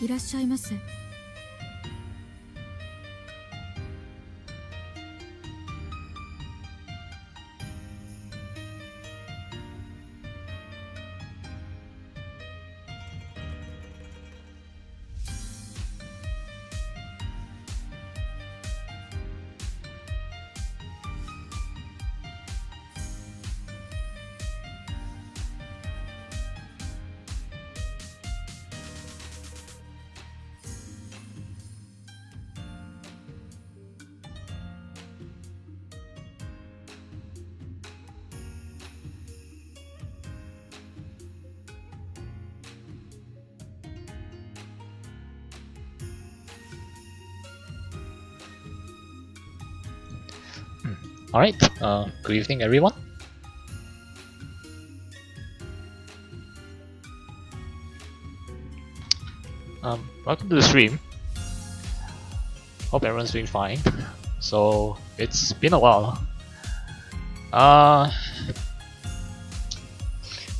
いらっしゃいませ。Alright, good evening everyone. Welcome to the stream. Hope everyone's doing fine. So, it's been a while. What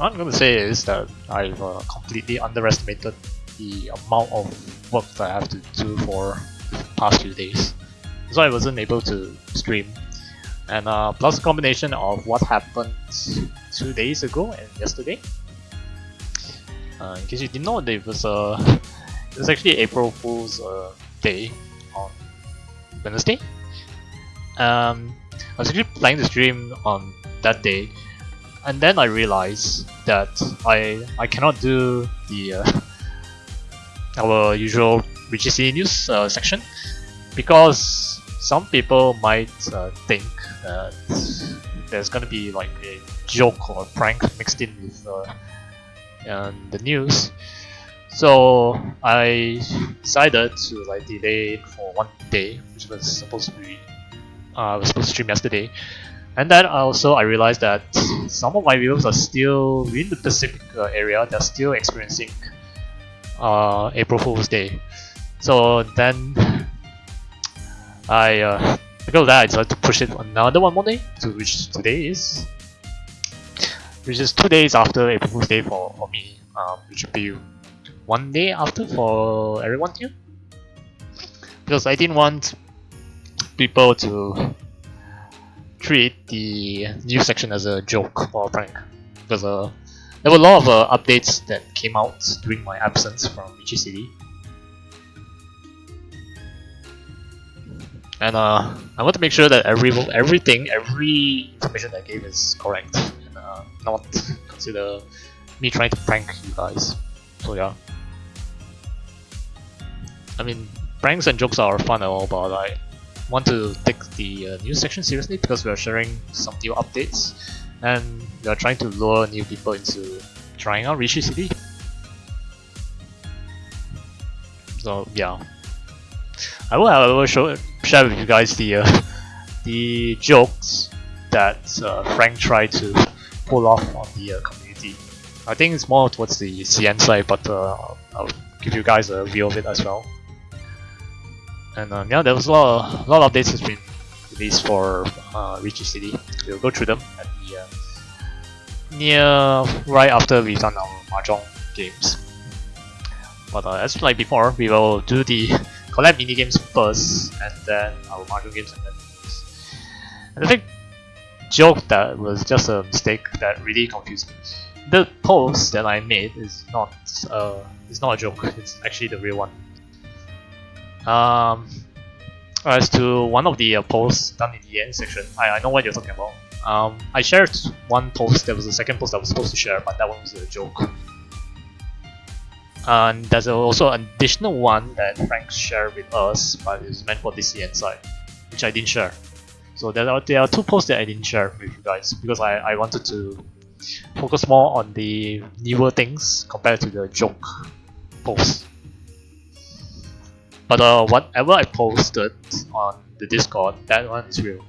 I'm gonna say is that I've completely underestimated the amount of work that I have to do for the past few days. So I wasn't able to stream. And plus a combination of what happened 2 days ago and yesterday. In case you didn't know, it was actually April Fool's Day on Wednesday. I was actually planning to stream on that day, and then I realized that I cannot do the our usual Riichi City news section because some people might think that there's gonna be like a joke or a prank mixed in with the news. So I decided to like delay it for 1 day, which was supposed to be was supposed to stream yesterday. And then also I realized that some of my viewers are still in the Pacific area. They're still experiencing April Fool's Day. So then because of that, I decided to push it another 1 more day, to which today is, which is 2 days after April Fool's Day for me, which should be 1 day after for everyone here. Because I didn't want people to treat the news section as a joke or a prank. Because there were a lot of updates that came out during my absence from Riichi City. And I want to make sure that every information I gave is correct, and not consider me trying to prank you guys. So yeah. I mean, pranks and jokes are fun and all, but I want to take the news section seriously because we are sharing some new updates, and we are trying to lure new people into trying out Riichi City. So yeah. I will share with you guys the jokes that Frank tried to pull off on the community. I think it's more towards the CN side, but I'll give you guys a view of it as well. And yeah, there was a lot of updates that's been released for Riichi City. We'll go through them at the right after we've done our mahjong games. But as like before, we will do the Collab mini games first, and then our mahjong games, and then news. And the big joke that was just a mistake that really confused me. The post that I made is not a joke. It's actually the real one. As to one of the posts done in the end section, I know what you're talking about. I shared one post. There was a second post I was supposed to share, but that one was a joke. And there's also an additional one that Frank shared with us, but it's meant for the CN side, which I didn't share. So there are 2 posts that I didn't share with you guys because I wanted to focus more on the newer things compared to the joke posts. But whatever I posted on the Discord, that one is real.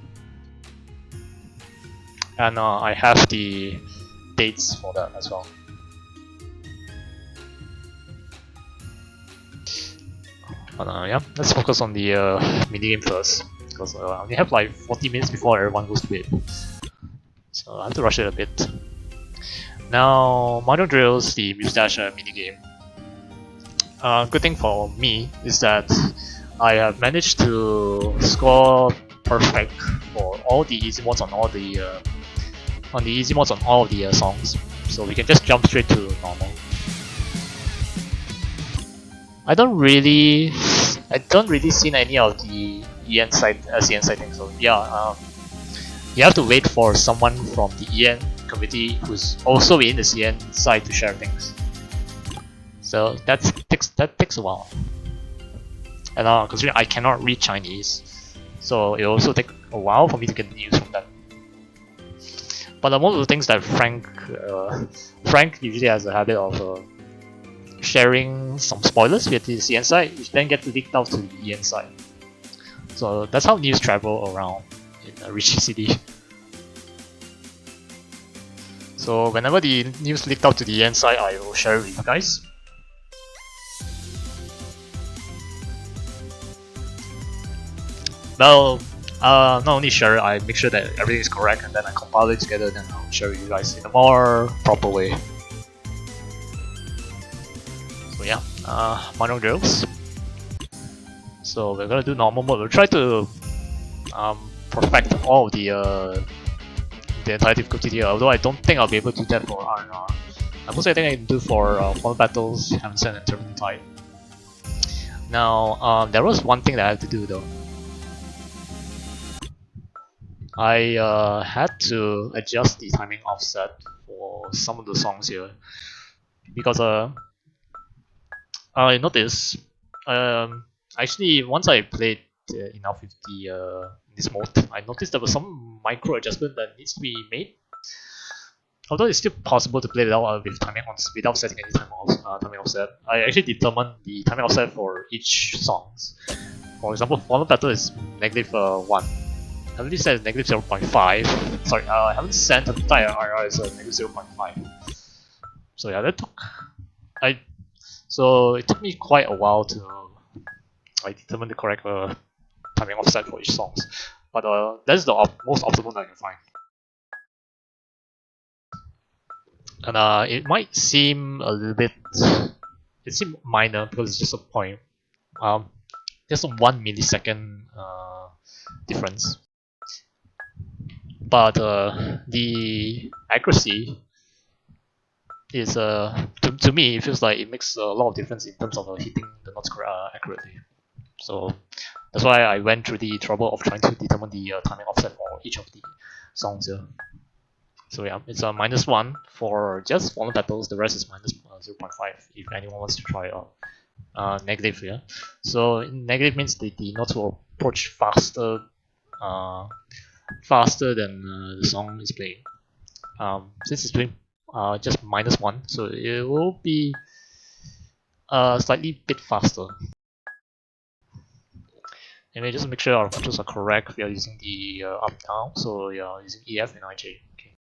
And I have the dates for that as well. But yeah, let's focus on the minigame first, because I only have like 40 minutes before everyone goes to bed. So I have to rush it a bit. Now, Mahjong Drills, the mustache minigame. Good thing for me is that I have managed to score perfect for all the easy modes on the easy modes on all of the songs, so we can just jump straight to normal. I don't really see any of the SEN settings. So yeah, you have to wait for someone from the EN community who's also in the CN side to share things. So that takes a while. And considering I cannot read Chinese, so it also take a while for me to get news from that. But one of the things that Frank usually has a habit of sharing some spoilers with the CN side, which then get leaked out to the EN side. So that's how news travel around in Riichi City. So whenever the news leaked out to the EN side, I will share it with you guys. Well, not only share it, I make sure that everything is correct, and then I compile it together, then I'll share with you guys in a more proper way. So yeah, minor drills. So we're gonna do normal mode. We'll try to perfect all of the entire difficulty here, although I don't think I'll be able to do that for R&R. Mostly I think I can do for Fallen Battles, Hamsen, and Terminal Tide. Now, there was one thing that I had to do though. I had to adjust the timing offset for some of the songs here because I noticed actually once I played enough with the this mode, I noticed there was some micro adjustment that needs to be made. Although it's still possible to play without without setting any timing offset. I actually determined the timing offset for each songs. For example, Fallen Battle is -1. I haven't set negative 0.5. Sorry, I haven't set the entire IR as a negative 0.5. So yeah, so it took me quite a while to determine the correct timing offset for each songs. But that's the most optimal that I can find. And it might seem a little bit, it seems minor because it's just a point, just a 1 millisecond difference. But the accuracy is to me it feels like it makes a lot of difference in terms of hitting the notes accurately. So that's why I went through the trouble of trying to determine the timing offset for each of the songs here. So yeah, it's a -1 for just Fallen Battles. The rest is -0.5 if anyone wants to try out. Negative here. So negative means the notes will approach faster than the song is playing. Since it's doing just -1, so it will be slightly bit faster. Anyway, just make sure our controls are correct. We are using the up down, so we are using EF and IJ. Okay.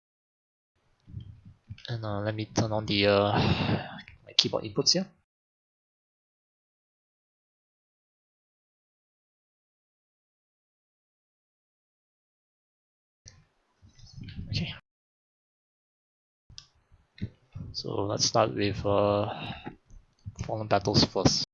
And let me turn on the my keyboard inputs here. Okay. So let's start with Fallen Battles first.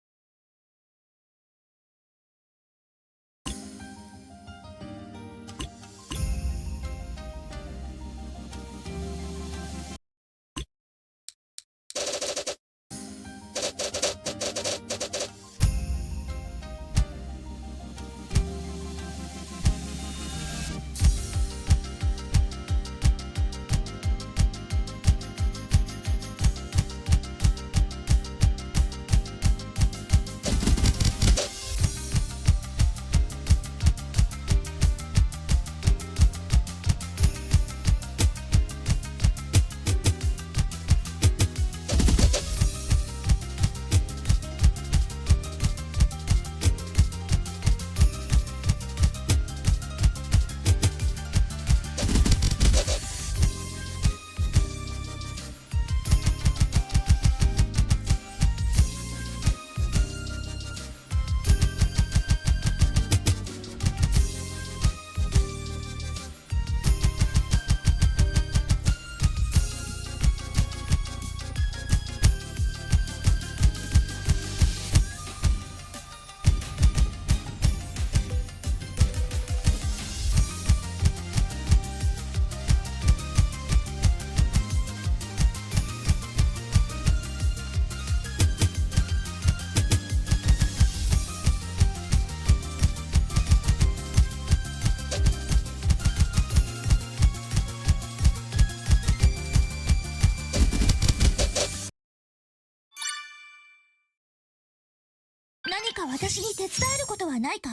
私に手伝えることはないか?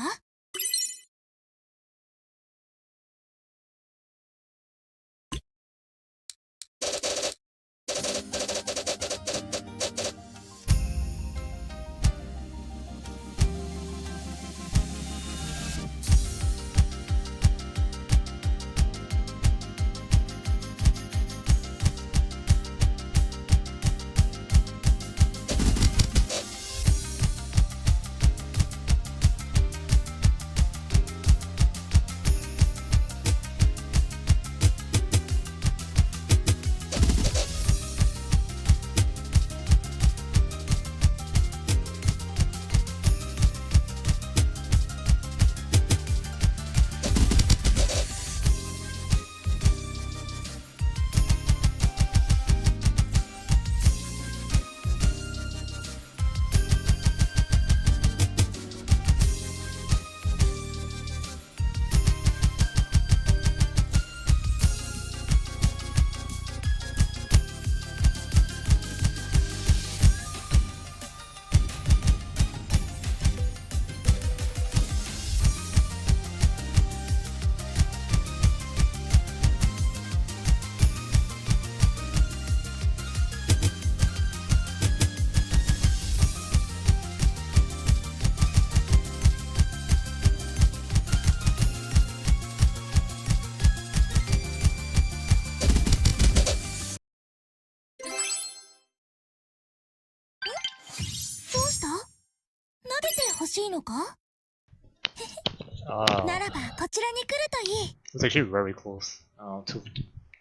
It's actually very close.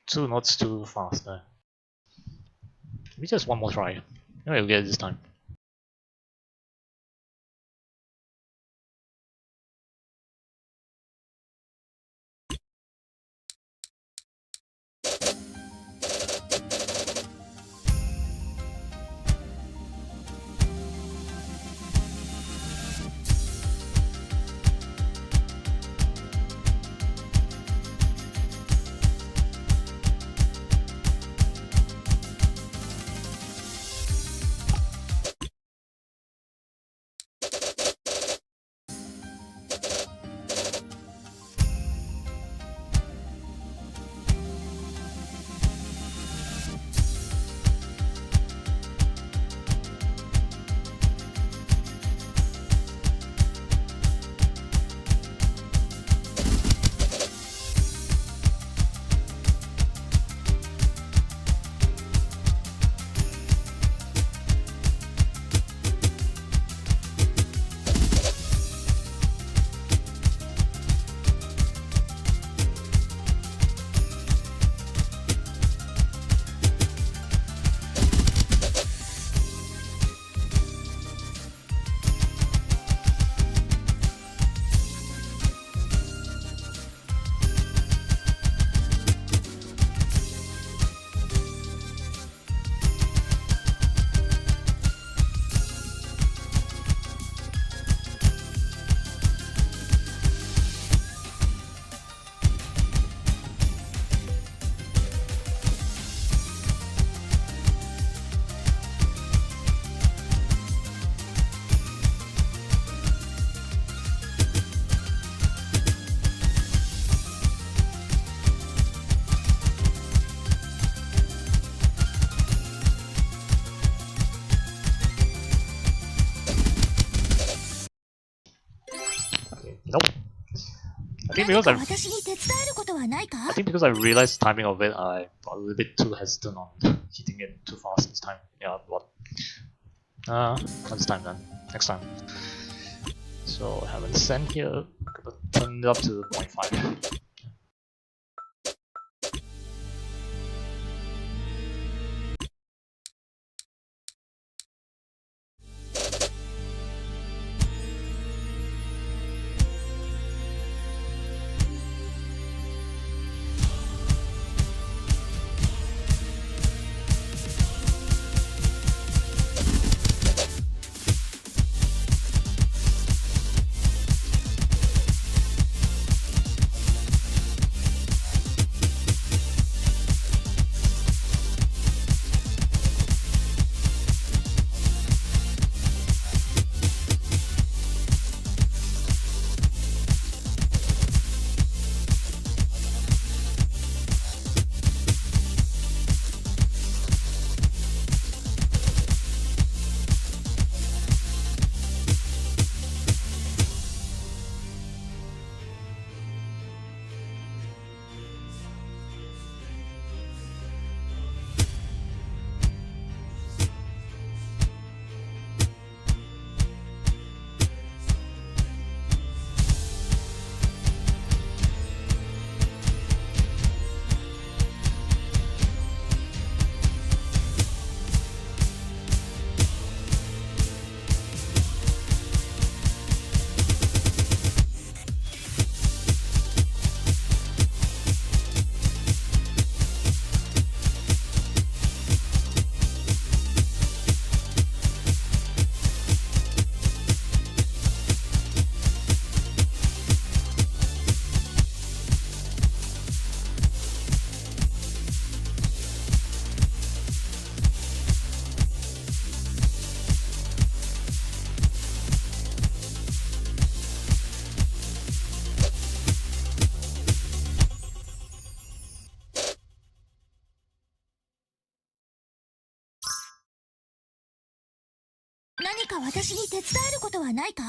Two knots too fast there. Maybe just one more try. Maybe we'll get it this time. Nope. I think because I realized the timing of it, I got a little bit too hesitant on hitting it too fast this time. Yeah, but not this time then. Next time. So I haven't sent here. Gonna turn it up to 0.5. か私に手伝えることはないか？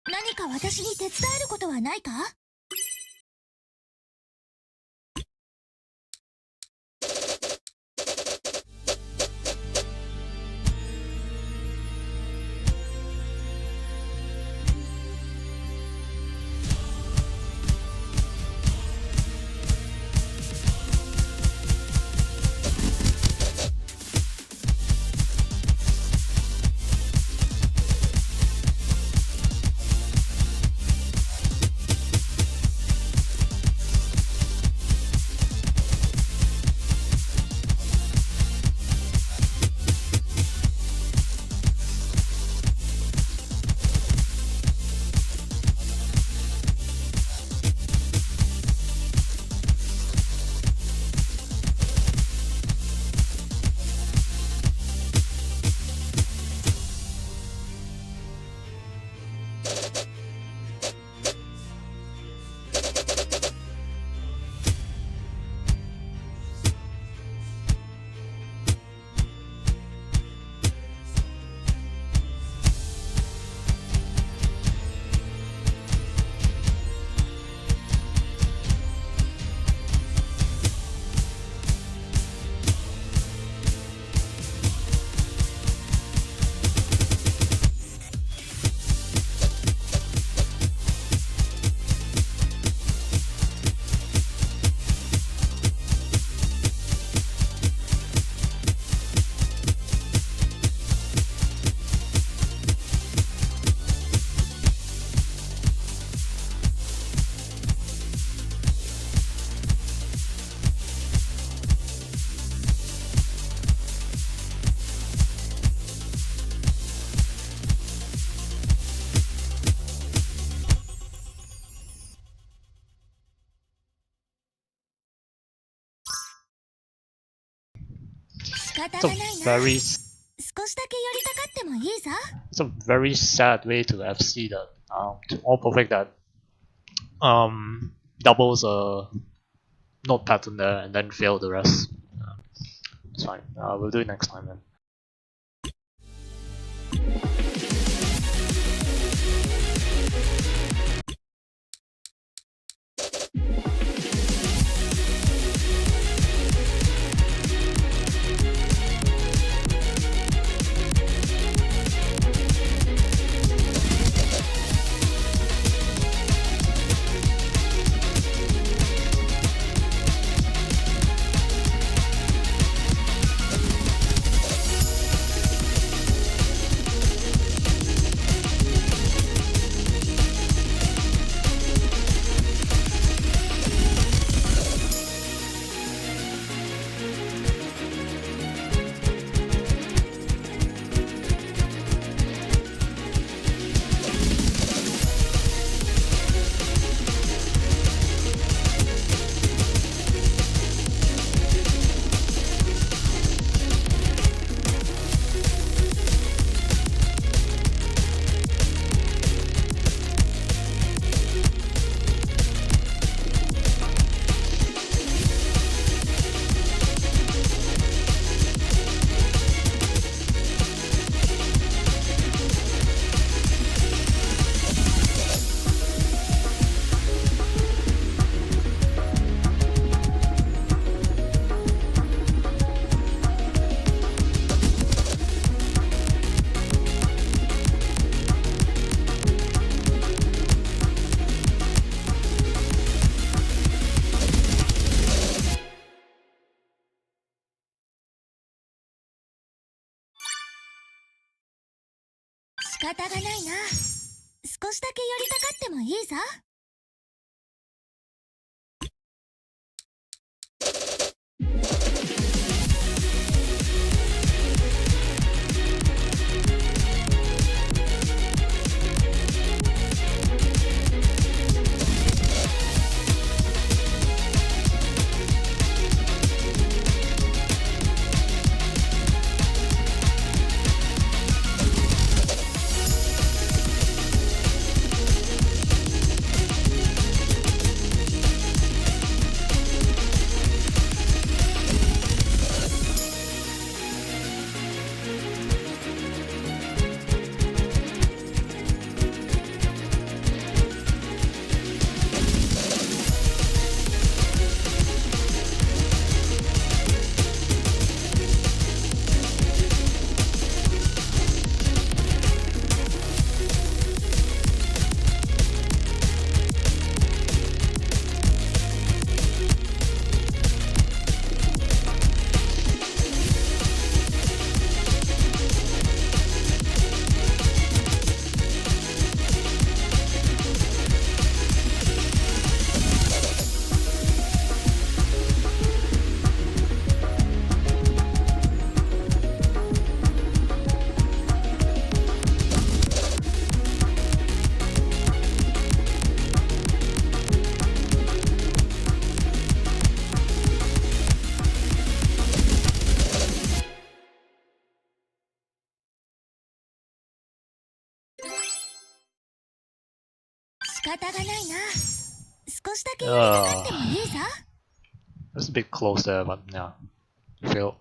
何か私に手伝えることはないか？仕方 It's が a ないな。 very 少しだけ寄りかかってもいいぞ。 it's a very sad way to FC that to all perfect that doubles a note pattern there and then fail the rest. It's fine. We'll do it next time then. 方がないな。少しだけ寄りたかってもいいぞ。仕方がないな。少しだけ寄りたかってもいいぞ。That's a bit close there, but yeah, fail.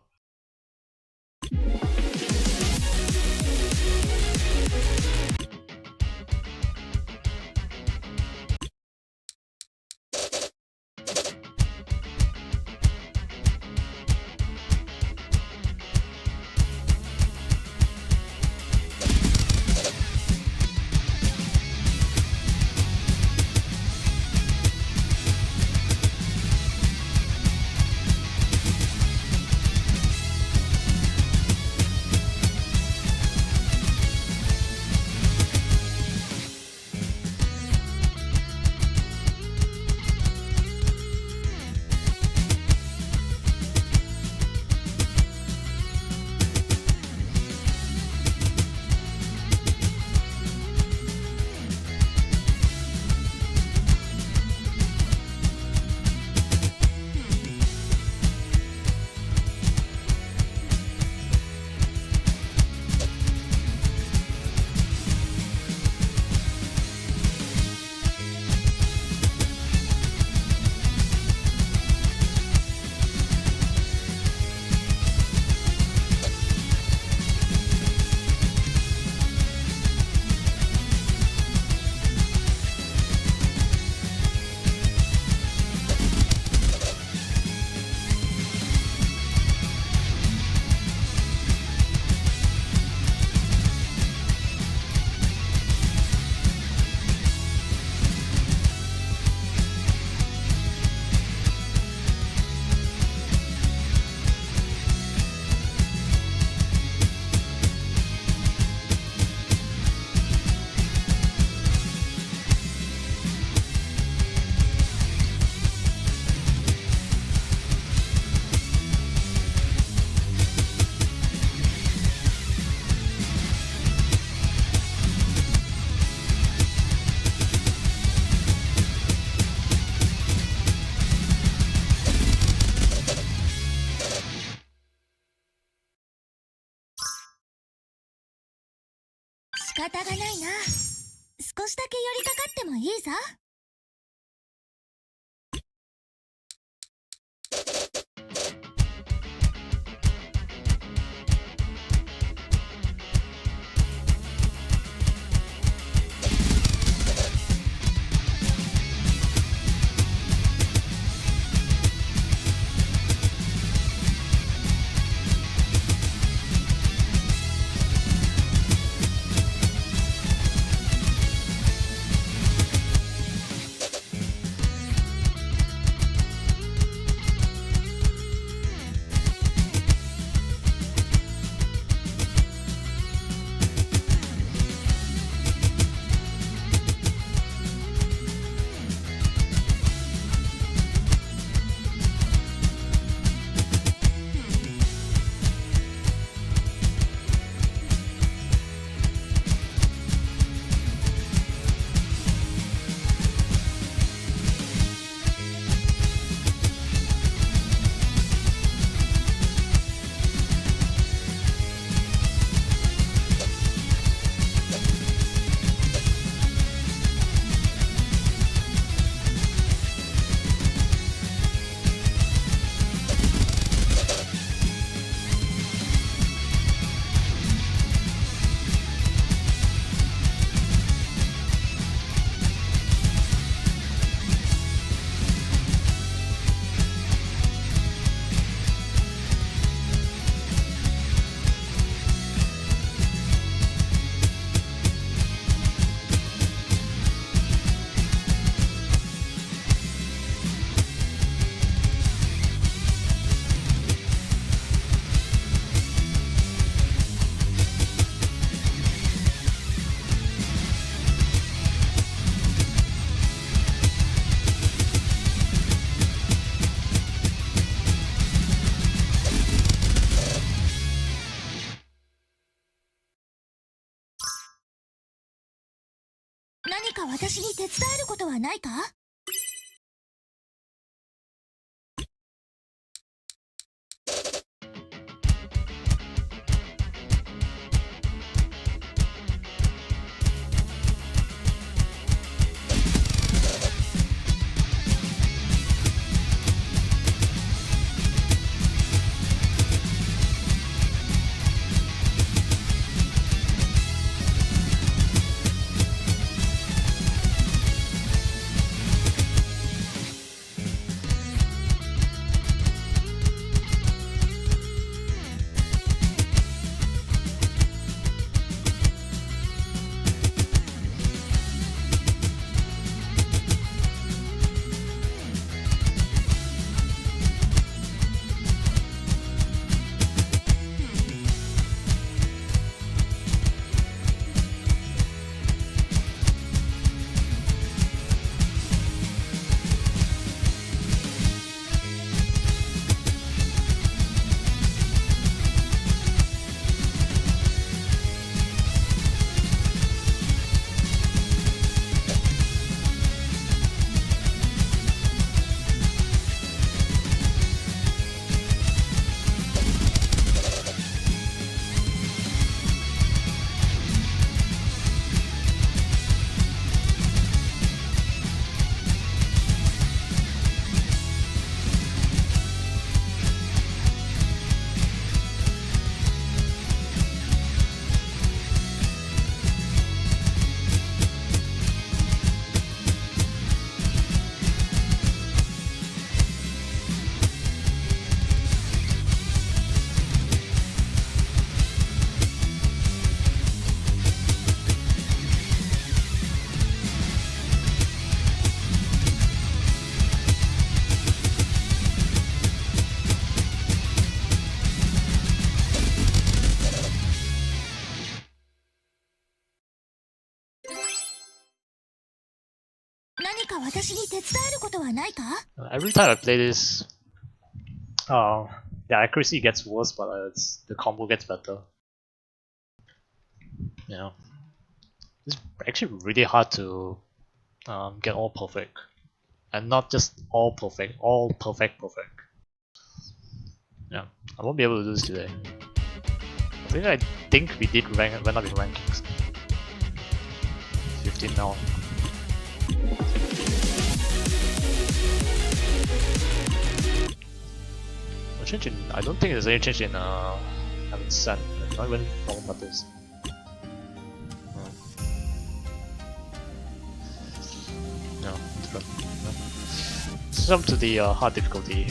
仕方がないな。少しだけ寄りたかってもいいぞ。何か私に手伝えることはないか？何か私に手伝えることはないか？ Every time I play this, the accuracy gets worse, but the combo gets better. You know, it's actually really hard to get all perfect, and not just all perfect, perfect. Yeah, I won't be able to do this today. I think we did went up in rankings. 15 now. I don't think there's any change in having sand. Not even long buttons. No, different. No. Jump to the hard difficulty.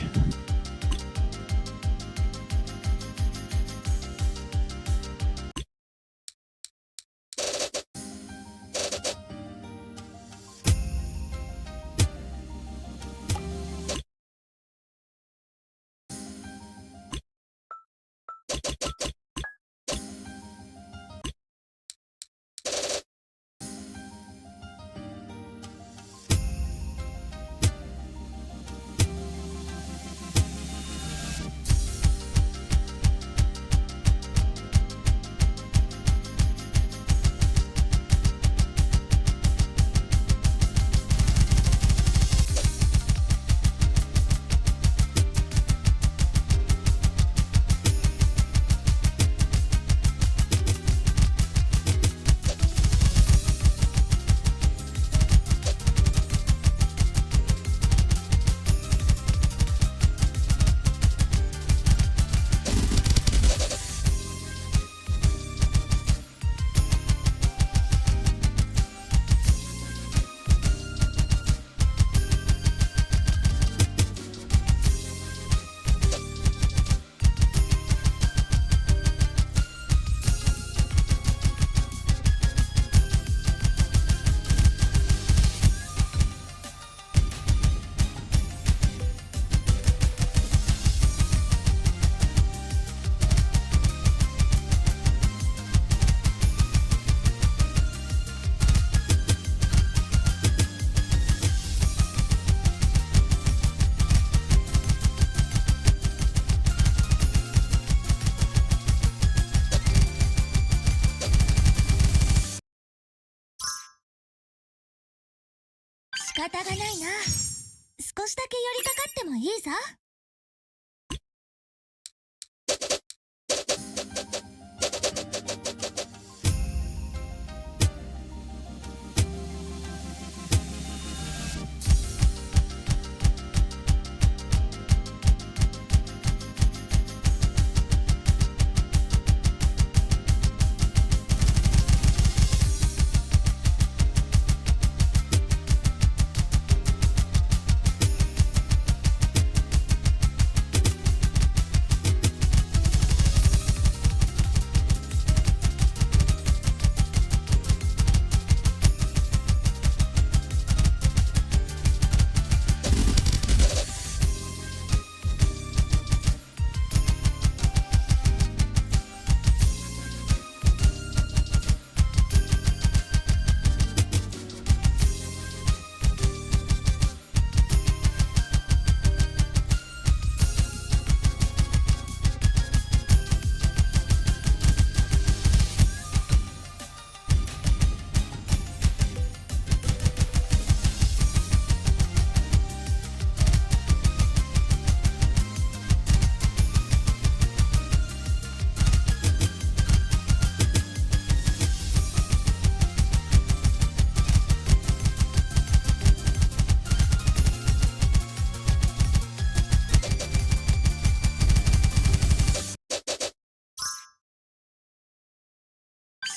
仕方がないな。少しだけ寄りかかってもいいぞ。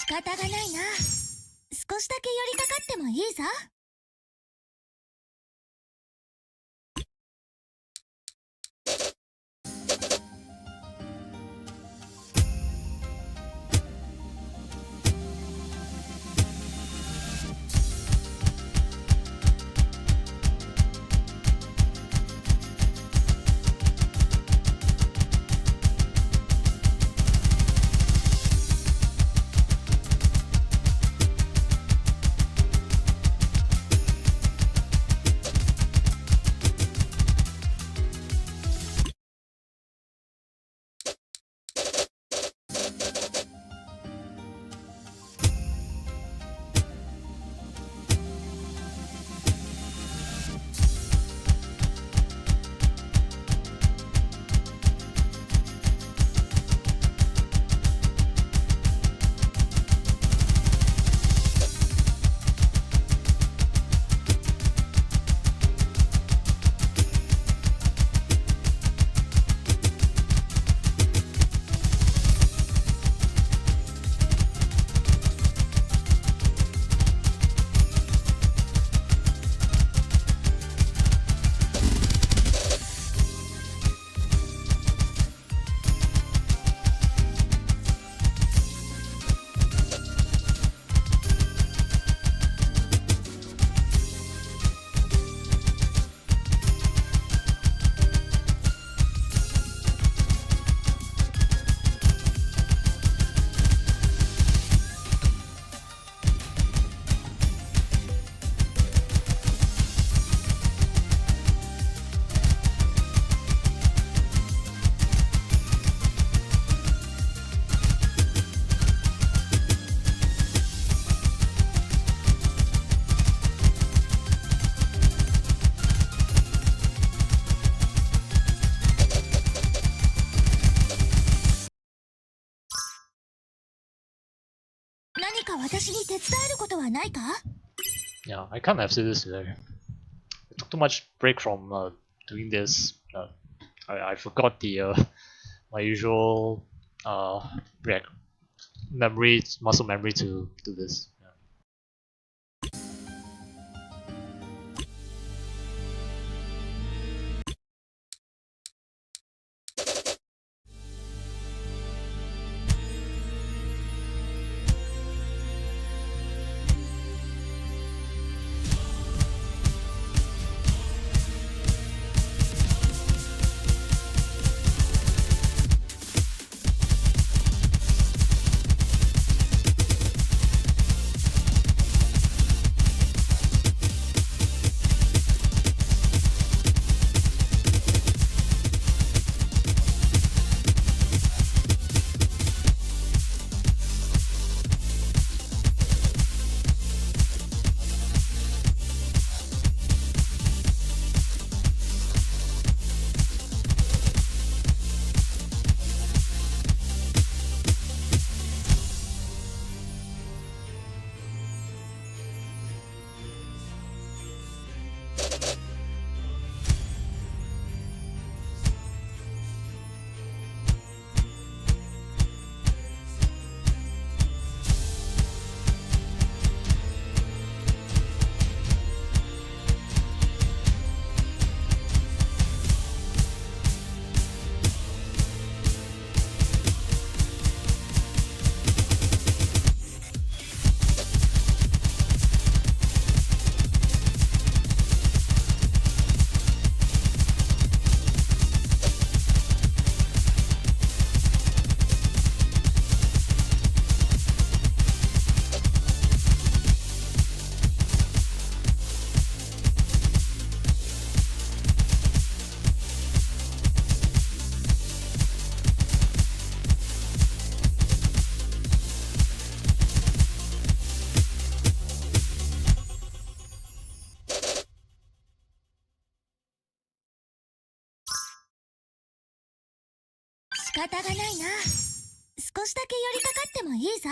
仕方がないな。少しだけ寄りかかってもいいぞ。何か私に手伝えることはないか？ Yeah, I kind of have to do this today. I took too much break from doing this. I forgot the my usual react memory, muscle memory to do this. Yeah. 方がないな。少しだけ寄りかかってもいいぞ。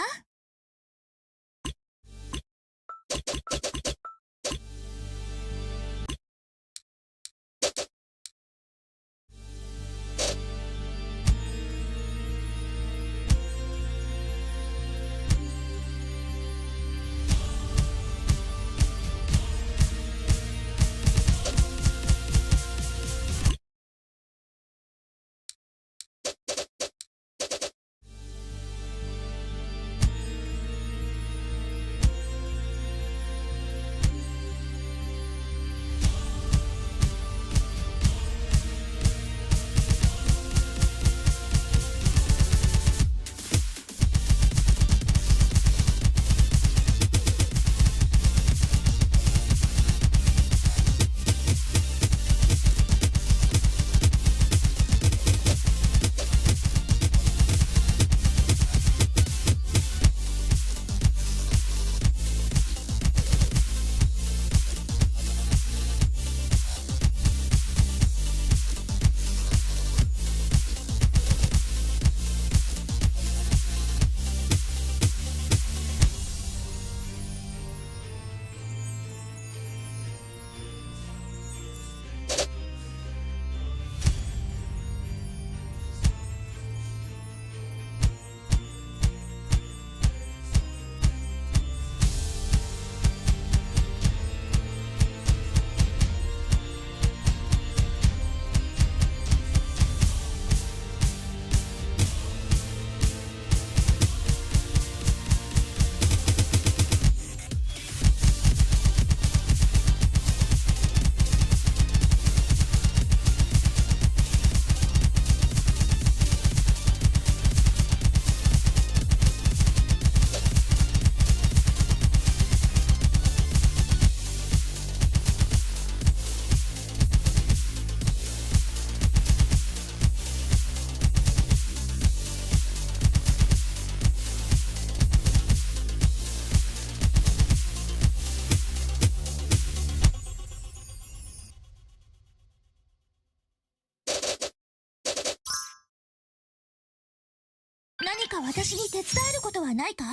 何か私に手伝えることはないか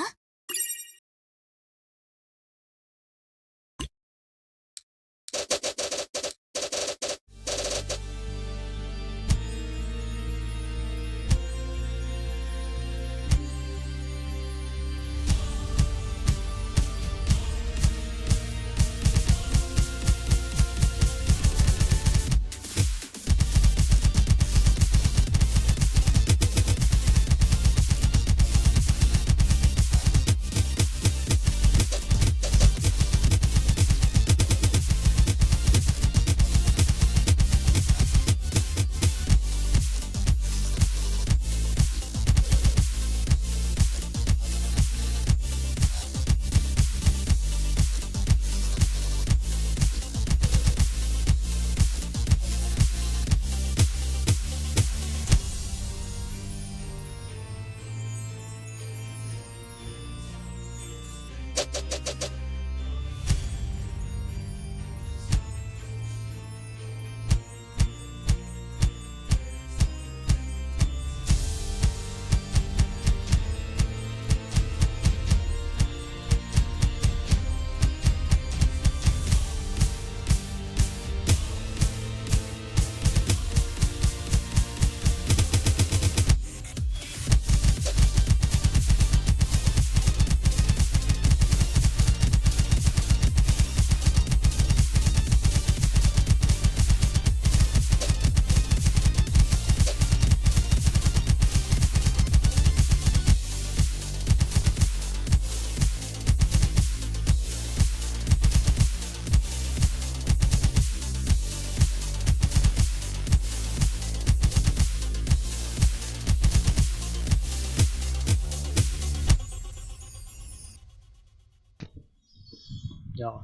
？Yeah.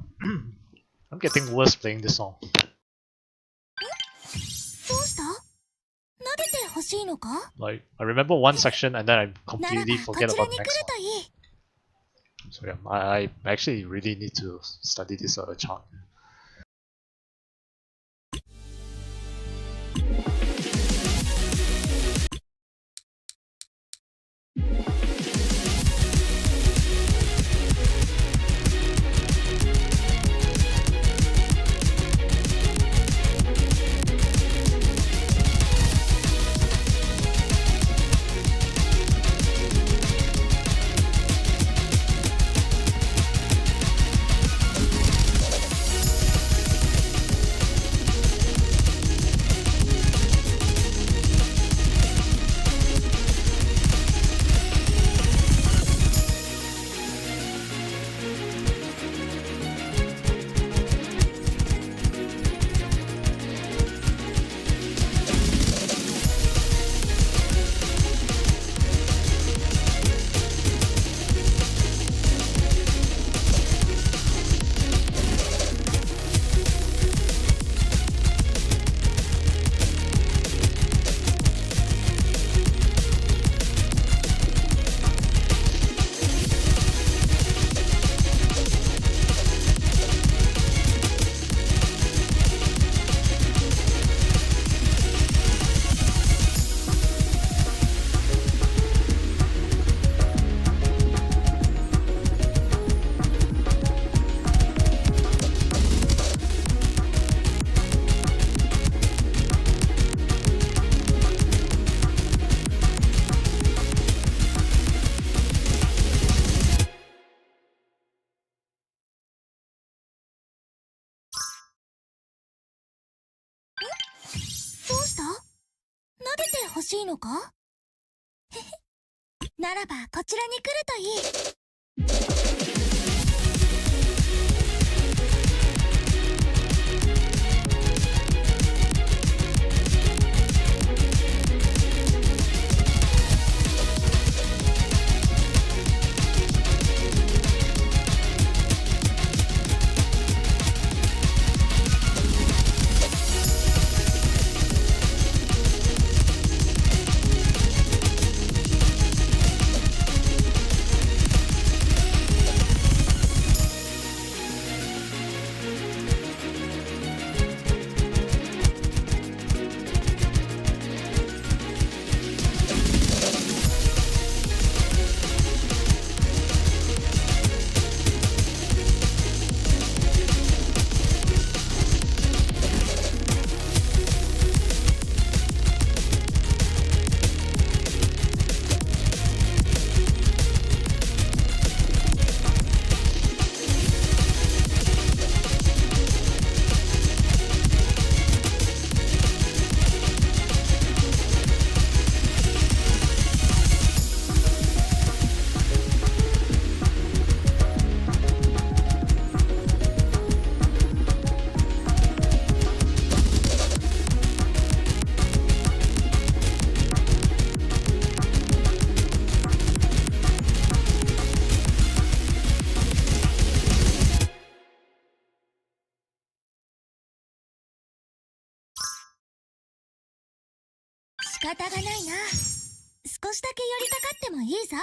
I'm getting worse playing this song. どうした？撫でてほしいのか？ Like, I remember one section and then I ならば completely こ forget ちら about に the 来る next と one. いい。 So yeah, I actually really need to study this chart. 欲しいのか？ならばこちらに来るといい。仕方がないな。少しだけ寄りかかってもいいぞ。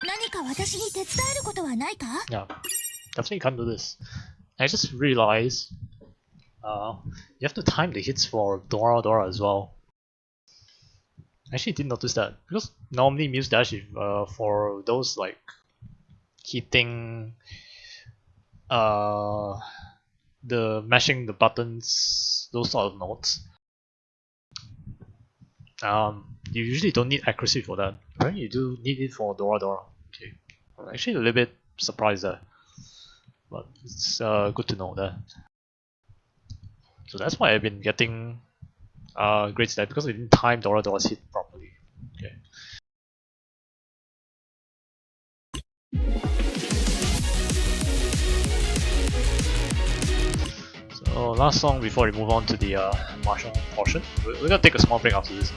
何か私に手伝えることはないか？ Yeah, definitely can't do this. I just realized you have to time the hits for Dora Dora as well. I actually didn't notice that because normally Muse Dash for those like hitting the mashing the buttons, those sort of notes. You usually don't need accuracy for that. Apparently you do need it for Dora Dora. Okay, I'm actually a little bit surprised there, but it's good to know that. So that's why I've been getting great stat because I didn't time Dora Dora's hit properly. Okay. So last song before we move on to the martial portion. We're gonna take a small break after this.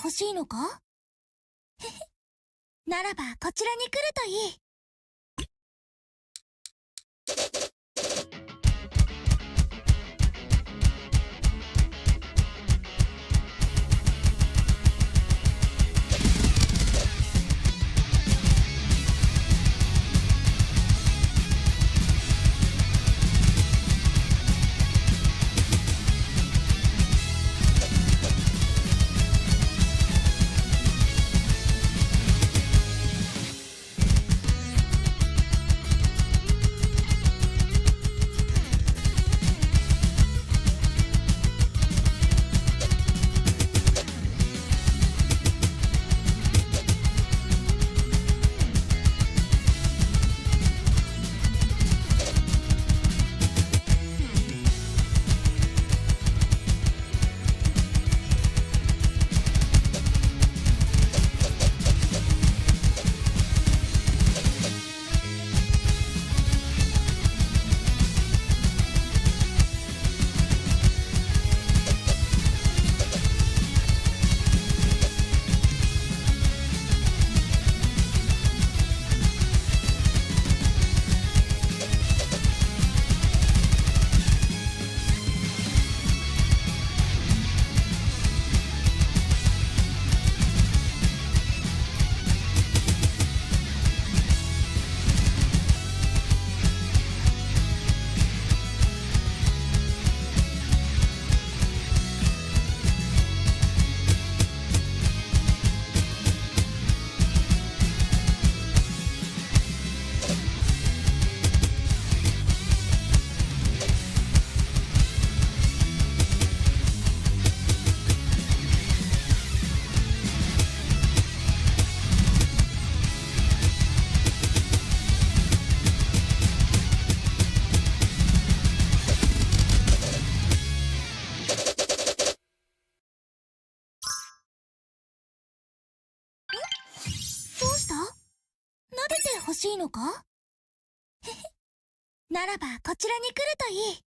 欲しいのか？へへ。ならばこちらに来るといい。どうした？撫でて欲しいのか？へへ。ならばこちらに来るといい。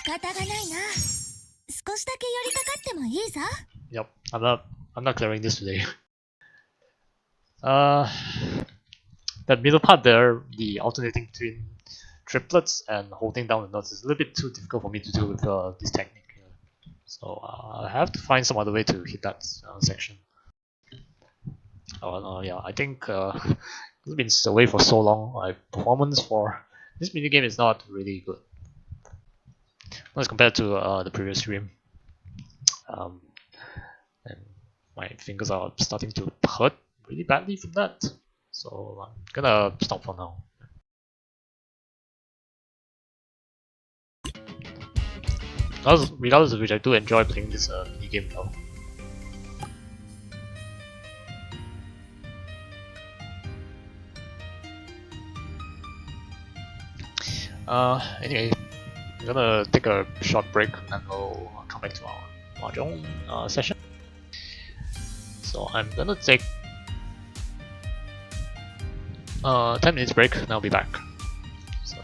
仕方がないな。少しだけ寄りかかってもいいぞ。Yep, I'm not clearing this today. Uh, that middle part there, the alternating between triplets and holding down the notes is a little bit too difficult for me to do with this technique. So I have to find some other way to hit that section. Yeah, I think it's been away for so long. My performance for this minigame is not really good as compared to the previous stream. Um, and my fingers are starting to hurt really badly from that. So I'm gonna stop for now. Regardless of which, I do enjoy playing this minigame though. Anyway, I'm gonna take a short break and we'll come back to our mahjong session. So I'm gonna take 10 minutes break and I'll be back. So,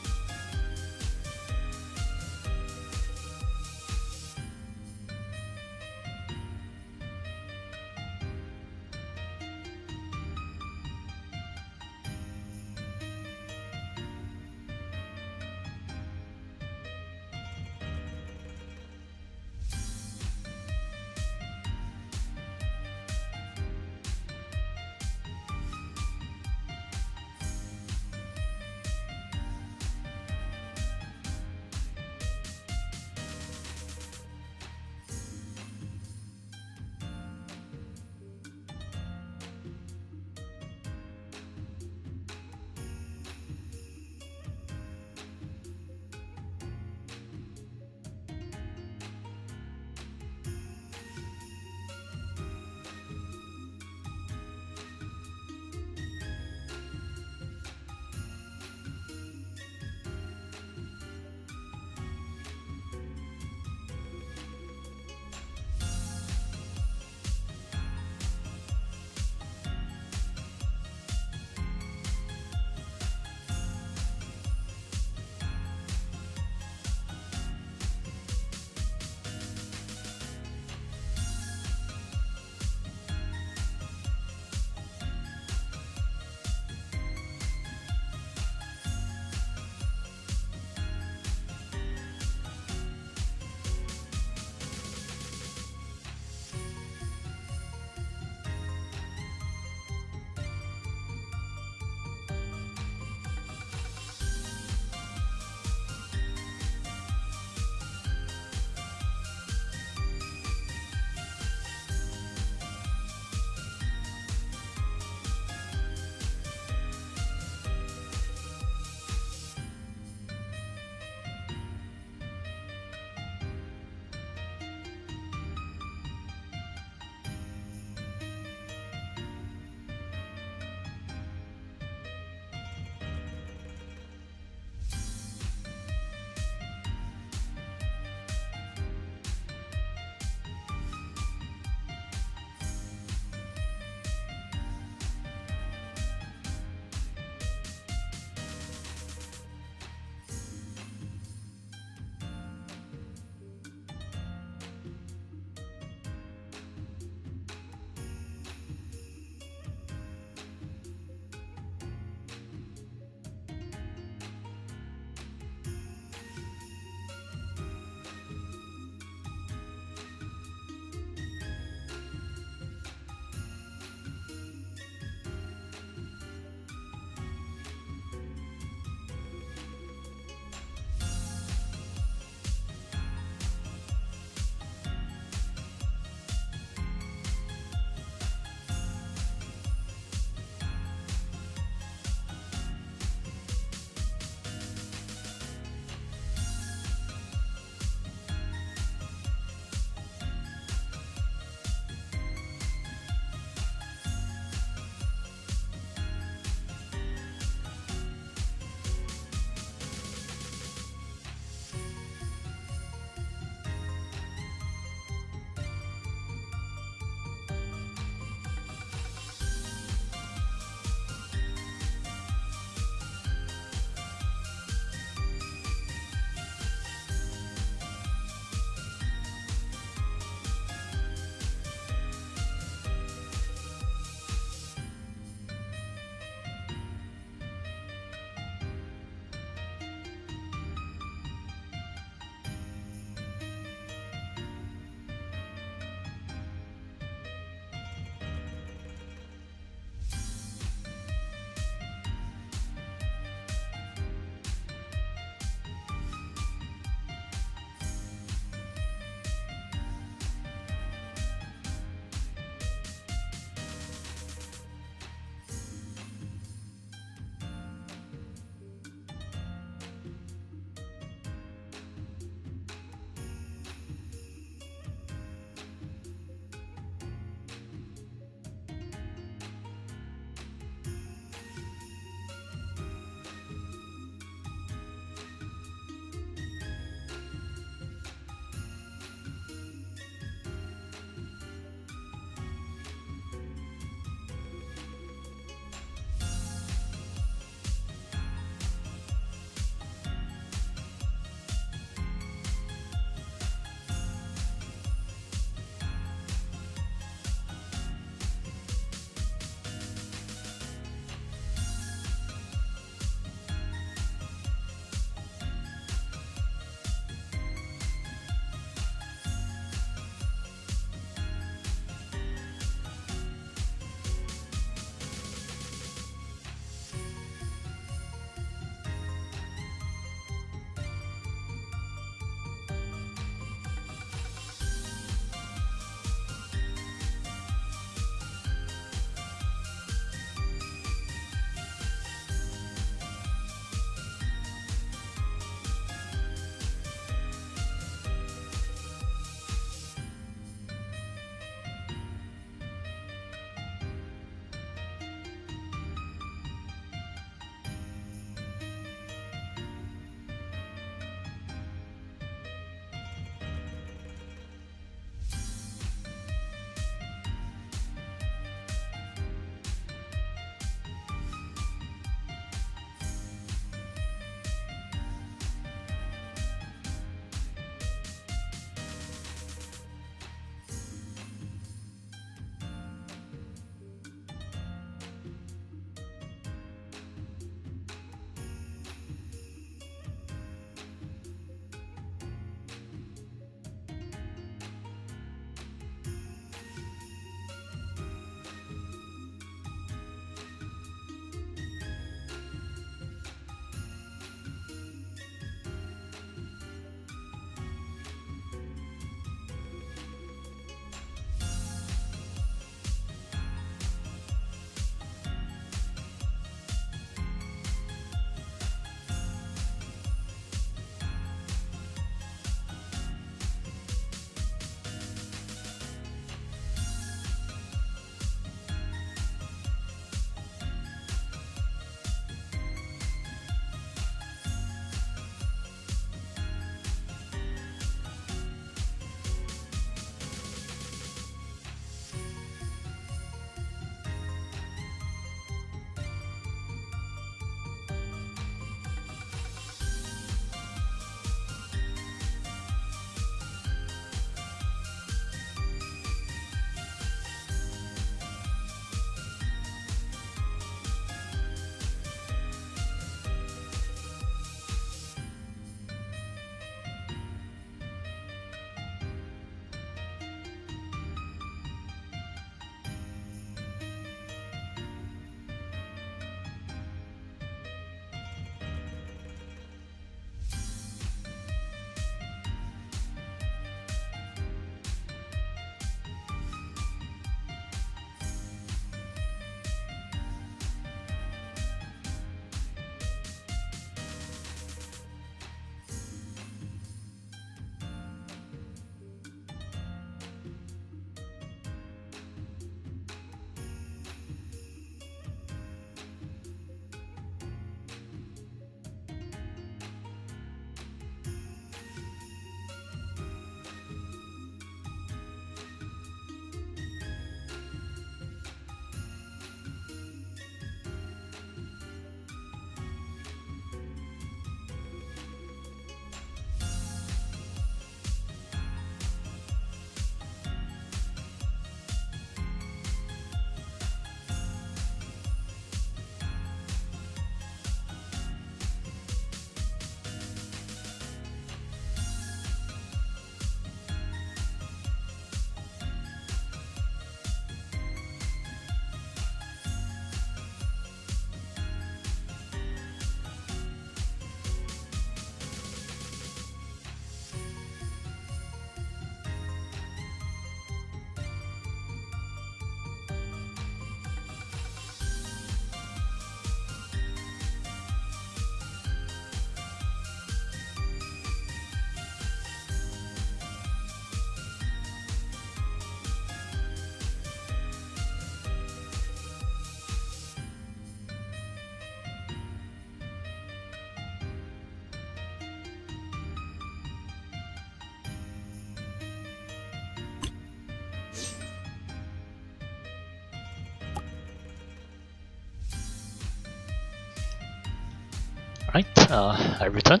Right, I return.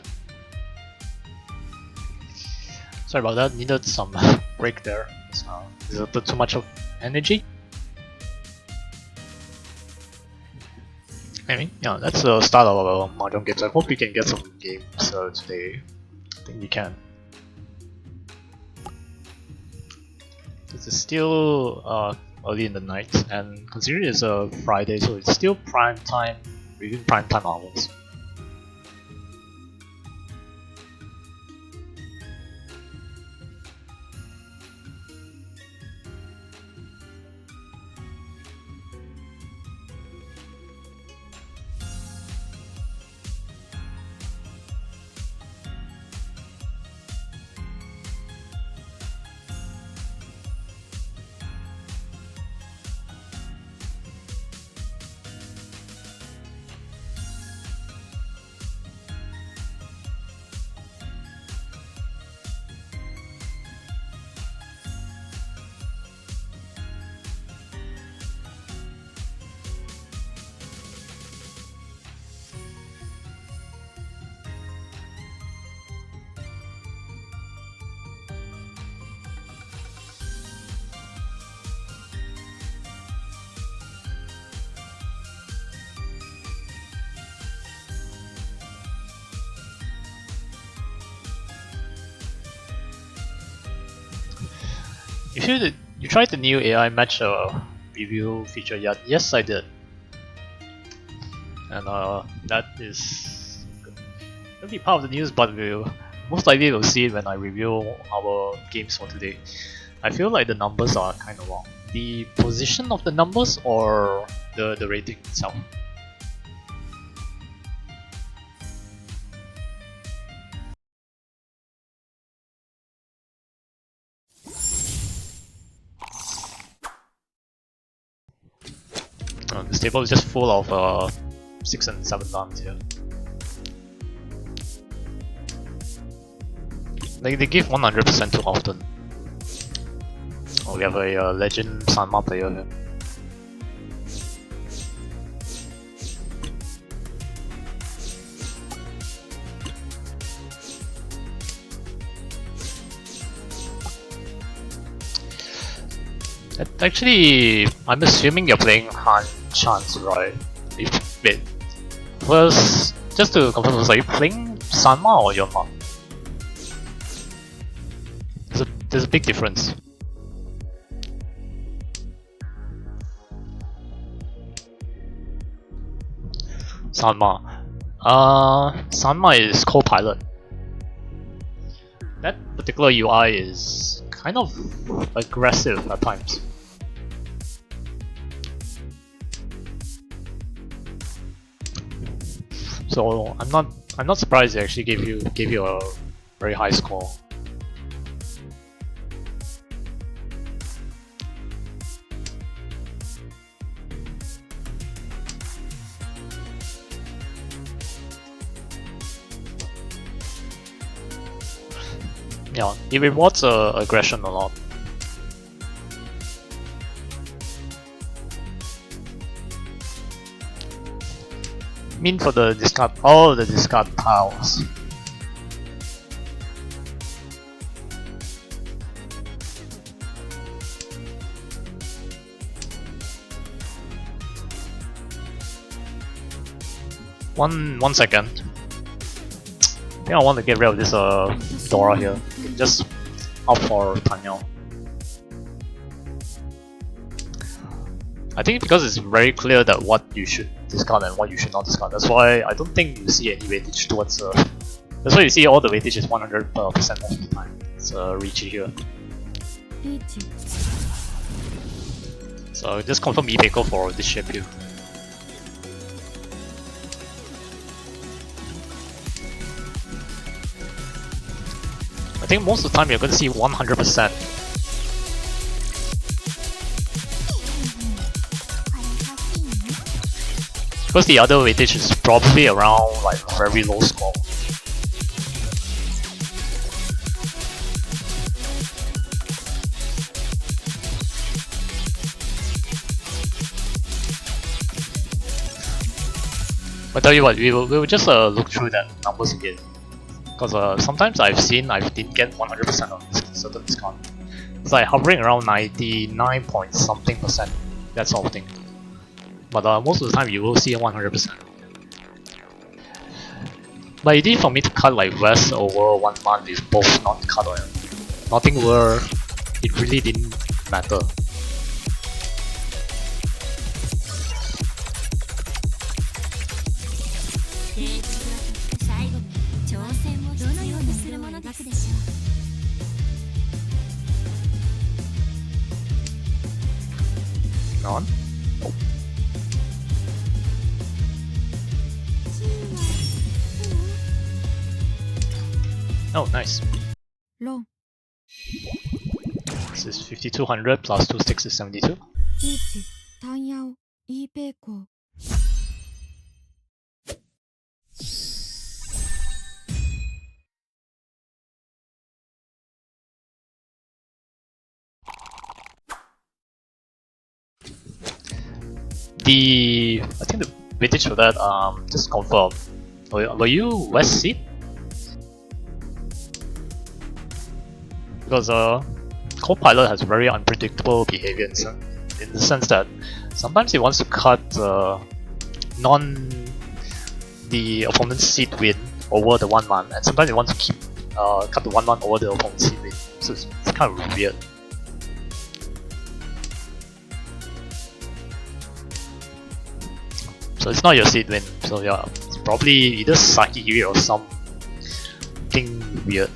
Sorry about that, needed some break there. There's a bit too much of energy. Anyway, yeah, that's the start of our Mahjong games. I hope we can get some games today. I think we can. It's still early in the night, and considering it's a Friday, so it's still prime time, within prime time hours. You tried the new AI match review feature yet? Yes, I did. And that is gonna be part of the news, but most likely will see it when I review our games for today. I feel like the numbers are kind of wrong. The position of the numbers or the rating itself? This table is just full of 6 and 7 runs here. They give 100% too often. Oh, we have a legend Sanma player here. Actually, I'm assuming you're playing Han Chance, right? Wait, first, just to confirm, are you playing Sanma or you're not? There's a big difference. Sanma. Sanma is co-pilot. That particular UI is kind of aggressive at times. So I'm not surprised they actually gave you a very high score. Yeah, it rewards aggression a lot. Mean for the discard all the discard piles. One second. I think I want to get rid of this Dora here. Just opt for Tanyao. I think because it's very clear that what you should discard and what you should not discard. That's why I don't think you see any weightage towards that's why you see all the weightage is 100% most of the time. It's Riichi here. So just confirm Ibeko for this ship here. I think most of the time you're going to see 100%. Because the other weightage is probably around like very low score. But tell you what, we will just look through that numbers again. Because sometimes I didn't get 100% of this certain discount. It's like hovering around 99 point something percent, that sort of thing. But most of the time you will see 100%. But it did for me to cut like West over 1 month with both not cut oil. Nothing were, it really didn't matter. On? Oh, nice. Low. This is 5200 plus 26 is 72. Riichi, Tanyao, Ipeiko. I think the vintage for that, just confirm. Were you West Seat? Because Copilot has very unpredictable behavior in the sense that sometimes it wants to cut the opponent's seat win over the 1 month, and sometimes it wants to keep cut the 1 month over the opponent's seat win. So it's kind of weird. So it's not your seed win, so yeah, it's probably either Saki or something weird.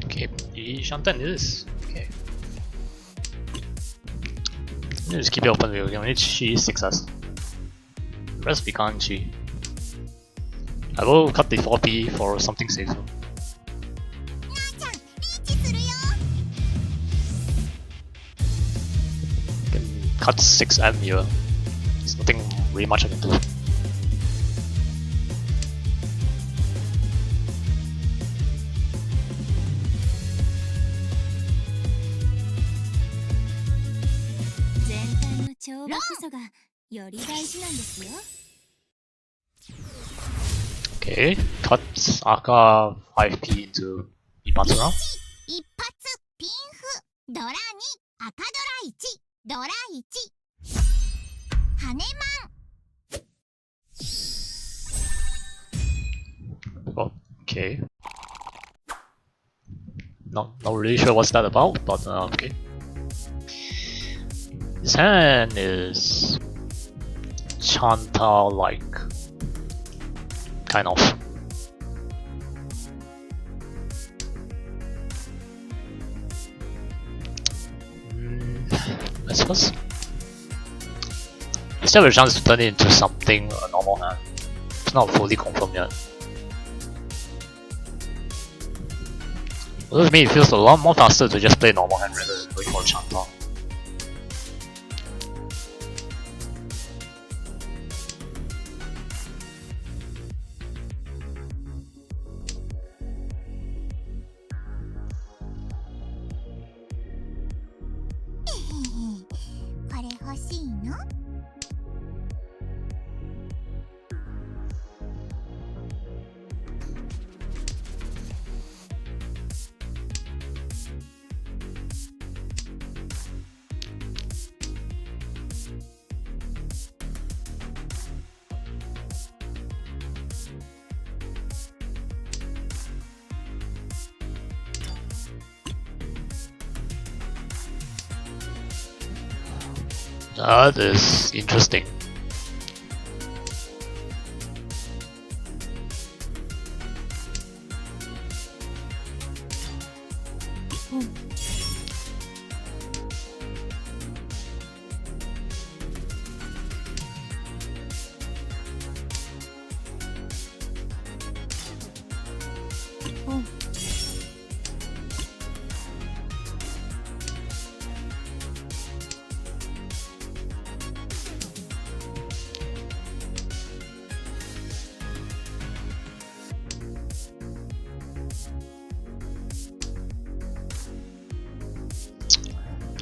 Okay, Shantan is. Okay. Just keep it open, we need Chi success. Rest we can't Chi. I will cut the 4P for something safer. Can cut 6M here. There's nothing really much I can do. Okay, cut Aka 5P into Imatsura. Okay. Not really sure what's that about, but okay. His hand is Chantal-like, kind of. I suppose. You still have a chance to turn it into something a normal hand. It's not fully confirmed yet. Well, to me, it feels a lot more faster to just play normal hand rather than going for Chantal. That is interesting.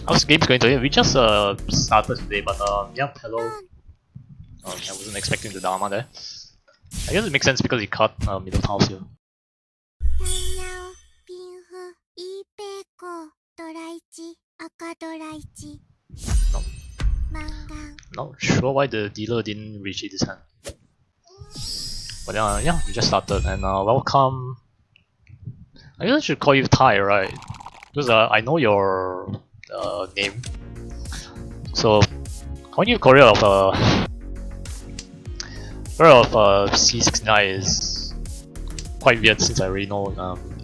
How's the game's going today? We just started today, but yeah, hello. I wasn't expecting the Dharma there. I guess it makes sense because he cut middle tiles here. No. Not sure why the dealer didn't reach it this hand. But yeah, we just started and welcome. I guess I should call you Ty, right? Because I know your name. So calling you Korea of C69 is quite weird since I already know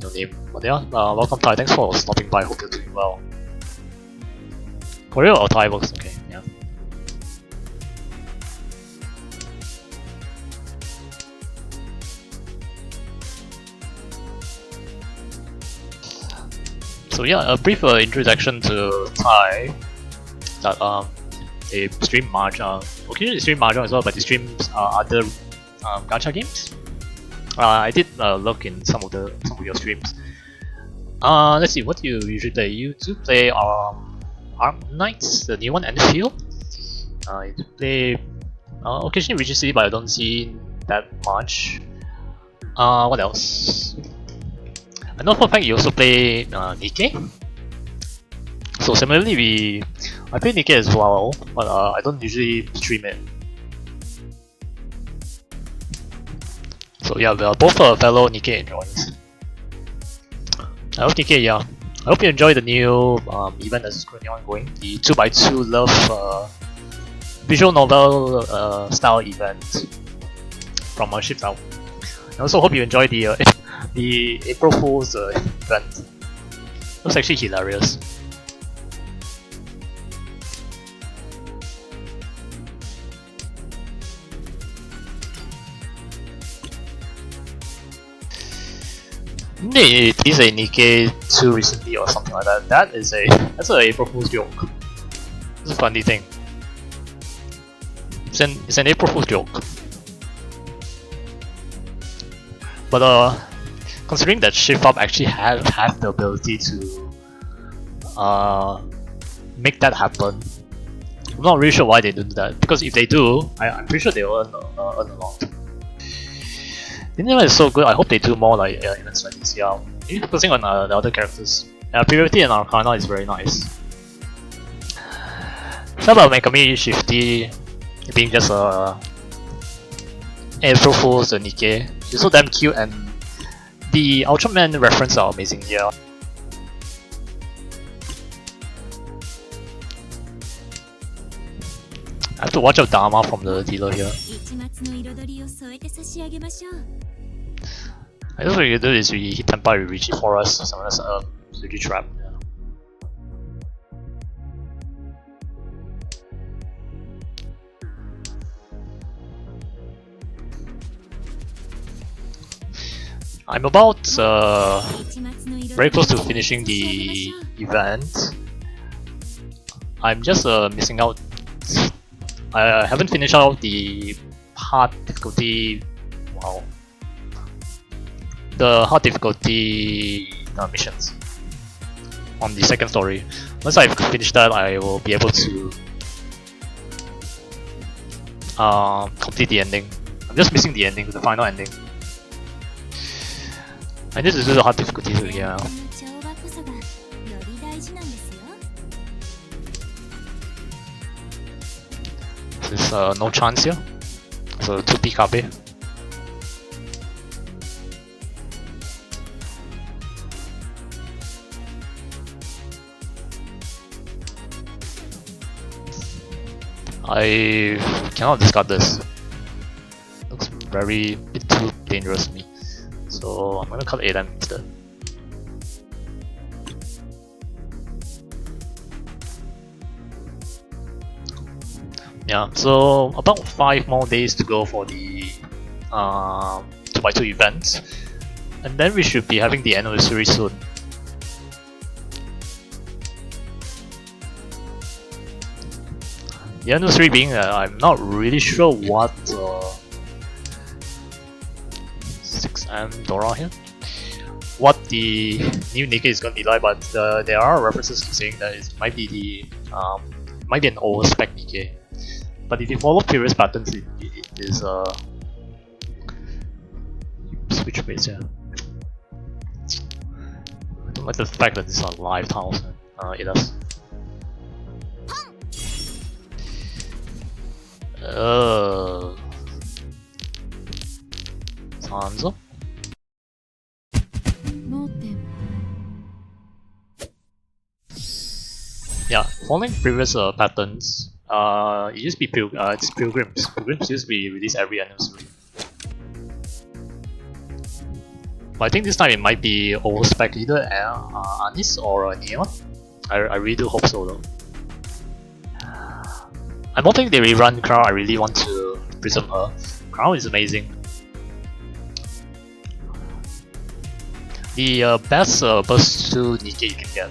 your name. But yeah, welcome Ty. Thanks for stopping by. Hope you're doing well. Korea or Thai works okay. Yeah. So yeah, a brief introduction to Thai. That they stream mahjong. Occasionally stream mahjong as well, but they stream other gacha games. I did look in some of your streams. Let's see, what do you usually play? You do play Arm Knights, the new one, and the Field. You do play occasionally Riichi City, but I don't see that much. What else? I know for a fact you also play Nikkei. So similarly, I play Nikkei as well, but I don't usually stream it. So yeah, we are both fellow Nikkei enjoyers. I hope Nikkei, yeah. I hope you enjoy the new event that's currently ongoing, the 2x2 Love visual novel style event from Ships Out. I also hope you enjoy the the April Fool's event. It was actually hilarious. It is a Nikkei 2 recently or something like that. That's an April Fool's joke. It's a funny thing. It's an April Fool's joke. But considering that Shift Up actually have the ability to make that happen, I'm not really sure why they do that. Because if they do, I'm pretty sure they'll earn a lot. The event is so good. I hope they do more like events like this. Yeah, maybe focusing on the other characters. Purity and Arcana is very nice. How about Megami Shifty being just a April Fool's Nikkei? She's so damn cute, and the Ultraman reference are amazing here. I have to watch out Dharma from the dealer here. I guess what we do is we hit Tempa, we reach it for us, so that's a Suji trap. Yeah. I'm about very close to finishing the event. I'm just missing out. I haven't finished out the hard difficulty. Wow. The hard difficulty missions on the second story. Once I've finished that, I will be able to complete the ending. I'm just missing the ending, the final ending. I need to do the hard difficulty too, yeah. This is no chance here. So 2 PKB. I cannot discard this. Looks very bit too dangerous to me. So I'm gonna cut ADM instead. Yeah, so about 5 more days to go for the 2x2 event, and then we should be having the anniversary soon. The anniversary being I'm not really sure what 6M Dora here. what the new Nikkei is going to be like, but there are references to saying that it might be might be an overspec Nikkei. But if you follow previous patterns, it is switch base, yeah. I don't like the fact that these are live tiles. It does. Sanzo? Yeah, following previous patterns, it used to be it's pilgrims. Pilgrims used to be released every anniversary. But I think this time it might be overspec either Anis or Neon. I really do hope so though. I don't think they rerun Crown. I really want to Prism her. Crown is amazing. The best burst 2 Nikkei you can get.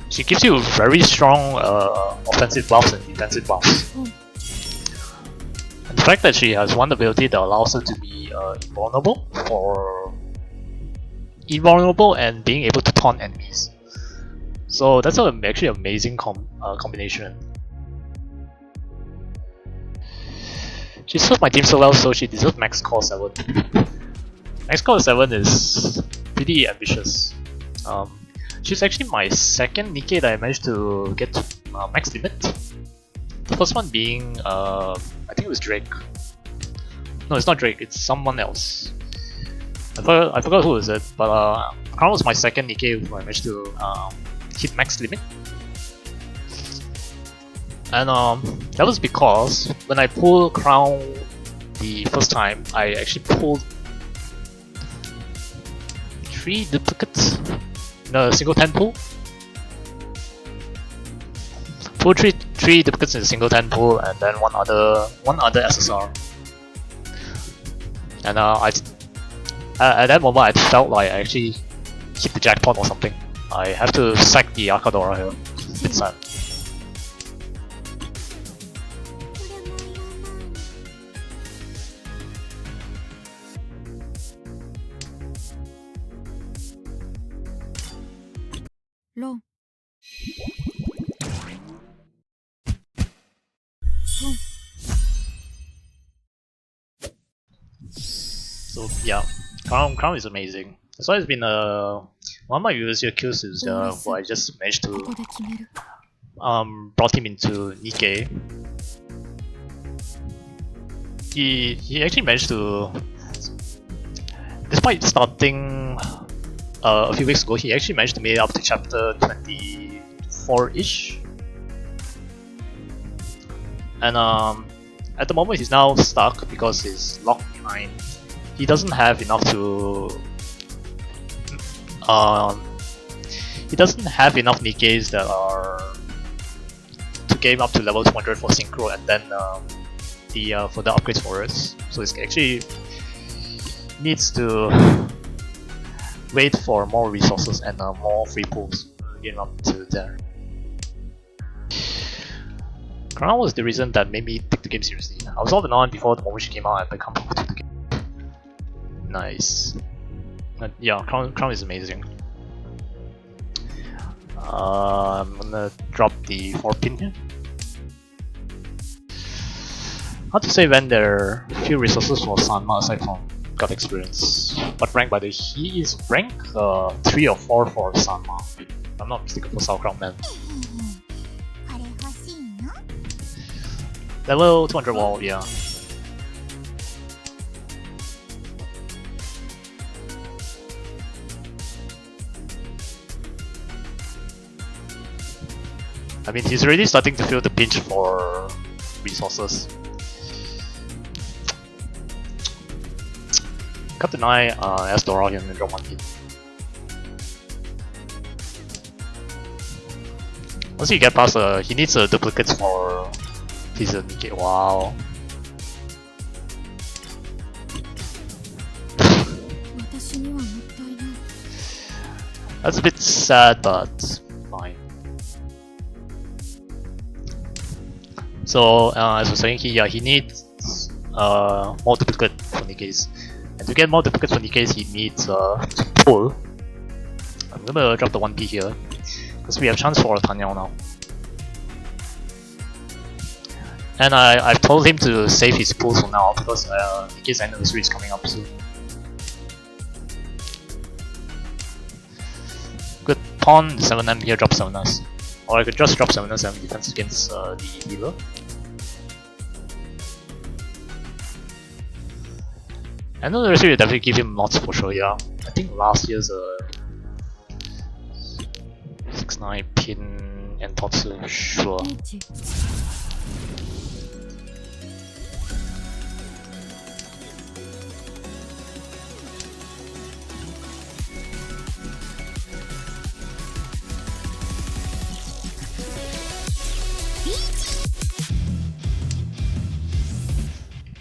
She gives you very strong offensive buffs and defensive buffs. And the fact that she has one ability that allows her to be invulnerable and being able to taunt enemies. So that's an actually amazing combination. She served my team so well, so she deserves max core 7. Max core 7 is pretty ambitious. She's actually my second Nikkei that I managed to get to max limit. The first one being, I think it was Drake. No, it's not Drake, it's someone else. I forgot who was it, but Crown was my second Nikkei who I managed to hit max limit. And that was because when I pulled Crown the first time, I actually pulled 3 duplicates in a single 10 pull. Pull 3 duplicates in a single 10 pull, and then one other SSR. And at that moment I felt like I actually hit the jackpot or something. I have to sack the Arcadora here. It's a bit sad. Low. So yeah, Crown is amazing. That's why it's been one of my viewers here accused is who I just managed to brought him into Nikkei. He actually managed to, despite starting a few weeks ago, he actually managed to make it up to chapter 24-ish. And at the moment he's now stuck because he's locked behind. He doesn't have enough to he doesn't have enough Nikkeis that are to get him up to level 200 for synchro and then for the upgrades for us. So it's actually needs to wait for more resources and more free pulls to get him up to there. Crown was the reason that made me take the game seriously. I was off and on before the moment she came out and become hooked to the game. Nice. Yeah, Crown is amazing. I'm gonna drop the 4 pin here. Hard to say when there are few resources for Sanma aside from gut experience. What rank by the way? He is rank 3 or 4 for Sanma. I'm not mistaken for Sauerkraut Man. Level 200 wall, yeah. I mean, he's already starting to feel the pinch for resources. Can't deny as Dora here and drop 1 hit. Once you get past, he needs duplicates for his Nikkei. Wow. That's a bit sad, but fine. So as I was saying, he needs more duplicate for Nikkei's. And to get more duplicate for Nikkei's, he needs to pull. I'm gonna drop the 1P here, because we have chance for Tanyao now. And I've told him to save his pulls for now, because Nikkei's anniversary is coming up soon. Good pawn 7M here, drop 7S. Or I could just drop 7S and defense against the healer. Anniversary will definitely give him lots for sure, yeah. I think last year's 6-9 pin and Totsu, sure.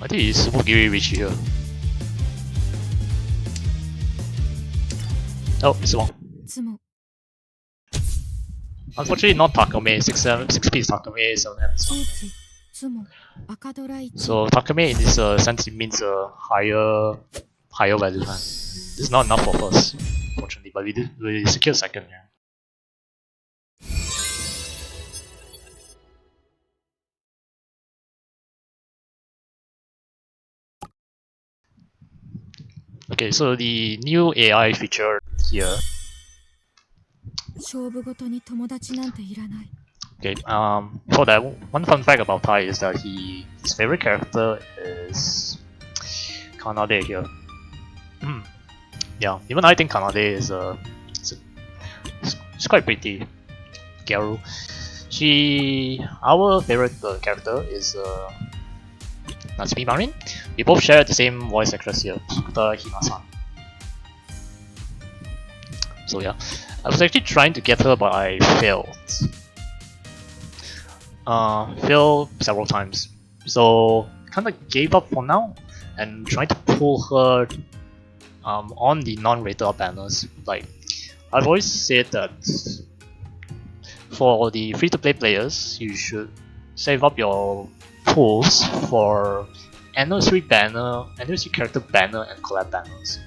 I think he's super geary Riichi here. Oh, it's wrong. Unfortunately, not Takame. 6P is Takame, 7M is not. So Takame in this sense it means a higher value hand. This is not enough for us, fortunately, but we secured second here. Okay, so the new AI feature here. Okay, for that, one fun fact about Tai is that his favorite character is Kanade here. Yeah, even I think Kanade is it's quite pretty. Garu. Our favorite character is Natsume Marin. We both share the same voice actress here, Sukuta Hina-san. So yeah, I was actually trying to get her, but I failed. Failed several times. So kind of gave up for now, and trying to pull her on the non-rated banners. Like I've always said that for the free-to-play players, you should save up your pulls for anniversary banner, anniversary character banner, and collab banners.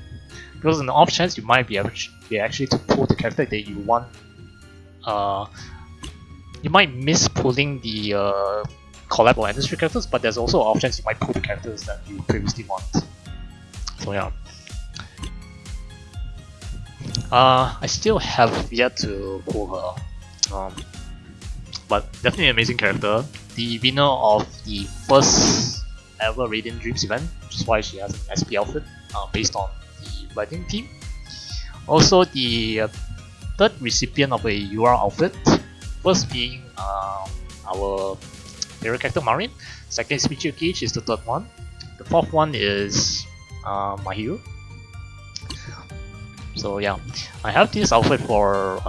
Because in the off chance you might be actually to pull the character that you want, you might miss pulling the collab or anniversary characters, but there's also an off chance you might pull the characters that you previously want. So yeah. I still have yet to pull her. But definitely an amazing character. The winner of the first ever Radiant Dreams event, which is why she has an SP outfit based on the wedding theme. Also the third recipient of a UR outfit, first being our favorite character Marin, second is Michiyo Gage is the third one, the fourth one is Mahiro. So yeah, I have this outfit for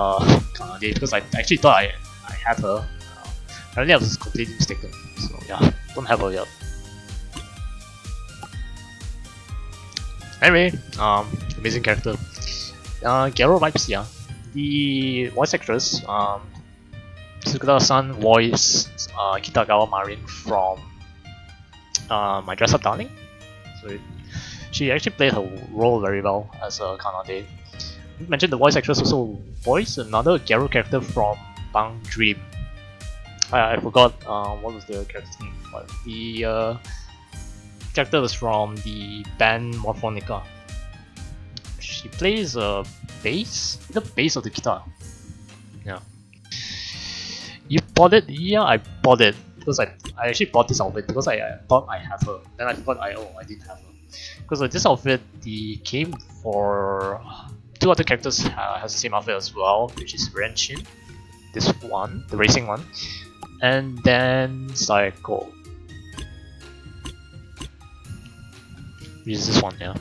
Kanade because I actually thought I had her. Apparently I was completely mistaken. So yeah, don't have her yet. Anyway, amazing character. Garo vibes, yeah. The voice actress, Sukuta-san voiced Kitagawa Marin from My Dress Up Darling. So she actually played her role very well as a Kanade. You mentioned the voice actress also voiced another Garo character from Bang Dream. I forgot what was the character's name, but the character was from the band Morphonica. She plays bass, the bass of the guitar. Yeah. You bought it? Yeah, I bought it because I actually bought this outfit because I thought I have her. Then I forgot I didn't have her. Because this outfit, the came for two other characters has the same outfit as well, which is Renshin, this one, the racing one, and then Saeko, which is this one, yeah.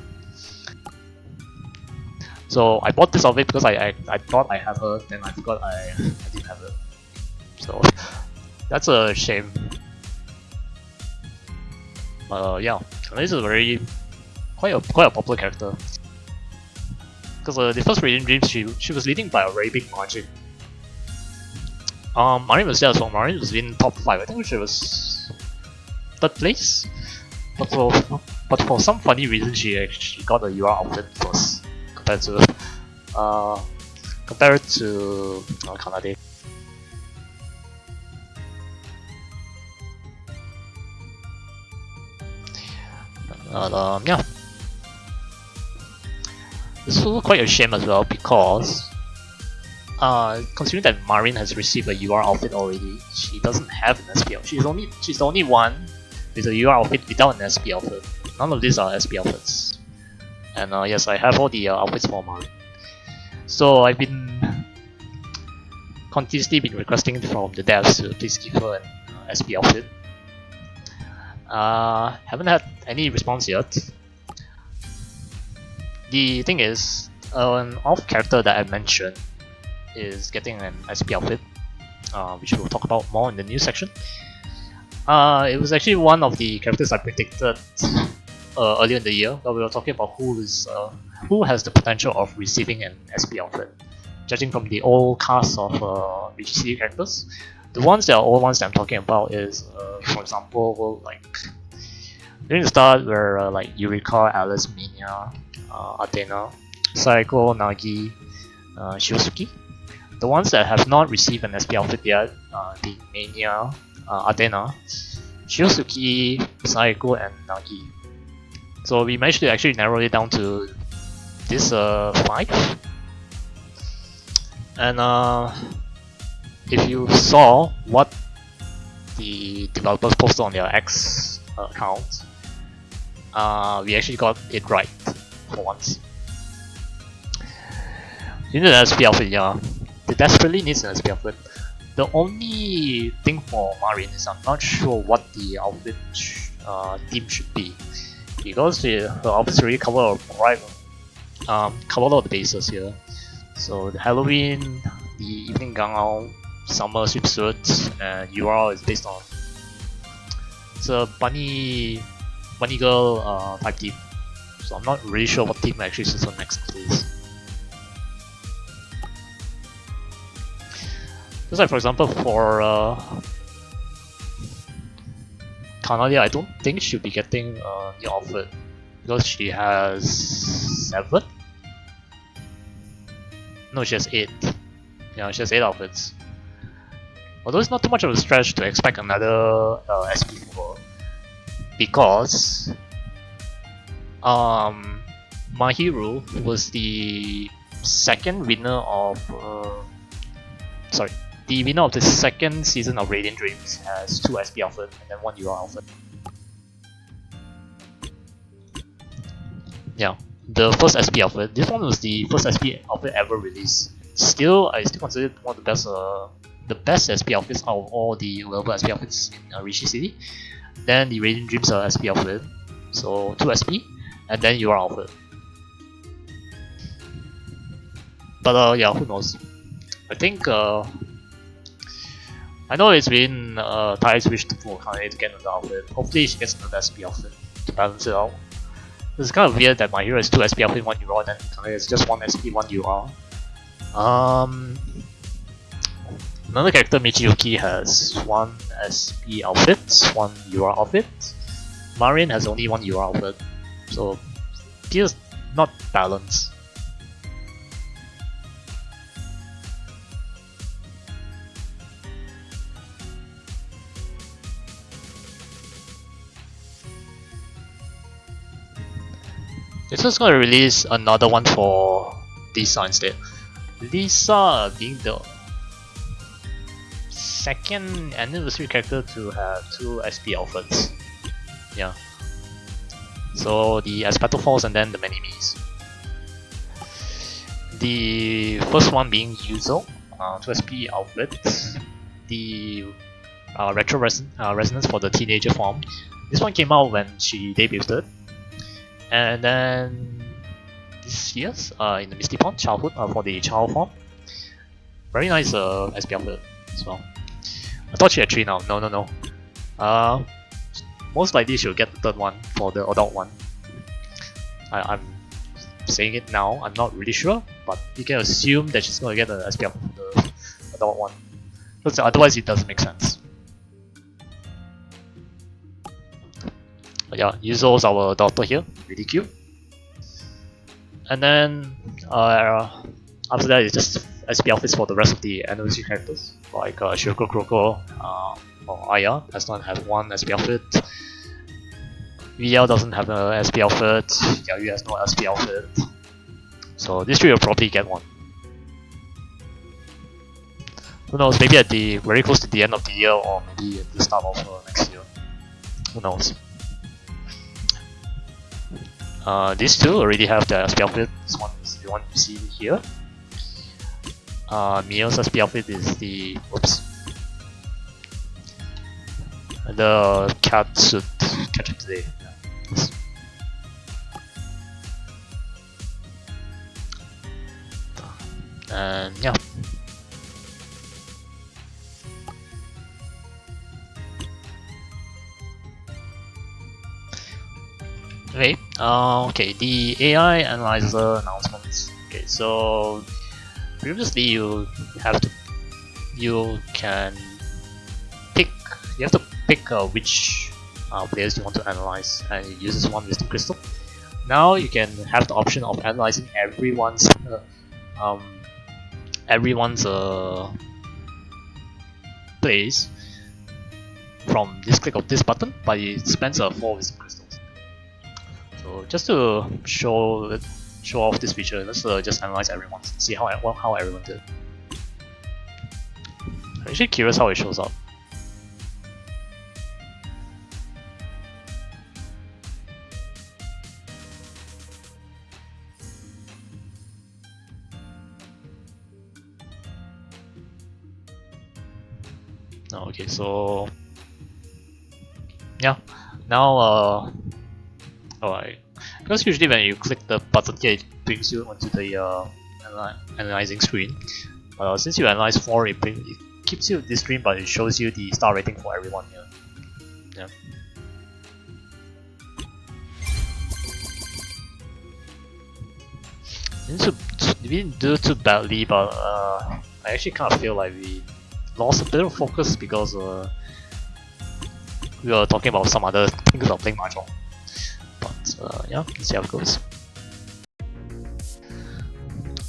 So I bought this outfit because I thought I had her, then I forgot I didn't have her. So that's a shame. Yeah, this is a very quite a popular character. Because the first Radiant Dreams, she was leading by a very big margin. Marin was there as well. Marin was in top 5. I think she was 3rd place. But for some funny reason, she actually got a UR outfit first compared to Kanade. Yeah. This is also quite a shame as well because considering that Marin has received a UR outfit already, she doesn't have an SP outfit. She's the only one with a UR outfit without an SP outfit. None of these are SP outfits. And yes, I have all the outfits for Marin. So I've been continuously requesting from the devs to please give her an SP outfit. Haven't had any response yet. The thing is, an off character that I mentioned is getting an SP outfit, which we'll talk about more in the news section. It was actually one of the characters I predicted earlier in the year, where we were talking about who has the potential of receiving an SP outfit. Judging from the old cast of Riichi City characters, the old ones that I'm talking about is, for example, like during the start where like Eureka, Alice, Mania, Athena, Saiko, Nagi, Shiosuke. The ones that have not received an SP outfit yet, the Mania, Athena, Shiosuke, Saiko, and Nagi. So we managed to actually narrow it down to this 5. And if you saw what the developers posted on their X account, we actually got it right for once. You need an SP outfit, yeah. It desperately needs an SP outfit. The only thing for Marin is I'm not sure what the outfit theme should be, because her outfits really cover all the bases here. So the Halloween, the evening gown, summer swimsuit, and UR is based on it's a bunny girl type theme. So I'm not really sure what theme actually suits her next place. Just like for example for Kanadia, I don't think she'll be getting the outfit because she has 7. No, she has 8. Yeah, she has 8 outfits. Although it's not too much of a stretch to expect another SP for her, because Mahiru was the second winner of the winner of the 2nd season of Radiant Dreams has 2 SP outfits and then 1 UR outfit. Yeah, the first SP outfit. This one was the first SP outfit ever released. I still consider it one of the best SP outfits out of all the available SP outfits in Riichi City. Then the Radiant Dreams SP outfit, so 2 SP, and then UR outfit. But yeah, who knows? I think I know it's been Tai's wish for Kane to get another outfit. Hopefully she gets another SP outfit to balance it out. It's kind of weird that my hero is 2 SP outfit, 1 UR, and then Kane is just 1 SP, 1 UR. Another character, Michiyuki, has 1 SP outfit, 1 UR outfit. Marin has only 1 UR outfit, so feels not balanced. It's just gonna release another one for Lisa instead. Lisa being the 2nd anniversary character to have 2 SP outfits. Yeah. So the Espeto Falls and then the Many-Me's. The first one being Yuzo, 2 SP outfits. The retro resonance for the teenager form. This one came out when she debuted. And then this year's in the Misty Pond Childhood for the child form. Very nice SP outfit as well. I thought she had 3 now. No. Most likely she'll get the 3rd one for the adult one. I'm saying it now, I'm not really sure, but you can assume that she's gonna get an SP outfit for the adult one. Because otherwise it doesn't make sense. But yeah, Yuzo's our daughter here, really cute. And then after that, it's just SP outfits for the rest of the anniversary characters, like Shiroko Kroko or Aya does not have one SP outfit. VL doesn't have an SP outfit. Yayu has no SP outfit. So these three will probably get one. Who knows? Maybe at the very close to the end of the year, or maybe at the start of next year. Who knows? These two already have their SP outfit. This one is the one you see here. Mio's SP outfit is the the cat suit. Catch it today. Yeah. And yeah. Okay, okay, the AI analyzer announcements. Okay, so previously you can pick, you have to pick which players you want to analyze, and it uses one wisdom crystal. Now you can have the option of analyzing everyone's plays from this click of this button, but it spends 4 wisdom crystals. So just to show off this feature, let's just analyze everyone, see how everyone did. I'm actually curious how it shows up. Okay, so yeah, now alright, because usually when you click the button here, it brings you onto the analyzing screen. Since you analyze 4, it keeps you this screen, but it shows you the star rating for everyone here. Yeah. We didn't do too badly, but I actually kind of feel like we lost a bit of focus because we were talking about some other things about playing mahjong. But yeah, let's see how it goes.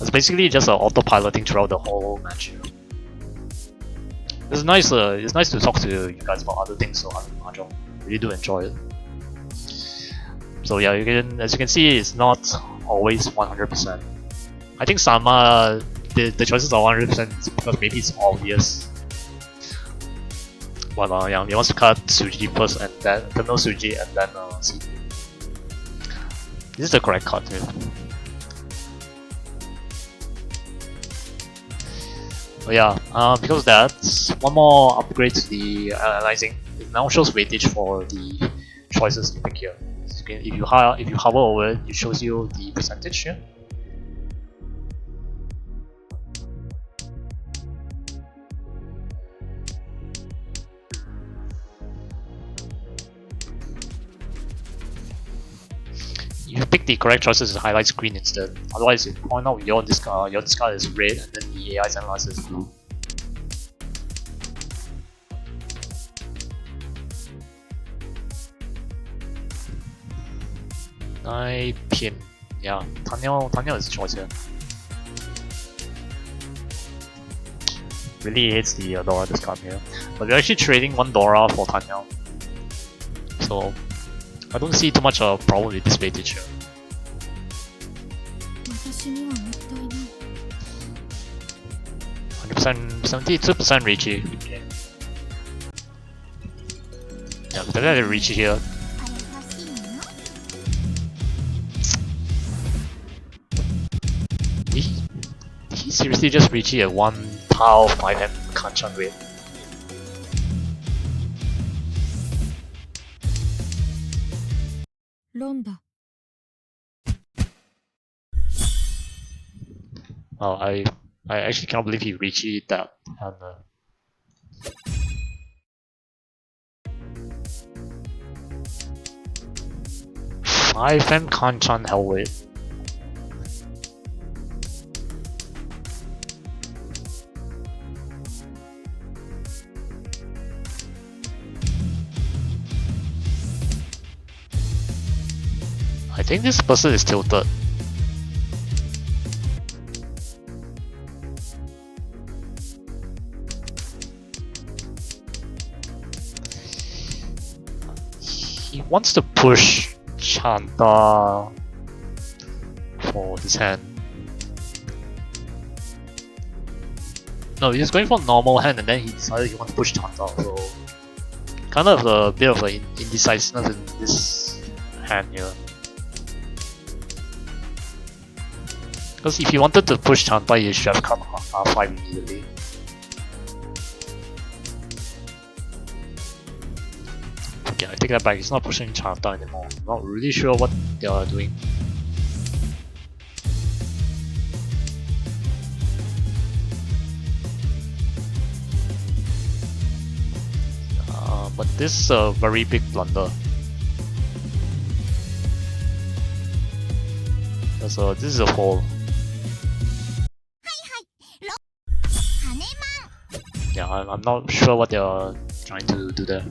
It's basically just autopiloting throughout the whole match. It's nice. It's nice to talk to you guys about other things. So mahjong, really do enjoy it. So yeah, as you can see, it's not always 100%. I think Sama, the choices are 100% because maybe it's obvious. But yeah, he wants to cut Suji first, and then no Suji, and then CD. This is the correct cut here. But yeah, because of that, one more upgrade to the analyzing. It now shows weightage for the choices you pick here. So if you hover over it, it shows you the percentage here. You pick the correct choices, it highlights green instead. Otherwise, it point out your discard is red, and then the AI's analyzer is blue. PM. Yeah, Tanya is the choice here. Really hates the Dora discard here, but we're actually trading 1 Dora for Tanya, so I don't see too much of a problem with this weightage here. 72% Riichi. Okay. Yeah, but then Riichi here. He seriously just Riichi at 1 Tau 5M Kanchan rate. Ronda. Oh, I actually cannot believe he Riichi that. And 5M Kanchan Hellweight. think this person is tilted. He wants to push Chanta for his hand. No, he's going for normal hand and then he decided he wants to push Chanta, so kind of a bit of an indecisiveness in this hand here. Because if he wanted to push Chanta, he should have cut R5 immediately. Okay, I take that back, he's not pushing Chanta anymore. I'm not really sure what they are doing. But this is a very big blunder. So this is a fall. Yeah, I'm not sure what they are trying to do there.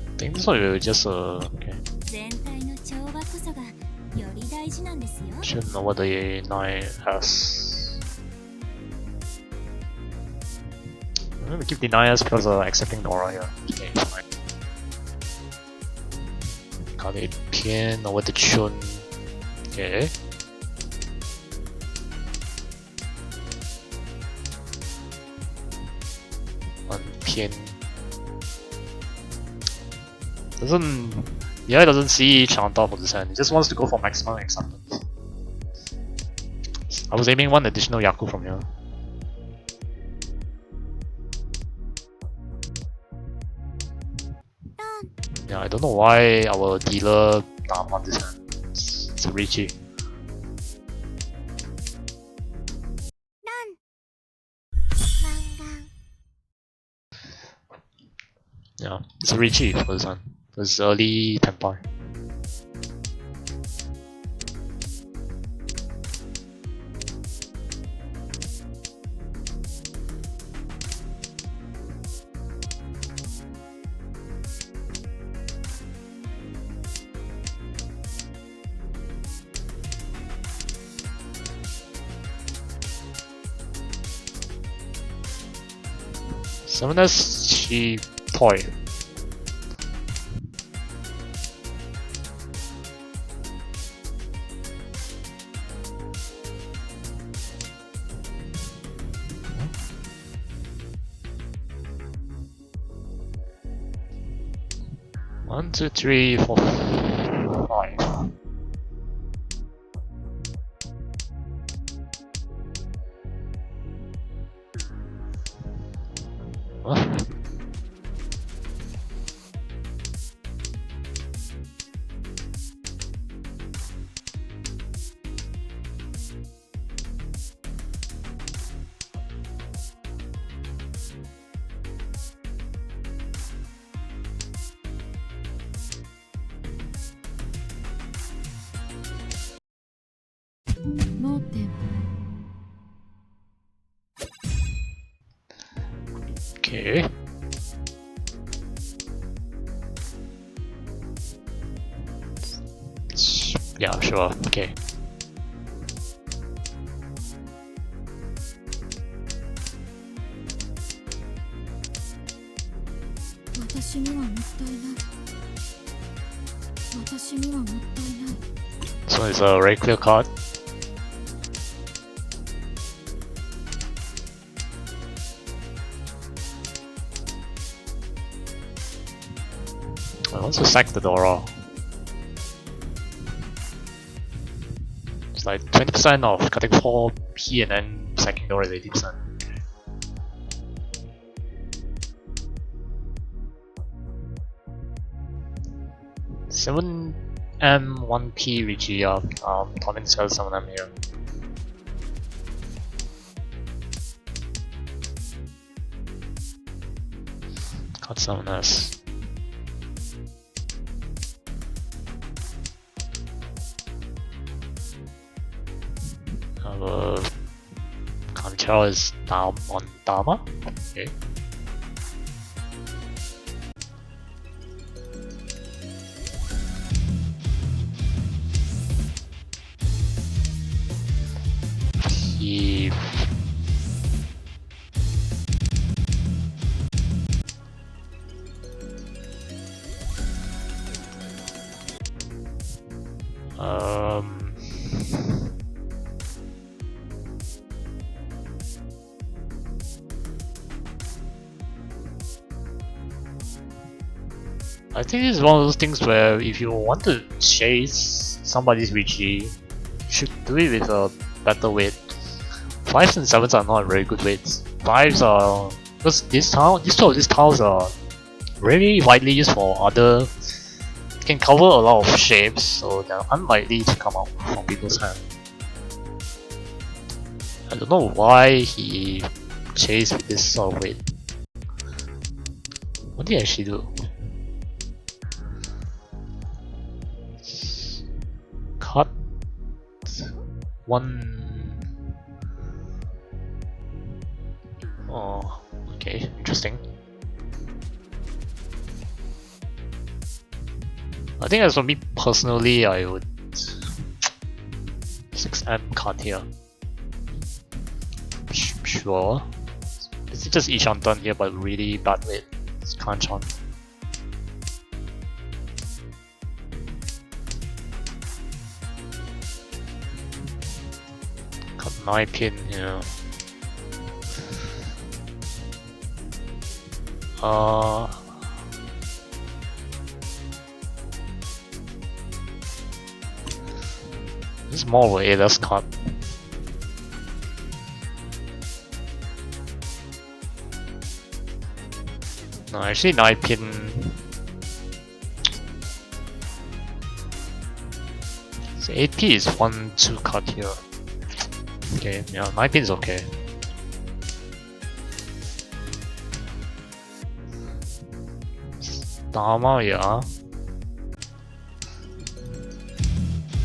I think this one will just okay. Shouldn't know what the knight has. I'm gonna keep denying us because accepting the aura here. Okay, fine. Got a pin over the chun. Okay. One pin. Doesn't see Chanta for this hand. He just wants to go for maximum acceptance. I was aiming one additional Yaku from here. Yeah, I don't know why our dealer on this hand. It's a Riichi. Yeah, it's a Riichi for this one. It's early Tenpai. Summoners she toy. One, two, three, four, five. Huh? Okay. Yeah, sure. Okay. So it's a very clear card. I want to sack the Dora. It's like 20% of cutting 4 P and then sacking Dora is 80%. Seven M 1P Riichi, Tonic sells 7M here. Got 7S. Control is down on Dharma. Okay. he I think it's one of those things where if you want to chase somebody's Riichi, you should do it with a better weight. 5s and 7s are not very good weights. 5s are because these two of these tiles are very widely used for other, can cover a lot of shapes, so they're unlikely to come out from people's hand. I don't know why he chased with this sort of weight. What did he actually do? Cut one. Oh, okay, interesting. I think as for me personally, I would 6M cut here. Sure. This is just Ishantan here, but really bad weight. It's Kanchan. Cut 9 pin here. This is more of an ALS cut. No, actually 9 pin. So 8P is 1-2 cut here. Okay, yeah, 9 pin is okay. Dharma, yeah.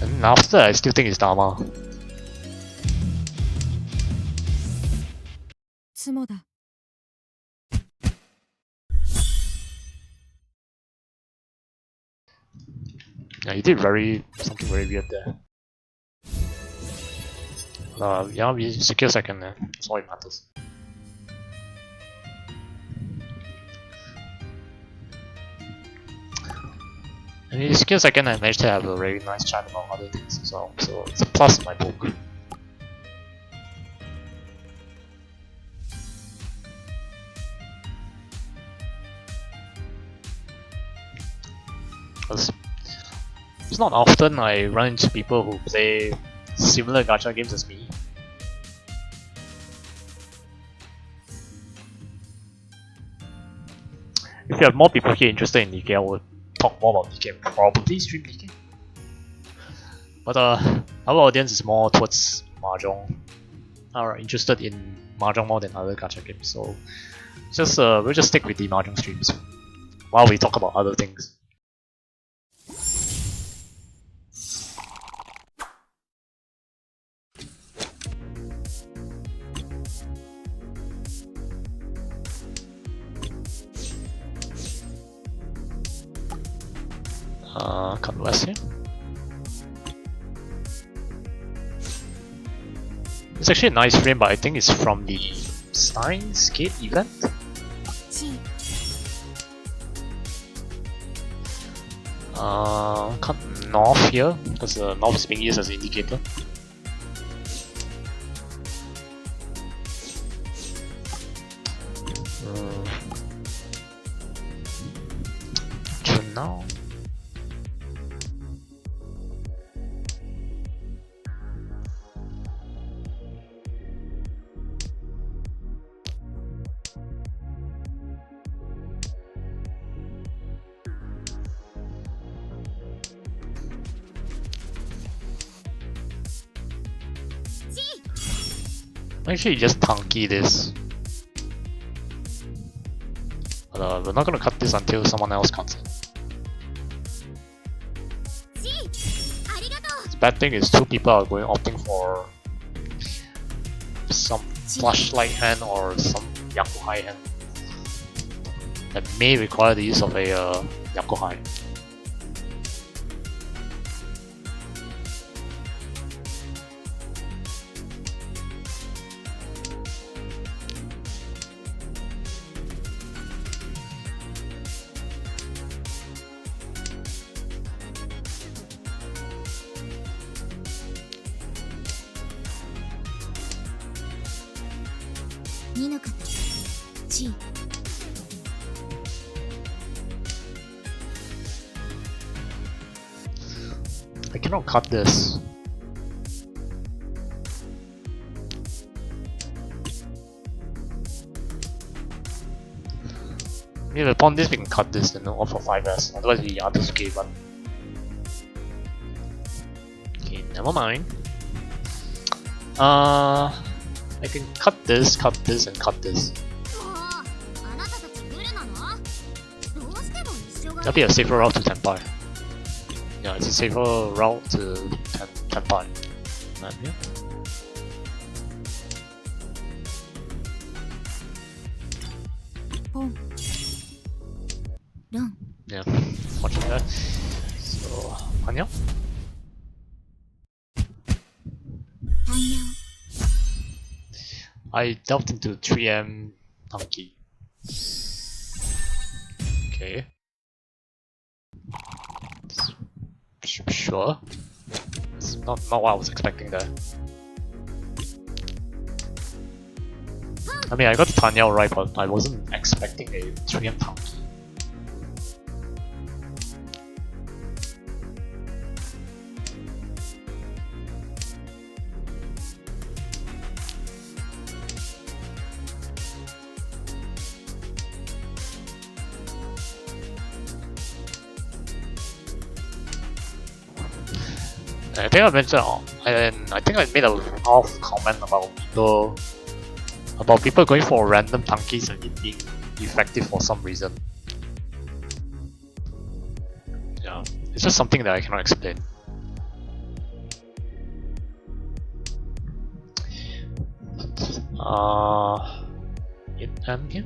And after, I still think it's Dharma. つもだ。 Yeah, he did something very weird there. Yeah, we secure second there. That's all it matters. And in secure second, I managed to have a very nice chat about other things as well, so it's a plus in my book. It's not often I run into people who play similar gacha games as me. If you have more people here interested in Nikkei, I would talk more about Nikkei, probably stream Nikkei. But our audience is more towards Mahjong, are interested in Mahjong more than other gacha games, so just we'll just stick with the Mahjong streams while we talk about other things. Cut west here. It's actually a nice frame, but I think it's from the Steins Gate event. Cut north here, because the north is being used as an indicator. Now. Actually, just tanky this. But we're not gonna cut this until someone else cuts it. The bad thing is 2 people are opting for some flashlight hand or some Yakuhai hand that may require the use of a Yakuhai. 見なかったチー I cannot cut this. Yeah, upon this we can cut this and off for 5S, otherwise we have to skip one. Okay, never mind. I can cut this, and cut this. That'll be a safer route to Tenpai. Yeah, it's a safer route to Tenpai. Yeah. Yeah, watching that. So, 안녕? I delved into 3M Donkey. Okay. Sure. It's not what I was expecting there. I mean, I got the Tanya right, but I wasn't expecting a 3M Donkey. I think I mentioned, and I think I made a off comment about people going for random tankies and it being effective for some reason. Yeah, it's just something that I cannot explain. In here.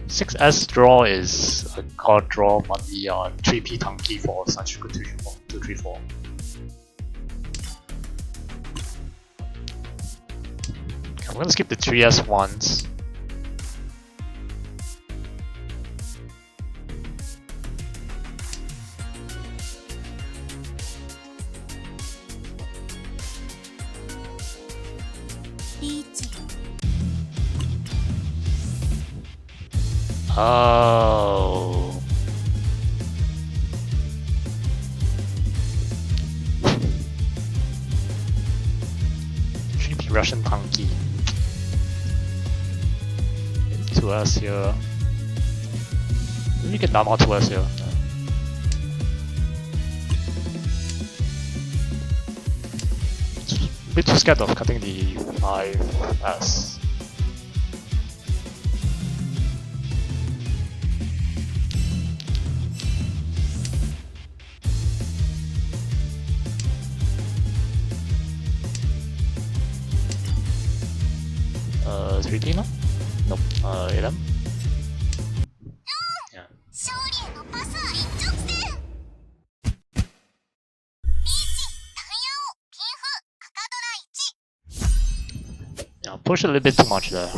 (6S) draw is a card draw on the 3P Tanki for Sanchuku 234. Okay, I'm gonna skip the 3S ones. Oh. Should be Russian Tanki. 2S here. Maybe you can Dama 2S here. A bit too scared of cutting the 5S. Is 3D now? Nope. 11? Yeah. Yeah, push a little bit too much there.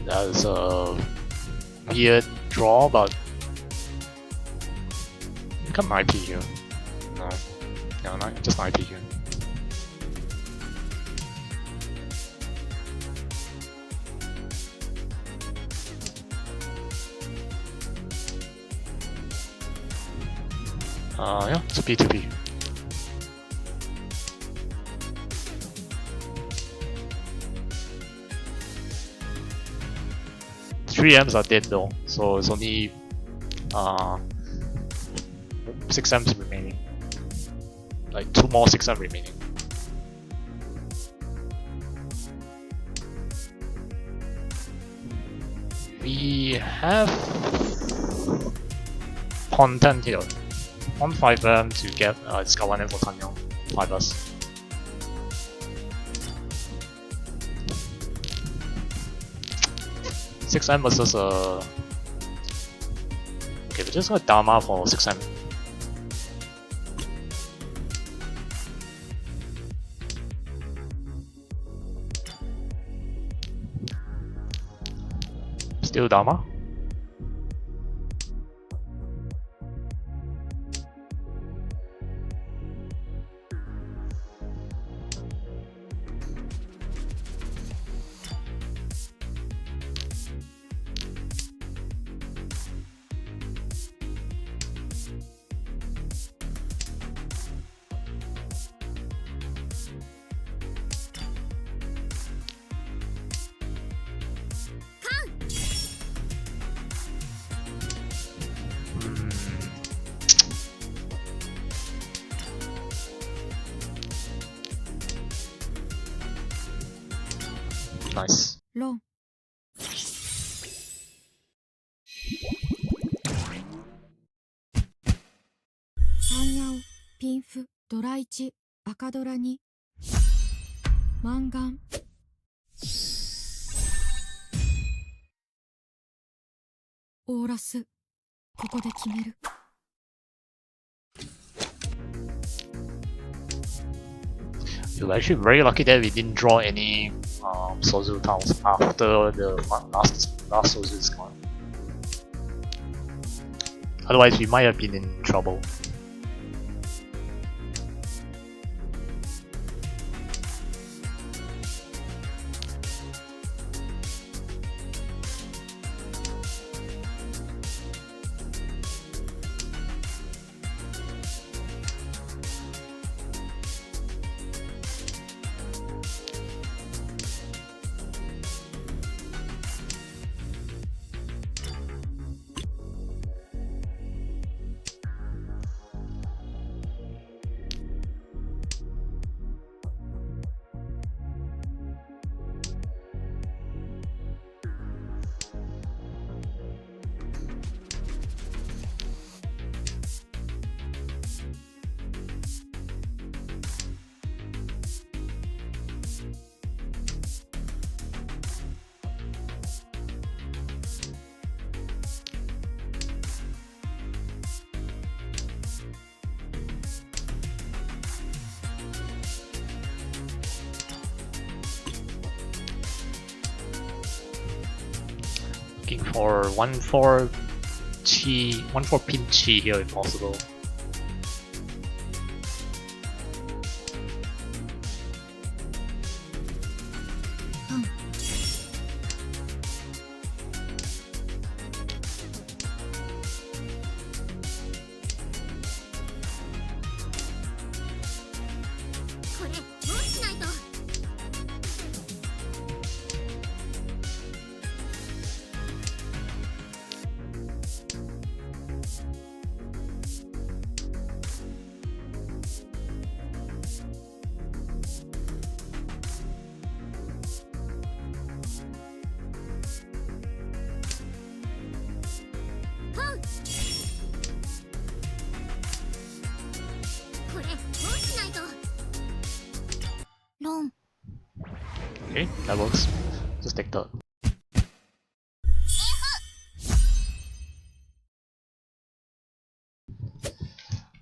That's a weird draw, but become IP here. No, no, not just IP here. Yeah, it's a P2P. Three M's are dead though, so it's only 6 M's remaining. Like 2 more 6 M remaining. We have pawn 10 here. Pawn 5M to get discard 1M for Tanyong, 5 us. Six M versus okay, we're just gonna Dharma for 6M. Still Dharma. Nice. ロン3ヤオピンフドラ1赤ドラ2マンガンオーラスここで決める We were actually very lucky that we didn't draw any Sozu tiles after the last Sozu discard. Otherwise, we might have been in trouble. Looking for 1-4 chi, 1-4 pin chi here if possible. Okay, that works. Just take that.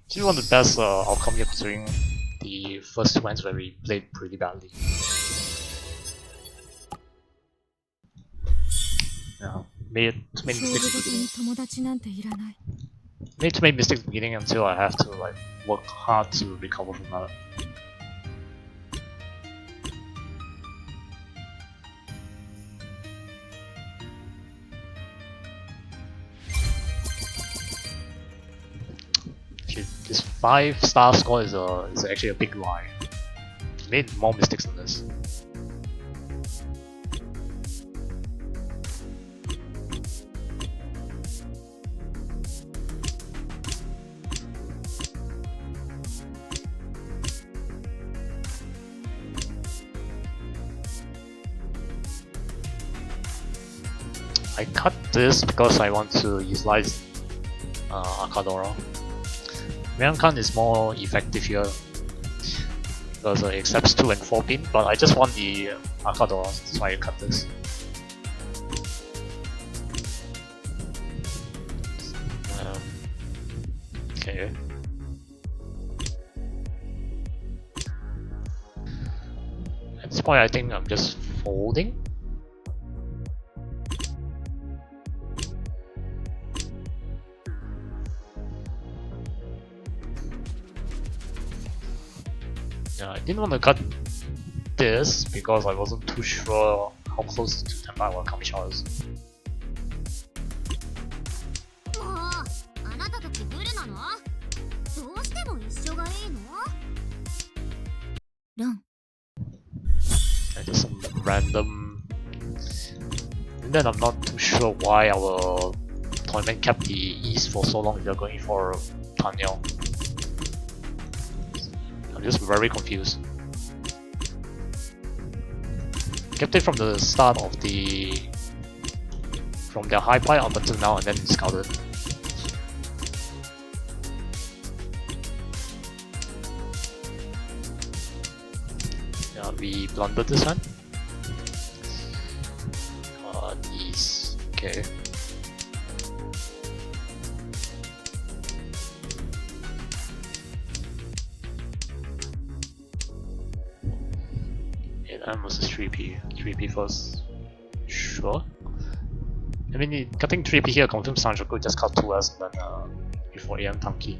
This is one of the best outcome here considering the first 2 hands where we played pretty badly. Yeah, made too many 勝負 mistakes ご at と the に beginning. 友達なんていらない。 Made too many mistakes at the beginning until I have to like work hard to recover from that. Okay, this 5-star score is actually a big lie. I made more mistakes than this. I cut this because I want to utilize Akadora. Mirankan is more effective here because it accepts 2 and 4 pin, but I just want the Akadora, that's why I cut this. Okay. At this point I think I'm just folding. Yeah, I didn't want to cut this because I wasn't too sure how close to Tempai or Kamisha is. もうあなたたちグルなの？どうしても一緒がいいの？ラン。 And just some random. And then I'm not too sure why our tournament kept the East for so long if they're going for Tanya. I'm just very confused. Kept it from the start of from their high point up until now and then discarded. Yeah, we blundered this one. East. Okay. AM versus 3P. 3P first. Sure. I mean, cutting 3P here confirms Sanjoku just cut 2S and then before AM Tanki.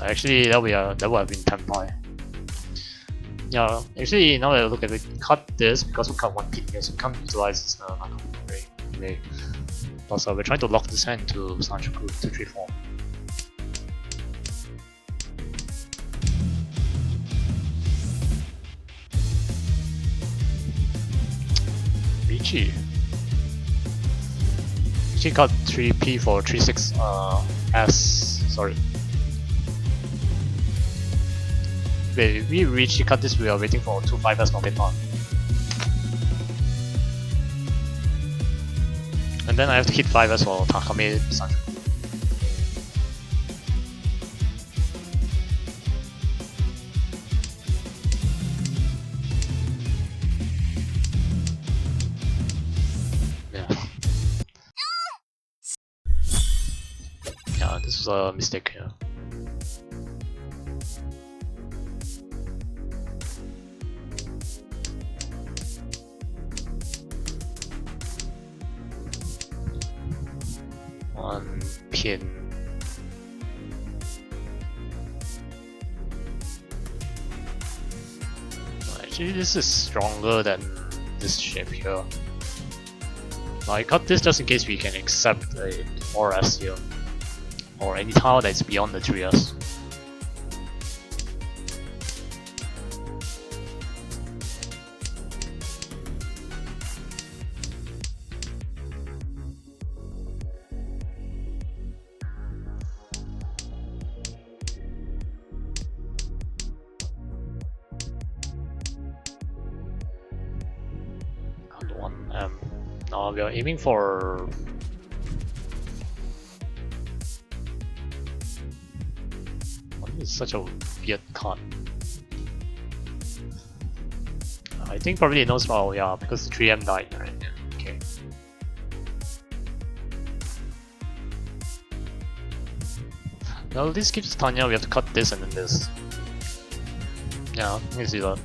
Actually, that would have been Tempai. Yeah, actually, now that I look at it, cut this because we cut 1 pin here, so we can't utilize this anyway. Plus, we're trying to lock this hand to Sanjoku 2, 3, 4. Riichi cut 3P for 3-6 S. Sorry. Wait, if we Riichi cut this, we are waiting for 2-5S complete on. And then I have to hit 5S for Takame Sanjoku. Yeah, this was a mistake here. One pin. Actually, this is stronger than this shape here. I cut this just in case we can accept a 4S here, or any tile that's beyond the 3S. Now we are aiming for what is such a weird card. I think probably it knows. Oh yeah, because the 3M died, right? Yeah, okay. Well, this keeps Tanya. We have to cut this and then this. Yeah, you can see that.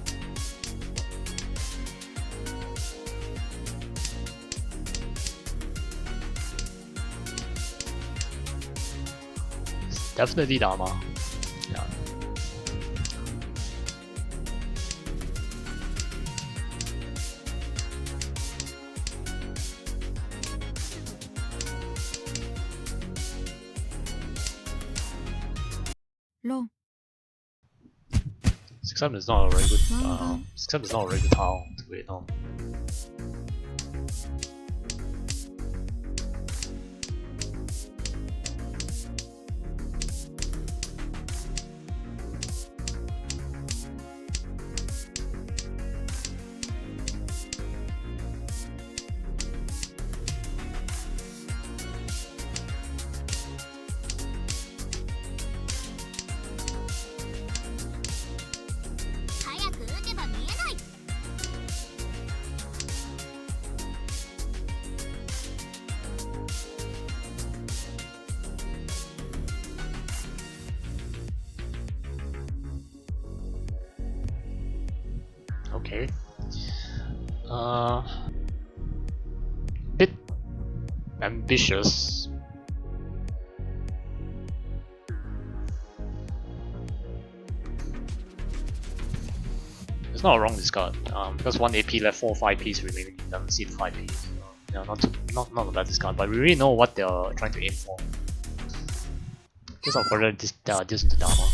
It's definitely Dharma. Yeah. Long. 6-7 is not a very good. Long. 6-7 is not a very good tile to wait on. Okay. Bit ambitious. It's not a wrong discard. Because 1 AP left 4 5Ps remaining, you doesn't see the 5P. Yeah, not a bad discard, but we really know what they're trying to aim for. Guess I'll further this into Dharma.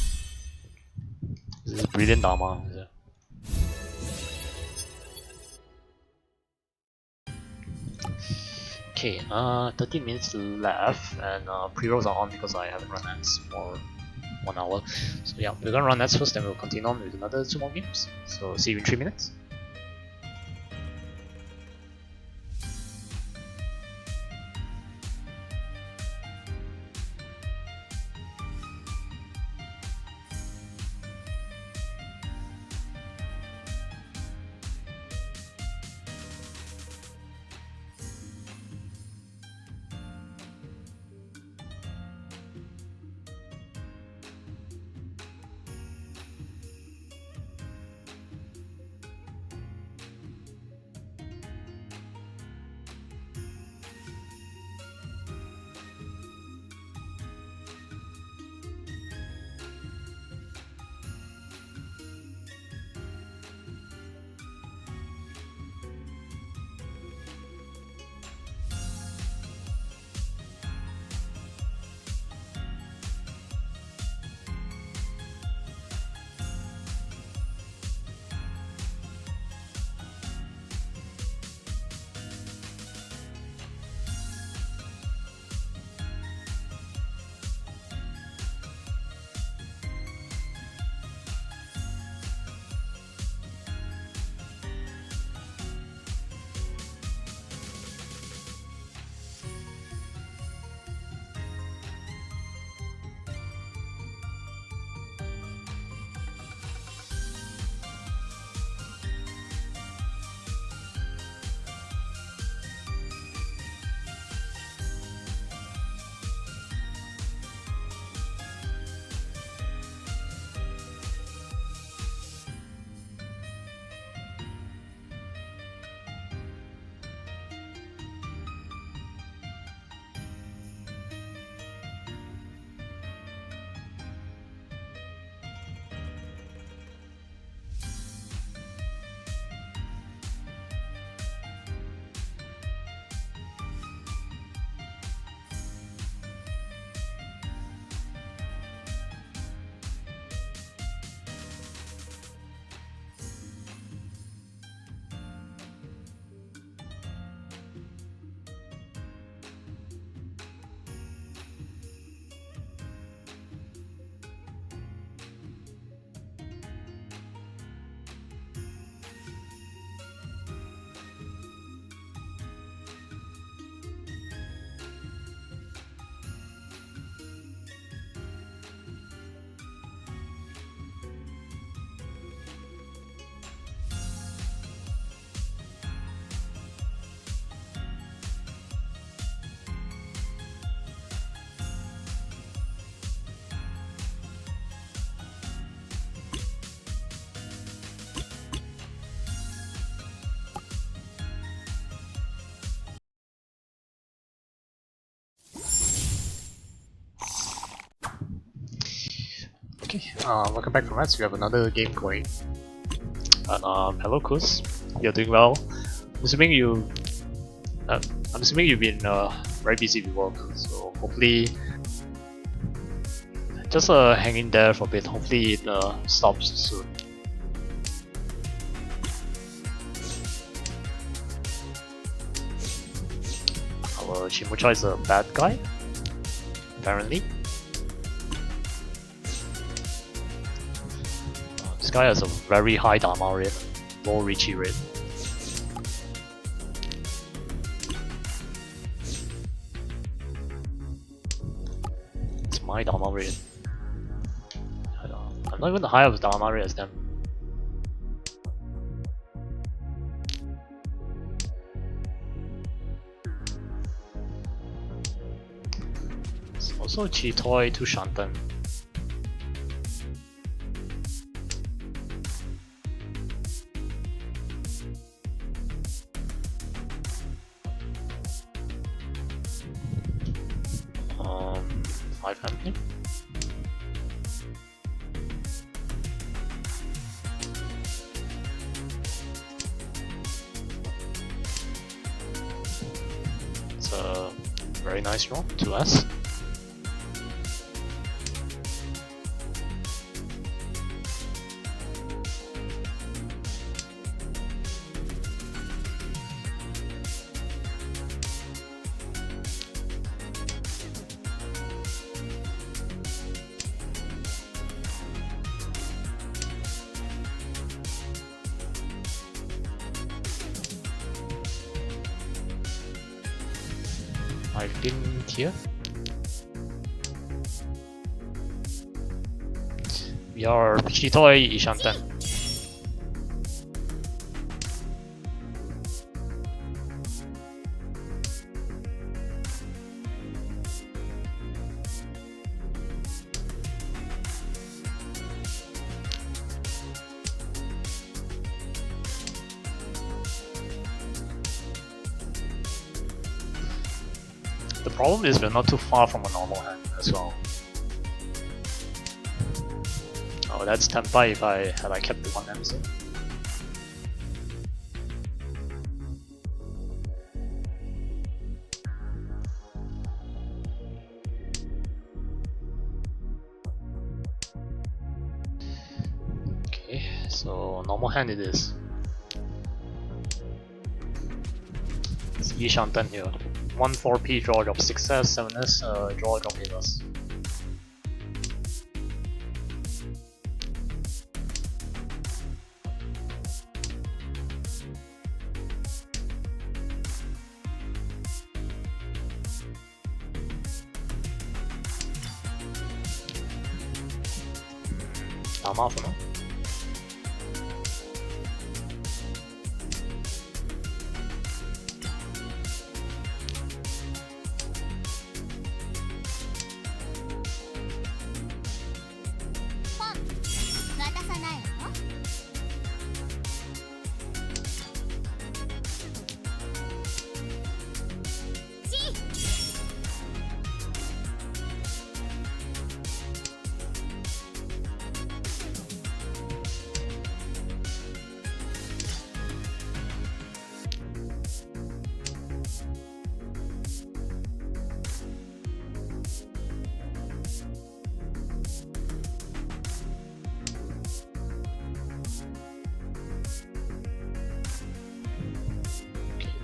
This is brilliant Dharma. Is it? Okay, 30 minutes left, and pre-rolls are on because I haven't run ads for 1 hour. So yeah, we're gonna run ads first, then we'll continue on with another 2 more games. So see you in 3 minutes. Okay, welcome back from us. We have another game going. And hello, Kus. You're doing well. I'm assuming you. I'm assuming you've been very busy with work, so hopefully, just hang in there for a bit. Hopefully, it stops soon. Our Chimucha is a bad guy, apparently. This guy has a very high Dharma rate, low Riichi rate. It's my Dharma rate. I'm not even the high of Dharma rate as them. It's also Chitoy to Shantan. Five family. It's a very nice roll to us. I've been here. We are Chitoy Ishanten. The problem is we're not too far from a normal hand as well. Oh, that's Tenpai if I had kept the one episode. Okay, so normal hand it is. It's Yishanten here. 1 4p draw drop success, 7s draw drop healers. Dharma for now.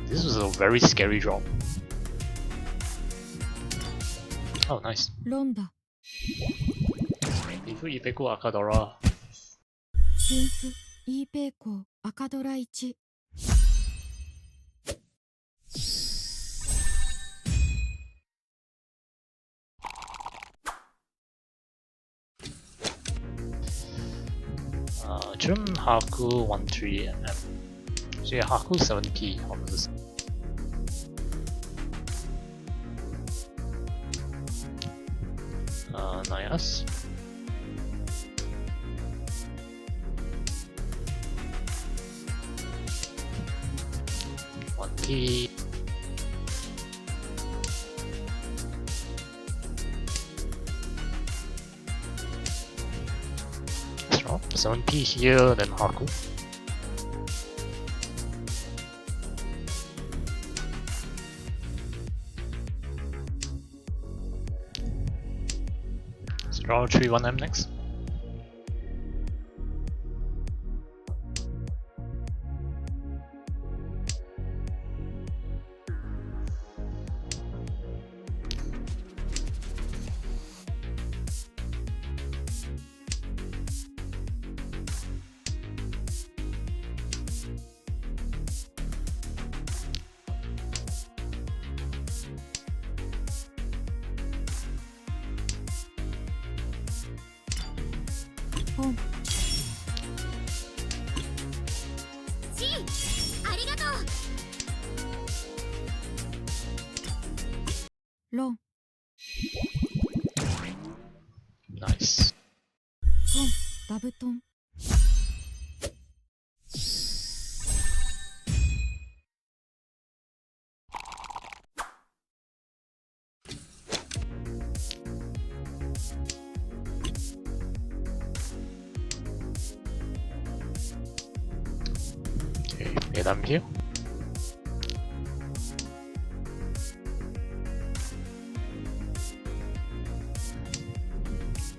This was a very scary drop. Oh, nice. Ronda. If you pick Akadora. ピンフ E ペイコ赤ドラ1 Jun Haku 13 and M. So yeah, Haku 7p on this. Nice. One P. 7p here, then Haku. So draw 3-1M next.ポン G ありがとう。ロン Nice. トンダブトン Okay, 8M here.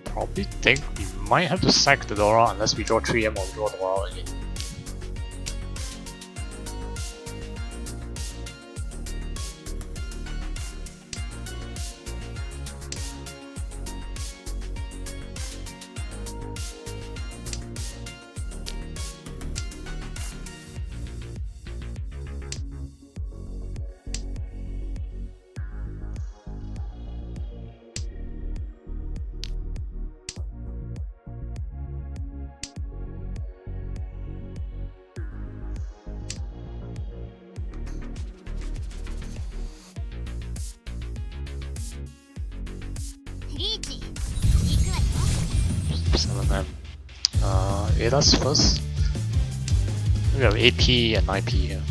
Probably think we might have to sack the Dora unless we draw 3M or draw Dora again. Riichi 行くわよ。 7M. 8us first. We have 8p and 9p here.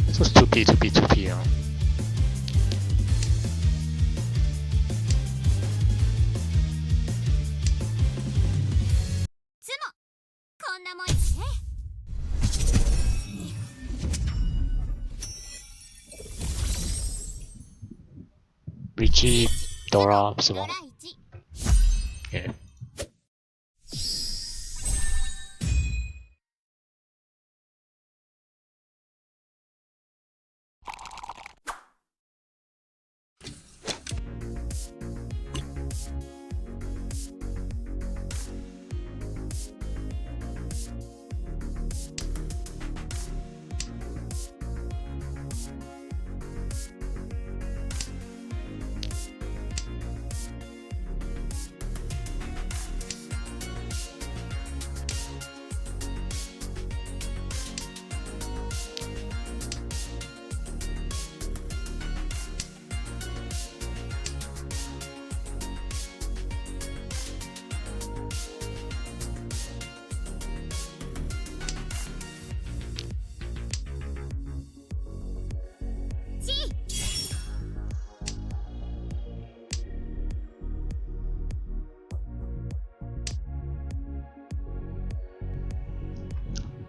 This was 2p, 2p, 2p. つもこんなもんよね。 Riichi, Dora, ド Simon. ラ1。 Okay. G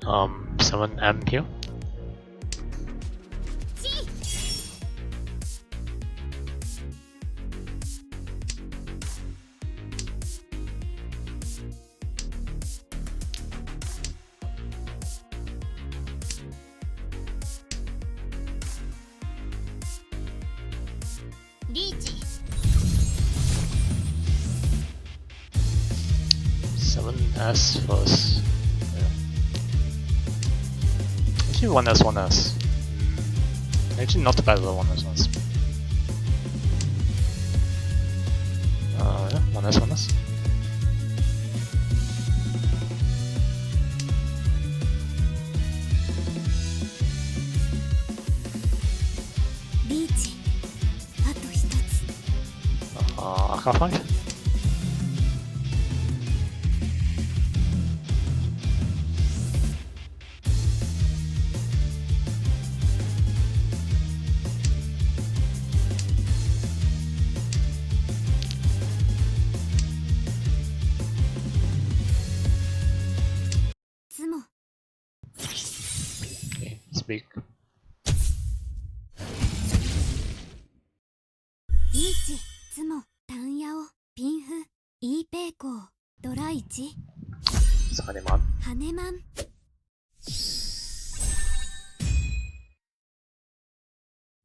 Um, 7M here. G Riichi 7S first. Yeah. Actually, 1S, 1S. Actually, not bad with 1S, 1S. Yeah, 1S, 1S. Aka 5? Okay, speak. リーチ、ツモ、タンヤオ、ピンフ、イーペイコー、ドライチ、 Saneman. ハネマン。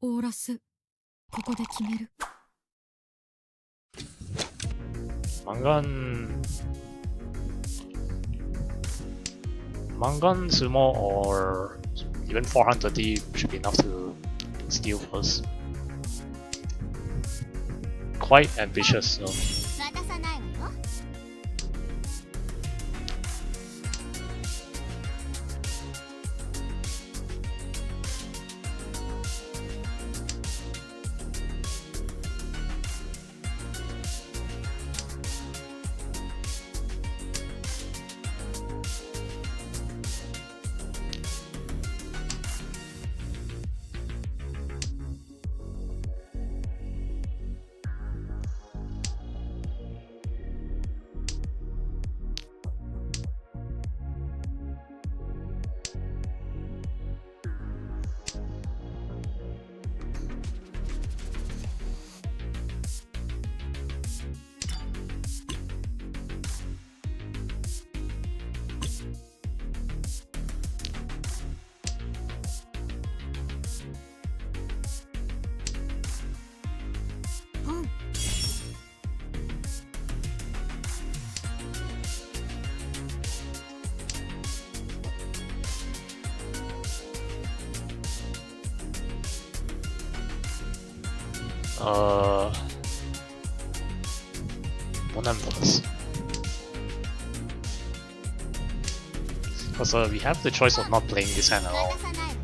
オーラス、ここで決める。Mangan Sumo or even 430 should be enough to steal first. Quite ambitious, so 渡さないわよ。本。one and plus. Because we have the choice of not playing this hand at all. 渡さないわよ。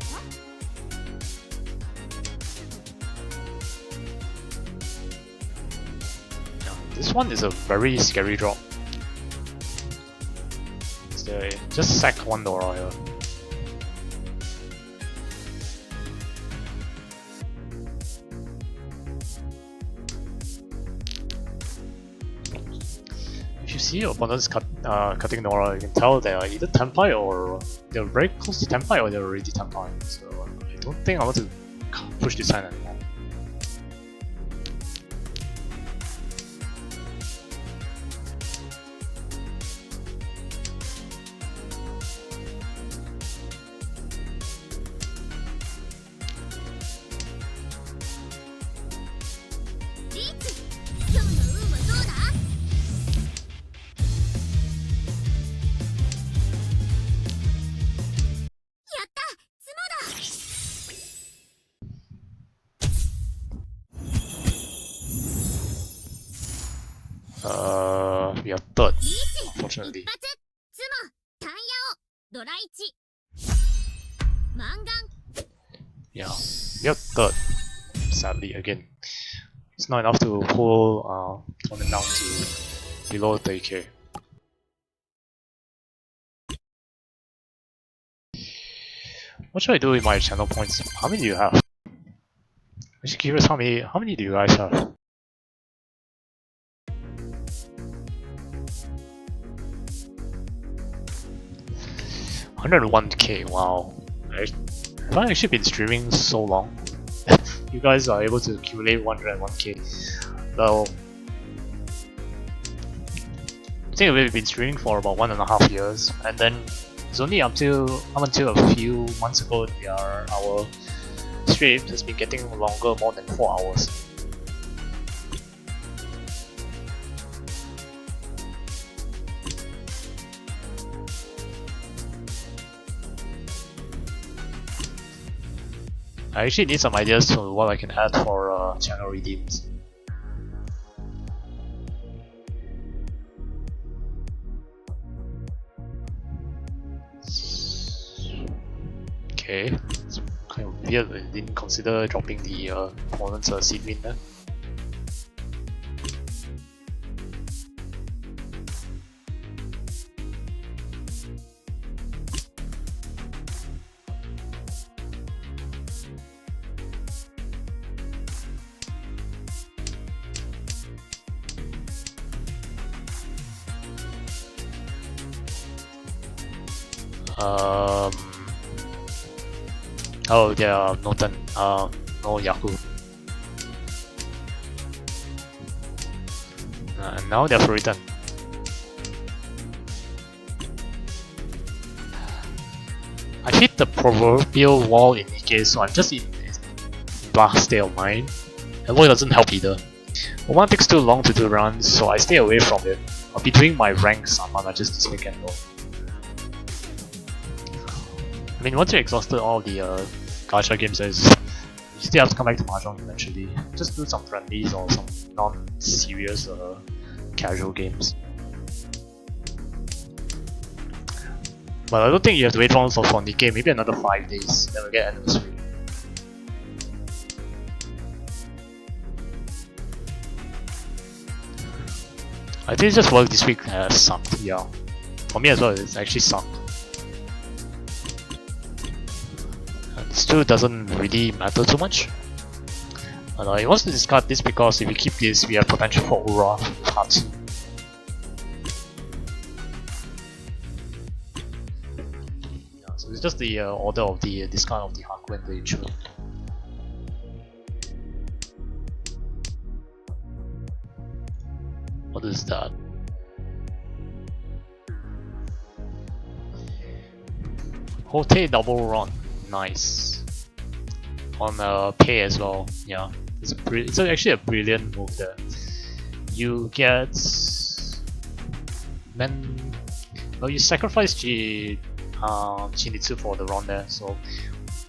Yeah, this one is a very scary drop. So just sack one Dora here. If you see your opponents cutting Nora, you can tell they are either Tempai or they're very close to Tempai or they're already Tempai. So I don't think I want to push this hand anymore. We are third, リーチ、一 unfortunately. 発、ツモ、タンヤオ、ドライチ、マンガン。 Yeah, we are third. Sadly, again, it's not enough to pull tournament down to below 30k. What should I do with my channel points? How many do you have? I'm just curious how many do you guys have? $101k, wow. Have I actually been streaming so long? You guys are able to accumulate 101k. Well, I think we've been streaming for about 1.5 years, and then it's only up until a few months ago our stream has been getting longer, more than 4 hours. I actually need some ideas to what I can add for channel redeems. Okay, it's kind of weird I didn't consider dropping the opponent's seed win there. Oh, yeah, no turn. No Yaku. And now they're for return. I hit the proverbial wall in Nikkei, so I'm just in blast state of mind. And what doesn't help either. One takes too long to do runs, so I stay away from it. I'll be doing my rank summon just this weekend though. I mean, once you're exhausted all the gacha games, you still have to come back to Mahjong eventually. Just do some friendlies or some non-serious casual games. But I don't think you have to wait for Nikkei, maybe another 5 days, then we'll get anniversary. I think just work this week has sucked, yeah. For me as well, it's actually sucked. And still doesn't really matter too much. He wants to discard this because if we keep this, we have potential for Ura part 2. Yeah, so it's just the order of the discard of the Haku and the Ichu. What is that? Hote double run, nice. On pay as well, yeah. It's actually a brilliant move there. You get you sacrifice Chinitsu for the run there, so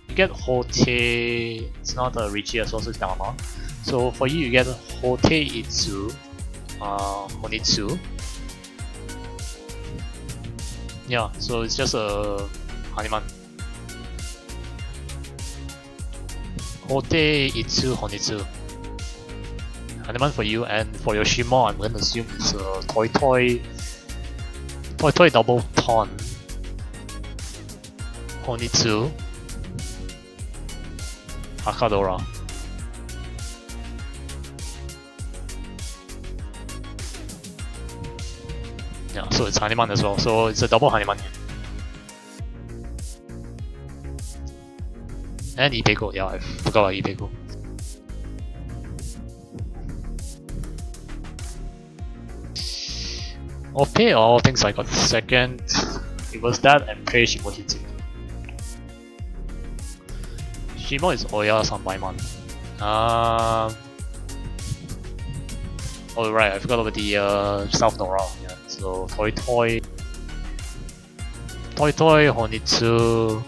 you get Hote. It's not a Riichi as well, so it's Dharma. So for you get Hote Itsu. Honitsu. Yeah, so it's just a Hanuman. Hote Itsu Honitsu. Hanuman for you, and for your Shimo, I'm gonna assume it's a Toy double pawn. Honitsu. Akadora. Yeah, so it's Hanuman as well, so it's a double Hanuman here. And Ipeko, yeah, I forgot about Ipeko. Off pay all things I got second. It was that and pay Shimo Hitsu. Shimo is Oya Sanbaiman. Oh right, I forgot about the South Nora. Yeah. So Toy Honitsu,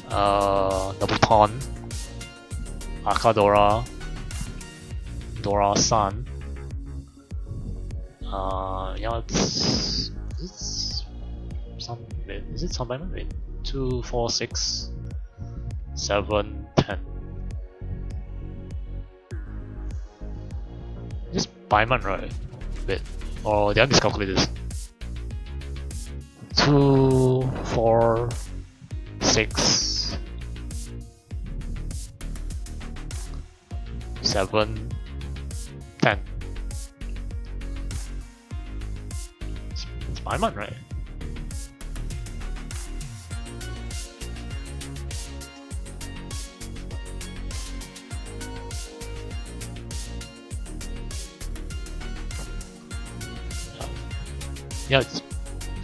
double pawn, Akadora, Dora-san. Yeah, it's some. Wait, is it Sanbaiman? Wait, 2, 4, 6, 7, 10. This Baiman, right? Wait, or did I miscalculate this? 2, 4, 6, 7, 10. It's Baiman, right? Yeah, it's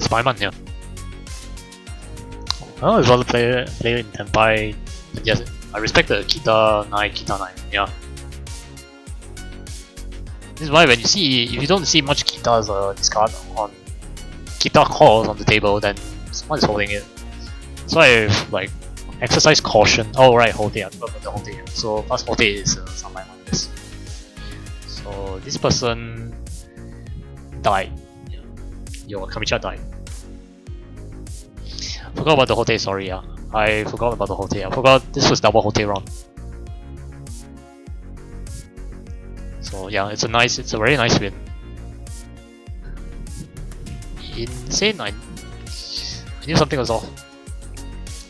Baiman, yeah. Oh, as well player in Tenpai. Yes, I respect the Kita 9, yeah. This is why when you see, if you don't see much Kita's discard on Kita calls on the table, then someone is holding it. So I like exercise caution. Oh right, Hote, I forgot about the Hote. So plus Hote is Sanbaiman, yes. So this person died. Your Kamicha died. Forgot about the Hote, sorry, yeah. I forgot about the Hote. I forgot this was double Hote round. So yeah, it's a very nice win. Insane, I knew something was off.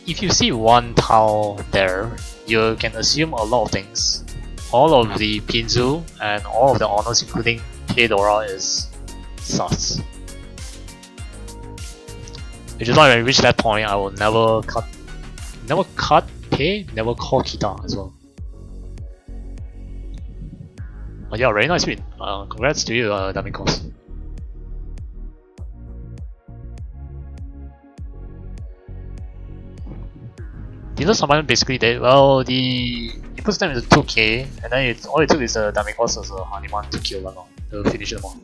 If you see one tile there, you can assume a lot of things. All of the Pinzu and all of the honors including Pedora is sus. Which is why when I reach that point, I will never cut pay, never call Kita as well. But yeah, very nice win. Congrats to you, Damikos. Dealer summon basically did well. He puts them into 2k, and then all it took is Damikos as a Hanuman to kill them all, to finish them off.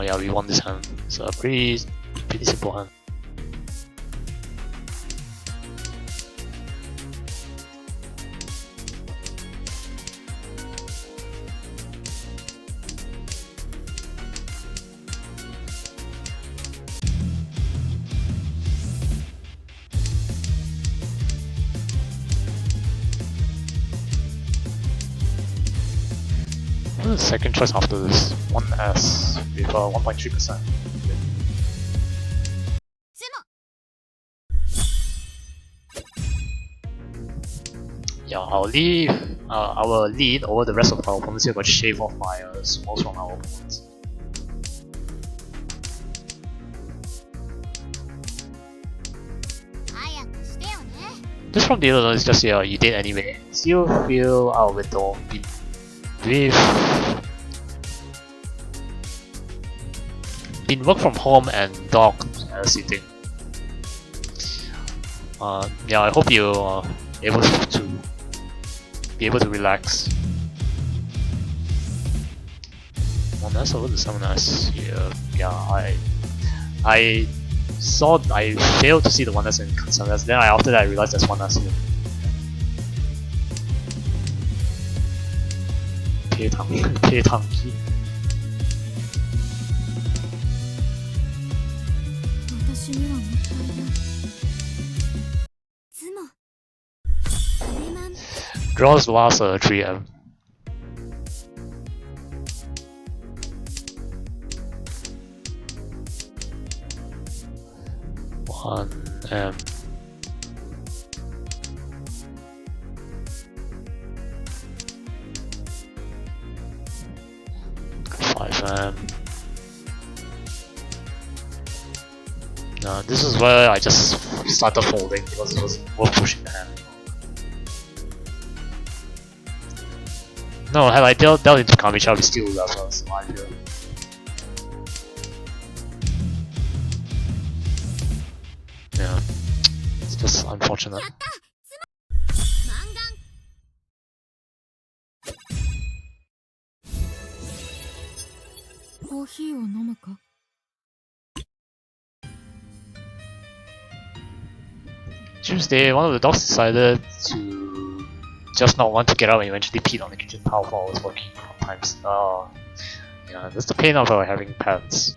Yeah, we won this hand. It's a pretty simple hand. What is the second choice after this? 1S with 1.3%. Yeah, our lead over the rest of our opponents here got shaved off by sumos from our opponents. This from the other is just you did anyway. Still feel out of it though. Been work from home and dog sitting. Yeah, I hope you are able to relax. 1S over the 7S here. Yeah, I failed to see the 1S in 7S. Then after that I realized there's 1S here. 配糖机。私にはもったいない。 Draws last 3M. One M. This is where I just started folding because it was worth pushing the hand. No, had I dealt into Kamicha, we still would have survived here. Yeah, it's just unfortunate. Coffee を飲むか? Tuesday, one of the dogs decided to just not want to get up and eventually peed on the kitchen towel while I was working sometimes. Yeah, that's the pain of having pets.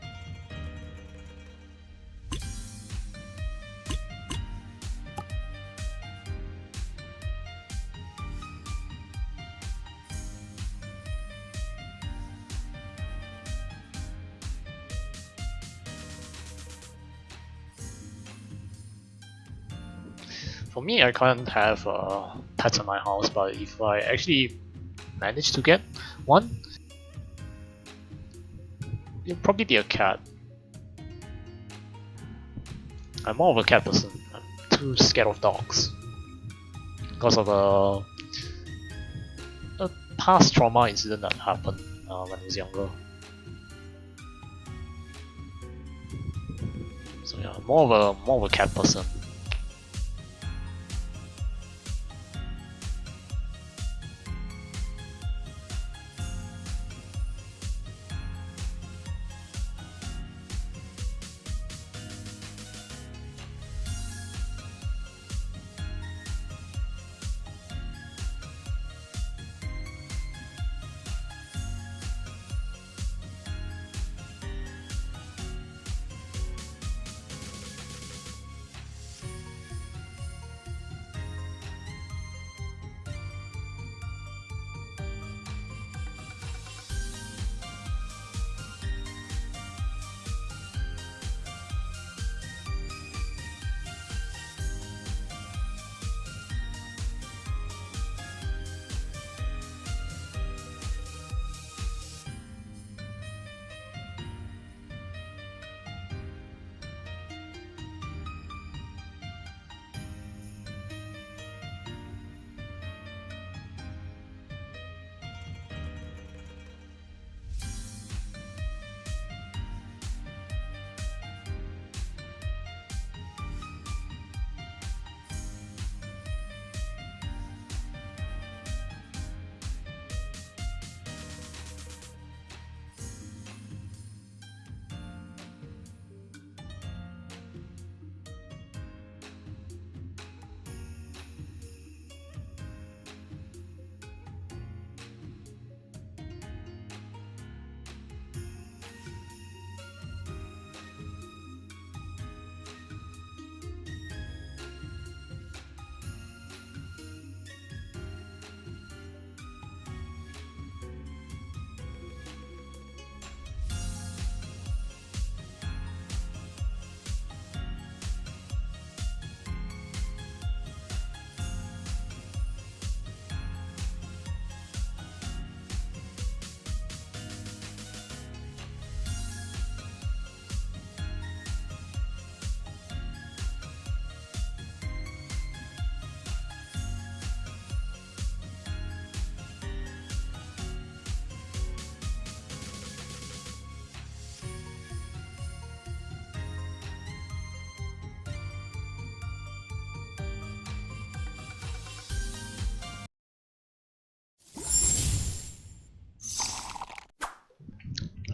For me, I can't have pets in my house, but if I actually manage to get one, it'll probably be a cat. I'm more of a cat person. I'm too scared of dogs because of a past trauma incident that happened when I was younger. So yeah, more of a cat person.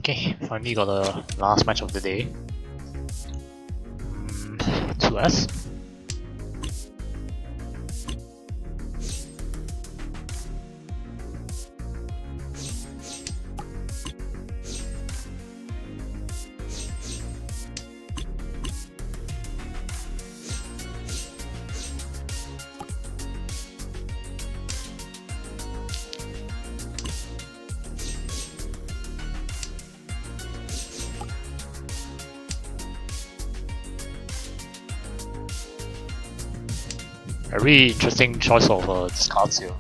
Okay, finally got the last match of the day. 2S. Very interesting choice of discards here.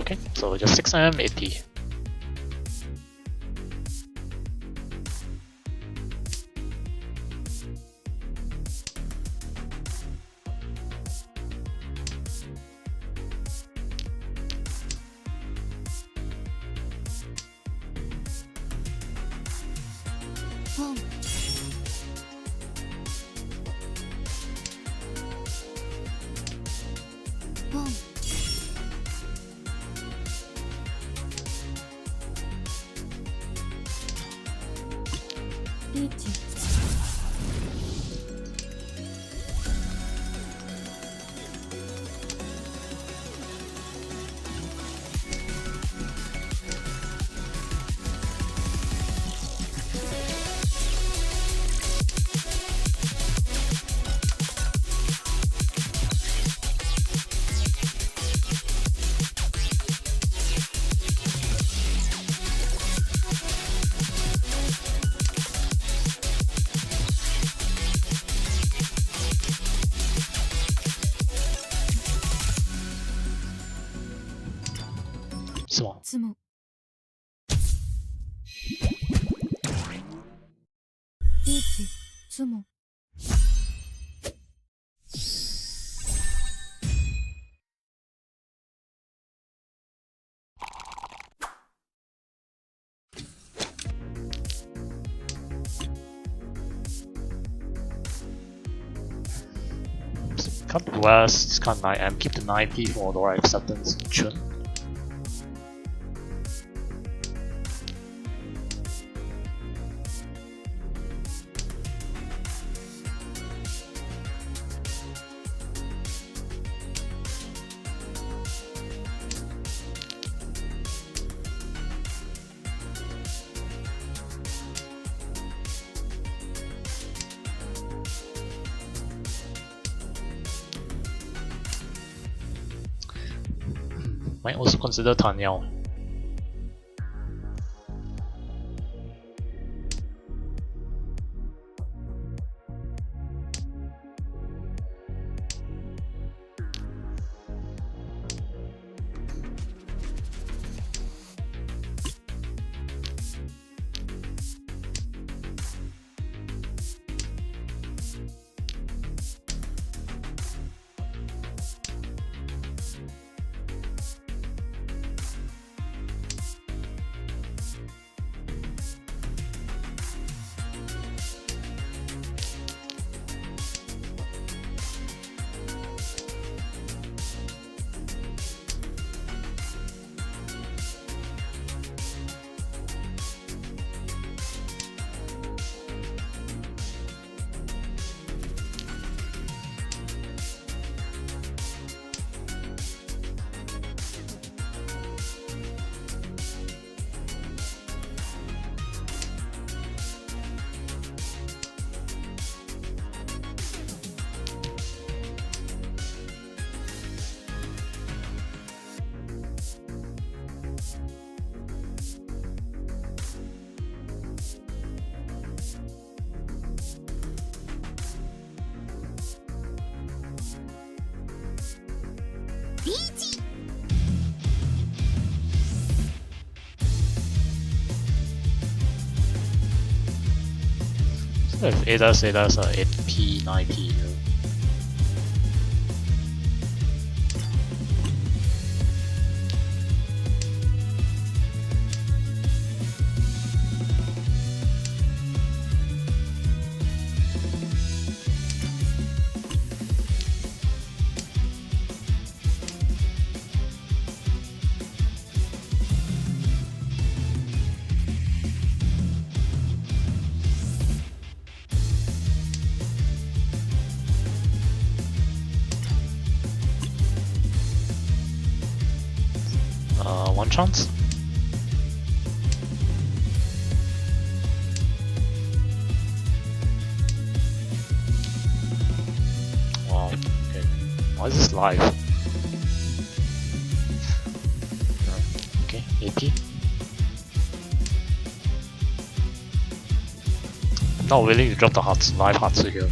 Okay, so just 6M, 8P. Boom. Boom. Riichi. Small. つも。リーチ。つも。Cut the West, discard 9M, keep the 9P for Dora Acceptance Chun. Might also consider Tanyao. Riichi. So if ADAS 8P, 9P. chance? Wow, okay. Why is this live? Okay, AP. I'm not willing to drop the live Hatsu here.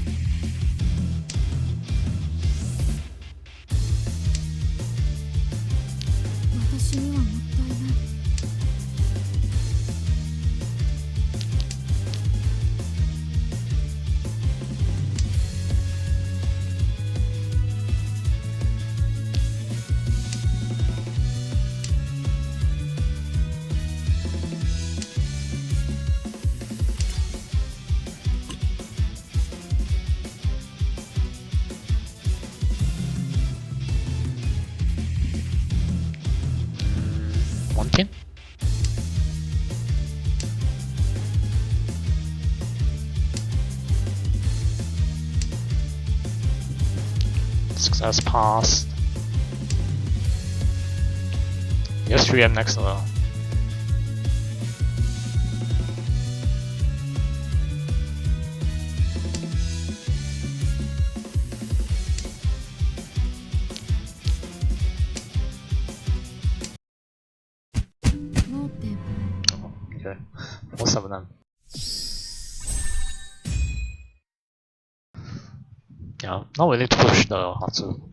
One pin? Success passed. Yes, 3M next level. Okay, most of them. Yeah, not willing to push the Hatsu.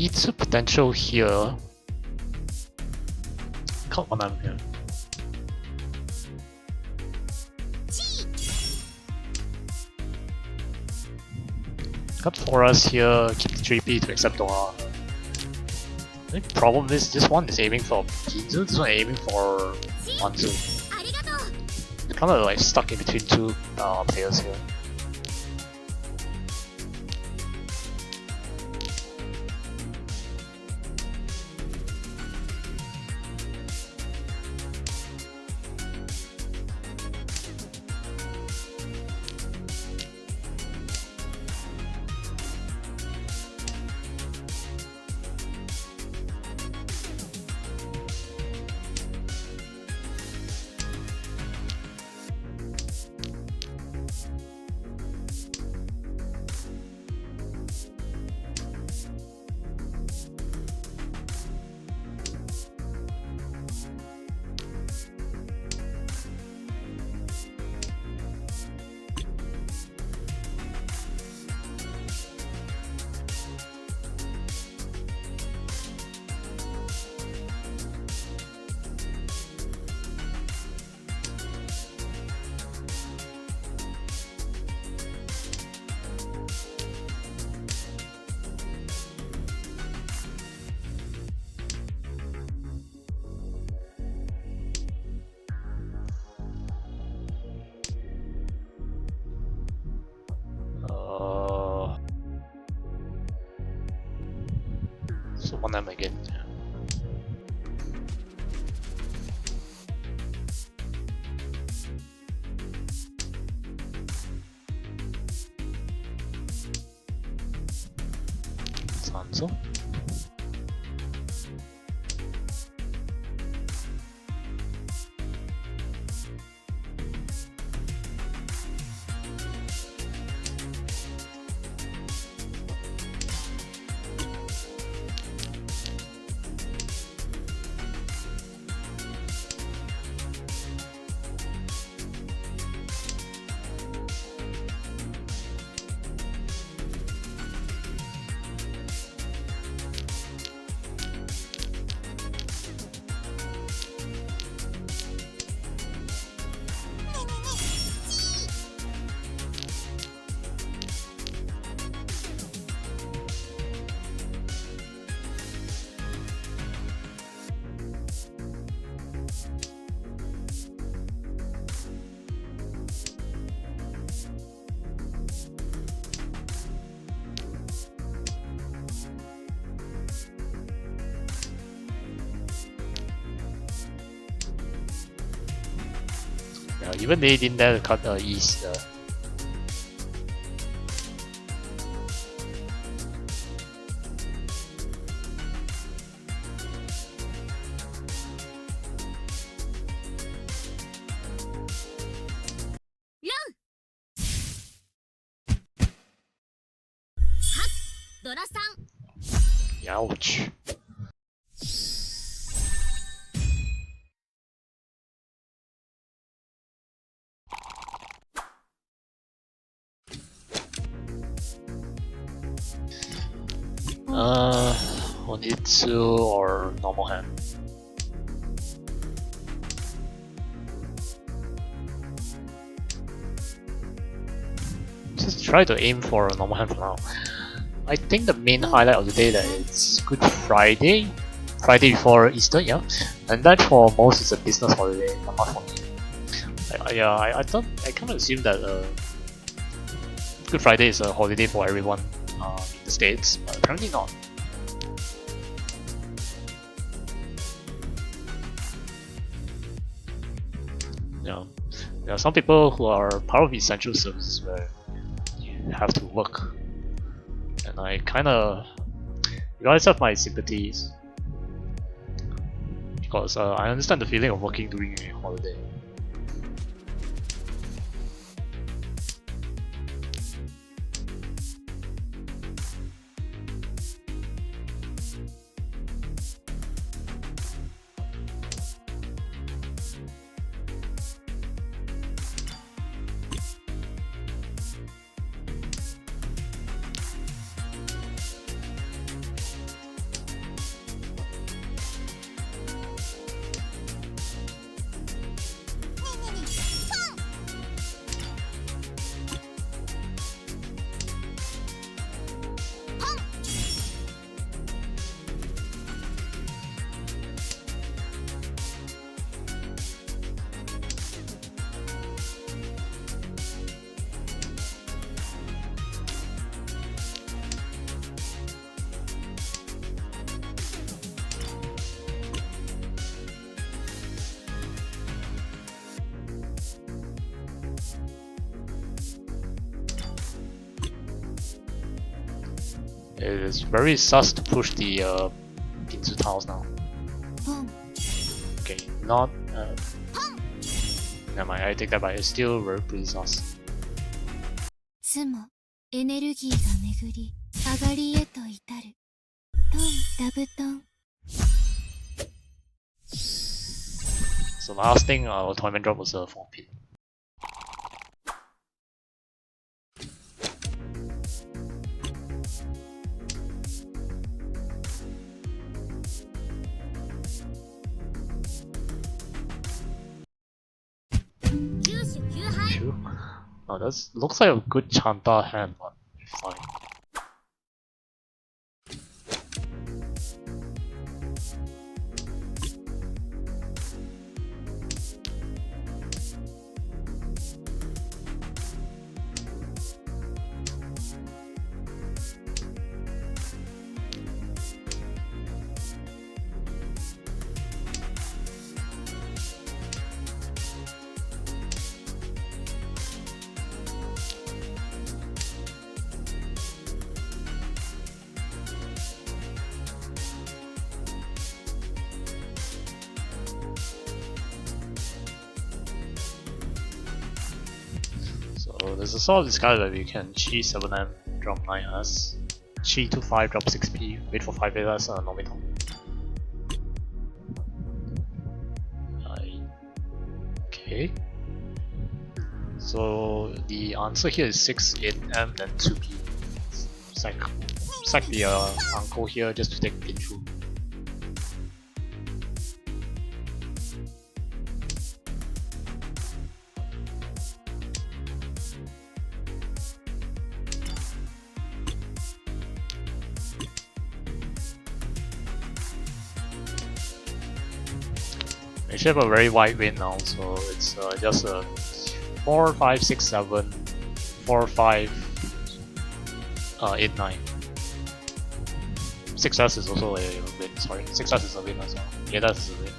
It's a potential here. Cut one arm here. Cut for us here, keep the 3P to accept Dora. The problem is this one is aiming for Kinzu, this one aiming for Manzu. It's kind of like stuck in between two players here. So one M again. Yeah. Sanzo. even they didn't dare to cut east. Ouch. Onitsu or normal hand. Just try to aim for a normal hand for now. I think the main highlight of the day that it's Good Friday, Friday before Easter, yeah, and that for most is a business holiday, but not for me. I thought I kind of assumed that Good Friday is a holiday for everyone in the States, but apparently not. Yeah, there are some people who are part of essential services where you have to work. And I kinda, you guys have my sympathies because I understand the feeling of working during a holiday. It is very sus to push the Pinzu tiles now. Okay, not. Never mind, I take that back. It's still very pretty sus. つもエネルギーが巡り上がりへと至るトンダブトン So last thing our tournament drop was a 4-pin. Oh, that looks like a good Chanta hand, but fine. So there's a sort of discard that we can Chi 7M, drop 9S, Chi 2-5, drop 6P, wait for 5S, Nominal. Okay. So the answer here is 6, 8M, then 2P. Sack the uncle here just to take pin through. We should have a very wide range now, so it's just a 4, 5, 6, 7, 4, 5, 8, 9. 6S is also a win, sorry. 6S is a win as well. 8S is a win.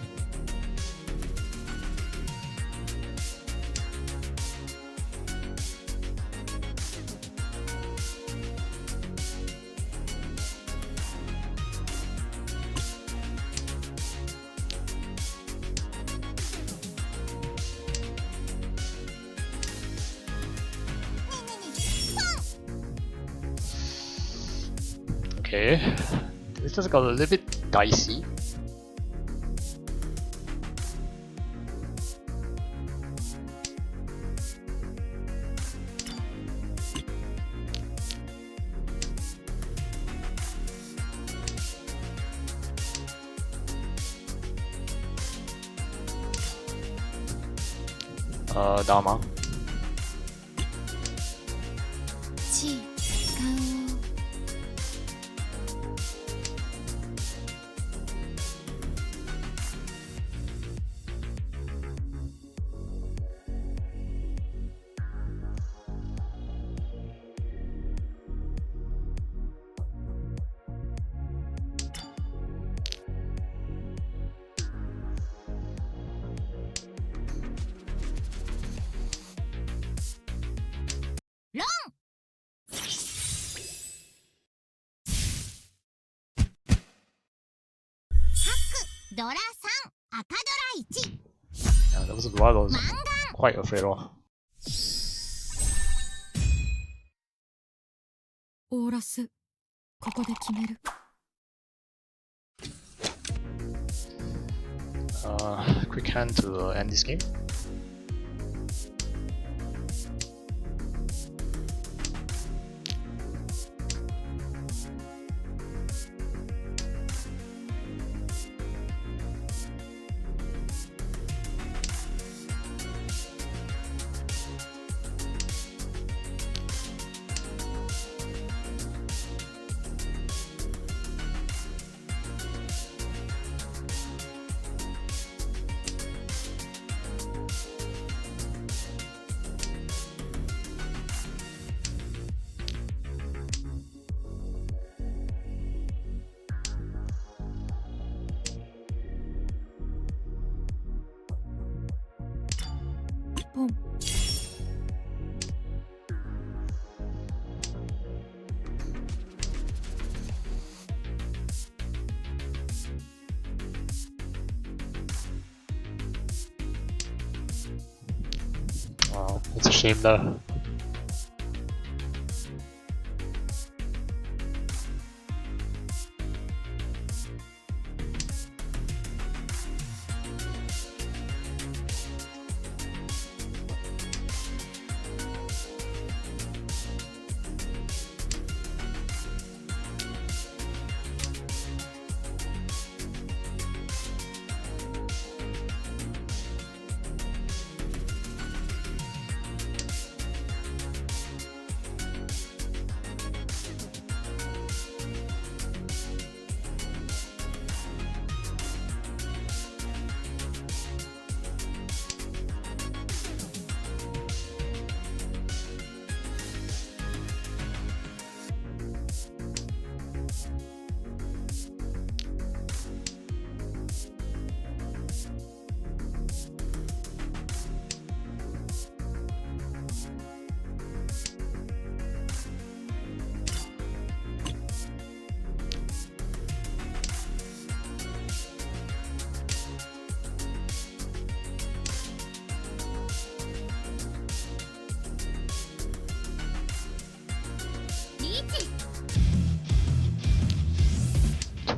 Okay, this just got a little bit dicey. Dharma. 地時間を ドラ3赤ドラ1 Yeah, that was what I was quite afraid of. オーラスここで決める Quick hand to end this game.ポン Wow, it's a shame though.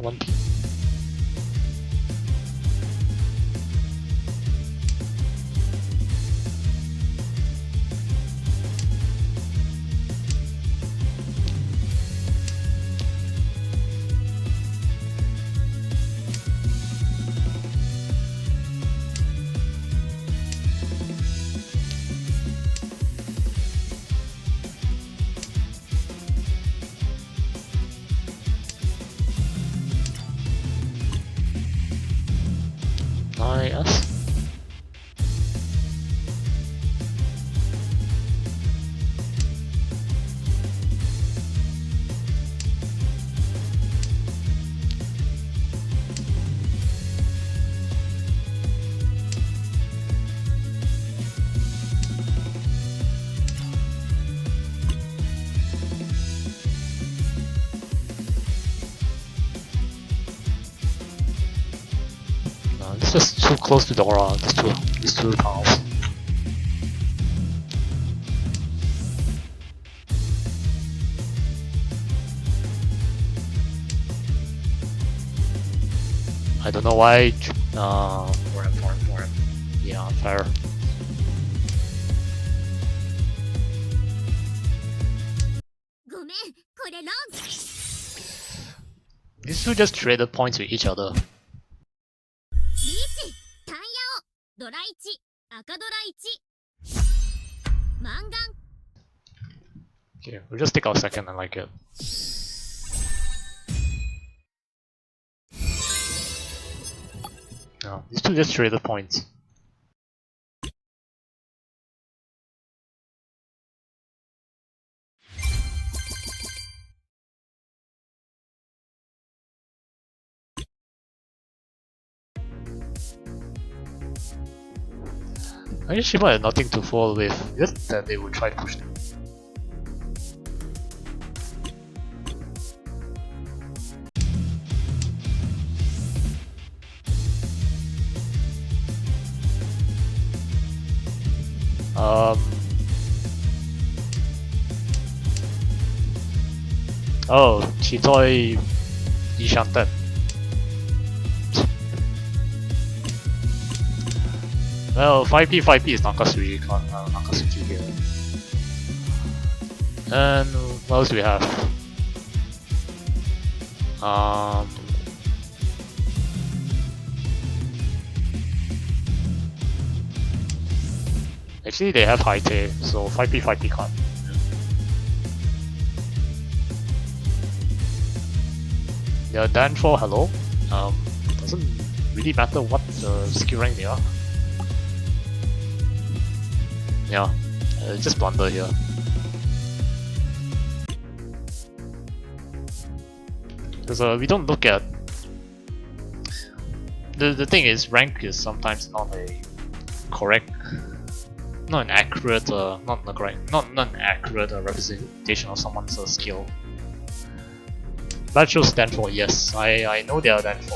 One P. Nice. It's just too close to the aura, these two tiles. I don't know why. For him. Yeah, fair. These two just traded points with each other. リーチタンヤオドラ1赤ドラ1マンガン Okay, we'll just take our second and like it. No, these two just traded points. I guess Shiba had nothing to fall with, just that they would try to push them. Oh, Chitoi Ishanten. Well, 5p is Nakasuji here. And what else do we have? Actually they have Haite, so 5p card. Yeah, Danfo, hello. Doesn't really matter what skill rank they are. Yeah, just blunder here. Because we don't look at the thing is rank is sometimes not a correct, not an accurate, not an accurate representation of someone's skill. That shows Danfo, yes, I know they are Danfo.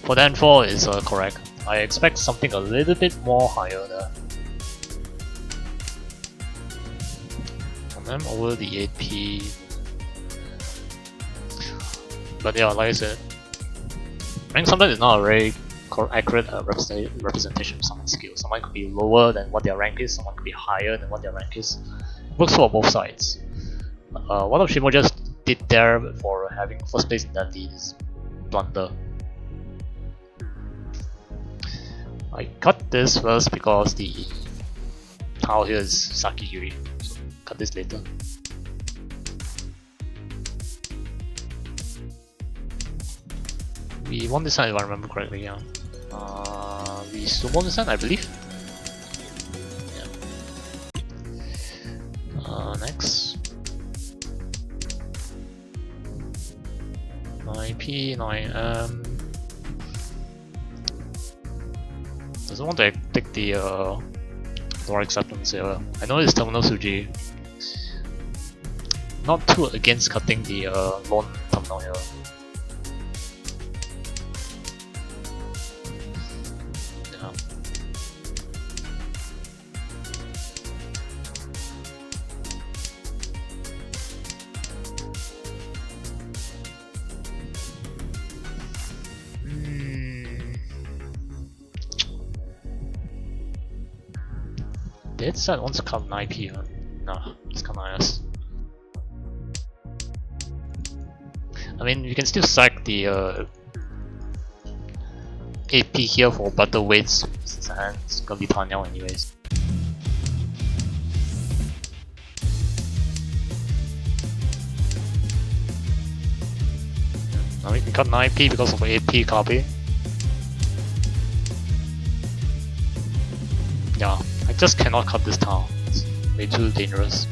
For Danfo is correct. I expect something a little bit more higher there. On them over the 8p. But yeah, like I said, rank sometimes is not a very accurate representation of someone's skill. Someone could be lower than what their rank is, someone could be higher than what their rank is. It works for both sides. What of Shimo just did there for having first place in that lead is blunder. I cut this first because the tile here is Sakigiri, so cut this later. We won this time if I remember correctly, yeah. We sumo this time, I believe. Yeah. Next. 9p, 9m. Doesn't want to take the door acceptance here. I know it's Terminal Suji. Not too against cutting the lone terminal here. Yeah. Dead Set wants to cut 9p, huh? Nah, it's kind of nice. I mean, you can still sack the 8p here for better weights, and it's gonna be Tanyao anyways. Now we can cut 9p because of 8p copy. Yeah. I just cannot cut this town. It's way too dangerous.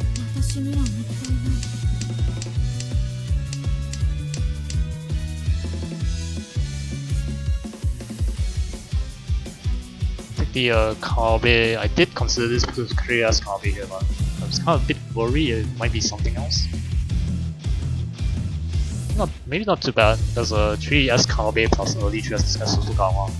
Take the Kabe. I did consider this because it's clear as Kabe here, but I was kind of a bit worried it might be something else. Maybe not too bad. There's a 3S Kabe plus early 3S Suzugawa.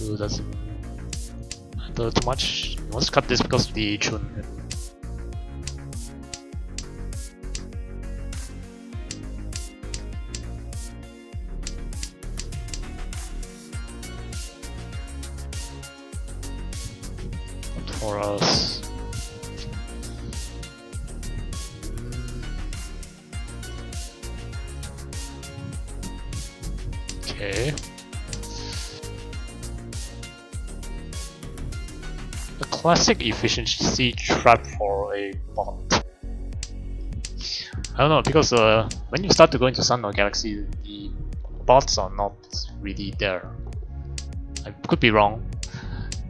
2 doesn't matter too much. Let's cut this because of the Chun. For us. Okay. A classic efficiency trap for a bot. I don't know, because when you start to go into Sun or Galaxy, the bots are not really there. I could be wrong.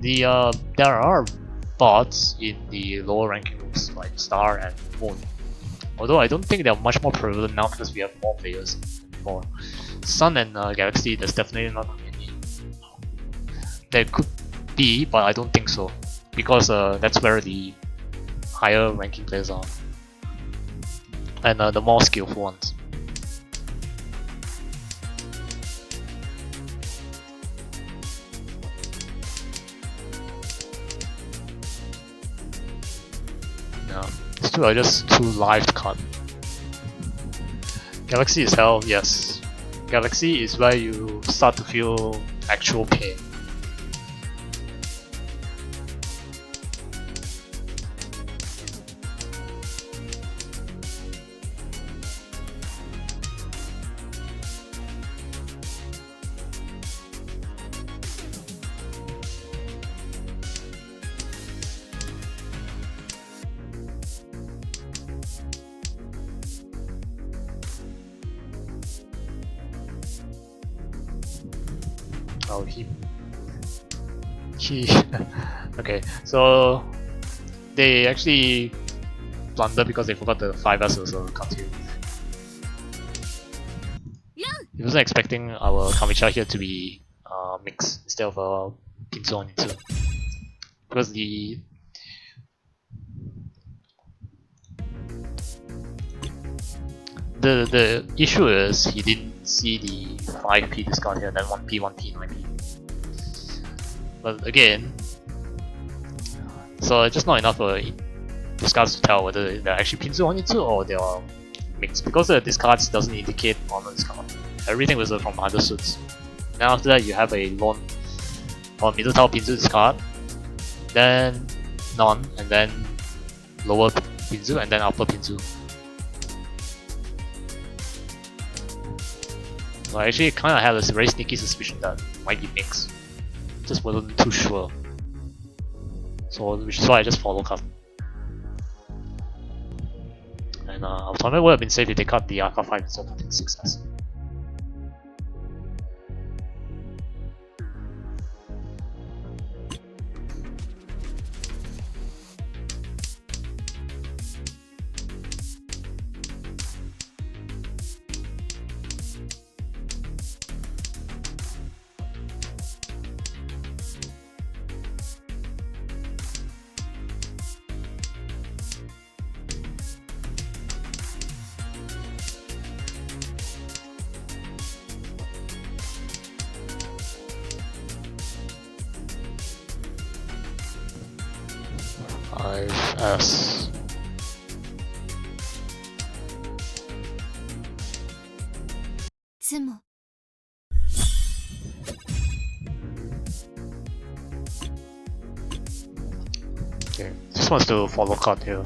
There are bots in the lower ranking moves like Star and Moon. Although I don't think they're much more prevalent now because we have more players than before. Sun and Galaxy, there's definitely not any. There could be, but I don't think so. Because that's where the higher ranking players are. And the more skillful ones. No, still are just too live to cut. Galaxy is hell, yes. Galaxy is where you start to feel actual pain. Oh, he okay, so they actually blunder because they forgot the 5S also cut here. He wasn't expecting our Kamicha here to be mixed instead of a Pinzo on Nitsu. Because the issue is he didn't see the 5P discount here, then 1P, 1P, 9P. But again, so it's just not enough discards to tell whether they're actually Pinzo on Nitsu or they are mixed. Because the discards doesn't indicate normal discard. Everything was from other suits. Then after that you have a lone or middle tower Pinzo discard, then none, and then lower Pinzo, and then upper Pinzo. So I actually kind of had a very sneaky suspicion that it might be mixed. Just wasn't too sure. So which is why I just follow cut. And our tournament would have been safe if they cut the Arca 5 instead of the 6S. S. Okay, just wants to follow cut here.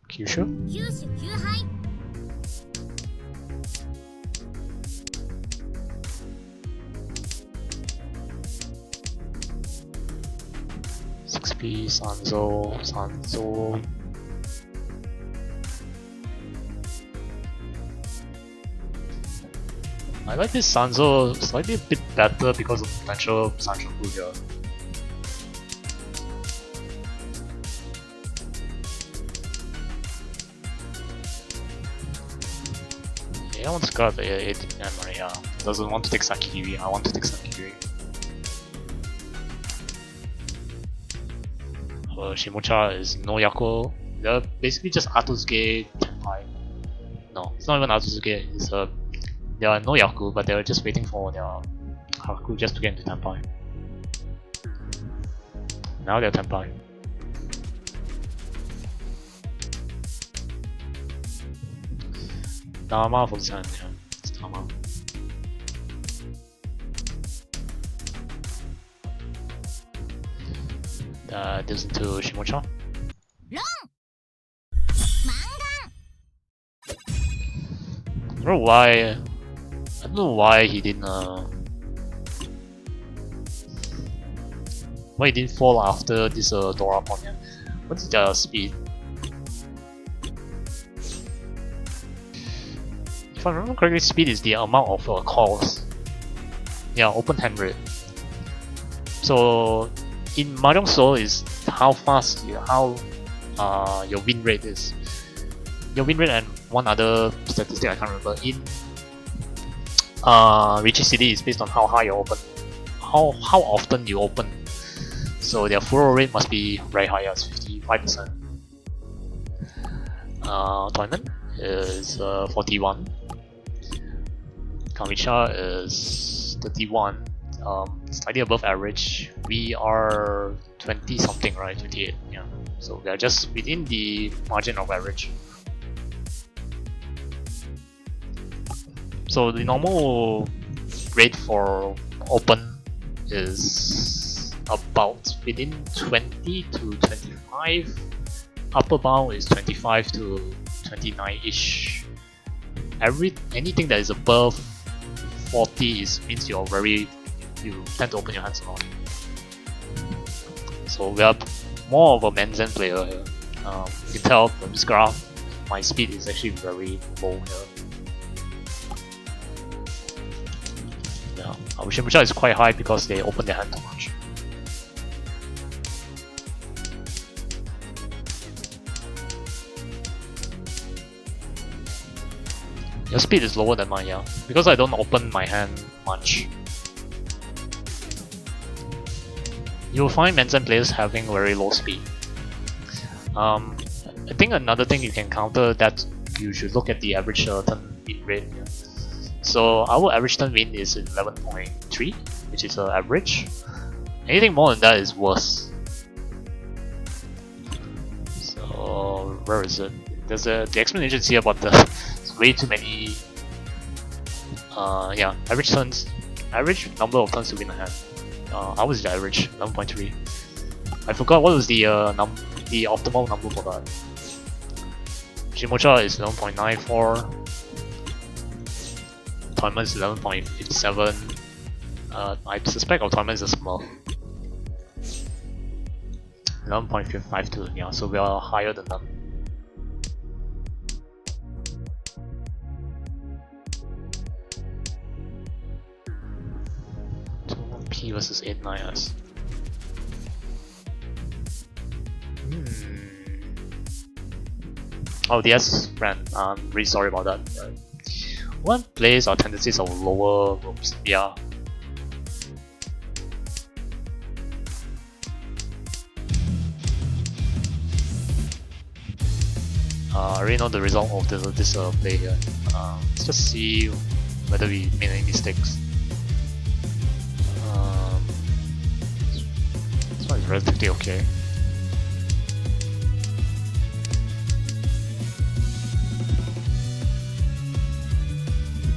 Kyushu? 九死九敗 6P, Sanzo. I like this Sanzo slightly a bit better because of potential Sancho here. Yeah, I want to cut it and Maria doesn't want to take Sakigiri. I want to take Sakigiri. Shimucha is no Yako. They're basically just Atosuke Tenpai. No, it's not even Atosuke, it's There are no Yaku, but they were just waiting for their Haku just to get into Tenpai. Now they're Tenpai. Dharma for San, yeah. It's Dharma. This into Shimocha. ロンマン I don't know why. I don't know why he didn't. Why he didn't fall after this Dorapon? Yeah. What's the speed? If I remember correctly, speed is the amount of calls. Yeah, open hand rate. So in Mahjong Soul is how fast your win rate is. Your win rate and one other statistic I can't remember. In Riichi City is based on how high you open, how often you open. So their furrow rate must be very high, as 55%. Tournament is 41. Kamisha is 31. Slightly above average. We are 20 something, right? 28. Yeah. So we are just within the margin of average. So the normal rate for open is about within 20 to 25. Upper bound is 25 to 29-ish. Anything that is above 40 means you tend to open your hands a lot. So we are more of a Menzen player here. You can tell from this graph, my speed is actually very low here. Yeah, our Shimocha is quite high because they open their hand too much. Your speed is lower than mine, yeah. Because I don't open my hand much. You'll find Menzen players having very low speed. I think another thing you can counter that you should look at the average turn win rate. Yeah. So our average turn win is 11.3, which is average. Anything more than that is worse. So where is it? There's the explanation here about the way too many. Yeah, average number of turns to win a hand. Ours is the average 11.3. I forgot what was the optimal number for that. Shimocha is 11.94. Tournament is 11.57. I suspect our tournament is a small. 11.52. Yeah, so we are higher than them. P versus 8-9S. Oh, the S ran. I'm really sorry about that. One plays our tendencies of lower ropes. Yeah. I already know the result of this play here. Let's just see whether we made any mistakes. This one is relatively okay.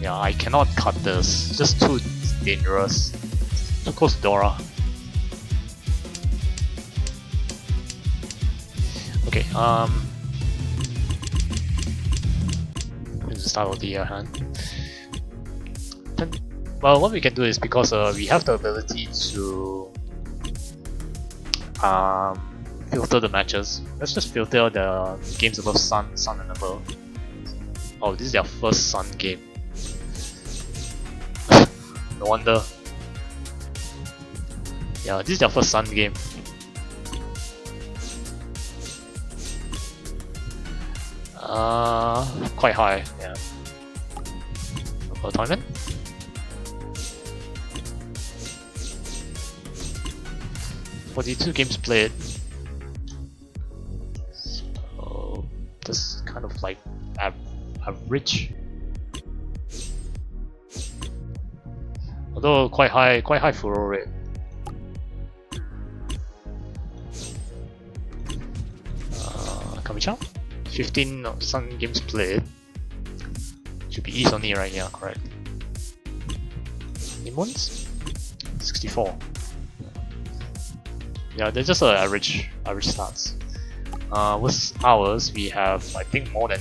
Yeah, I cannot cut this. It's just too dangerous. Too close to Dora. Okay, this is the start of the hand. Then, well, what we can do is, because we have the ability to filter the matches. Let's just filter the games above Sun and above. Oh, this is their first Sun game. No wonder. Yeah, this is their first Sun game. Quite high, yeah. For tournament. For the 2 games played. So, just kind of like average. Although quite high furrow rate. Kami-chan? 15 Sun games played. Should be East only, right? Yeah, correct. Limons? 64. Yeah, they're just average stats. With ours, we have I think more than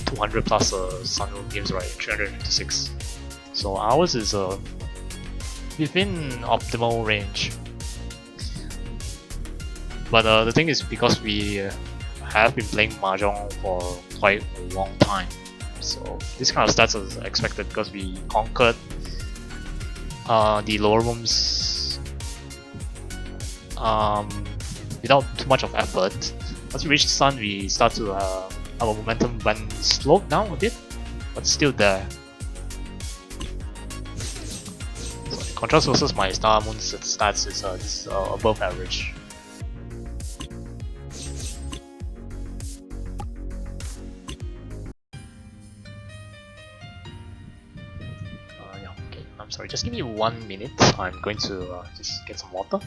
200 plus Sunroom games, right? 356. So ours is within optimal range. But the thing is, because we have been playing mahjong for quite a long time, so this kind of stats is expected because we conquered the lower rooms without too much of effort. Once we reached Sun, we start to our momentum went slowed down a bit, but still there. So in contrast versus my Star Moon stats is above average. I'm sorry, just give me 1 minute. I'm going to just get some water.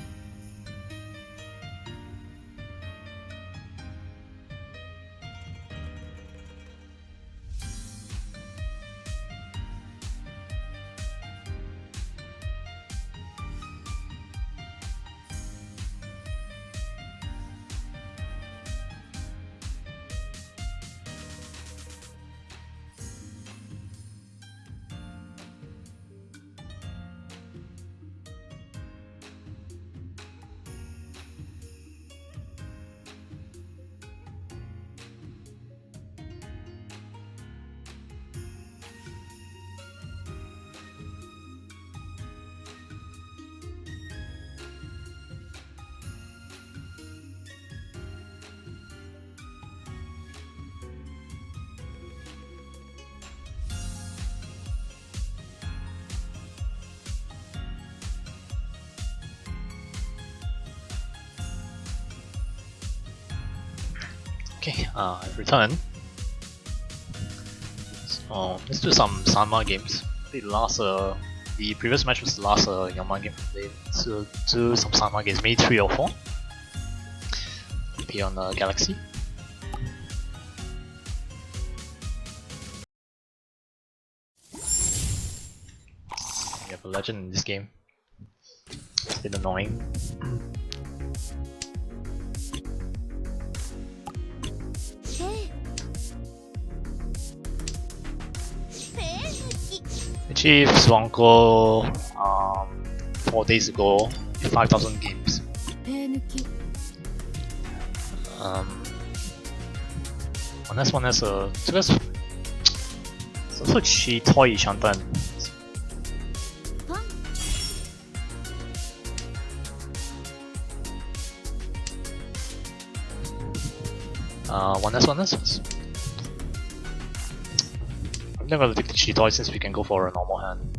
Okay, I've returned. So let's do some Sanma games. The previous match was the last Yama game we played. So do some Sanma games, maybe 3 or 4. Be on Galaxy. We have a legend in this game. It's a bit annoying. Achieved Swanko 4 days ago, 5,000 games. One has 这个是去拖一枪弹。One has. I'm not gonna take the Cheetoy since we can go for a normal hand.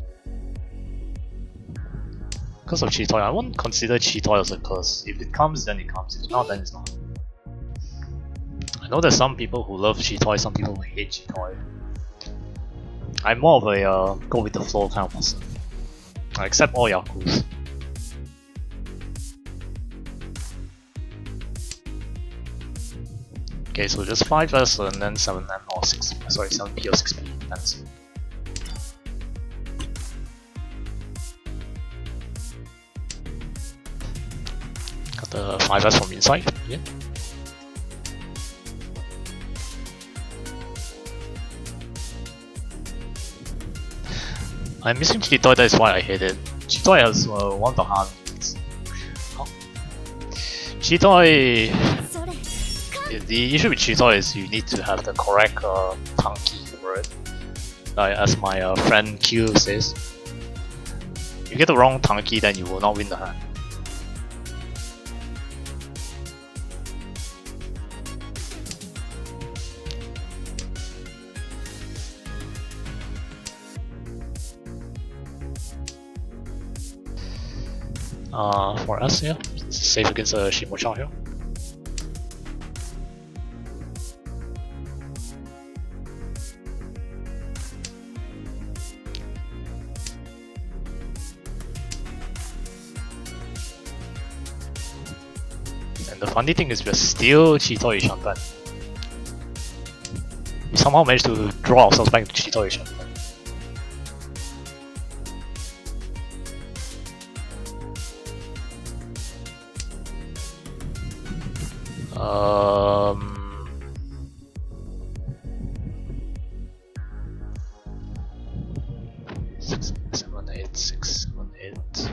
Because of Cheetoy, I won't consider Cheetoy as a curse. If it comes, then it comes. If not, then it's not. I know there's some people who love Cheetoy, some people who hate Cheetoy. I'm more of a go with the flow kind of person. I accept all Yakus. Okay, so just 5S and then 7M or 6, sorry, 7P or 6P, depends. Got the 5S from inside, yeah. I'm missing Cheetoy, that is why I hate it. Cheetoy has one of the hard things. Cheetoy... The issue with Cheetoy is you need to have the correct tongue key for it. As my friend Q says, if you get the wrong tongue key, then you will not win the hand. For us, yeah, it's safe against a Shimo-chan here. And the funny thing is we're still Chitori Shantan. We somehow managed to draw ourselves back to Chitori Shantan. Six, seven, eight, 6, 7, 8.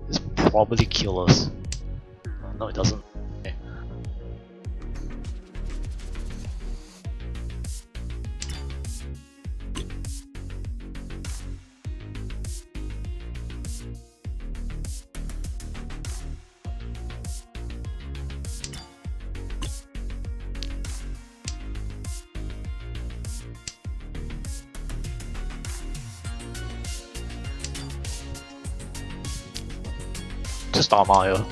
This probably kill us. No, it doesn't. Okay. Just Armaya.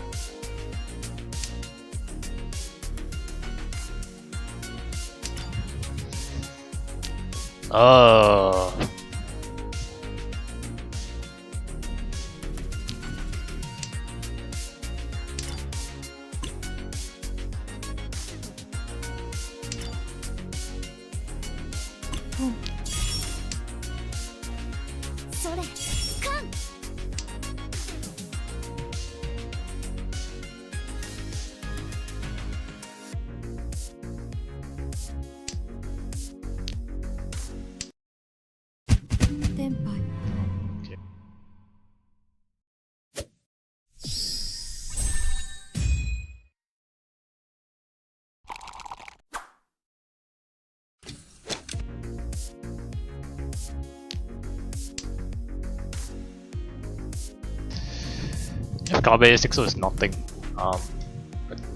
Kabe 6 is nothing. I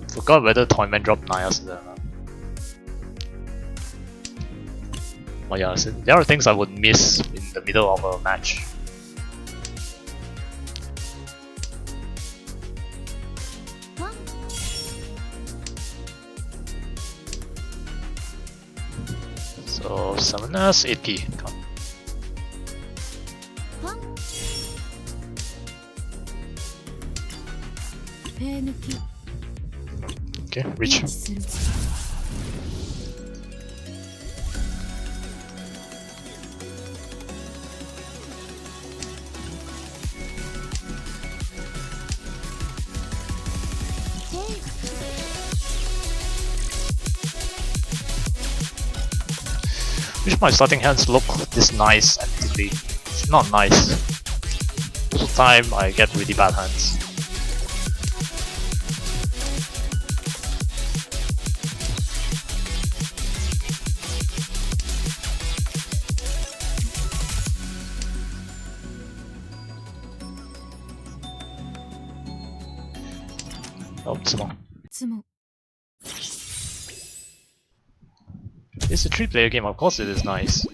forgot whether Toyman dropped Nayas there. But yeah, so there are things I would miss in the middle of a match. So 7S, 8P. Come. Okay, reach. Wish my starting hands look this nice and pretty. It's not nice. Most of the time I get really bad hands. Oh, Tsumo. It's a 3-player game, of course it is nice.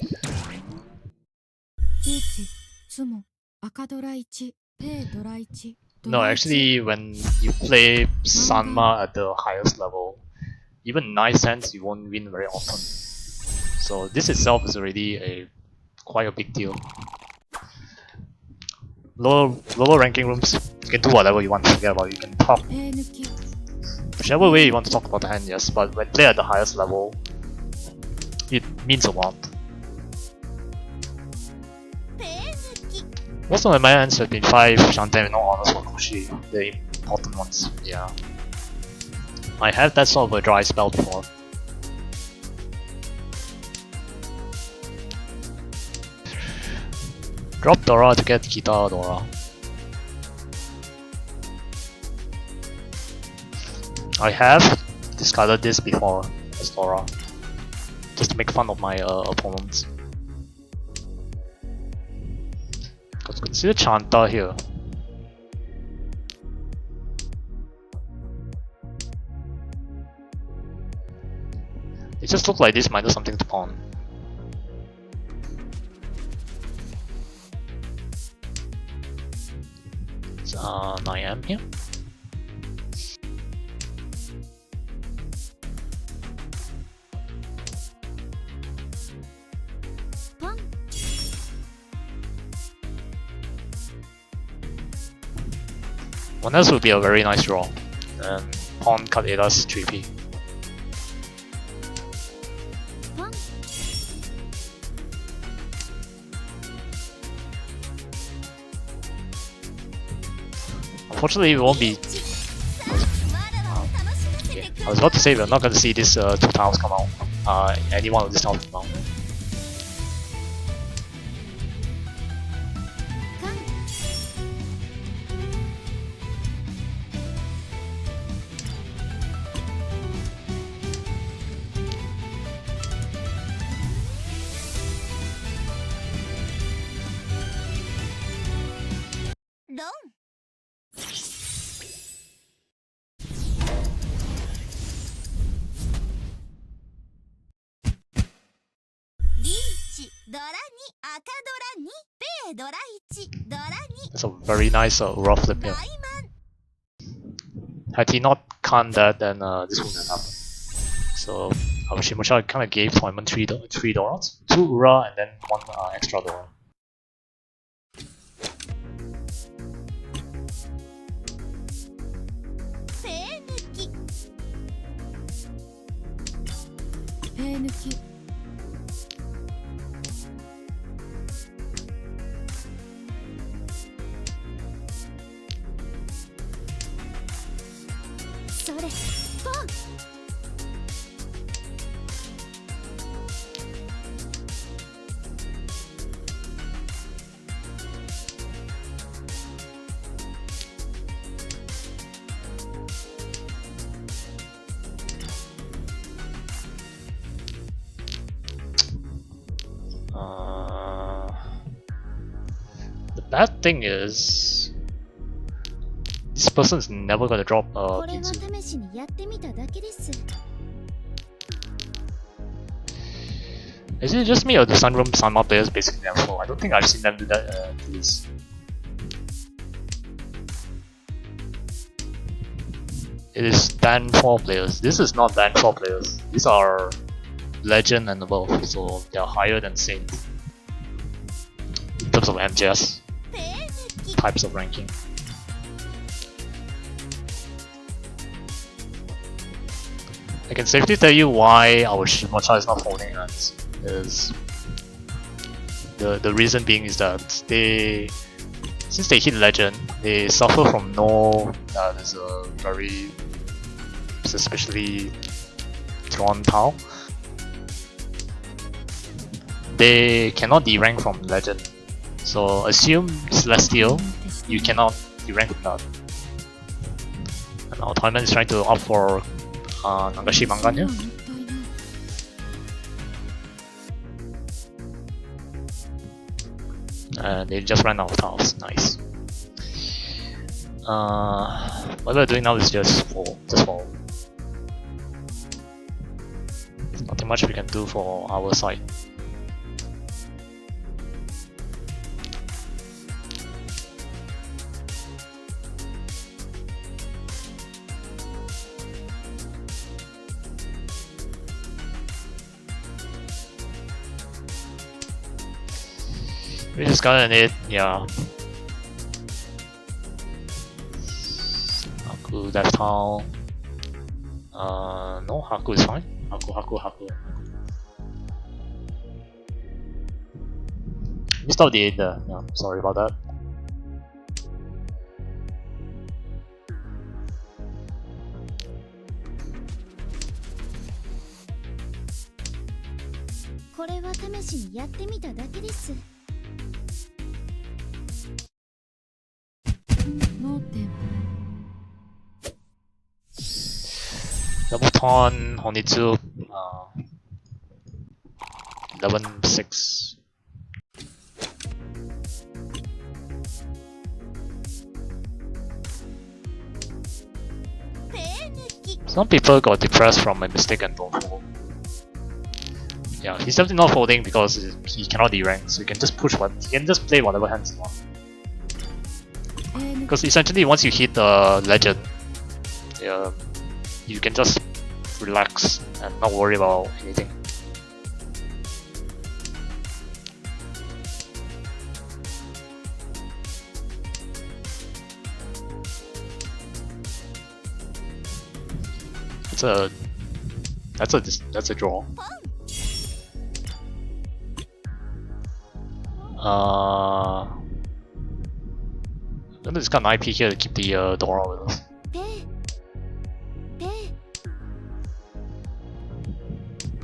No, actually, when you play Sanma at the highest level, even nice hands you won't win very often. So this itself is already quite a big deal. Lower ranking rooms, you can do whatever you want to forget about it. You can talk whichever way you want to talk about the hand, yes, but when play at the highest level, it means a lot. Most of my hands have been 5 Shantae, no honors for Koshi, the important ones, yeah. I have that sort of a dry spell before. Drop Dora to get Kita Dora. I have discarded this before as Dora, just to make fun of my opponents. Let's consider Chanta here. It just looks like this minus something to pawn. It's 9M here. One else would be a very nice draw. And pawn cut it us 3p. Unfortunately, we won't be. Okay. I was about to say we're not going to see this 2 tiles come out. Any one of these tiles come out. That's a very nice raw flip here. Had he not canned that, then this wouldn't have happened. So our Shimosha kind of gave Toyman 3 doors, 2 Ura and then 1 extra door. The bad thing is, this person is never gonna drop Ginsu. Is it just me or the Sunroom Sanma players basically never fall? I don't think I've seen them do that at least. It is Dan 4 players. This is not Dan 4 players. These are Legend and above, so they are higher than Saint in terms of MGS types of ranking. I can safely tell you why our Shimocha is not holding hands. Is the reason being is that since they hit Legend, they suffer from no there's a very suspiciously drawn tile. They cannot derank from Legend. So assume Celestial, you cannot derank from that. And now Toyman is trying to opt for Nagashi Manganya. And they just ran out of tiles. Nice. What we're doing now is just fall. There's nothing much we can do for our side. We just got an hit, yeah. Haku left tile. No, Haku is fine. Haku. Missed out the hit there. Yeah, sorry about that. Double Ton, Honitsu, 11-6. Some people got depressed from a mistake and don't fold. Yeah, he's definitely not folding because he cannot derank, so he can just push he can just play whatever hands he wants. Because essentially once you hit the Legend, you can just relax and not worry about anything. That's a draw. Then it's got an IP here to keep the Dora with us.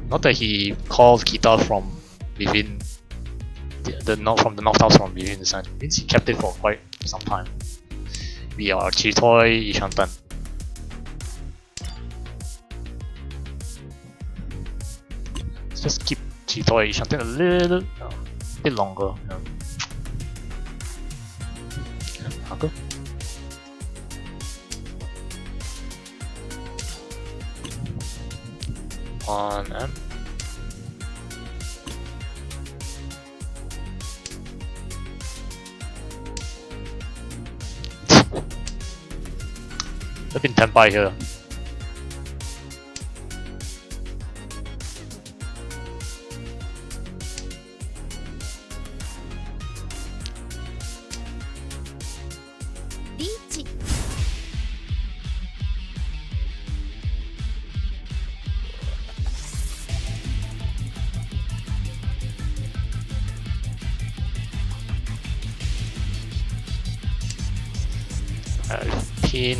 Not that he called Kita from within the North House from within the sun. It means he kept it for quite some time. We are Chitoi Ishantan. Let's just keep Chitoi Ishantan a little bit longer. Okay. On M. I've been Tenpai here. Riichi. Pin.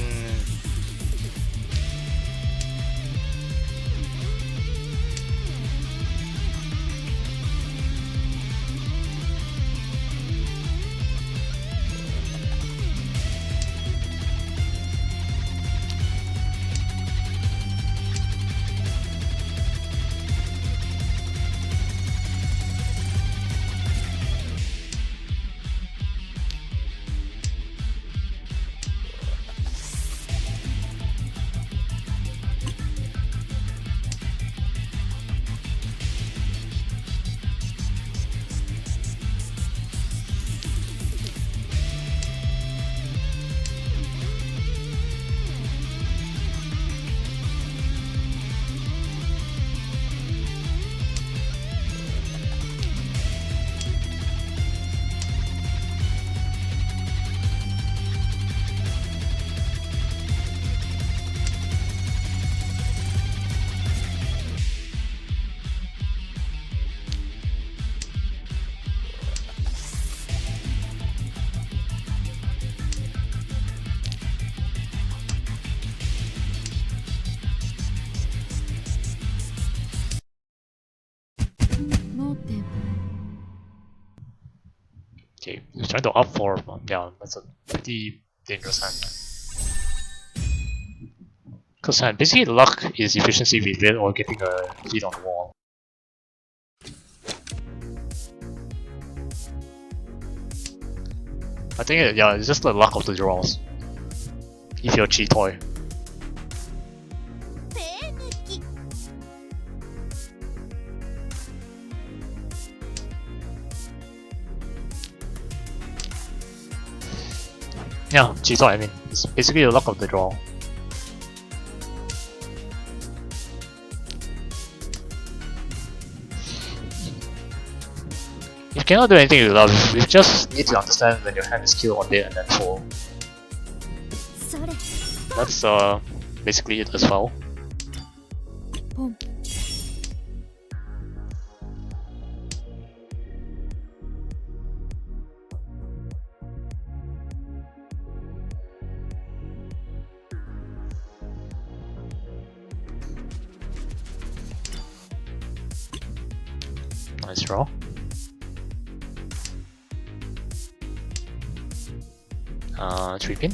Okay, he's trying to up for yeah, that's a pretty dangerous hand. Because basically luck is efficiency with it or getting a hit on the wall. I think yeah, it's just the luck of the draws. If you're Chitoi. Yeah, Chitoi, I mean, it's basically the luck of the draw. You cannot do anything with love, you just need to understand when your hand is killed on it and then fold. That's basically it as well. Boom. Nice draw. Three pin.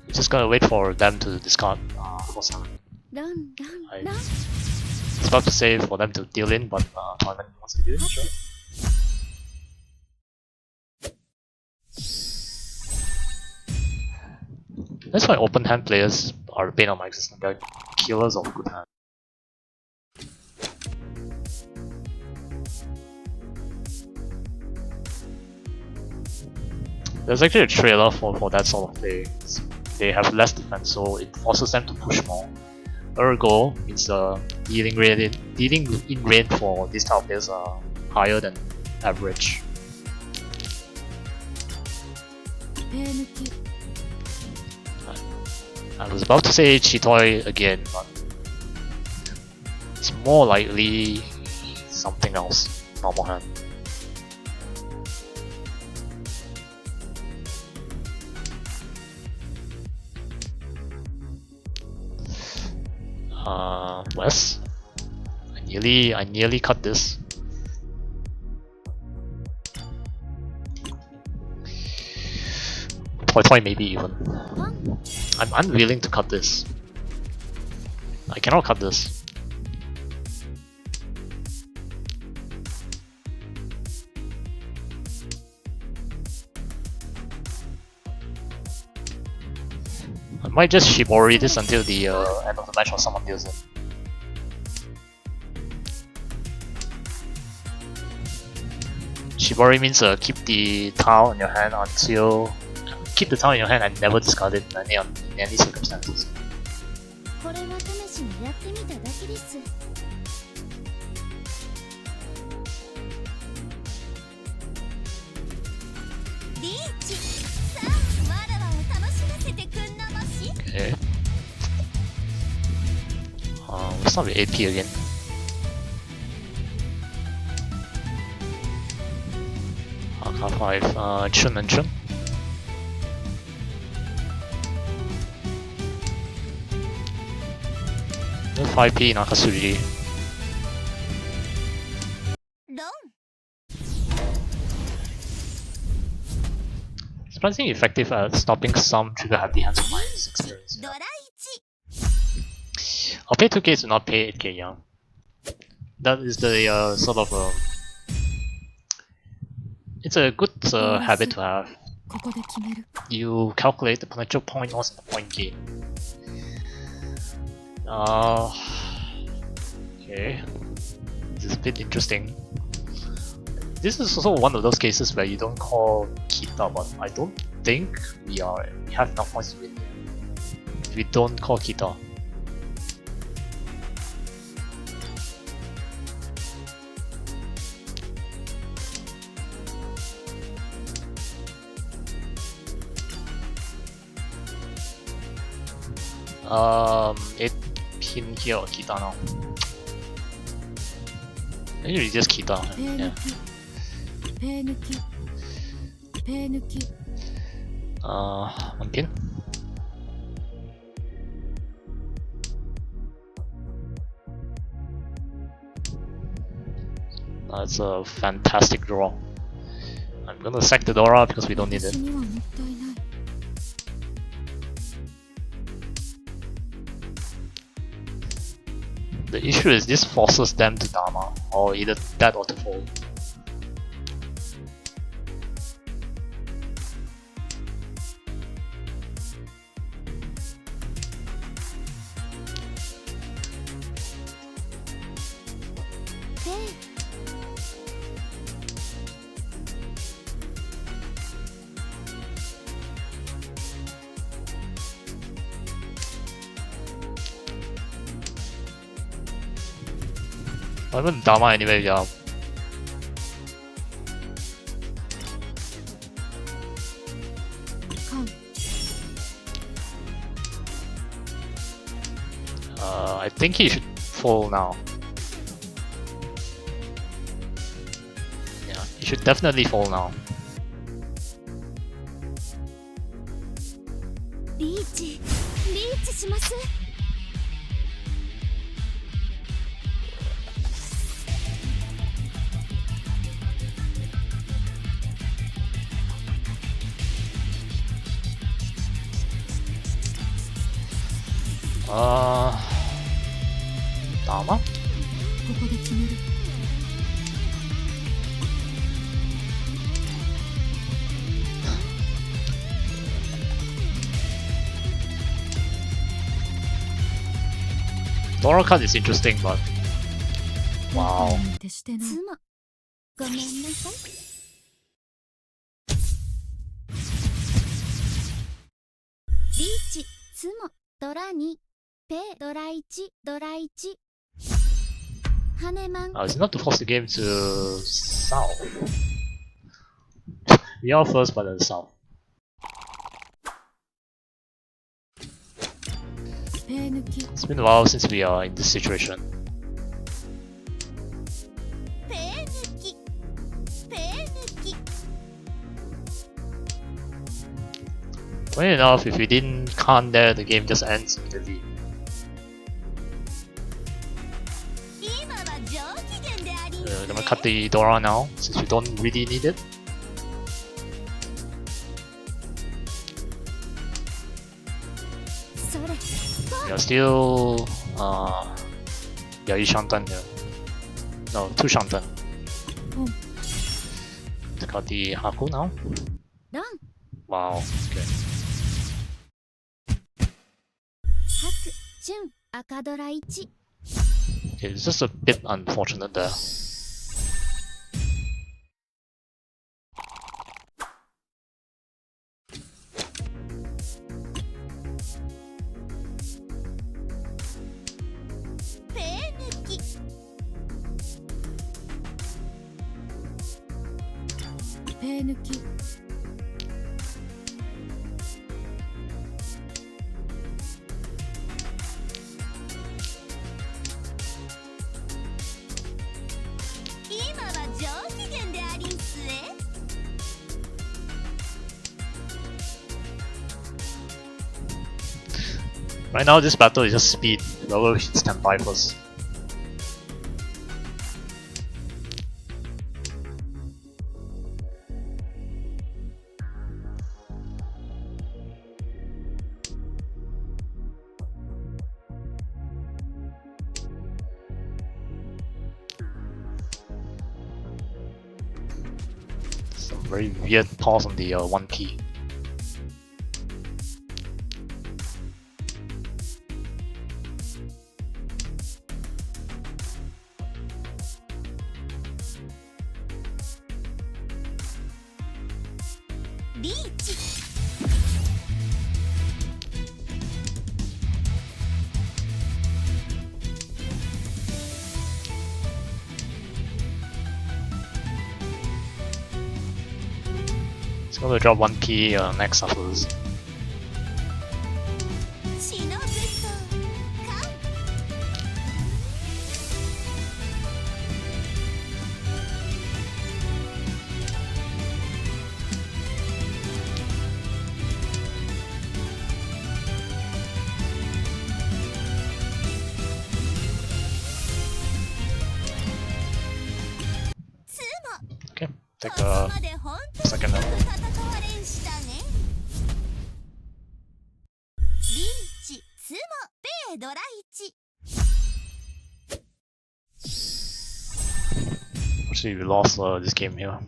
You just gotta wait for them to discard for some. I was about to say for them to deal in, but tournament wants to do it, sure. That's why open hand players are a pain on my existence. They're killers of good hand. There's actually a trailer for that sort of play. They have less defense, so it forces them to push more. Ergo means the dealing in range for this type of players are higher than average. I was about to say Chitoi again, but it's more likely something else. Normal hand. West. I nearly cut this. Toy maybe even. I'm unwilling to cut this. I cannot cut this. I might just Shibori this until the end of the match or someone deals it. Shibori means keep the tile in your hand until... Keep the tile in your hand and never discard it in any circumstances. これは試しにやってみただけです。リーチ、さあわらわを楽しませてくんなまし。 Okay. Let's start with AP again. K5, Chun and Chun. The 5P Nakasuji. ロン、 Surprisingly effective at stopping some trigger happy hands from my experience. ドラ1。 I'll pay 2k to not pay 8k, yeah. That is the sort of it's a good habit to have. ここで決める。 You calculate the potential point loss and the point gain. Okay. This is a bit interesting. This is also one of those cases where you don't call Kita, but I don't think we have enough points to win if we don't call Kita. It pin here or Kita now. Maybe just Kita. Yeah. ペー抜き。ペー抜き。 One pin. That's a fantastic draw. I'm gonna sack the Dora because we don't need it. 私にはもったいない。 The issue is this forces them to Dharma, or either that or to fold. I wouldn't Dharma anyway, yeah. I think he should fold now. Yeah, he should definitely fold now. リーチします。Dharma? ここで決める。 Dora card is interesting, but wow. 徹してない。妻、ごめんなさい。リーチ、妻、ドラ2、ペ、ドラ1、ドラ1。ハネマン。It's not to force the game to south. We are first, but then south. ペー抜き It's been a while since we are in this situation. ペー抜きペー抜き Funny enough, if we didn't count there, the game just ends immediately. 今は上機嫌でありんす I'm gonna cut the Dora now, since we don't really need it. それ We are still yeah, you Shantan here. No, 2 Shantan. Oh. Let's cut the Haku now. ロン Wow, okay. 白純赤ドラ1 Okay, it's just a bit unfortunate there. ペー抜きペー抜き今は上機嫌でありんすえ Right now, this battle is just speed. Whoever hits 10 by first. Some very weird pause on the 1 key. Riichi It's gonna drop 1P next after this. 忍ぶそうかん Okay, take ここ a まで本当 second に now. 戦われんしたねリーチツモペードラ1 Actually, we lost this game here.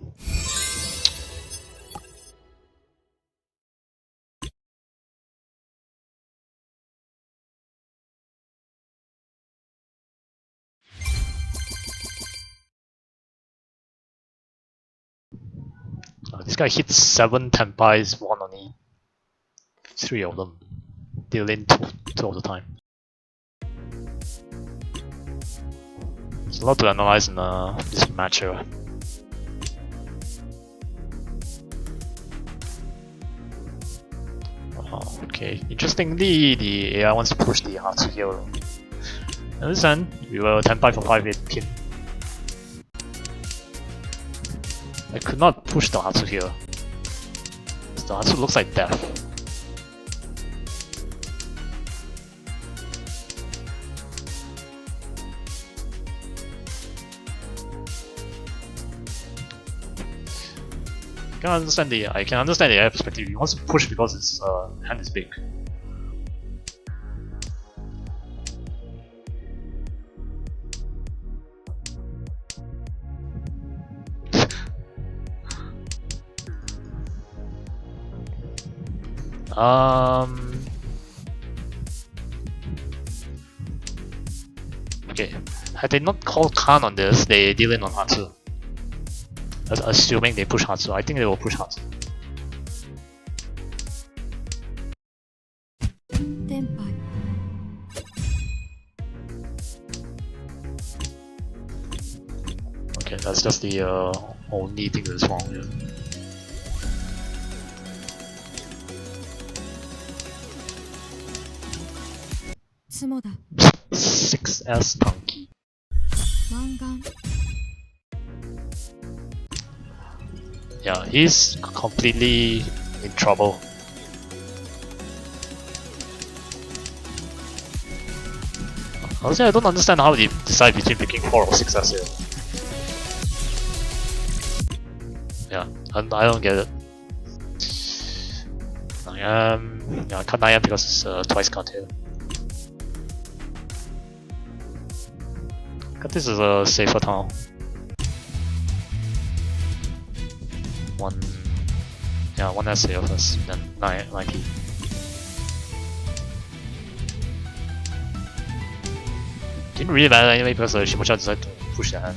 This guy hits 7 tenpais, 1 on E. 3 of them. Dealing 2 of the time. There's a lot to analyze in this match here. Okay, interestingly, the AI wants to push the Hatsu here. On this end, we were 10-5 for 5-8 pin. I could not push the Hatsu here. The Hatsu looks like death. I can understand the AI perspective. He wants to push because his hand is big. Okay. Had they not called Khan on this, they deal in on Hatsu. Assuming they push Hatsu. I think they will push Hatsu. テンパイ Okay, that's just the only thing that's wrong here. つもだ。 6S Punky. 湾岸 Yeah, he's completely in trouble. Honestly, I don't understand how they decide between picking 4 or 6S here. Yeah, I don't get it. 9M, yeah, I cut 9M because it's twice cut here. Cut this is a safer town. Yeah, 1S here first, then 9P. Didn't really matter anyway because Shimocha decided to push the hand.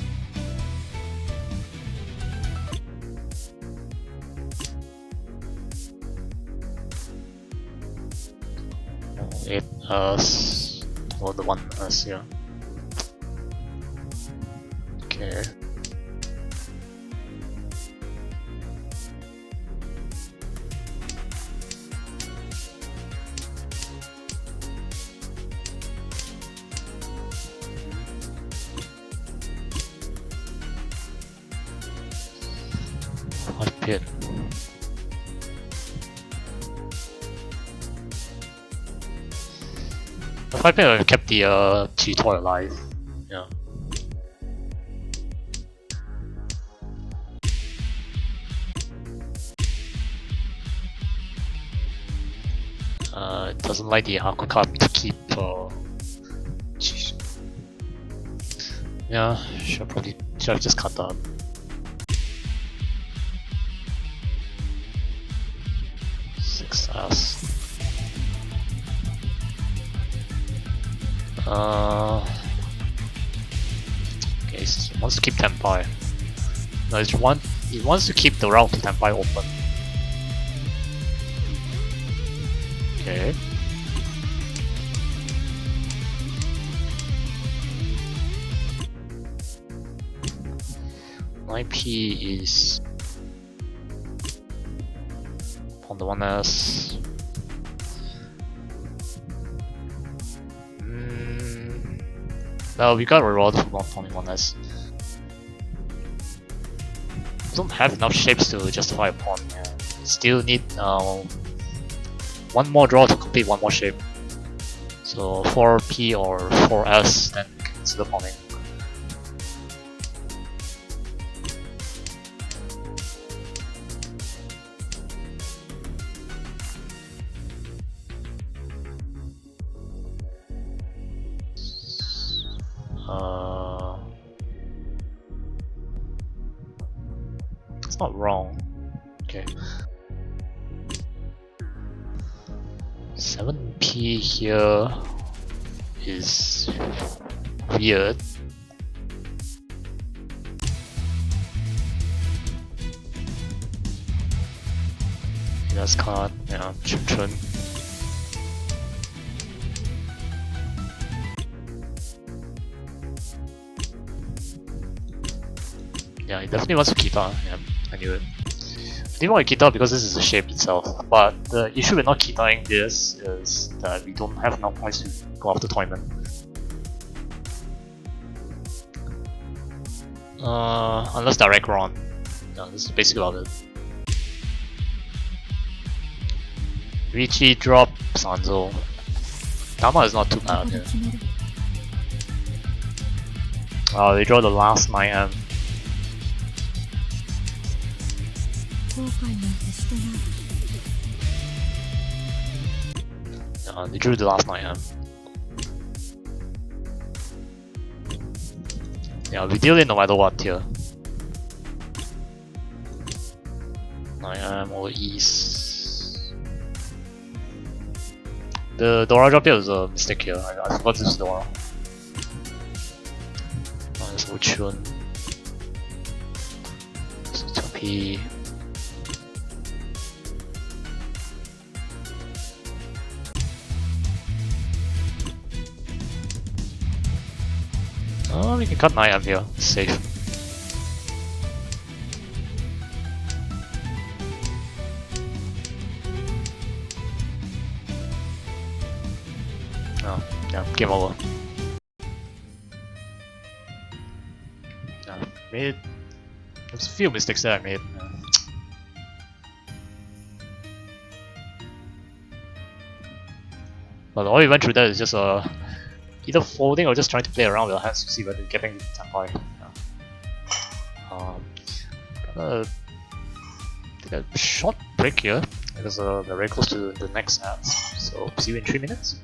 Oh, 8S or the 1S, yeah. Okay. Pin. The 5 pin kept the G-Toy alive. Yeah. It doesn't like the Haku card to keep. Yeah, should have just cut that. Success. Okay, so he wants to keep Tenpai. No, he wants to keep the route to Tenpai open. Okay. IP is on the 1S. No, we got a reward for not owning 1S. Don't have enough shapes to justify a pawn. Yeah. Still need one more draw to complete one more shape. So 4P or 4S, then consider pawning. It's not wrong. Okay. 7P here is weird. That's card, yeah, Chun Chun. Yeah, he definitely wants to Kita, yeah, I knew it. I didn't want to Kita because this is the shape itself, but the issue with not Kitaing this is that we don't have enough points to go after Toyman. Unless direct run. Yeah, this is basically about it. Riichi drop Sanzo. Dama is not too bad here. They draw the last 9M. 後悔なんてしてない。 They drew the last 9M. Yeah, we deal it no matter what here. 9M over East. The Dora drop here was a mistake here. I forgot this is Dora. Minus Ochun. So 2P. Oh, we can cut 9M here. It's safe. Oh, yeah, game over. Made there's a few mistakes that I made. But all we went through that is just either folding or just trying to play around with our hands to see whether getting Senpai. Take a short break here because we're very close to the next hands. So see you in 3 minutes.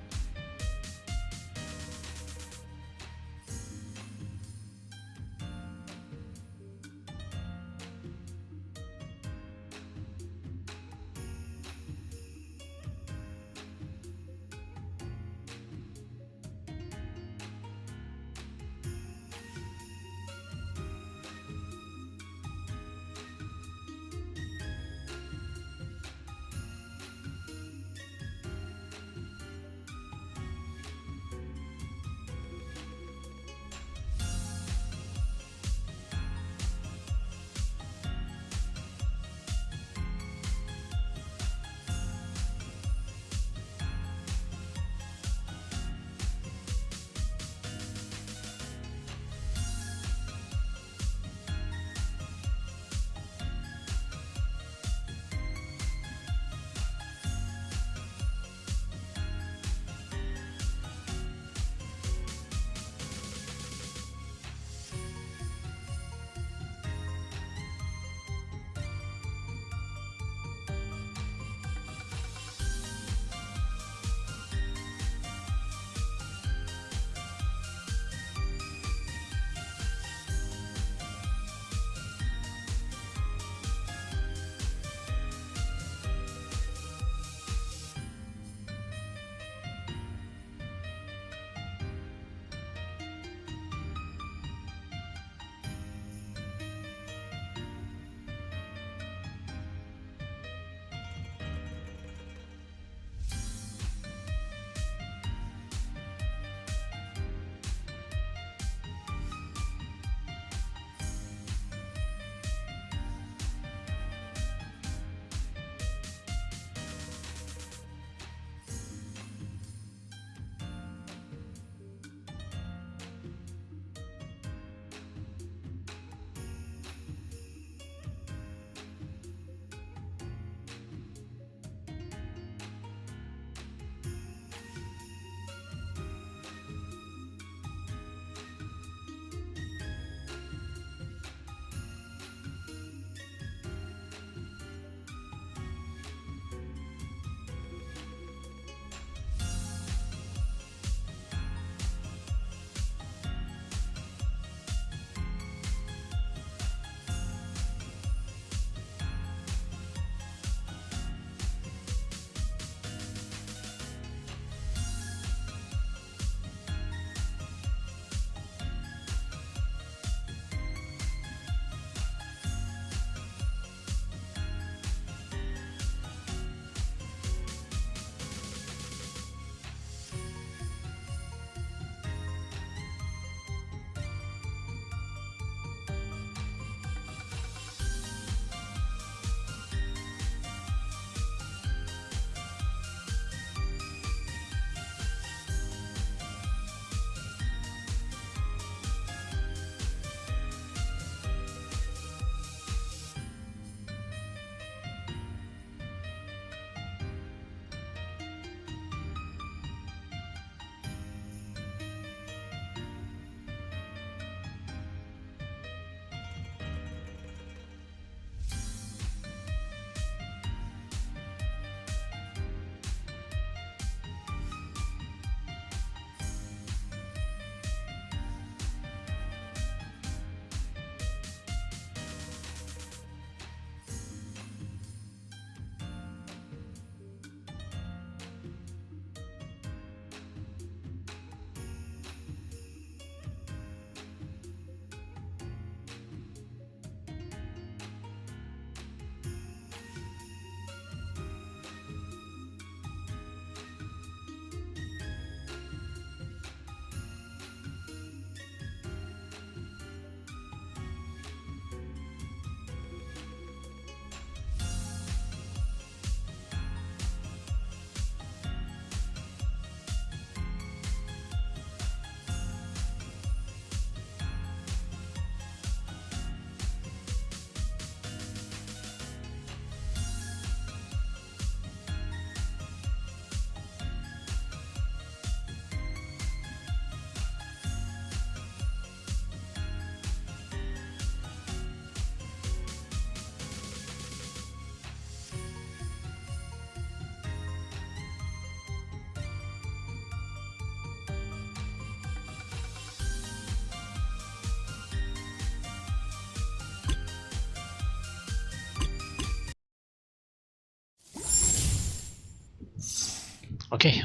Okay,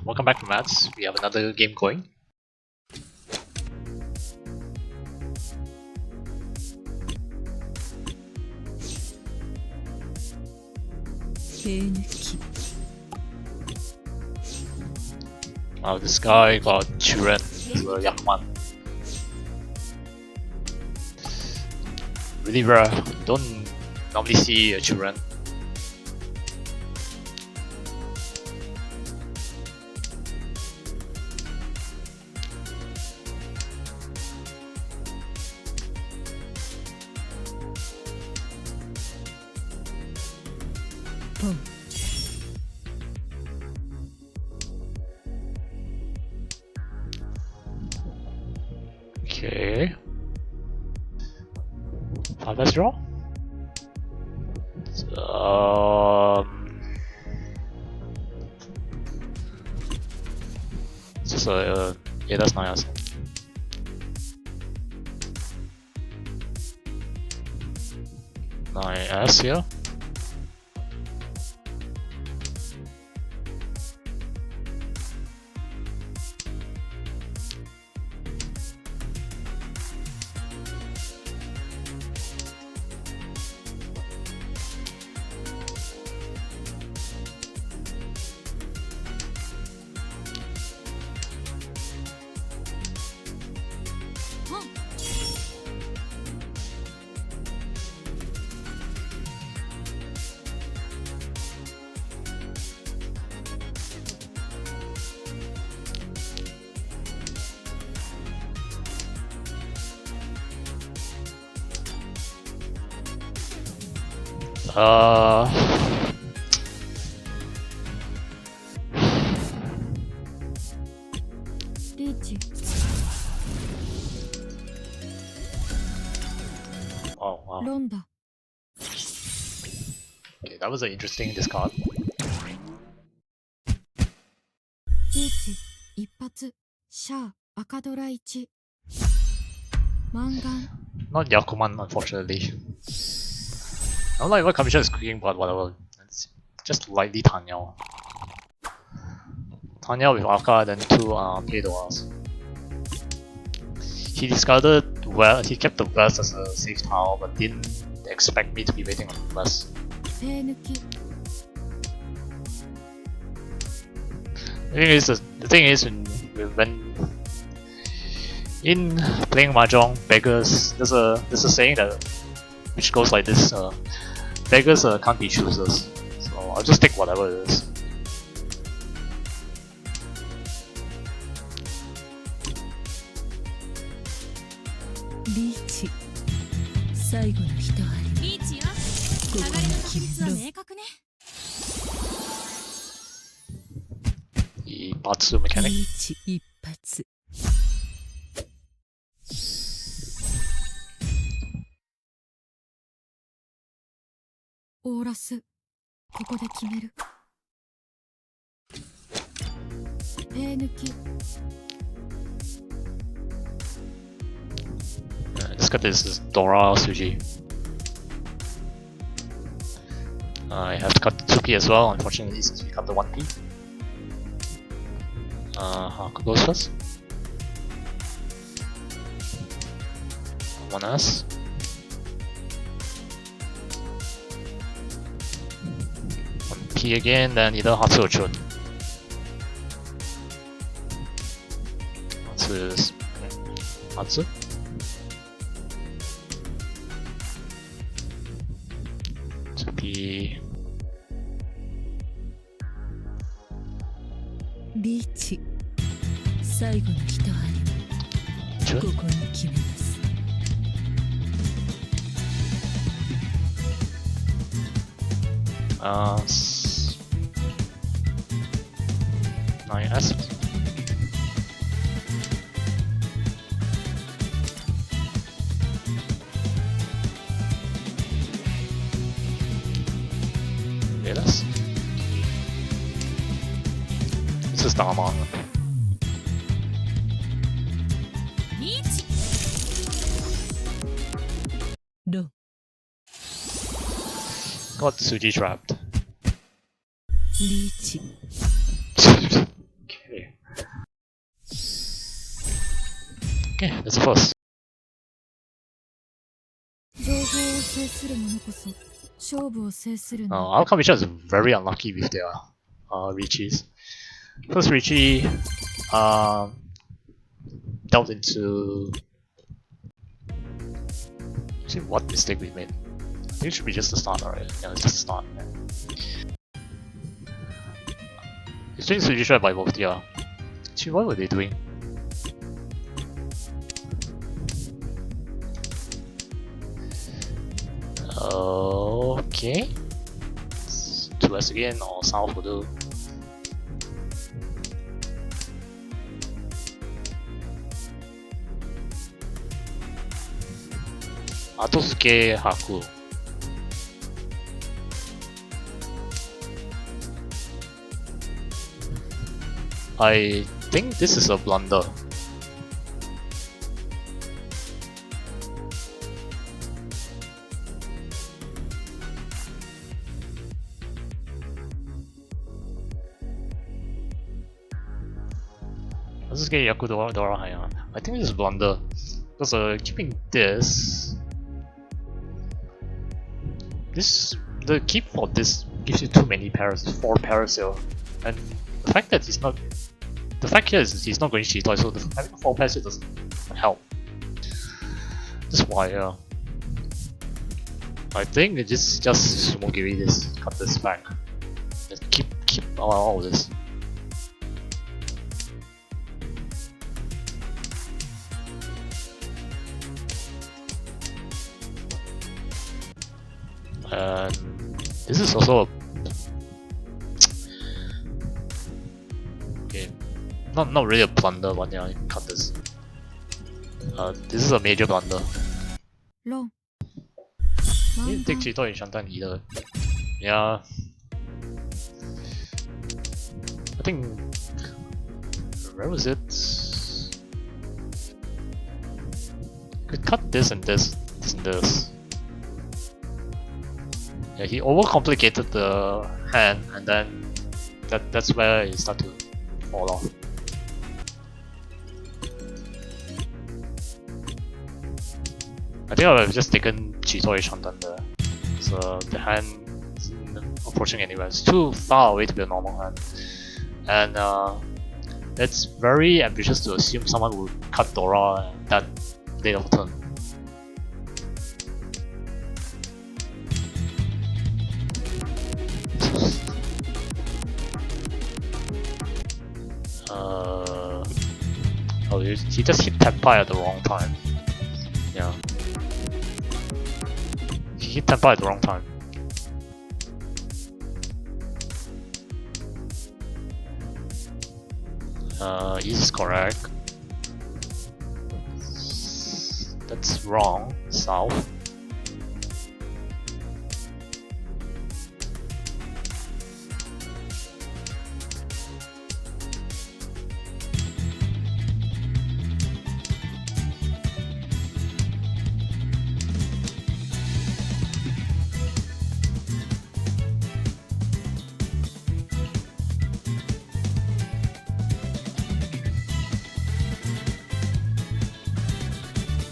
welcome back to Mats. We have another game going. This guy got Churen, he's a Yakman. Really rare, don't normally see a Churen. Okay. 5 dice draw? It's just yeah, that's nice. Nice here. Riichi. Oh wow. ロンダ。 Okay, that was an interesting discard. リーチ。一発。シャア。赤ドラ1。マンガン。 Not Yakuman, unfortunately. I don't like what Kamisha is cooking, but whatever. It's just lightly Tanya. Tanya with Aka, then 2 play the walls. He discarded well, he kept the West as a safe tile, but didn't expect me to be waiting on the West. 手抜き。 The thing is when in playing mahjong, beggars there's a saying that which goes like this: beggars can't be choosers. So I'll just take whatever it is. リーチ最後の一針リーチよ。ここに決めろ明確ね。The Batsu mechanic. リーチ一発オーラス。ここで決める。手抜き。 This card is Dora Suji. I have to cut the 2P as well, unfortunately, since we cut the 1P. Haku goes first. 1S. 1P again, then either Hatsu or Chun. Hatsu is. Okay. Hatsu. P. リーチ最後の一針 Chun. ここに決めます 9S. Yes. This is Dama. リーチ。ロン Got Suji trapped. リーチ Okay, that's the first. 情報を制する者こそ勝負を制するんだ。Our commission is very unlucky with their Riichis. First Riichi delved into. See what mistake we made. I think it should be just the start, alright? Yeah, it's just the start. It's doing Suji by both, yeah. Actually, what were they doing? Okay. 2S again, or South will do. Atosuke Haku. I think this is a blunder. Atosuke Yaku Dora Haya. I think this is a blunder. Because keeping this, the keep for this gives you too many pairs, 4 pairs here, and the fact that he's not, the fact here is he's not going Chitoi, so having 4 pairs here doesn't help. That's why I think it's just Sumogiri this, cut this back, and keep all of this. And this is also okay, not really a blunder, but yeah, I can cut this. This is a major blunder. ロン You didn't take Chito in Shantan either. Yeah. I think where was it? Could cut this and this and this. Yeah, he overcomplicated the hand, and then that's where it started to fall off. I think I would have just taken Chitoi Shantan there. So the hand isn't approaching anywhere. It's too far away to be a normal hand. And it's very ambitious to assume someone would cut Dora that late of turn. Oh, he just hit Tenpai at the wrong time. Yeah. He hit Tenpai at the wrong time. East is correct. That's wrong. South.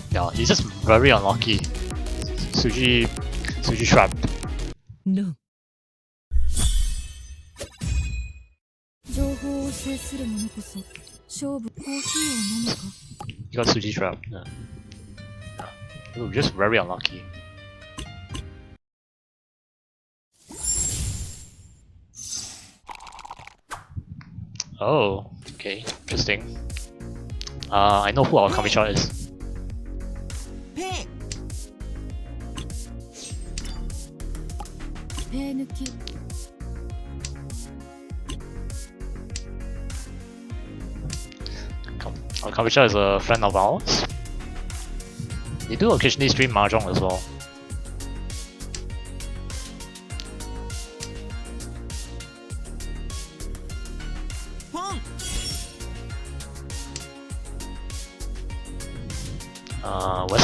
Yeah, he's just very unlucky. Suji trapped. No. 情報を制する者こそ勝負コーヒーを飲むか He got Suji trapped. Yeah. Yeah. Just very unlucky. Oh, okay, interesting. I know who our Kamisha is. ペー抜き Our Kamisha is a friend of ours. They do occasionally stream Mahjong as well.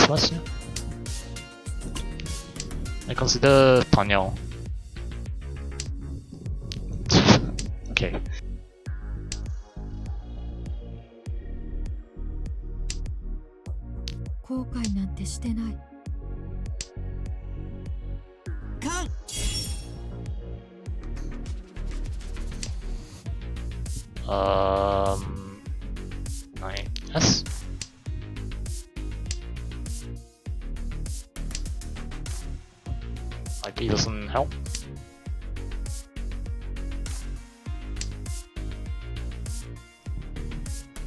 West, yeah. I consider Tanyao. Okay. 後悔なんてしてない。カン 9S. IP doesn't help.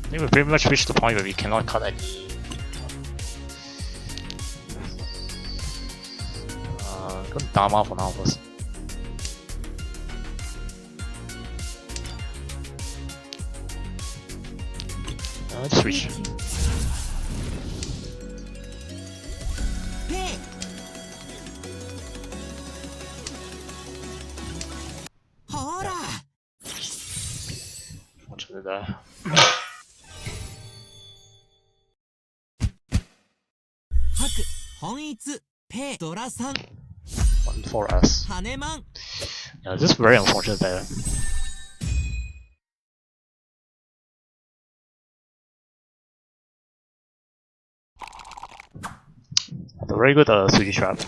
I think we pretty much reached the point where we cannot cut any. Go Dama for now first. Let's switch. ペイ ほら Fortunately there. 白本一ペイドラさん 1-4S. 羽マン Yeah, this is very unfortunate there. Had a very good Swedish trap.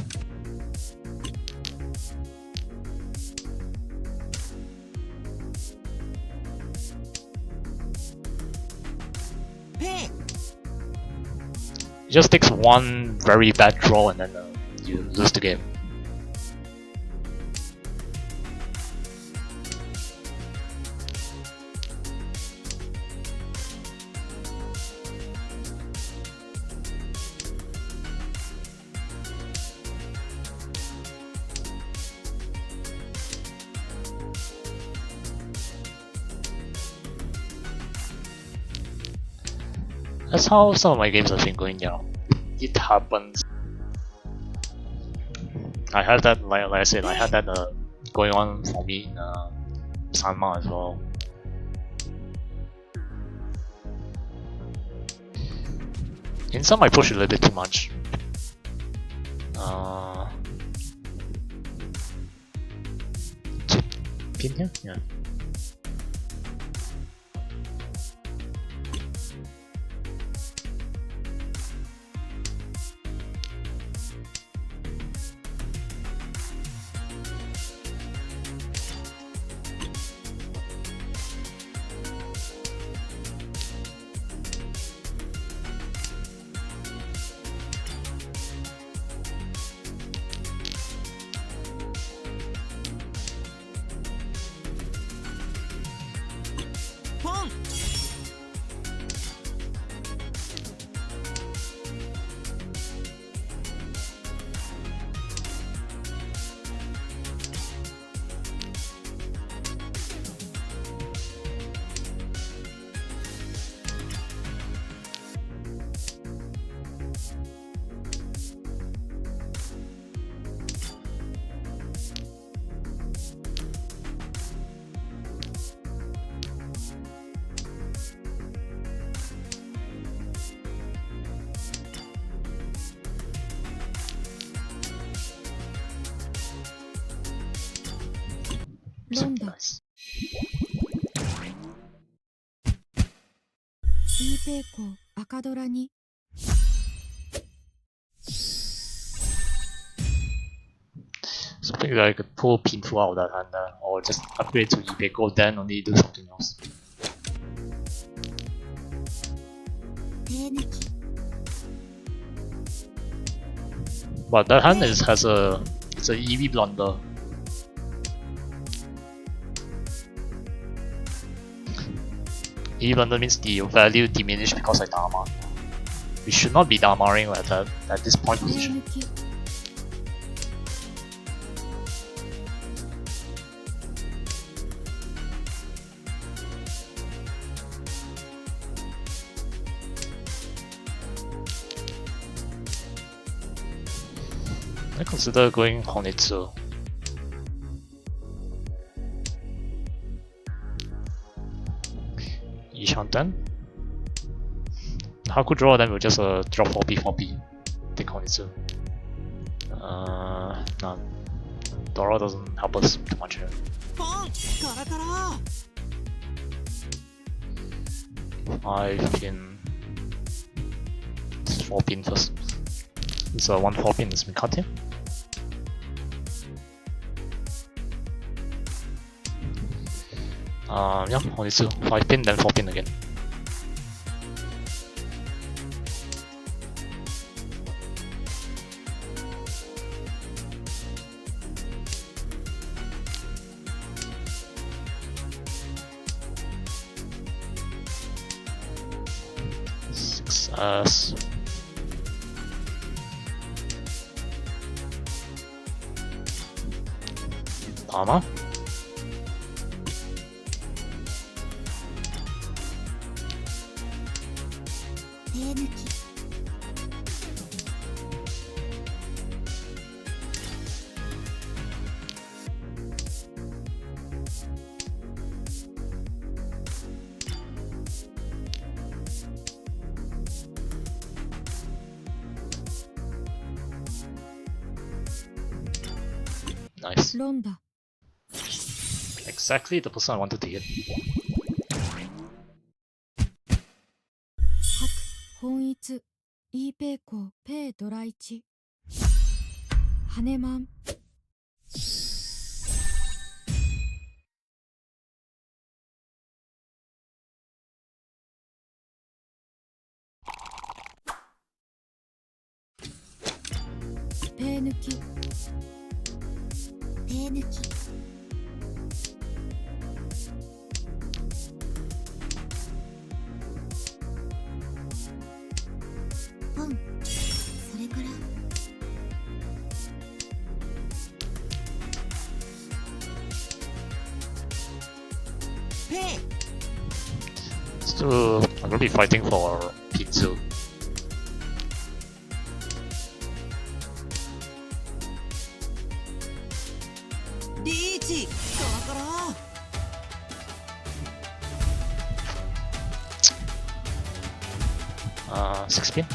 ペイ It just takes one very bad draw and then you lose the game. That's how some of my games have been going, you know. It happens. I had that, like I said, I had that going on for me in Sanma as well. In some I push a little bit too much. Pin here? Yeah. Nice. イーペイコ赤ドラに Something that I could pull Pinful out of that hand, or just upgrade to Ibeko, then only do something else. 手抜き But that hand has a it's a EV blunder. EV blunder means the value diminished because I Dama. We should not be Damaring at this point 手 position. 抜き I consider going Honitsu. Ishanten. Haku draw, then we'll just drop 4P. Take Honitsu. No. Dora doesn't help us too much here. ポンカラカラ 5 pin 4 pin first. This 1 4 pin has been cut here. Yeah, only 2. 5 pin, then 4 pin again. As Palma. Nice. ロンダ Exactly the person I wanted to hit. 白本一 E ペイコペイドラ1ハネマンペイ抜き手抜きポンそれからペイ Still, I'm gonna be fighting for P2. Riichi コロコロ 6 pin.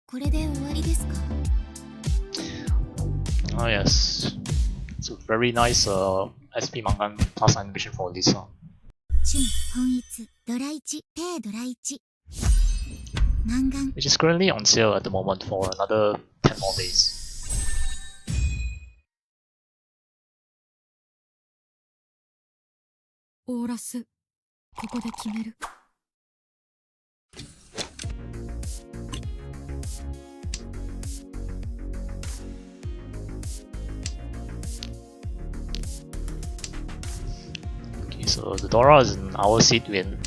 これで終わりですか Oh yes. It's a very nice SP Mangan plus animation for Lisa. 春本一ドラ1ペイドラ1満願 Which is currently on sale at the moment for another 10 more days. オーラスここで決める Okay, so the Dora is in our seed win.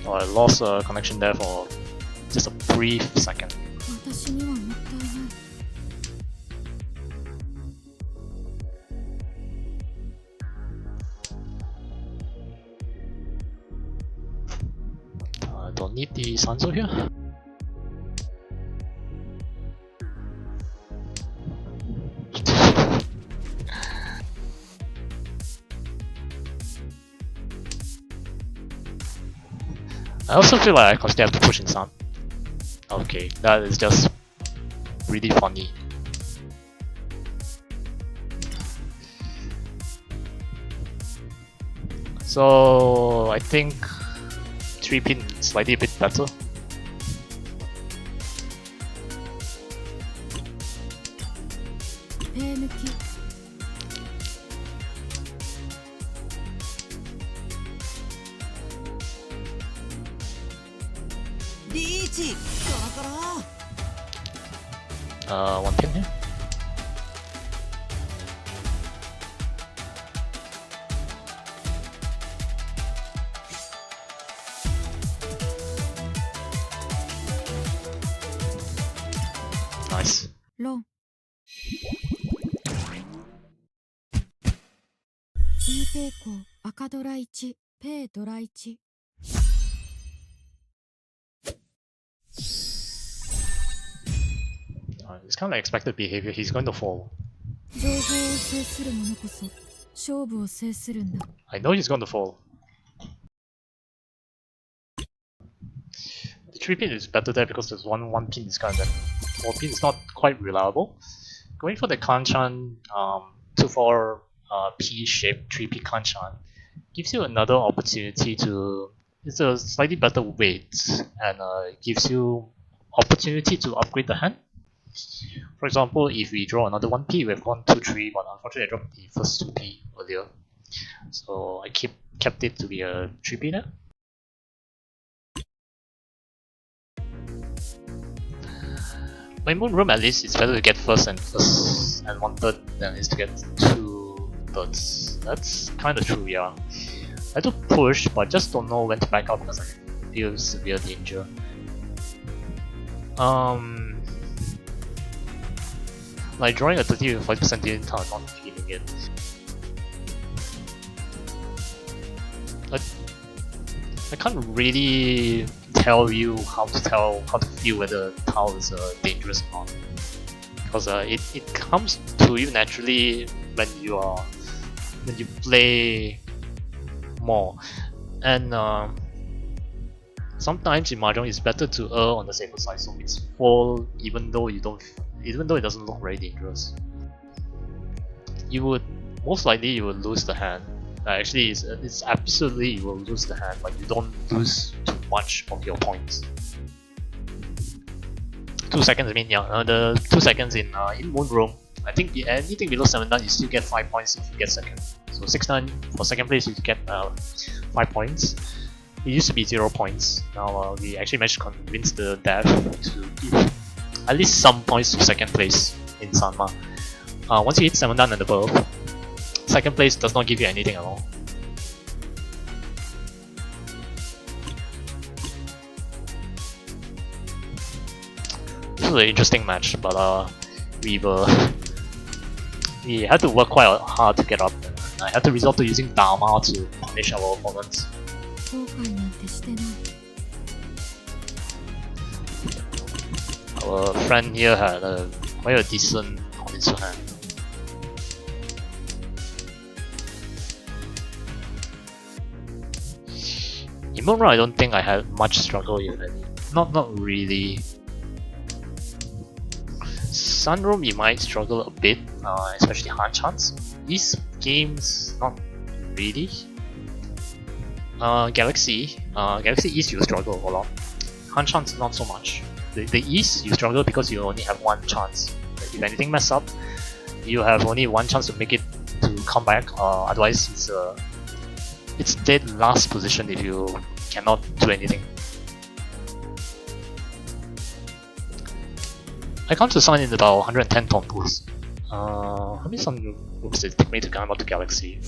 Oh, I lost a connection there for just a brief second. 私にはもったいない I don't need the Sanzo here. I also feel like I constantly have to push in Sun. Okay, that is just really funny. So I think 3 pin is slightly a bit better. 1カラカラ One pin here. Nice. ロン E ペイコー赤ドラ1ペイドラ1 It's kind of like expected behavior. He's going to fall. 情報を制する者こそ勝負を制するんだ I know he's going to fall. The 3 pin is better there because there's one pin discard and 4 pin is not quite reliable. Going for the Kanchan 2-4 P-shaped 3 pin Kanchan gives you another opportunity to. It's a slightly better weight and gives you opportunity to upgrade the hand. For example, if we draw another 1P, we have gone 2-3, but unfortunately I dropped the first 2P earlier. So I kept it to be a 3P there. My moon room at least it's better to get first and 1/3 than it is to get 2/3. That's kind of true, yeah. I do push, but just don't know when to back out because I feel severe danger. Like drawing a 35% in turn, not feeling it. I can't really tell you how to feel whether Tau is dangerous or not, because it comes to you naturally when you play more, and sometimes in mahjong it's better to err on the safer side, so it's fall even though it doesn't look very dangerous. Most likely you would lose the hand. Actually, it's absolutely you will lose the hand, but you don't lose too much of your points. 2 seconds, I mean, yeah, the 2 seconds in Moon Room, I think anything below 7 dan you still get 5 points if you get second. So 6 dan for second place you get 5 points. It used to be 0 points. Now we actually managed to convince the dev to give at least some points to second place in Sanma. Once you hit 7 dan and above, second place does not give you anything at all. This was an interesting match, but we had to work quite hard to get up. I had to resort to using Dharma to punish our opponents. 後悔なんてしてない Our friend here had quite a decent Honitsu hand. In Moonra, I don't think I had much struggle if any. Not really. Sunroom, you might struggle a bit, especially Han-chans. These games, not really. Galaxy East you struggle a lot. Han-chans not so much. The East you struggle because you only have one chance. If anything mess up, you have only one chance to make it to come back. Otherwise, it's dead last position if you cannot do anything. I come to Sun in about 110 tompos. How many Sun moves did it take me to come up to Galaxy?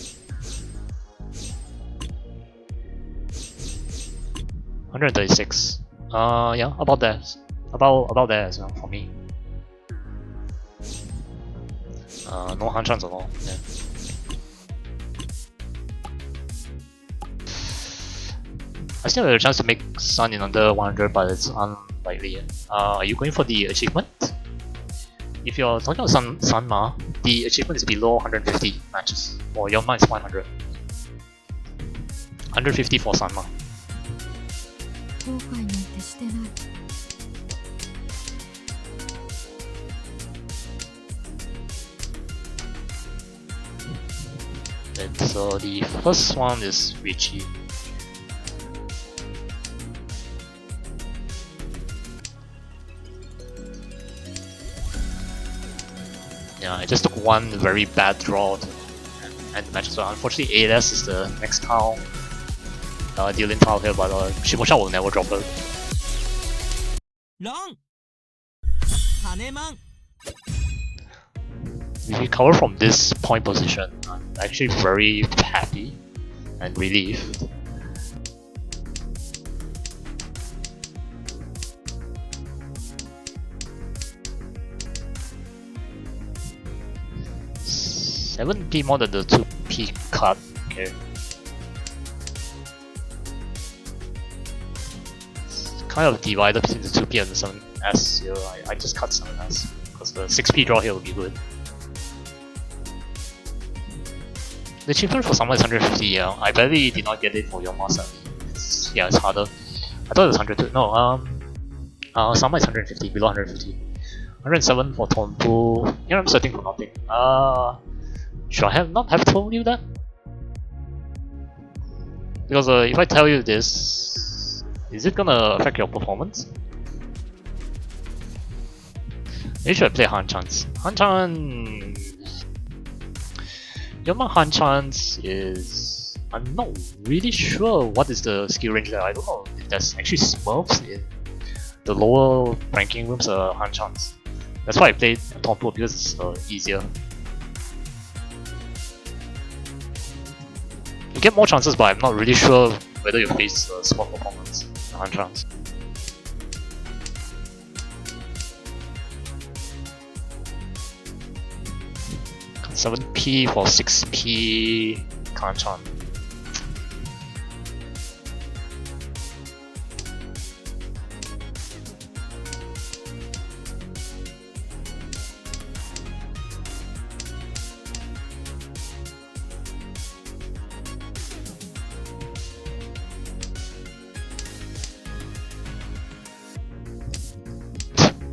136. Yeah, about that. About there as well for me. No Han chance at all. Yeah. I still have a chance to make Sun in under 100, but it's unlikely. Are you going for the achievement? If you're talking about Sanma, the achievement is below 150 matches. For Yonma it's 100. 150 for Sanma. 後悔なんてしてない And so the first one is Riichi. Yeah, I just took one very bad draw to end the match. So unfortunately, ALS is the next tile, dealing tile here, but Shimosha will never drop it. ロン羽マン If we cover from this point position, I'm actually very happy and relieved. Seven P more than the 2P cut. Okay. It's kind of divided between the 2P and the 7S here. I just cut 7S because the 6P draw here will be good. The achievement for Summer is 150, yeah. I barely did not get it for Yoma sadly. Yeah, it's harder. I thought it was 100 no, Summer is 150, below 150. 107 for Tonpu. Here I'm setting for nothing. Should I not have told you that? Because if I tell you this, is it gonna affect your performance? Maybe should I play Han-chan's? Han-chan... Yoma Han-chan's is... I'm not really sure what is the skill range there. I don't know if there's actually smurfs in the lower ranking rooms Han-chan's. That's why I played Tonpu because it's easier. You get more chances, but I'm not really sure whether you face small performance in Han-chan's. Seven P for 6P Han-chan.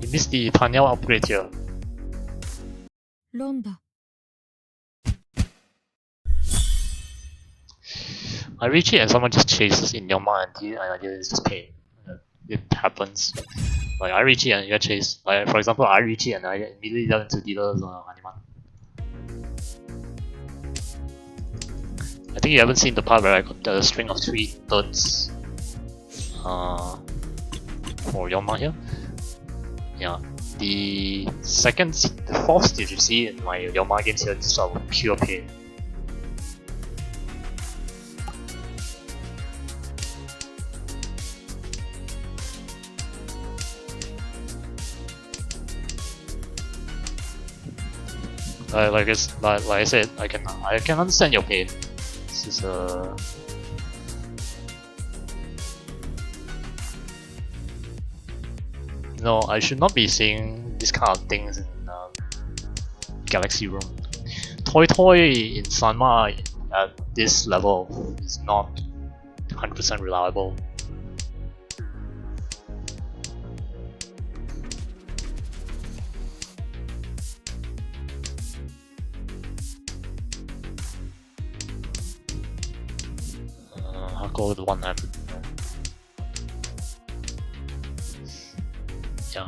You missed the Tanyao upgrade here. ロンだ。 Riichi and someone just chases in Yoma and the idea is just pain. It happens. Like Riichi and you get chased. Like for example, Riichi and I immediately got into dealers Animan. I think you haven't seen the part where I got the string of 3 thirds for Yoma here. Yeah. The fourth stage you see in my Yoma games here is sort of pure pain. Like I said, I can understand your pain. This is no, I should not be saying this kind of things in Galaxy Room. Toy in Sanma at this level is not 100% reliable. I'll go with 100. Yeah.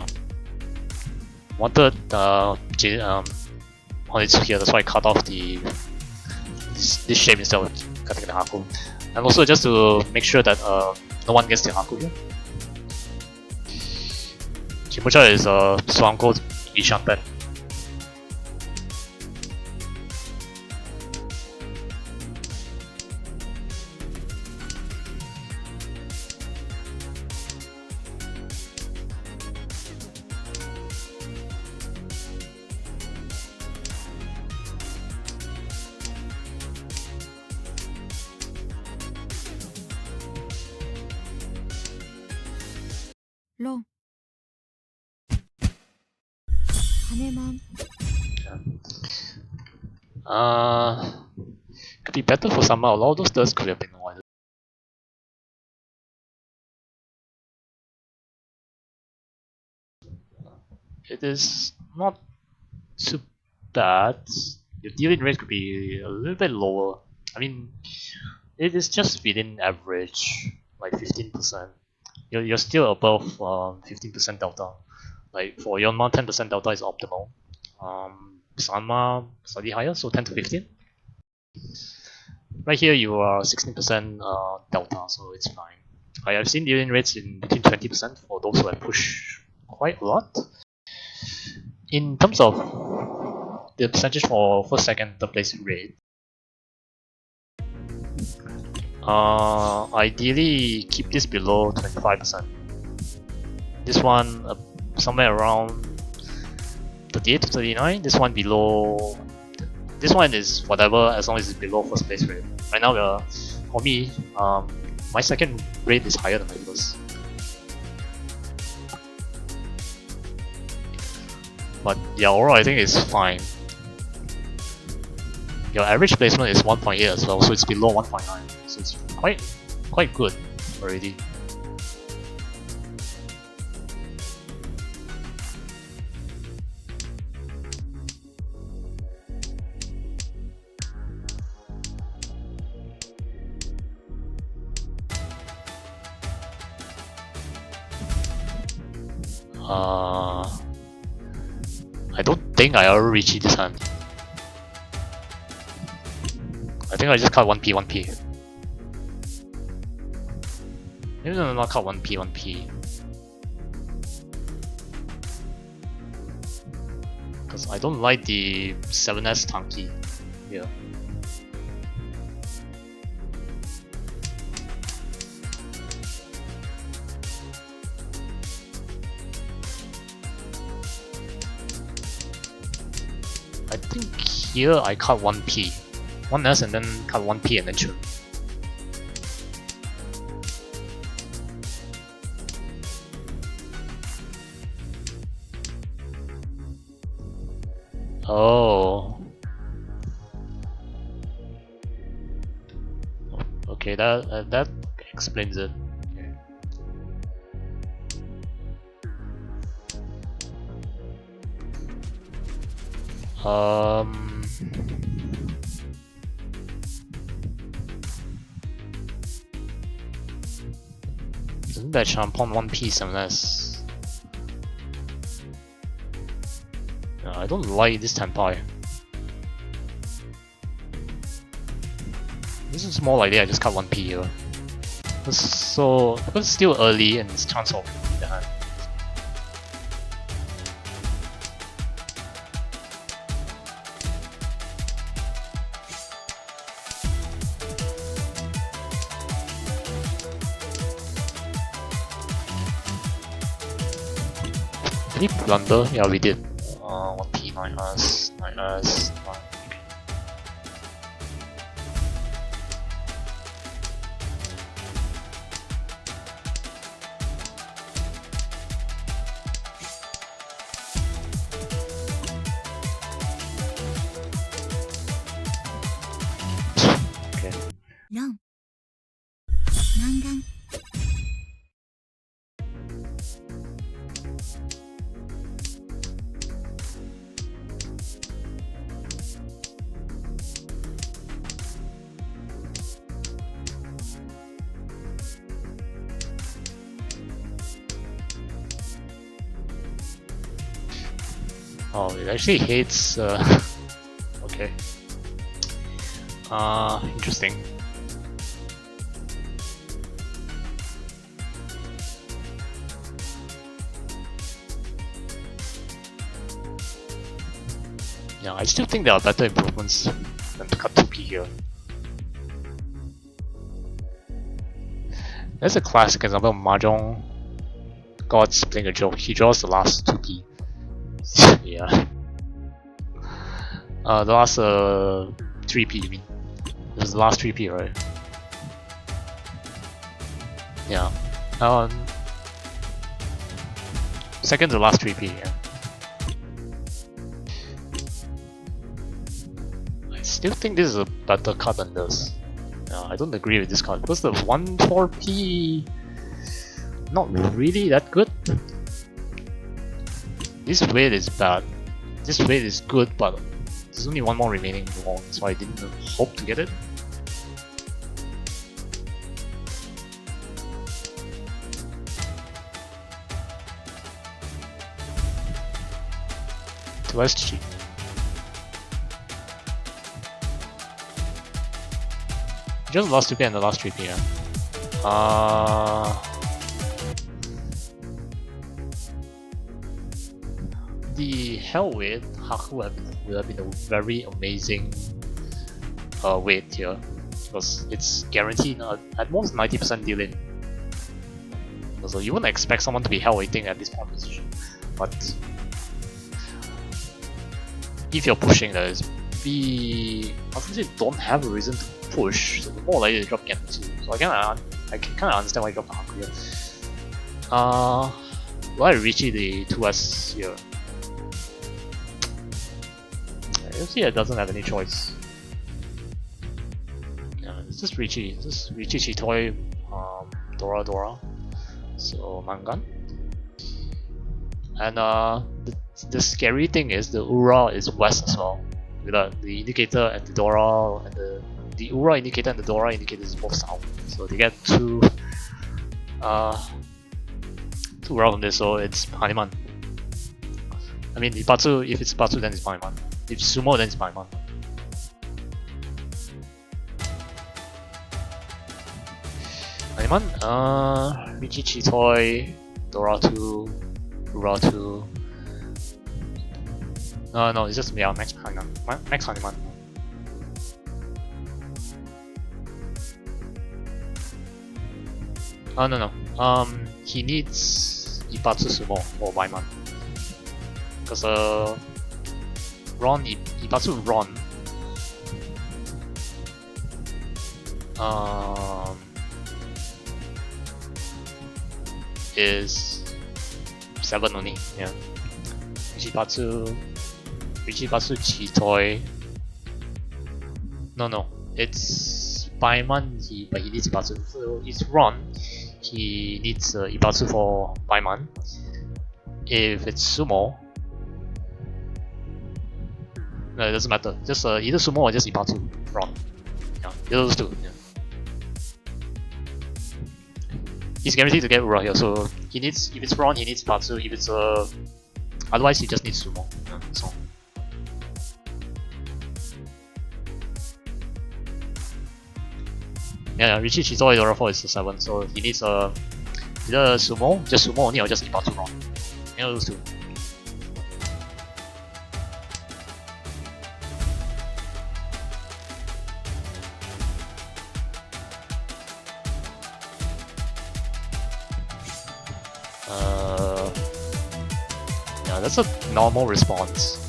Wanted Honitsu here, that's why I cut off this shape instead of cutting the Haku. And also just to make sure that no one gets the Haku here. Chimucha is Swanko Ishan pet.ロン。羽マン。 Could be better for somehow. A lot of those does could have been avoided. It is not too bad. Your dealing rate could be a little bit lower. I mean, it is just within average, like 15%. You're still above 15% delta. Like for Yonma, 10% delta is optimal. Sanma slightly higher, so 10 to 15. Right here you are 16% delta, so it's fine. I've seen dealing rates in between 20% for those who have pushed quite a lot. In terms of the percentage for first, second, third place rate, ideally keep this below 25%. This one somewhere around 38 to 39. This one below. This one is whatever as long as it's below first place rate. Right now, for me, my second rate is higher than my first. But yeah, overall I think it's fine. Your average placement is 1.8 as well, so it's below 1.9. So it's quite good already. I don't think I ever reached this hand. I think I just cut 1p, 1p. Maybe no, not cut 1p, 1p. Because I don't like the 7S tanky here. I think here I cut 1p. 1S and then cut 1p and then trim. Oh. Okay, that explains it. Okay. Isn't that Champon 1p 7S? I don't like this Tenpai. This is more likely I just cut 1p here. So, because it's still early and it's chance of the hand. Did we blunder? Yeah, we did. 1p, 9s, 9s, 9. Okay. ロン南岸 Oh, it actually hates. Okay. Interesting. Yeah, I still think there are better improvements than to cut 2p here. That's a classic example of Mahjong gods playing a joke. He draws the last 2p. Yeah. The last 3p, you mean? It was the last 3p, right? Yeah. Second to last 3p, yeah. I still think this is a better card than this. I don't agree with this card because the 1-4p not really that good. This weight is bad. This weight is good, but there's only one more remaining long, so I didn't hope to get it. To SG. Just the last 2p and the last 3p, yeah. the hell weight, Haku would have been a very amazing weight here, because it's guaranteed at most 90% dealing. So you wouldn't expect someone to be hell weighting at this point position, but if you're pushing, that is, we unfortunately don't have a reason to push, so the more likely to drop Genjutsu. So I kind of understand why you drop the Haku here. Will I Riichi the 2S here? You see, it doesn't have any choice. Yeah, it's just Riichi. It's just Riichi Chitoi, Dora. So Mangan. And the scary thing is the Ura is west as well. With the indicator and the Dora and the Ura indicator and the Dora indicator is both south. So they get two Ura from this, so it's Hanuman. I mean, Ipatsu, if it's Ipatsu then it's Hanuman. If Sumo then it's Hanuman. Hanuman, Riichi Chitoi, Dora 2, Ura 2. No, it's just Max Hanuman. Max Hanuman. No. He needs Ipatsu Sumo for Baiman. Because Ipatsu Ron is 7 only, yeah. Riichi Chitoi. No, it's Baiman, but he needs Ipatsu. So it's Ron, he needs Ipatsu for Baiman. If it's Sumo, no, it doesn't matter. Just either Sumo or just Ipatsu, Ron. Yeah, those two. Yeah. He's guaranteed to get Ura here, so he needs. If it's Ron, he needs Ipatsu. If it's otherwise he just needs Sumo. Yeah, so. Yeah, Riichi Chitoi Dora 4 is the 7, so he needs either Sumo, just Sumo only, or just Ipatsu Ron. Yeah, those two. Yeah, that's a normal response.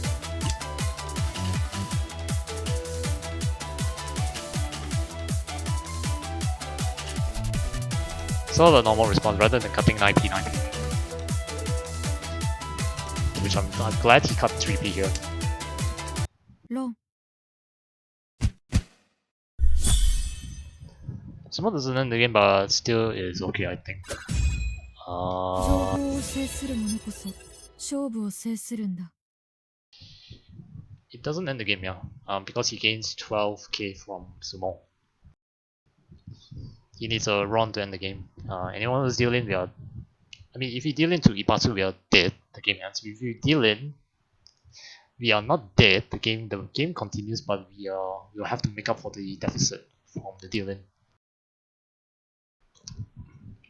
Sort of a normal response rather than cutting 9p. Which I'm glad he cut 3p here. 론, Sumo doesn't end the game, but still is okay, I think. 情報を制する者こそ勝負を制するんだ。 It doesn't end the game, yeah. Because he gains 12k from Sumo. He needs a Ron to end the game. Anyone who's dealing, we are. I mean, if you deal into Ipatsu, we are dead. The game ends. If you deal in, we are not dead. The game continues, but we'll have to make up for the deficit from the deal in.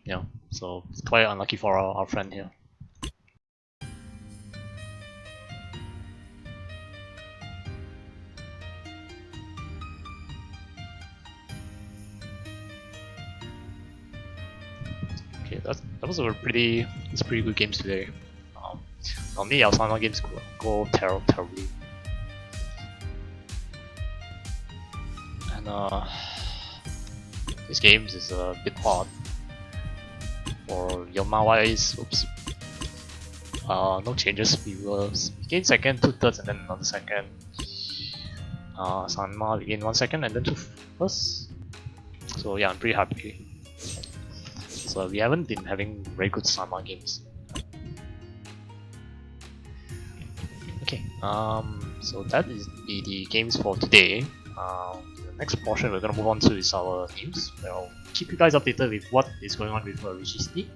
Yeah, so it's quite unlucky for our friend here. Okay, that was a pretty good games today. Normally our Sama games go terribly. And this game is a bit hard. For Yoma-wise, oops. No changes. We will gain second, 2 thirds, and then another second. Sanma we gain 1 second and then 2 first. So yeah, I'm pretty happy. So we haven't been having very good Sanma games. Okay, so that is the games for today. The next portion we're gonna move on to is our news. I'll keep you guys updated with what is going on with Riichi City.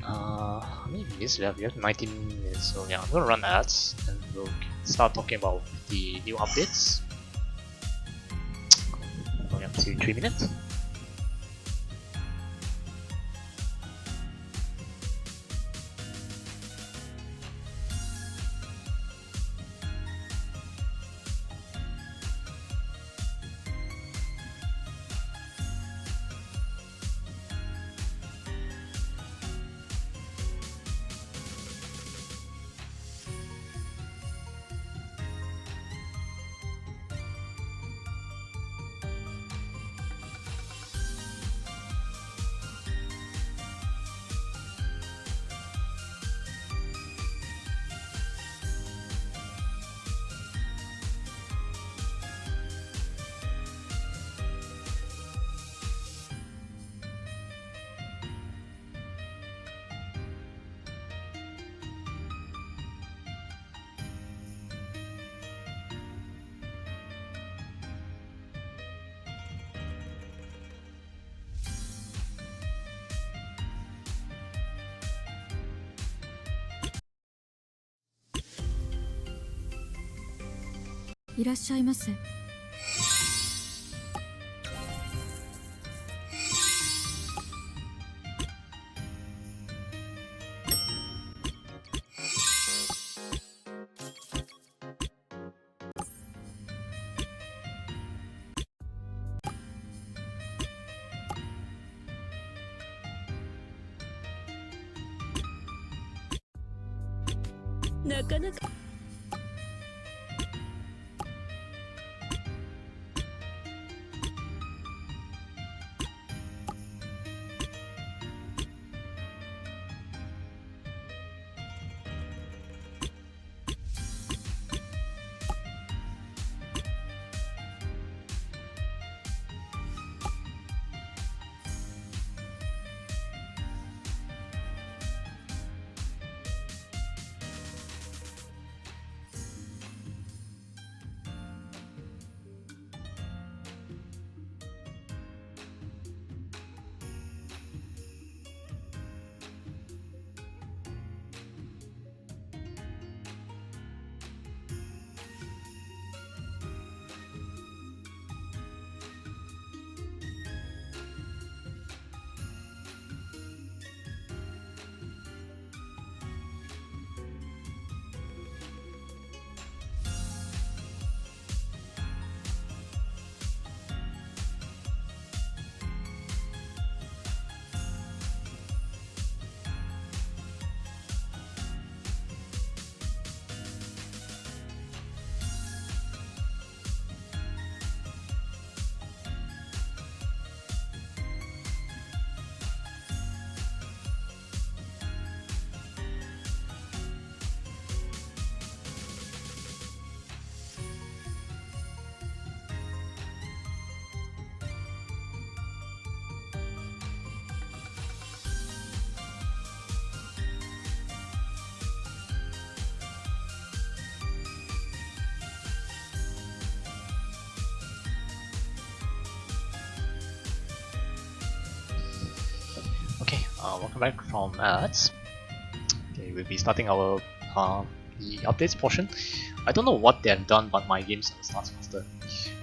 How many minutes we have? We have 19 minutes, so yeah, I'm gonna run ads and we'll start talking about the new updates. Going up to 3 minutes. いらっしゃいませ。なかなかOkay, welcome back from ads. Okay, we'll be starting our the updates portion. I don't know what they have done, but my game starts faster.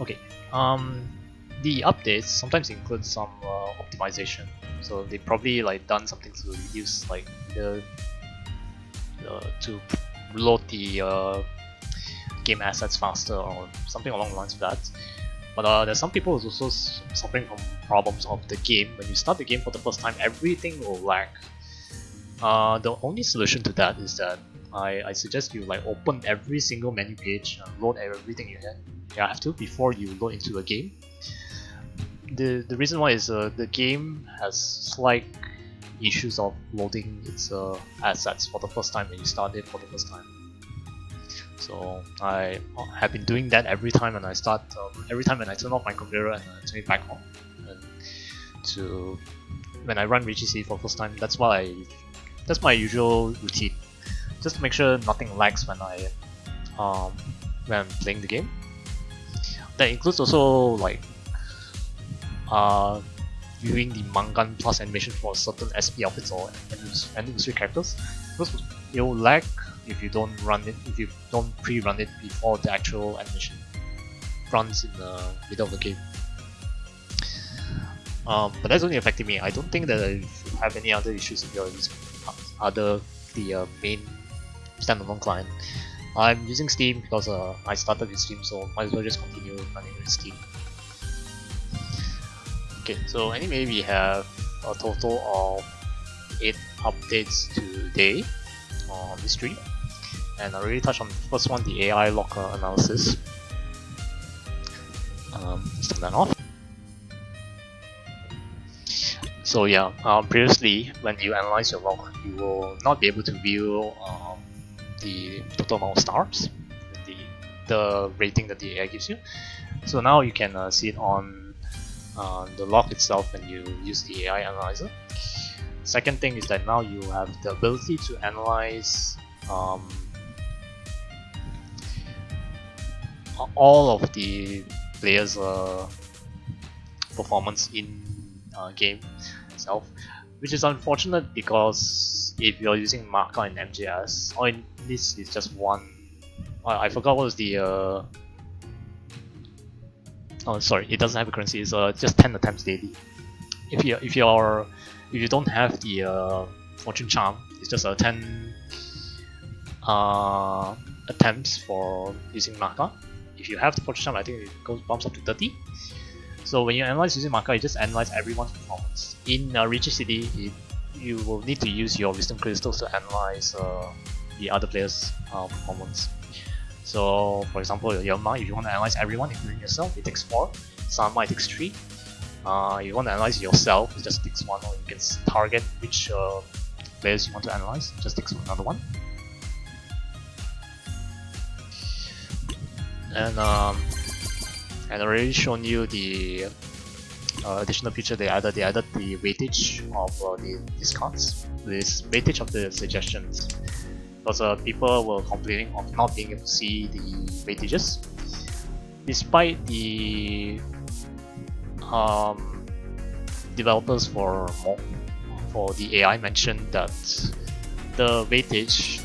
Okay, the updates sometimes include some optimization. So they probably like done something to reduce like the to load the game assets faster or something along the lines of that. But there's some people who's also suffering from problems of the game. When you start the game for the first time, everything will lag. The only solution to that is that I suggest you like open every single menu page and load everything you have to before you load into a game. The reason why is the game has slight issues of loading its assets for the first time when you start it for the first time. So I have been doing that every time when I start, every time when I turn off my computer and turn it back on, and to when I run Riichi City for the first time. That's my usual routine, just to make sure nothing lags when I'm playing the game. That includes also like viewing the Mangan plus animation for certain SP outfits or anniversary characters, because it will lag if you don't pre-run it before the actual animation runs in the middle of the game. But that's only affecting me. I don't think that I have any other issues if you're using the main standalone client. I'm using Steam because I started with Steam, so might as well just continue running with Steam. Okay, so anyway, we have a total of 8 updates today on this stream, and I already touched on the first one, the AI locker analysis. Let's turn that off. So yeah, previously when you analyze your log, you will not be able to view the total amount of stars, the rating that the AI gives you. So now you can see it on the log itself when you use the AI analyzer. Second thing is that now you have the ability to analyze all of the players' performance in game itself, which is unfortunate because if you're using Marker and MJS, or in this is just one. I forgot what was the Oh, sorry, it doesn't have a currency. It's just 10 attempts daily. If you don't have the fortune charm, it's just 10 attempts for using Maka. If you have the fortune charm, I think it goes bumps up to 30. So when you analyze using Maka, you just analyze everyone's performance. In Riichi City, you will need to use your wisdom crystals to analyze the other players' performance. So, for example, Yonma, if you want to analyze everyone, including yourself, it takes 4. Sanma, it takes 3. If you want to analyze yourself, it just takes 1, or you can target which players you want to analyze, it just takes another 1. And I've already shown you the additional feature they added. They added the weightage of the discards, this weightage of the suggestions. Because people were complaining of not being able to see the weightages, despite the developers for the AI mentioned that the weightage.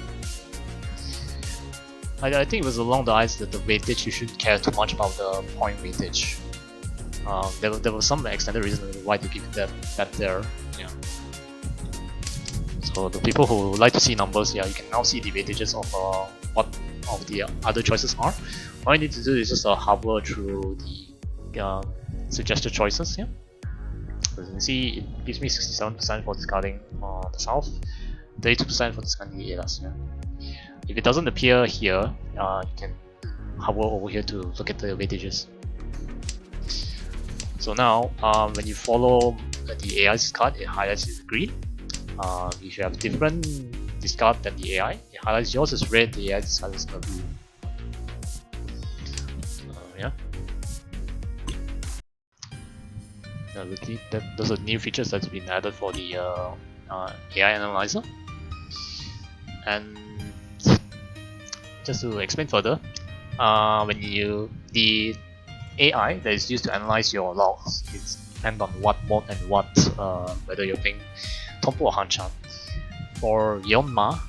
I think it was along the lines that the weightage, you shouldn't care too much about the point weightage. There was some extended reason why they give that there. Yeah. So the people who like to see numbers, yeah, you can now see the weightages of what of the other choices are. All you need to do is just hover through the suggested choices. Yeah. As you can see, it gives me 67% for discarding the south, 32% for discarding the Elas. Yeah. If it doesn't appear here, you can hover over here to look at the weightages. So now, when you follow the AI's card, it highlights it green. If you have different discard than the AI, it highlights yours as red, the AI discard is blue. Yeah. Those are new features that's been added for the AI analyzer. And just to explain further, when the AI that is used to analyze your logs, it depends on what mode and what whether you're playing Tompo or Hanchan. For Yonma,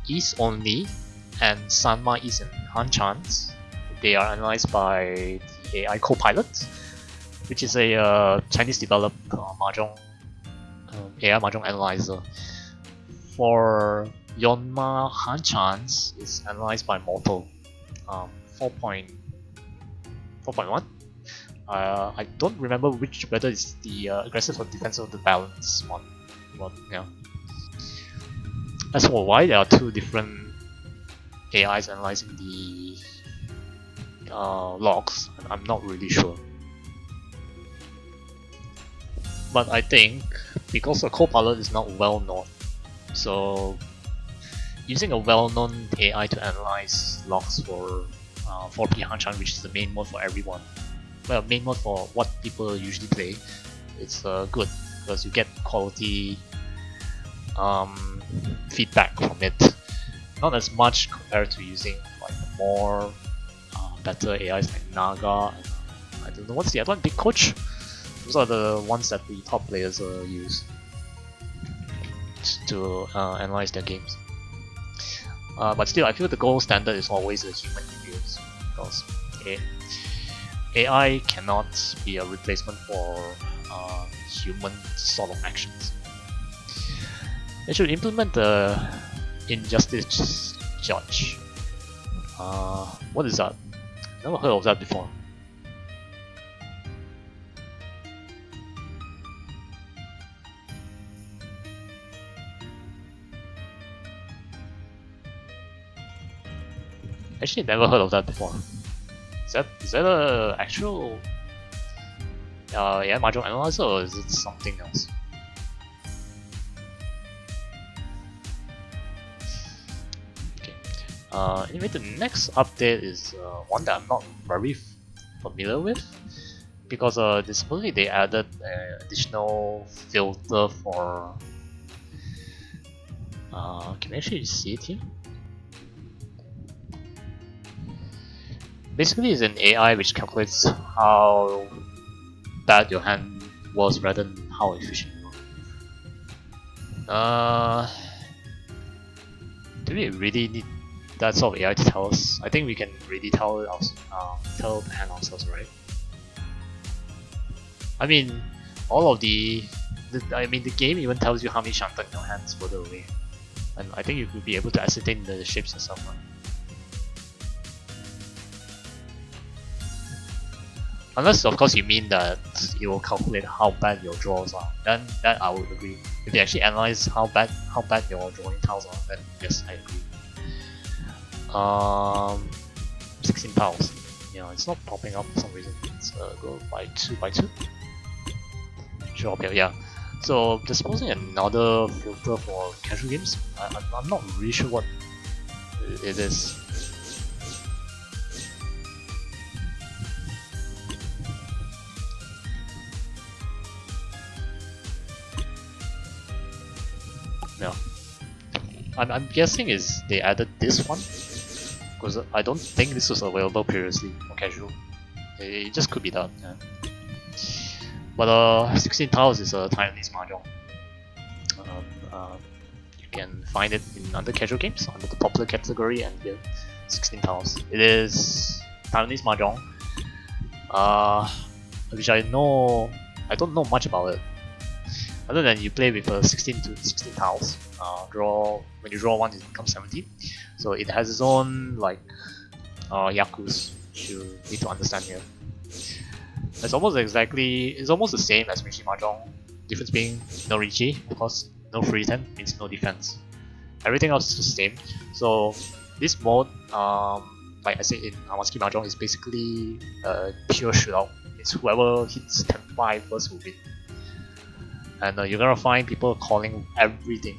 East only, and Sanma, East, and Hanchans, they are analyzed by the AI Copilot, which is a Chinese developed mahjong AI mahjong analyzer. For Yonma Hanchans, it's analyzed by Mortal 4.1. I don't remember whether it's the aggressive or defensive or the balance one. But yeah. As for why there are two different AIs analyzing the logs, I'm not really sure. But I think because a Copilot is not well known, so using a well-known AI to analyze logs for 4P Hanchan, which is the main mode for everyone, well, main mode for what people usually play, it's good because you get quality feedback from it. Not as much compared to using like more better AIs like Naga. I don't know what's the other one, Big Coach. Those are the ones that the top players use to analyze their games. But still, I feel the gold standard is always a human reviews because AI cannot be a replacement for human sort of actions. They should implement the injustice judge. What is that? Never heard of that before. Actually, never heard of that before. Is that a actual mahjong analyzer, or is it something else? Anyway, the next update is one that I'm not very familiar with, because supposedly they added an additional filter for. Can I actually see it here? Basically, it's an AI which calculates how bad your hand was rather than how efficient you were. Do we really need that sort of AI to tell us? I think we can really tell the hand ourselves, right? I mean, all of the game even tells you how many shantan your hands further away, and I think you could be able to ascertain the shapes yourself. Right? Unless, of course, you mean that it will calculate how bad your draws are. Then that I would agree. If they actually analyze how bad your drawing tiles are, then yes, I agree. 16 tiles. Yeah, it's not popping up for some reason. Let's go by 2 by 2. Sure, okay, yeah. So they're supposing another filter for casual games. I'm not really sure what it is. Yeah, I'm guessing is they added this one because I don't think this was available previously for casual. It just could be done. Yeah. But 16 tiles is a Taiwanese mahjong. You can find it in under casual games under the popular category, and here 16 tiles. It is Taiwanese mahjong, which I don't know much about it. Other than you play with 16 tiles. When you draw one, it becomes 17. So it has its own like yakus you need to understand here. It's almost the same as Riichi Mahjong. Difference being no Riichi, of course, no free 10 means no defense. Everything else is the same. So this mode, like I said in Amasuki Mahjong, is basically pure shootout. It's whoever hits 10-5 first will win. And you're gonna find people calling everything.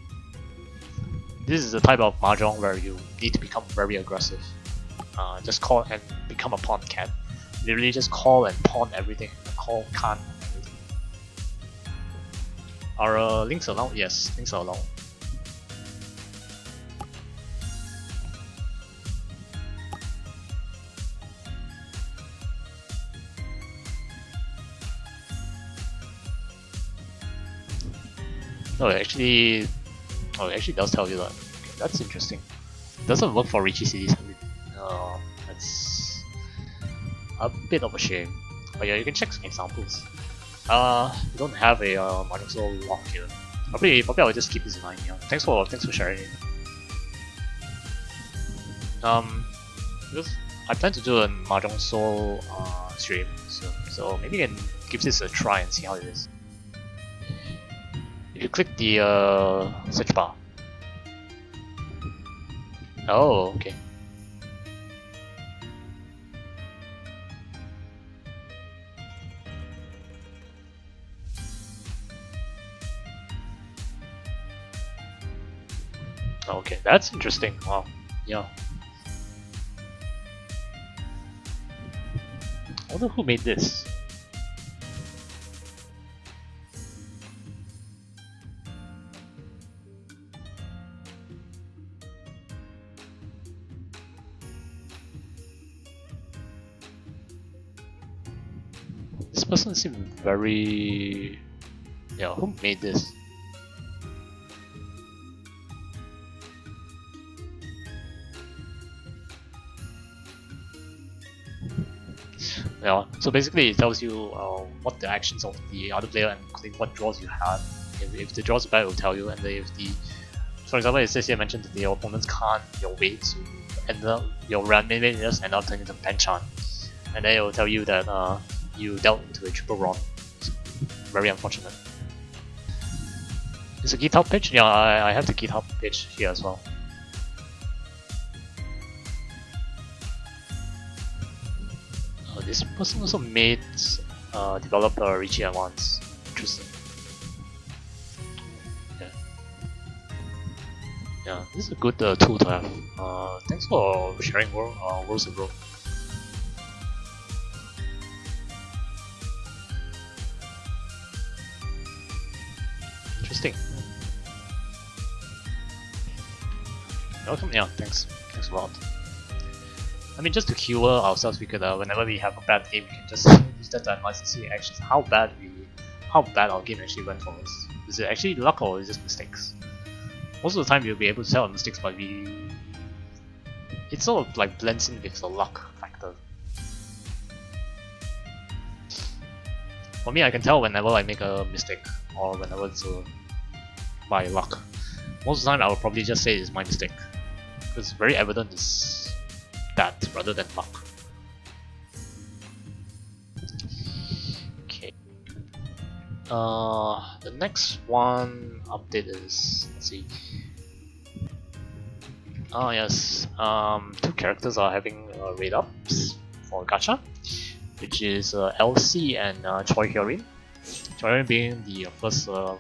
This is the type of mahjong where you need to become very aggressive. Just call and become a pawn cat. Literally just call and pawn everything. Call, can, everything. Are links allowed? Yes, links are allowed. No, it actually does tell you that. Okay, that's interesting. It doesn't work for Riichi City. That's a bit of a shame. But yeah, you can check some examples. We don't have a Mahjong Soul lock here. Probably I'll just keep this in mind. Yeah. Thanks for sharing it. Because I plan to do a Mahjong Soul stream soon, so maybe you can give this a try and see how it is. If you click the search bar. Oh, okay. Okay, that's interesting. Wow. Yeah. I wonder who made this. This person seemed very... Yeah, who made this? Yeah, so basically it tells you what the actions of the other player and including what draws you have. If the draws are bad, it will tell you, and if the... For example, it says here mentioned that your opponents can't your way to end up... Your main just end up turning into Penchan. And then it will tell you that you dealt into a triple run. Very unfortunate. Is a GitHub page? Yeah, I have the GitHub page here as well. This person also developed Riichi at once. Interesting. Yeah, this is a good tool to have. Thanks for sharing Worlds of Road. Interesting. Welcome, yeah, thanks a lot. I mean, just to cure ourselves, we could, whenever we have a bad game, we can just use that to analyze and see actually how bad our game actually went for us. Is it actually luck or is it just mistakes? Most of the time we'll be able to tell our mistakes, but it sort of like blends in with the luck factor. For me, I can tell whenever I make a mistake or whenever it's by luck. Most of the time, I will probably just say it's my mistake because very evident is that rather than luck. Okay. The next one update is, let's see. Oh yes, two characters are having raid ups for gacha, which is LC and Choi Hyorin. Choi Hyorin being the first, I'll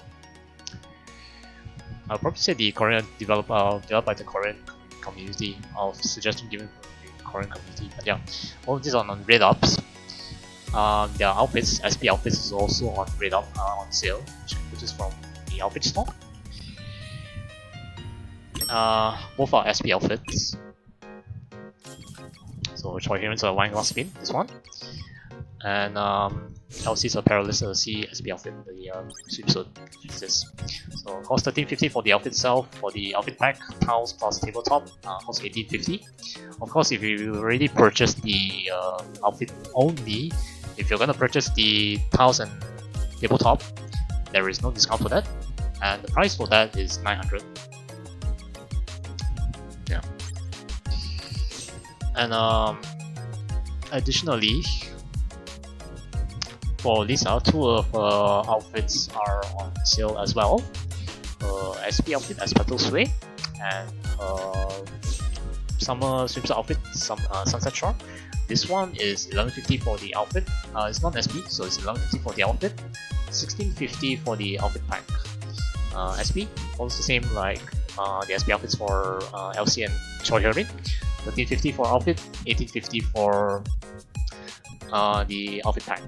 probably say the Korean developed by the Korean community, of suggestion given from the Korean community. But yeah, all of these are on raid ups. Their outfits, SP outfits, is also on raid up on sale, which is from the outfit store. Both are SP outfits. So Choi Hyorin's a wine glass spin, this one, and LC's a perilous sea SP outfit, the swimsuit, which is this. So cost 1350 for the outfit itself. For the outfit pack, tiles plus tabletop, cost 1850. Of course, if you already purchased the outfit only, if you're gonna purchase the tiles and tabletop, there is no discount for that, and the price for that is 900. Yeah. And additionally, for Lisa, two of her outfits are on sale as well. Her SP outfit as Petal Sway, and summer swimsuit outfit, Sunset Shore. This one is 1150 for the outfit. It's not SP, so it's 1150 for the outfit, 1650 for the outfit pack. SP also the same like the SP outfits for LC and Choi Hyorin. 1350 for outfit, 1850 for the outfit pack.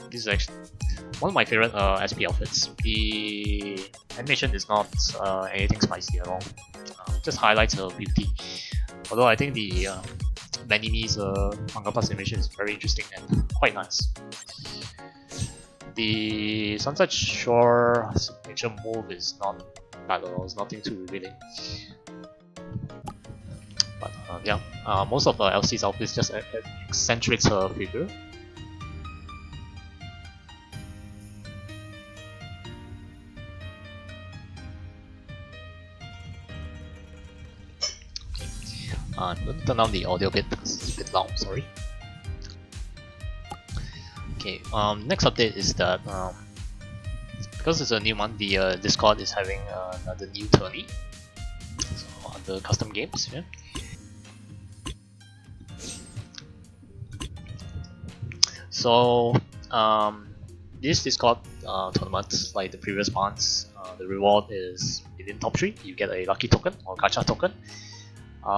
This is actually one of my favorite SP outfits. The animation is not anything spicy at all. Just highlights her beauty. Although I think the Manime's manga plus animation is very interesting and quite nice. The Sunset Shore signature move is not bad at all. It's nothing too revealing. But yeah, most of LC's outfits just accentuates her figure. I'm going to turn down the audio bit because it's a bit loud, sorry. Okay, next update is that because it's a new month, the Discord is having another new tourney. So under custom games, yeah. So this Discord tournament, like the previous months, the reward is within top 3, you get a lucky token or gacha token.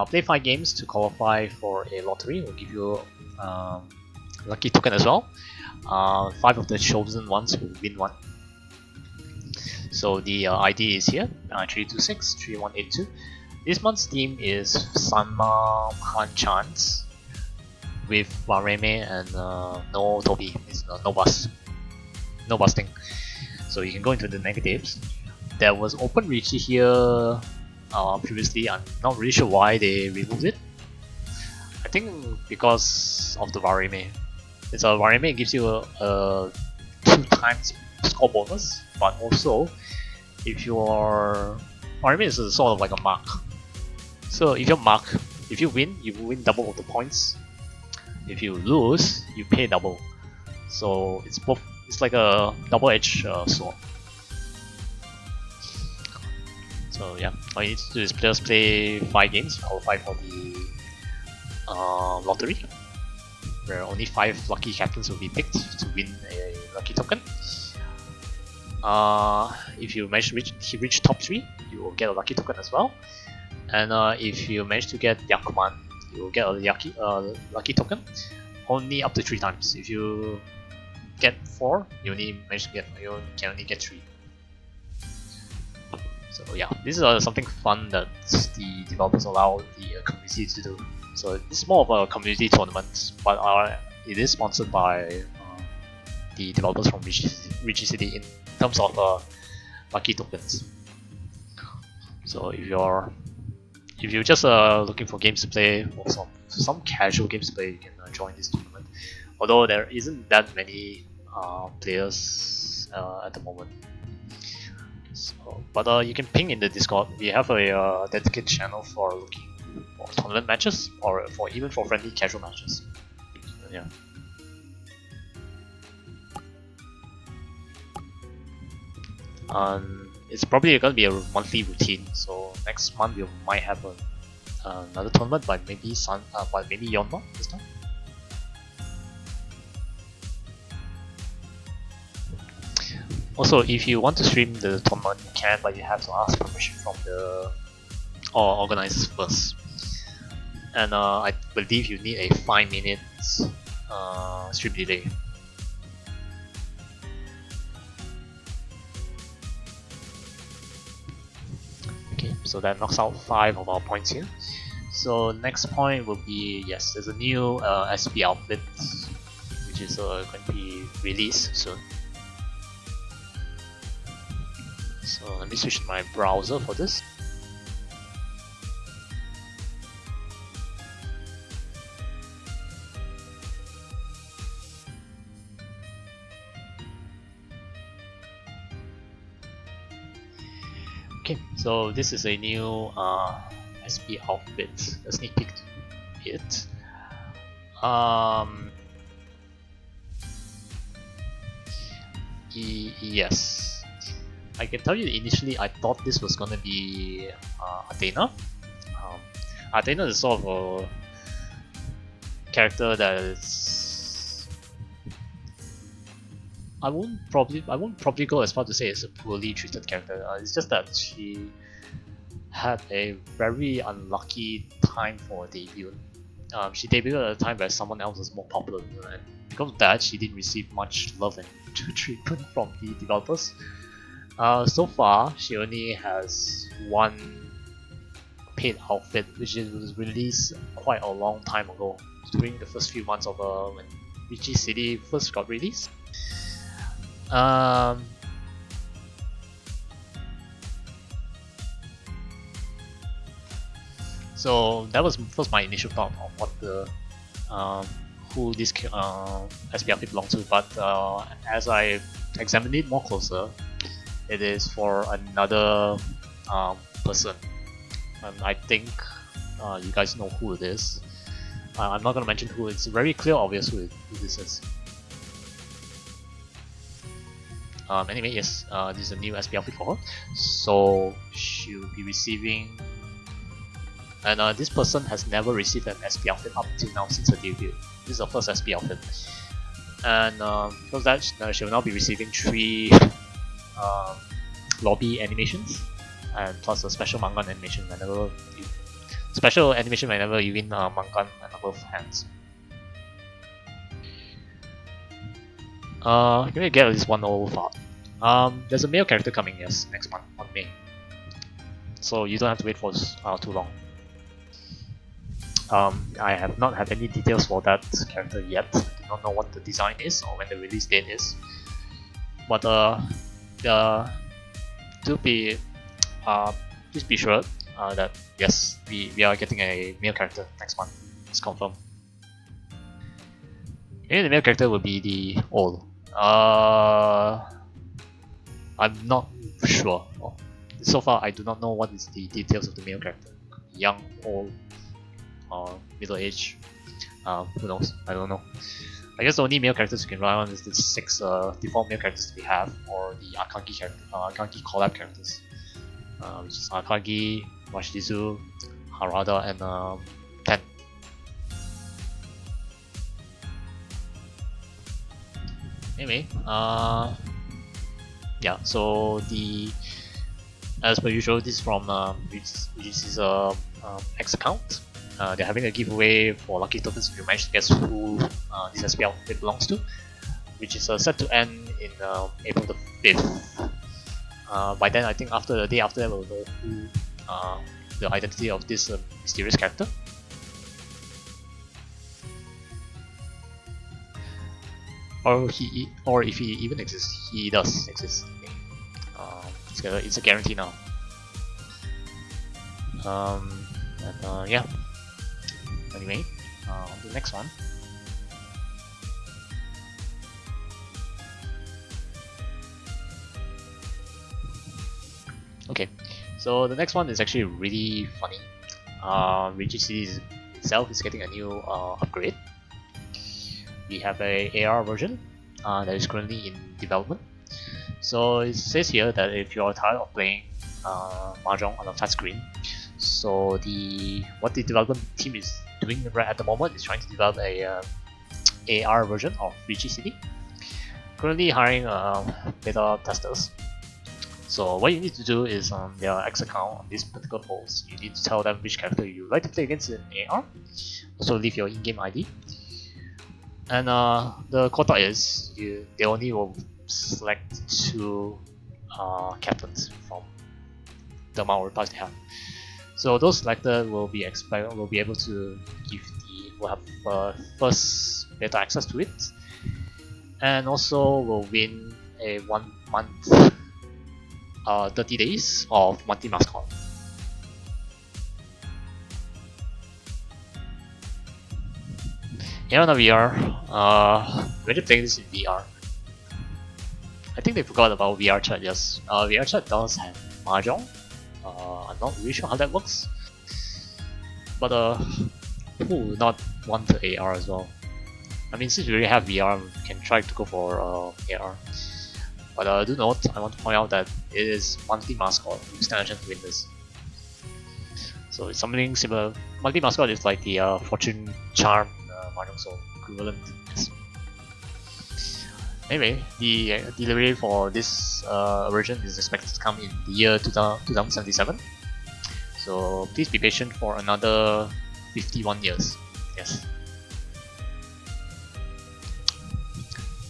Play 5 games to qualify for a lottery. Will give you lucky token as well. 5 of the chosen ones will win one. So the ID is here, 3263182. This month's theme is Sanma One Chance with Wareme and no Toby. It's no bus, no busting. So you can go into the negatives. There was open Riichi here previously. I'm not really sure why they removed it. I think because of the Wareme. It's a Wareme, it gives you a 2 times score bonus, but also if your Wareme is sort of like a mark. So if you win, you win double of the points. If you lose, you pay double. So it's both. It's like a double-edged sword. So yeah, all you need to do is just play 5 games, qualify for the lottery, where only 5 lucky captains will be picked to win a lucky token. If you manage to reach top 3, you will get a lucky token as well. And if you manage to get Yakuman, you will get a lucky token, only up to 3 times. If you get 4, you can only get 3. So yeah, this is something fun that the developers allow the community to do. So it's more of a community tournament, but it is sponsored by the developers from Riichi City in terms of lucky tokens. So if you're just looking for games to play or some casual games to play, you can join this tournament. although there isn't that many players at the moment. So, but you can ping in the Discord. We have a dedicated channel for looking for tournament matches or for even for friendly casual matches. Yeah. It's probably going to be a monthly routine. So next month we might have another tournament by maybe maybe Yonma this time. Also, if you want to stream the tournament, you can, but you have to ask permission from the organizers first. And I believe you need a 5 minutes stream delay. Okay, so that knocks out 5 of our points here. So next point will be, yes, there's a new SP outfit, which is going to be released soon. So let me switch to my browser for this. Okay, so this is a new SP outfit, a sneak peek to it. Yes, I can tell you initially I thought this was gonna be Athena. Athena is sort of a character that is, I won't probably go as far to say it's a poorly treated character. It's just that she had a very unlucky time for debut. She debuted at a time where someone else was more popular, and because of that, she didn't receive much love and treatment from the developers. So far, she only has one paid outfit, which was released quite a long time ago, during the first few months of when Riichi City first got released. So that was first my initial thought on what the who this SP outfit belongs to, but as I examined it more closer, it is for another person, and I think you guys know who it is. I'm not gonna mention who. It's very clear, obvious who this is. Anyway, yes, this is a new SP outfit for her, so she'll be receiving. And this person has never received an SP outfit up till now since her debut. This is her first SP outfit, and because that she will now be receiving 3 lobby animations, and plus a special Mangan animation whenever you win Mangan and above hands. Can we get at least one old part? There's a male character coming, yes, next month on May, so you don't have to wait for too long. I have not had any details for that character yet. I do not know what the design is or when the release date is. But please be sure that yes, we are getting a male character next month. It's confirmed. Maybe the male character will be the old. I'm not sure. So far, I do not know what is the details of the male character. Young, old, or middle age. Who knows? I don't know. I guess the only male characters you can rely on is the 6 default male characters we have, or the Akagi character, Akagi collab characters, which is Akagi, Washizu, Harada, and Ten. Anyway, yeah. So as per usual, this is from this is X account. They're having a giveaway for lucky tokens if you manage to guess who this SP outfit belongs to, which is set to end in April the 5th. By then, I think the day after that, we'll know who the identity of this mysterious character. Or if he even exists, he does exist. It's a guarantee now. Yeah. Anyway, on to the next one. So the next one is actually really funny. Riichi City itself is getting a new upgrade. We have a AR version that is currently in development. So it says here that if you're tired of playing Mahjong on a flat screen, so what the development team is doing right at the moment is trying to develop a AR version of Riichi City. Currently hiring beta testers. So what you need to do is on their X account on this particular post, you need to tell them which character you like to play against in AR. Also leave your in-game ID. And the quota is they only will select 2 captains from the amount of replies they have. So those selected will be able to will have first beta access to it, and also will win a 1 month 30 days of monthly mascot. Here on the VR, when you're playing this in VR, I think they forgot about VR chat. Yes, VR chat does have Mahjong. I'm not really sure how that works, but who would not want the AR as well? I mean, since we already have VR, we can try to go for AR. But do note, I want to point out that it is monthly mascot. You stand a chance to win this. So it's something similar. Monthly mascot is like the fortune charm Mahjong Soul equivalent. Yes. Anyway, the delivery for this version is expected to come in the year 2077. So please be patient for another 51 years. Yes.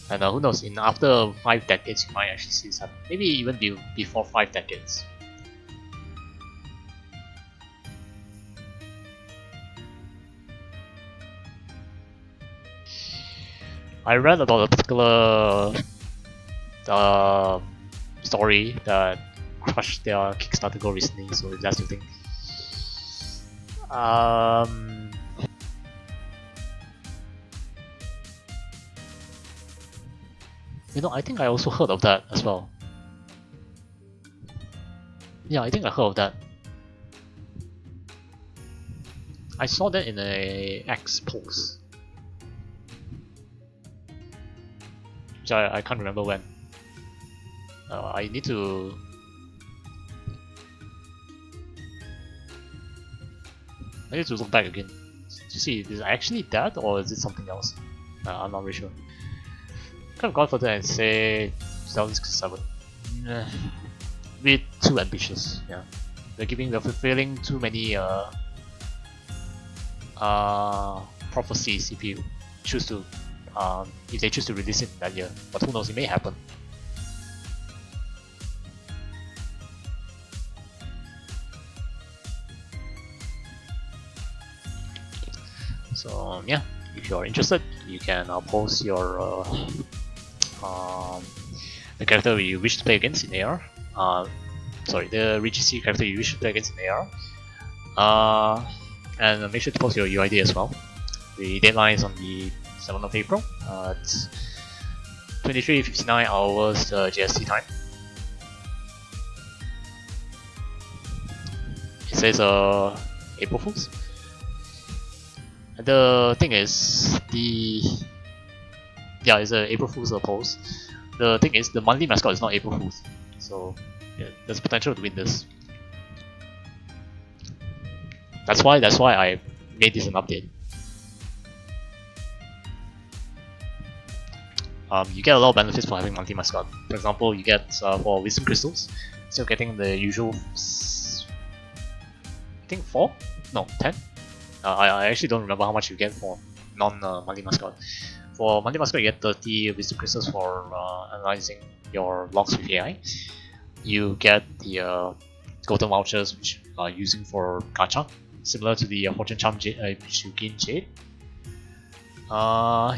And who knows, after 5 decades you might actually see this happen. Maybe even before 5 decades. I read about a particular story that crushed their Kickstarter goal recently, so if that's the thing. You know, I think I also heard of that as well. Yeah, I think I heard of that. I saw that in a X post. Which I can't remember when. I need to... look back again to see is it actually that or is it something else? I'm not really sure. Could have gone further and say 2067. Bit too ambitious. Yeah, they're fulfilling too many prophecies if you choose to if they choose to release it in that year. But who knows? It may happen. So yeah, if you're interested, you can post your the character you wish to play against in AR. Sorry, the Riichi City character you wish to play against in AR. And make sure to post your UID as well. The deadline is on the 7th of April. It's 23:59 hours GST time. It says April Fools. The thing is, it's a April Fool's post. The thing is, the monthly mascot is not April Fool's, so yeah, there's potential to win this. That's why I made this an update. You get a lot of benefits for having monthly mascot. For example, you get for wisdom crystals, still getting the usual, I think 4? No, 10? I actually don't remember how much you get for non-monthly mascot. For monthly mascot, you get 30 wisdom crystals for analyzing your logs with AI. You get the golden vouchers, which are using for gacha, similar to the fortune charm which you gain jade.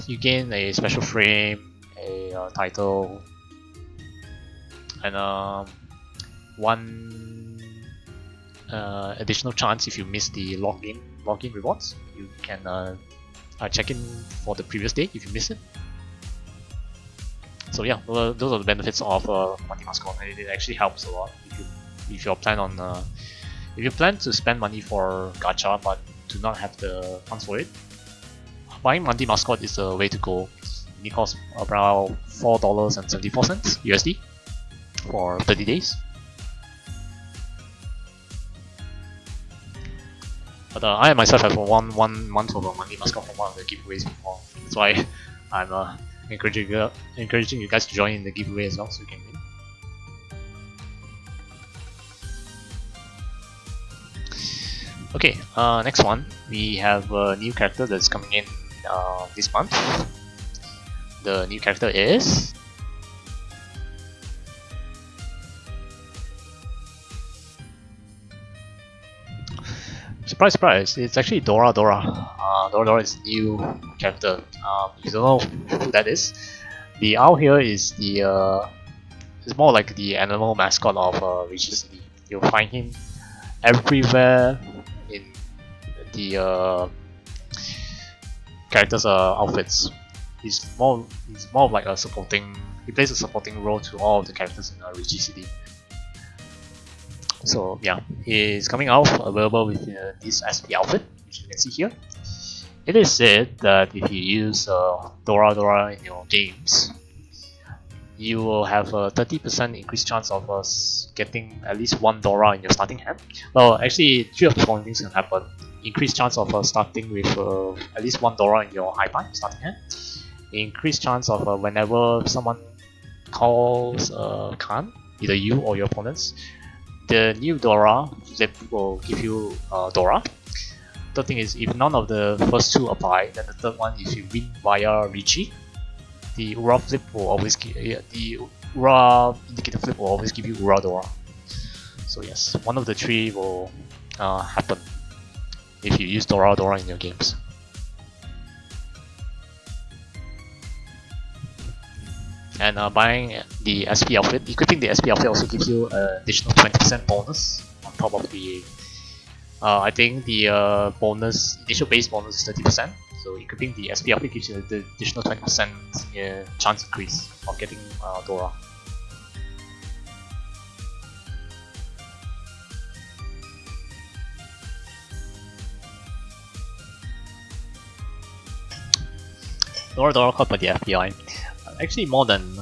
You gain a special frame, a title, and one additional chance if you miss the login rewards. You can check in for the previous day if you miss it. So yeah, those are the benefits of monthly mascot. It actually helps a lot if you if you plan on if you plan to spend money for gacha but do not have the funds for it, buying monthly mascot is the way to go. It costs around $4.74 USD for 30 days. But I myself have one month of a monthly mascot from one of the giveaways before. That's why I'm encouraging you guys to join in the giveaway as well, so you can win. Okay, next one, we have a new character that's coming in this month. The new character is surprise, surprise! It's actually Dora Dora. Dora Dora is a new character. If you don't know who that is, the owl here is the it's more like the animal mascot of Riichi City. You'll find him everywhere in the characters' outfits. He's more of like a supporting. He plays a supporting role to all of the characters in Riichi City. So yeah, he's coming out available with this SP outfit, which you can see here. It is said that if you use Dora Dora in your games, you will have a 30% increased chance of getting at least one Dora in your starting hand. Well, actually, three of the following things can happen. Increased chance of starting with at least one Dora in your high bind starting hand. Increased chance of whenever someone calls Khan, either you or your opponents, the new Dora flip will give you Dora. Third thing is, if none of the first two apply, then the third one, if you win via Riichi, the Ura flip will always give the Ura indicator flip will always give you Ura Dora. So yes, one of the three will happen if you use Dora Dora in your games. And buying the SP outfit, equipping the SP outfit also gives you an additional 20% bonus on top of the. I think the bonus initial base bonus is 30%. So equipping the SP outfit gives you the additional 20% chance increase of getting Dora. Dora Dora caught by the FBI. Actually, more than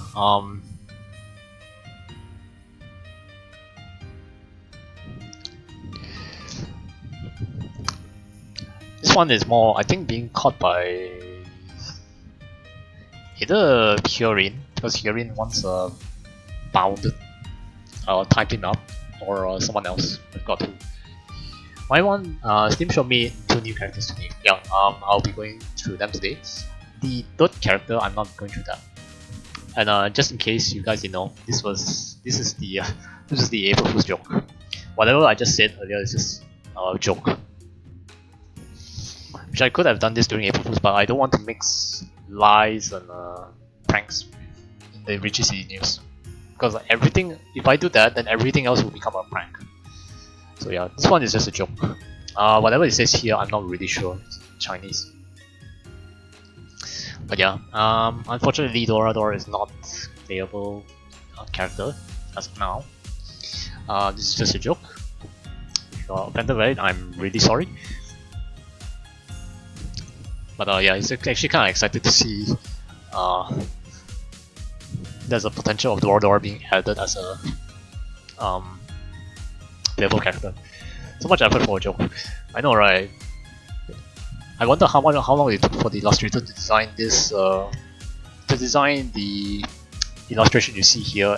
this one is more, I think, being caught by either Hyorin, because Hyorin once bound typed him up, or someone else. I forgot who. My one, Steam showed me two new characters today. Yeah, I'll be going through them today. The third character, I'm not going through that. And just in case you guys didn't know, this is the April Fool's joke. Whatever I just said earlier is just a joke. Which I could have done this during April Fool's, but I don't want to mix lies and pranks in the Riichi City news. Because everything, if I do that, then everything else will become a prank. So yeah, this one is just a joke. Whatever it says here, I'm not really sure. It's Chinese. But yeah, unfortunately Dora Dora is not playable character as of now. This is just a joke. If you're offended by it, I'm really sorry. But yeah, it's actually kind of excited to see there's a potential of Dora Dora being added as a playable character. So much effort for a joke. I know, right? I wonder how long it took for the illustrator to design this, to design the illustration you see here,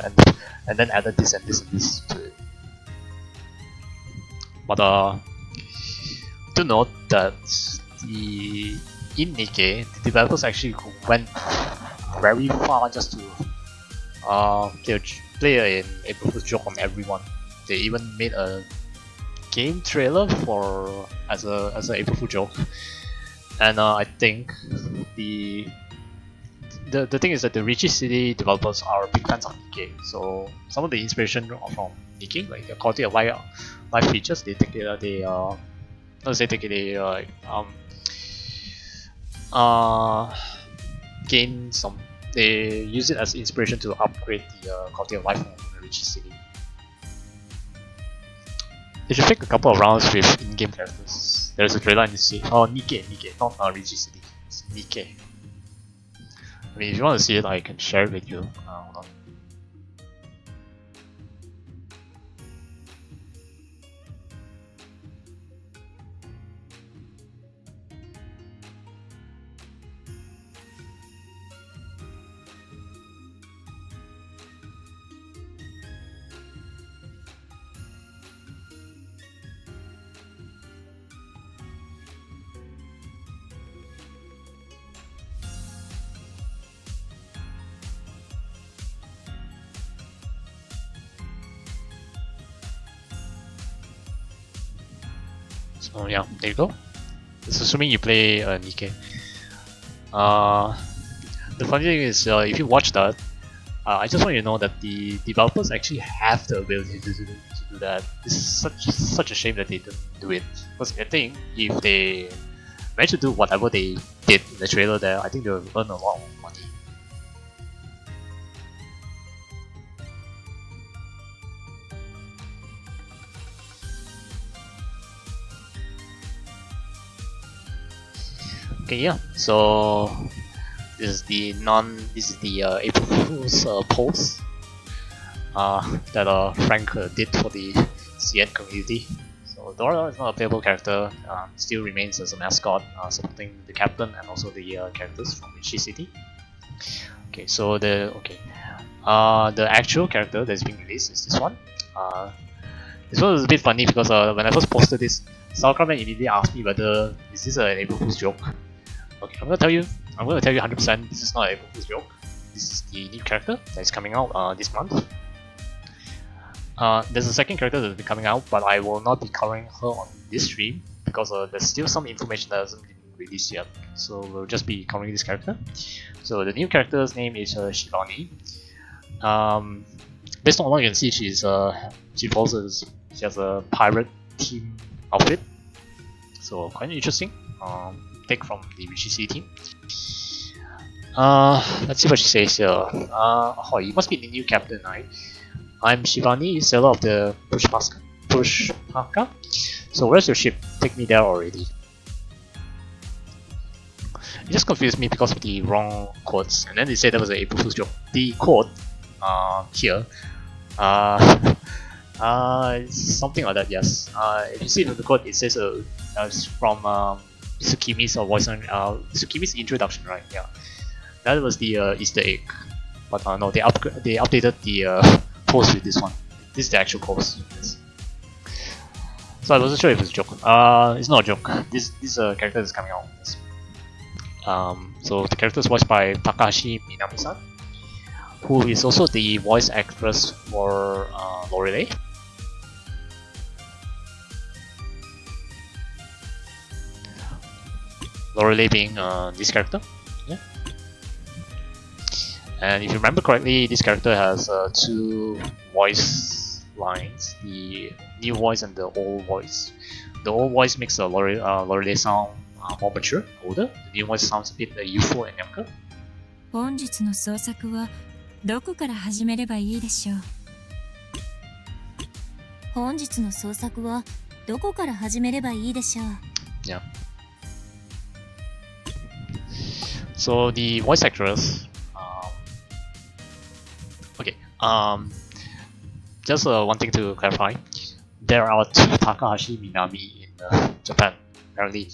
and then added this and this and this to it. But to note that in Nikkei, the developers actually went very far just to play an April Fool's joke on everyone. They even made a game trailer for as an April Fool's joke. And I think the thing is that the Riichi City developers are big fans of Nikkei, so some of the inspiration from Nikkei, like the quality of life features, they take it, gain some. They use it as inspiration to upgrade the quality of life of Riichi City. They should take a couple of rounds with in-game characters. There's a trailer in this scene. Oh, Nikke, not Riichi City. It's Nikke. I mean, if you want to see it, I can share it with you. Hold on. So yeah, there you go. It's assuming you play Nikke. The funny thing is, if you watch that, I just want you to know that the developers actually have the ability to do that. It's such a shame that they didn't do it. Because I think if they managed to do whatever they did in the trailer there, I think they'll earn a lot of money. Okay, yeah. So this is the April Fool's post that Frank did for the CN community. So Dora is not a playable character. Still remains as a mascot, supporting the captain and also the characters from Riichi City. Okay, so the actual character that's being released is this one. This one is a bit funny because when I first posted this, Sauerkraut immediately asked me whether is this an April Fool's joke. Okay, I'm gonna tell you 100% this is not an April Fool's joke. This is the new character that is coming out this month. There's a second character that will be coming out, but I will not be covering her on this stream because there's still some information that hasn't been released yet. So we'll just be covering this character. So the new character's name is Shivani. Based on what you can see, she has a pirate team outfit. So quite interesting. Take from the Riichi City team. Let's see what she says here. Oh, you must be the new captain, right? I'm Shivani, sailor of the Pushpaka. So where's your ship? Take me there already. It just confused me because of the wrong quotes, and then they said that was an April Fool's joke. The quote here, it's something like that. Yes. If you see the quote, it says it's from Tsukimi's voice on Tsukimi's introduction, right? Yeah, that was the Easter egg. But no, they updated the post with this one. This is the actual post. Yes. So I wasn't sure if it's a joke. It's not a joke. This character is coming out. Yes. So the character is voiced by Takahashi Minami-san, who is also the voice actress for Lorelei. Lorelei being this character. Yeah. And if you remember correctly, this character has two voice lines: the new voice and the old voice. The old voice makes Lorelei sound more mature, older. The new voice sounds a bit youthful and younger. 本日の捜索はどこから始めればいいでしょう。本日の捜索はどこから始めればいいでしょう。Yeah. So the voice actress. Okay. Just one thing to clarify. There are two Takahashi Minami in Japan. Apparently,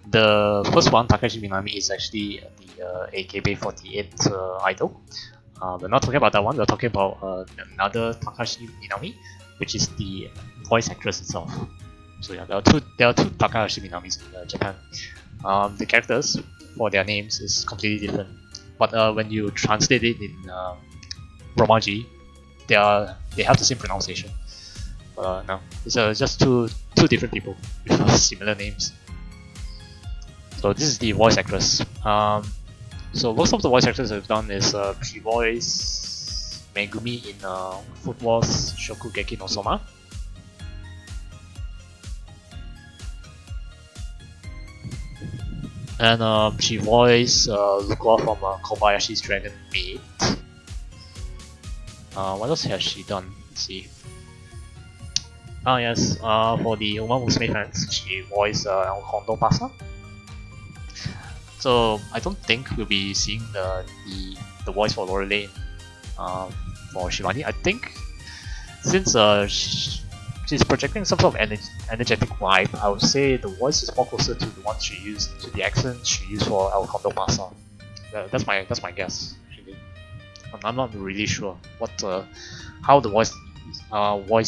the first one, Takahashi Minami, is actually the AKB48 idol. We're not talking about that one. We're talking about another Takahashi Minami, which is the voice actress itself. So yeah, there are two Takahashi Minamis in Japan. The characters for their names is completely different. But when you translate it in Romaji, they have the same pronunciation. No, it's just two different people with similar names. So this is the voice actress. So most of the voice actors have done is she voiced Megumi in Food Wars Shokugeki no Soma. And she voiced Lukua from Kobayashi's Dragon Maid. What else has she done? Let's see. Ah yes, for the Uma Musume fans, she voiced El Kondo Pasa. So I don't think we'll be seeing the voice for Lorelei for Shivani. I think since she's projecting some sort of energetic vibe, I would say the voice is more closer to the one she used, to the accent she used for El Kondo Pasa. That's my guess. Actually, I'm not really sure what how the voice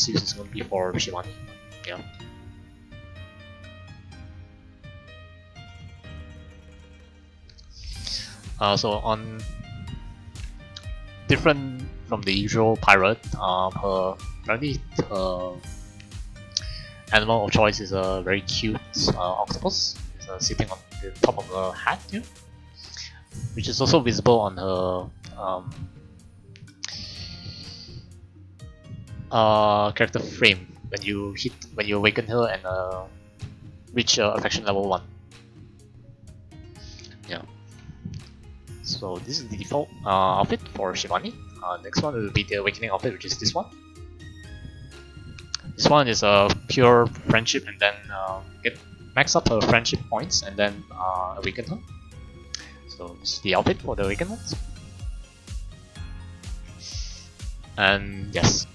use is going to be for Shivani. Yeah. So on different from the usual pirate, her apparently her animal of choice is a very cute octopus. It's sitting on the top of her hat here, which is also visible on her character frame when you awaken her and reach affection level 1. Yeah. So this is the default outfit for Shivani. Next one will be the awakening outfit, which is this one. This one is a pure friendship, and then get max up her friendship points and then awaken her. So this is the outfit for the awakened ones. And yes.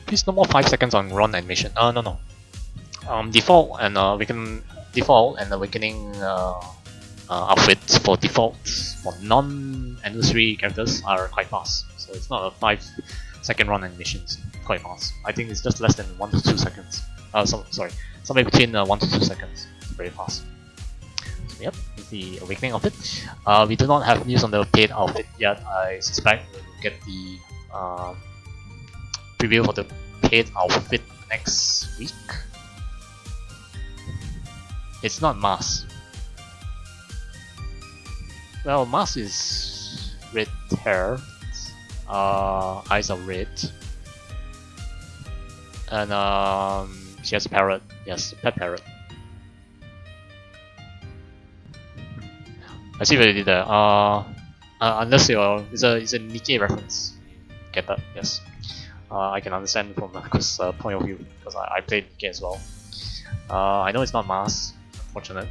Please no more 5 seconds on run animation. No. Default and awakening outfits for defaults for non-anniversary characters are quite fast. So it's not a 5-second run animation, it's quite fast. I think it's just less than 1 to 2 seconds. Sorry, somewhere between 1 to 2 seconds. It's very fast. So, yep, it's the awakening outfit. We do not have news on the paid outfit yet. I suspect we'll get the preview for the paid outfit next week. It's not mask. Well, Mars is red hair, eyes are red, and she has a parrot. Yes, pet parrot. I see what you did there. Unless it's a Nikkei reference. Get that? Yes. I can understand from Marco's point of view because I played Nikkei as well. I know it's not Mars, unfortunate.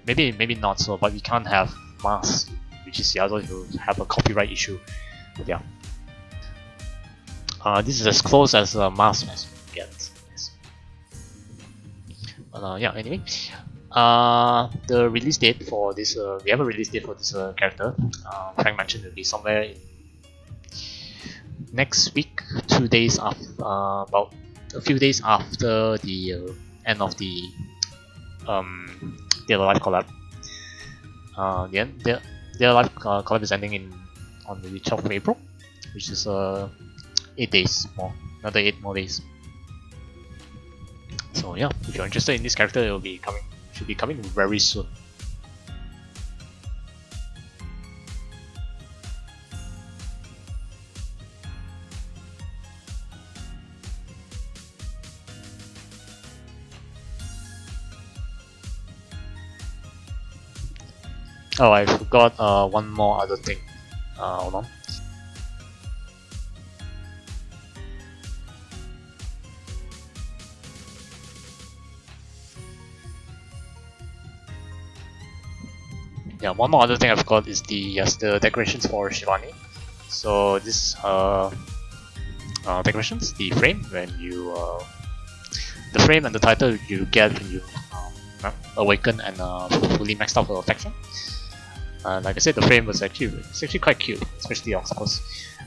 Maybe not so, but we can't have Mars, which is the other who have a copyright issue. But yeah. This is as close as Mars as we get. Yes. Yeah, anyway. The release date for this, we have a release date for this character. Frank mentioned it will be somewhere in next week, 2 days after, about a few days after the end of the Dead or Alive collab. The Dead or Alive collab is ending on the 12th of April, which is 8 days more, another 8 more days. So yeah, if you're interested in this character, it will be coming, should be coming very soon. Oh, I forgot one more other thing. Hold on. Yeah, one more other thing I forgot is the decorations for Shivani. So this decorations, the frame when you the frame and the title you get when you awaken and fully maxed out for affection. Like I said, the frame was actually quite cute, especially the octopus.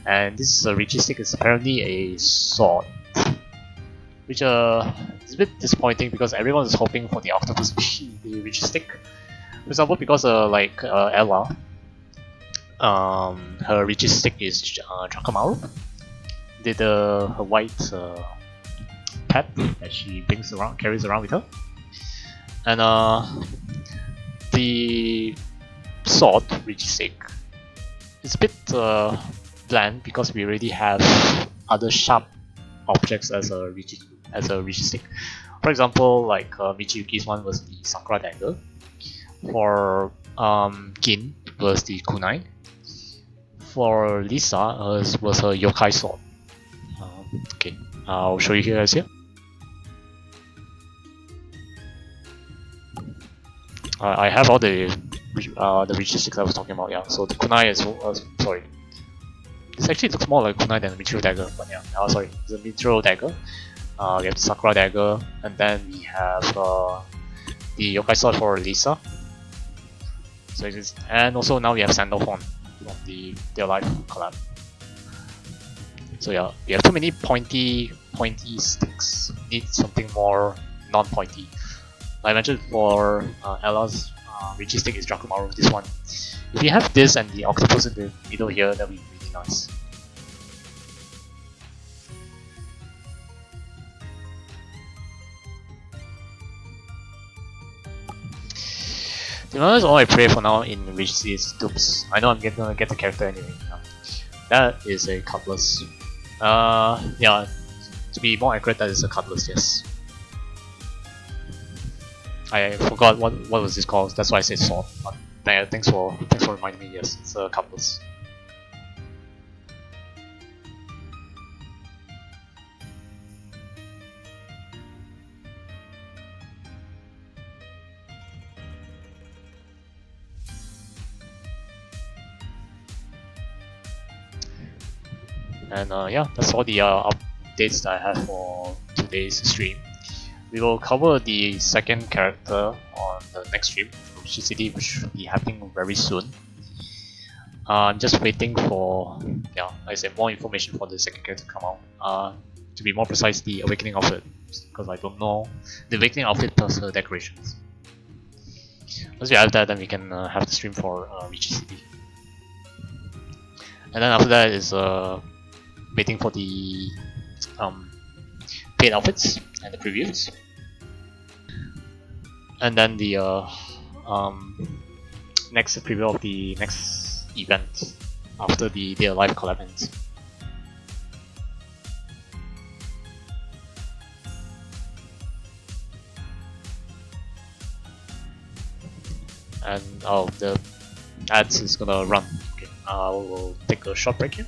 And this Riichi stick is apparently a sword, which is a bit disappointing because everyone is hoping for the octopus to be the Riichi stick. For example, because like Ella, her Riichi stick is Chakamaru. Her white pet that she carries around with her, and the sword, Riichi stick, is a bit bland because we already have other sharp objects as a Riichi stick. For example, like Michiyuki's one was the Sakura dagger. For Gin was the kunai. For Lisa was her yokai sword. Okay. I'll show you guys here. I have all the Riichi sticks I was talking about. Yeah, so the kunai is sorry. This actually looks more like kunai than a Michiru dagger, but yeah. Sorry, it's a Michiru dagger. We have the Sakura dagger, and then we have the yokai sword for Lisa. So it is, and also now we have Sandal Horn from the Their Life collab. So yeah, we have too many pointy sticks. We need something more non-pointy. Like I mentioned for Ella's Riichi stick is Drakumaru, this one. If you have this and the octopus in the middle here, that would be really nice. To be honest, all I pray for now in Riichi City is dupes. I know I'm gonna get the character anyway. That is a cutlass. Yeah, to be more accurate, that is a cutlass, yes. I forgot what was this called. That's why I said sword. But thanks for reminding me. Yes, it's a cutlass. And yeah, that's all the updates that I have for today's stream. We will cover the second character on the next stream, Riichi City, which should be happening very soon. I'm just waiting for, yeah, like I said, more information for the second character to come out. To be more precise, the Awakening outfit, because I don't know the Awakening outfit plus her decorations. Once we have that, then we can have the stream for Riichi City. And then after that is waiting for the paid outfits and the previews. And then the next preview of the next event after the Their Life collab ends. And oh, the ads is gonna run. Okay, we'll take a short break here.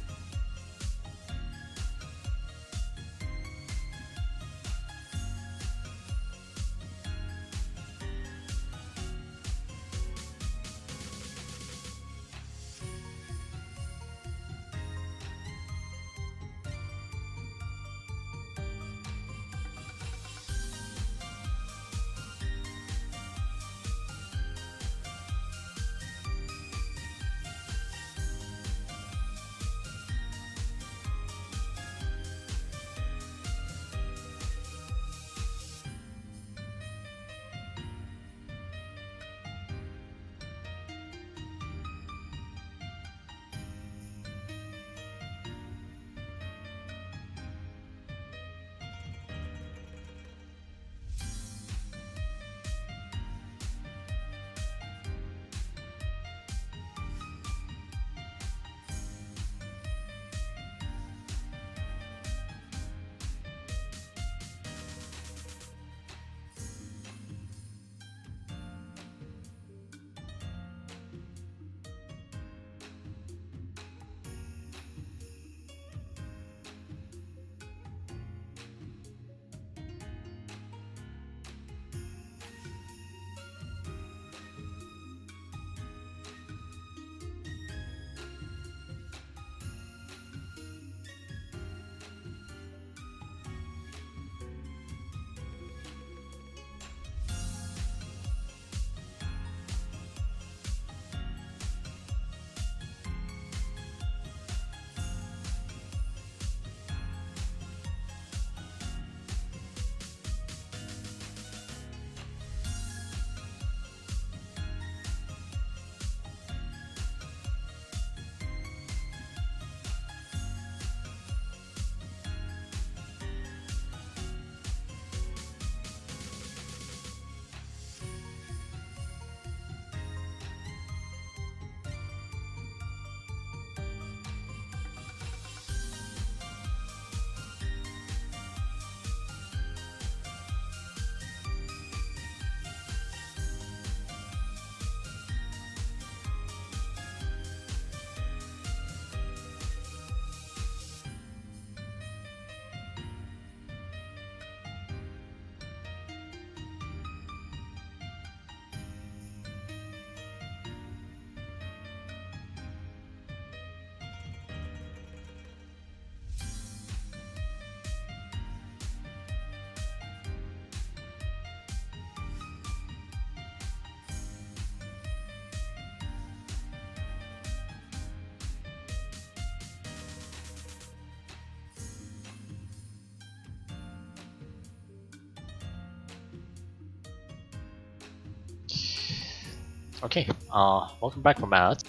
Okay, welcome back from that.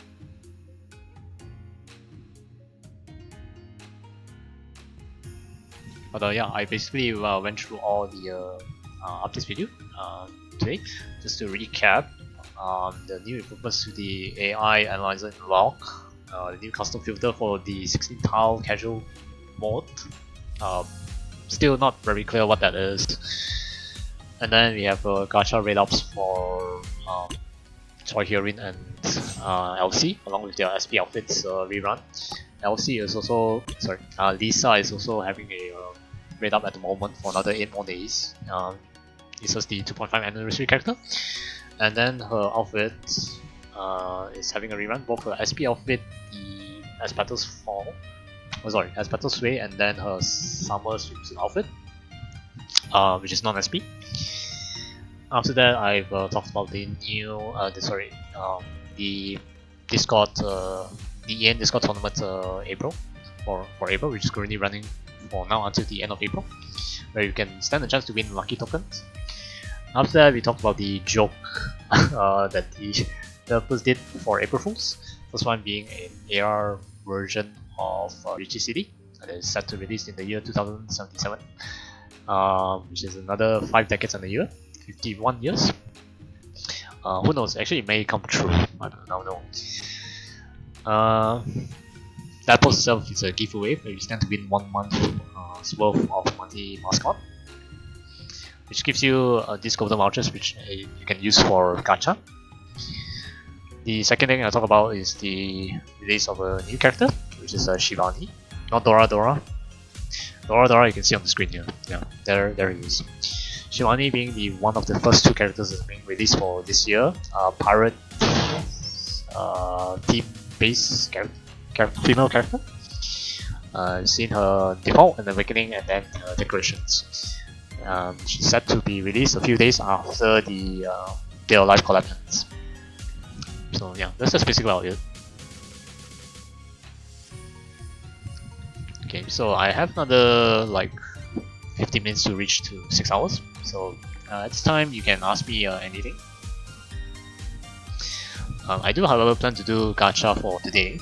But yeah, I basically went through all the updates video today. Just to recap, the new improvements to the AI analyzer and log, the new custom filter for the 16 tile casual mode. Still not very clear what that is. And then we have gacha rate ups for Choi Hyorin and LC, along with their SP outfits rerun. LC is also Lisa is also having a rate up at the moment for another 8 more days. This was the 2.5 anniversary character, and then her outfit is having a rerun, both her SP outfit, the As Battles Fall, As Battles Sway, and then her summer swimsuit outfit, which is non-SP. After that, I've talked about the new, the Discord, the EN Discord tournament April, for April, which is currently running for now until the end of April, where you can stand a chance to win lucky tokens. After that, we talked about the joke that the developers did for April Fools. First one being an AR version of Riichi City that is set to release in the year 2077, which is another 5 decades and a year, 51 years. Who knows? Actually, it may come true. I don't know. That post itself is a giveaway where you stand to win 1 month's worth of monthly mascot, which gives you these golden vouchers, which you can use for gacha. The second thing I'll talk about is the release of a new character, which is Shivani, not Dora. Dora you can see on the screen here. Yeah, there he is. Shivani being the one of the first 2 characters that's being released for this year, pirate theme-based female character. Seen her default and awakening, and then decorations. She's set to be released a few days after the Day of Life collab ends. So yeah, that's just basically about it. Okay, so I have another like 15 minutes to reach to 6 hours. So at this time, you can ask me anything. I do, however, plan to do gacha for today,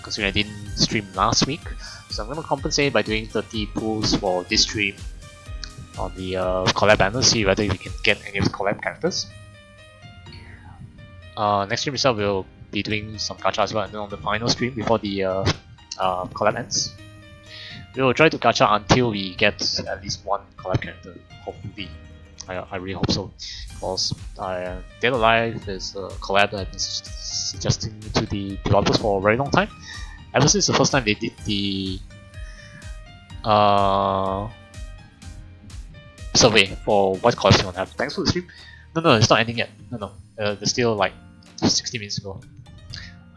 considering I didn't stream last week. So I'm going to compensate by doing 30 pulls for this stream on the collab banner, see whether we can get any of the collab characters. Next stream itself will be doing some gacha as well, and then on the final stream before the collab ends, we will try to gacha until we get at least 1 collab character, hopefully. I really hope so, because Dead Alive is a collab that I've been suggesting to the developers for a very long time. Ever since the first time they did the survey for what collabs you want to have. Thanks for the stream. No, it's not ending yet. No. There's still like 60 minutes to go.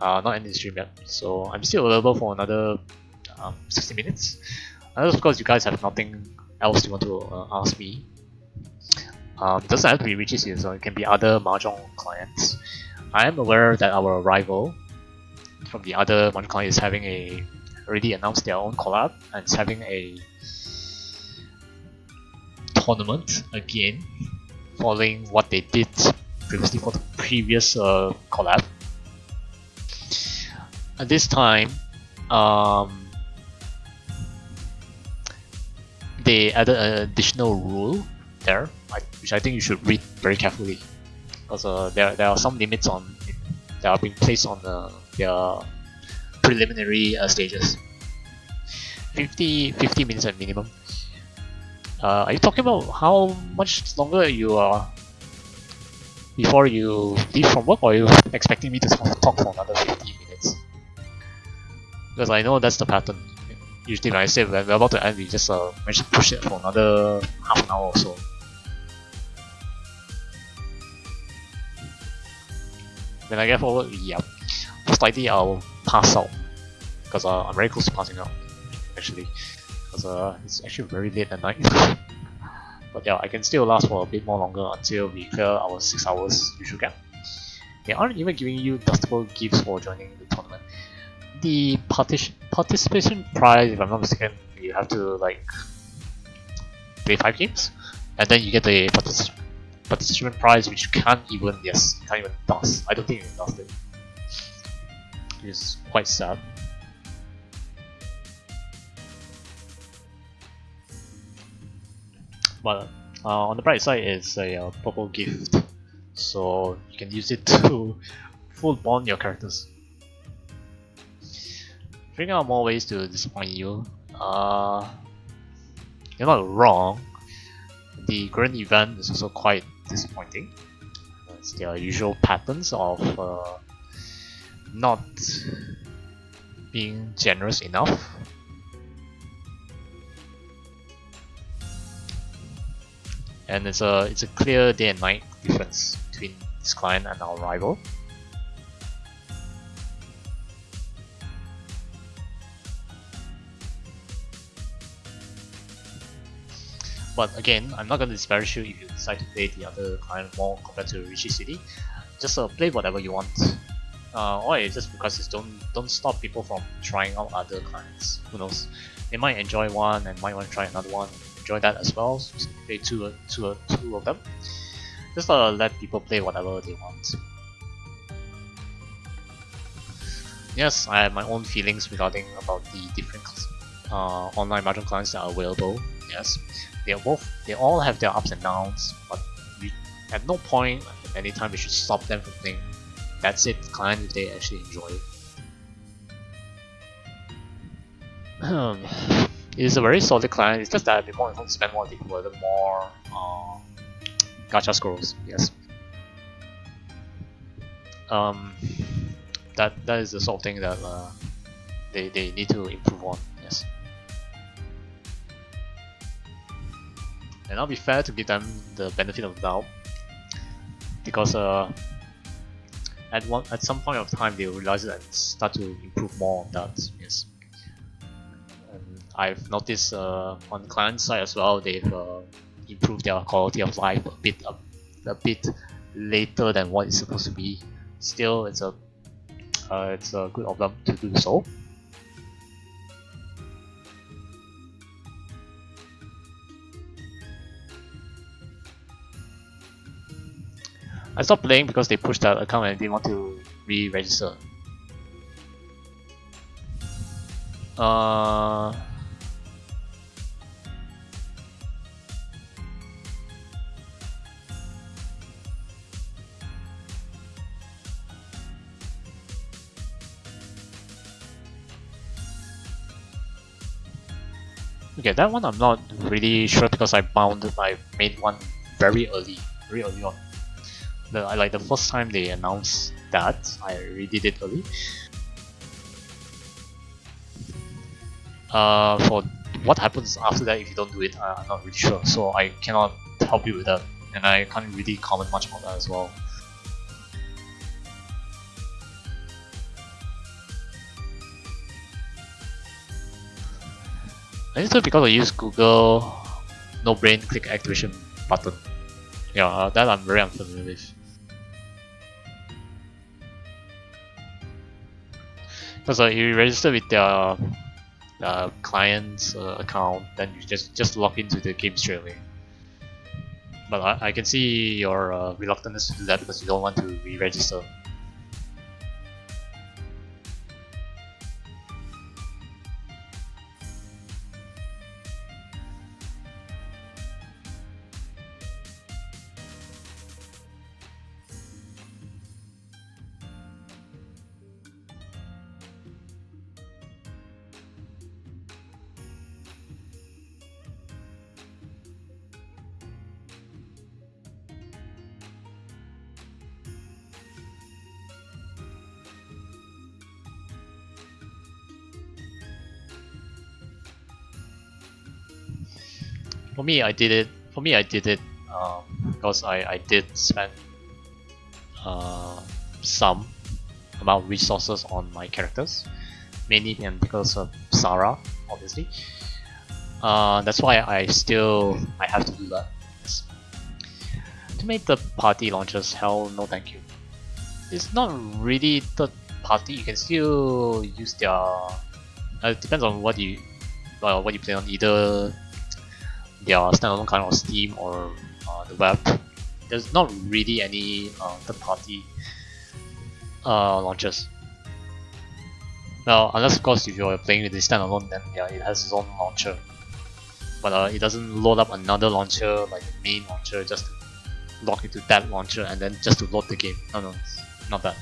Not ending the stream yet. So I'm still available for another 60 minutes. Unless of course you guys have nothing else you want to ask me. It doesn't have to be Riichi City, so it can be other mahjong clients. I am aware that our rival from the other mahjong client is having already announced their own collab, and it's having a tournament again, following what they did previously for the previous collab. At this time, they added an additional rule there, which I think you should read very carefully, because there are some limits that are being placed on their preliminary stages. 50 minutes at minimum. Are you talking about how much longer you are before you leave from work, or are you expecting me to talk for another 50 minutes? Because I know that's the pattern. Usually when I say we're about to end, we just manage to push it for another half an hour or so. When I get forward, yeah, most likely I'll pass out, because I'm very close to passing out, actually, because it's actually very late at night. But yeah, I can still last for a bit more longer until we clear our 6 hours usual gap. They aren't even giving you dustable gifts for joining the tournament. The participation prize, if I'm not mistaken, you have to like play 5 games, and then you get the participant price which can't even does. I don't think it does it. It's quite sad. But on the bright side, it's a purple gift, so you can use it to full bond your characters. Figuring out more ways to disappoint you. You're not wrong. The current event is also quite disappointing. It's their usual patterns of not being generous enough. And it's a clear day and night difference between this client and our rival. But again, I'm not going to disparage you if you decide to play the other client more compared to Riichi City. Just play whatever you want. Or it's just because it's don't stop people from trying out other clients. Who knows? They might enjoy one and might want to try another one. Enjoy that as well. So just play two of them. Just let people play whatever they want. Yes, I have my own feelings regarding about the different online mahjong clients that are available. Yes, they all have their ups and downs, but at no point at any time we should stop them from playing. That's it, client if they actually enjoy it. It is a very solid client. It's just that I've been more inclined to spend more people with more gacha scrolls. Yes. That is the sort of thing that they need to improve on. Yes. And I'll be fair to give them the benefit of the doubt, because at some point of time they will realize it and start to improve more on that. Yes. And I've noticed on the client side as well, they've improved their quality of life a bit later than what it's supposed to be. Still, it's a good of them to do so. I stopped playing because they pushed that account and didn't want to re-register. Okay, that one I'm not really sure because I made one very early on. Like the first time they announced that, I already did it early. For what happens after that if you don't do it, I'm not really sure, so I cannot help you with that, and I can't really comment much about that as well. And it's because I use Google no brain click activation button. Yeah, that I'm very unfamiliar with. Because if you register with their client's account, then you just log into the game straight away. But I can see your reluctance to do that because you don't want to re-register. For me, I did it because I did spend some amount of resources on my characters, mainly and because of Sarah, obviously. That's why I have to do that. Yes. To make the party launches, hell no thank you. It's not really third party. You can still use their. It depends on what you play on, either their standalone kind of Steam or the web. there's not really any third-party launchers. Well, unless of course if you're playing with the standalone, then yeah, it has its own launcher. But it doesn't load up another launcher like the main launcher just to log into that launcher and then just to load the game. No, it's not that.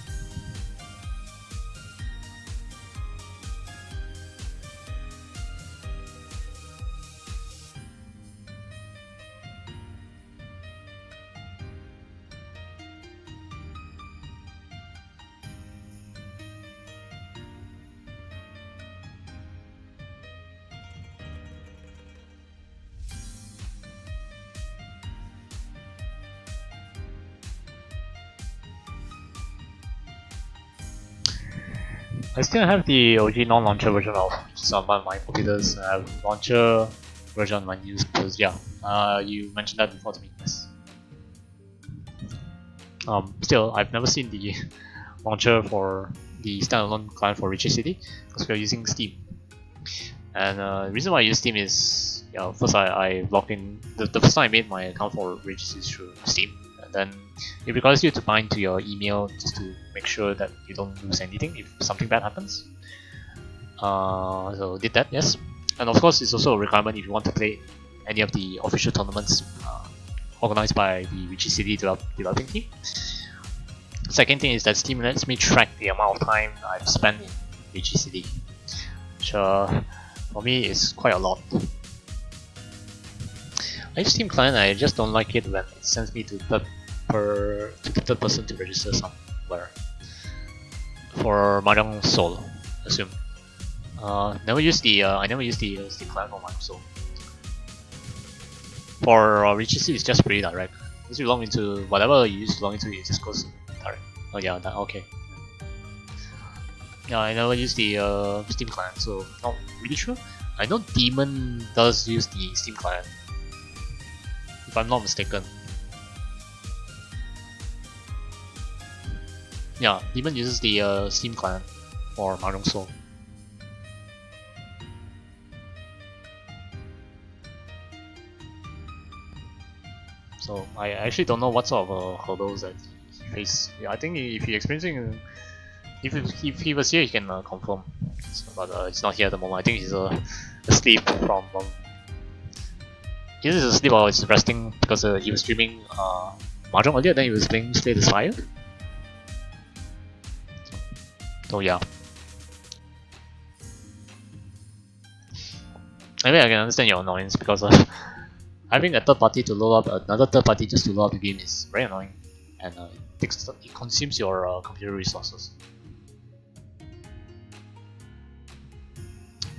I still have the OG non-launcher version of some of my computers. I have launcher version on my new computers. Yeah, you mentioned that before to me. Yes. Still, I've never seen the launcher for the standalone client for Riichi City because we're using Steam. And the reason why I use Steam is, first I logged in. The first time I made my account for Riichi City through Steam, and then it requires you to bind to your email just to make sure that you don't lose anything if something bad happens. So did that, yes. And of course, it's also a requirement if you want to play any of the official tournaments organized by the Riichi City developing team. Second thing is that Steam lets me track the amount of time I've spent in Riichi City, which for me is quite a lot. I use Steam client, I just don't like it when it sends me to the third person to register somewhere. For Mahjong Soul, assume. Never use the I never use the Steam client for Mahjong Soul. For Riichi City, it's just pretty direct. Once you log into whatever you use to log into, it just goes direct. Oh yeah, okay. Yeah, I never use the Steam client, so not really sure. I know Demon does use the Steam client, if I'm not mistaken. Yeah, Demon uses the Steam client for Mahjong Soul. So I actually don't know what sort of hurdles that he faces. Yeah, I think if he's experiencing, if he was here, he can confirm. So, but he's not here at the moment. I think he's asleep from. He's asleep or he's resting because he was streaming Mahjong earlier. Then he was playing Slay the Spire. So yeah. Maybe I can understand your annoyance because having a third party to load up another third party just to load up the game is very annoying, and it consumes your computer resources.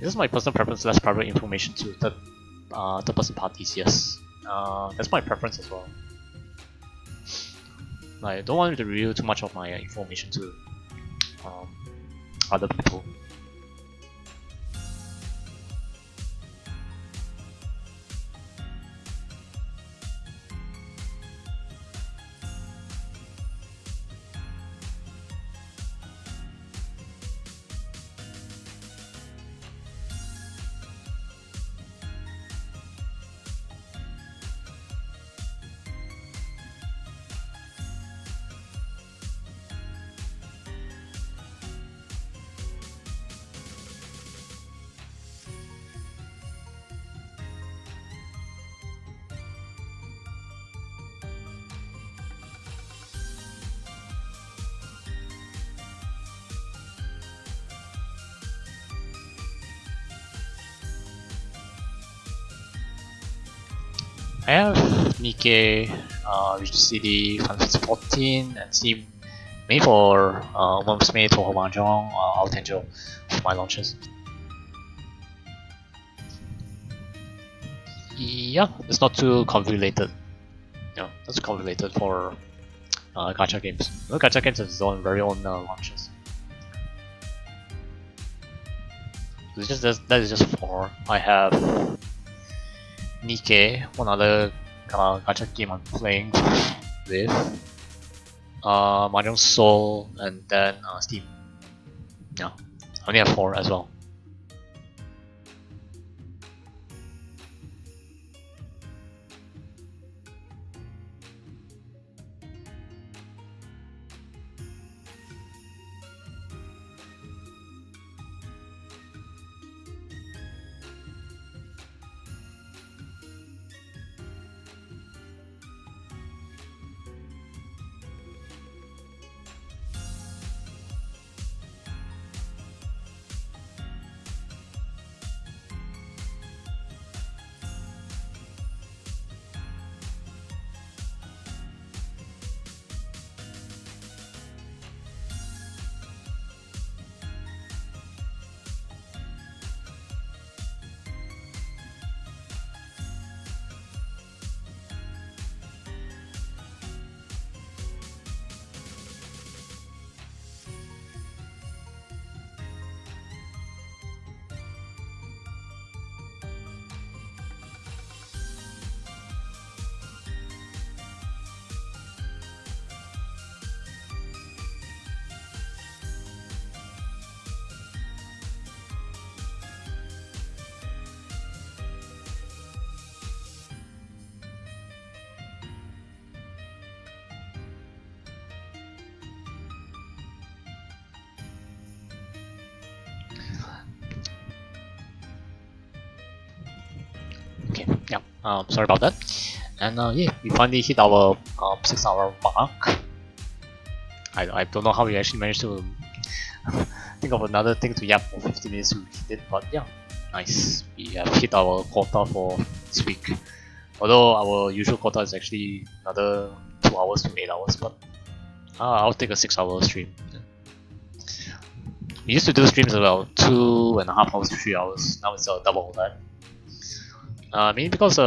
This is my personal preference, less private information to third person parties, yes. That's my preference as well. I don't want to reveal too much of my information to other people. I have Nikkei, Riichi City, Final 14, and Steam made for was made for Mahjong, Altenjo for my launches. Yeah, it's not too convoluted. Yeah, that's convoluted for gacha games. Well, gacha games have its own very own launches. It's just that is just four. I have Nikkei, one other gacha game I'm playing with, Mahjong Soul, and then Steam. Yeah, I only have 4 as well. yeah, sorry about that. And yeah, we finally hit our 6-hour mark. I don't know how we actually managed to think of another thing to yap for 50 minutes to hit it, but yeah, nice. We have hit our quota for this week. Although our usual quota is actually another 2 hours to 8 hours, but I'll take a 6-hour stream. We used to do streams about 2.5 hours to 3 hours. Now it's double that. Mainly because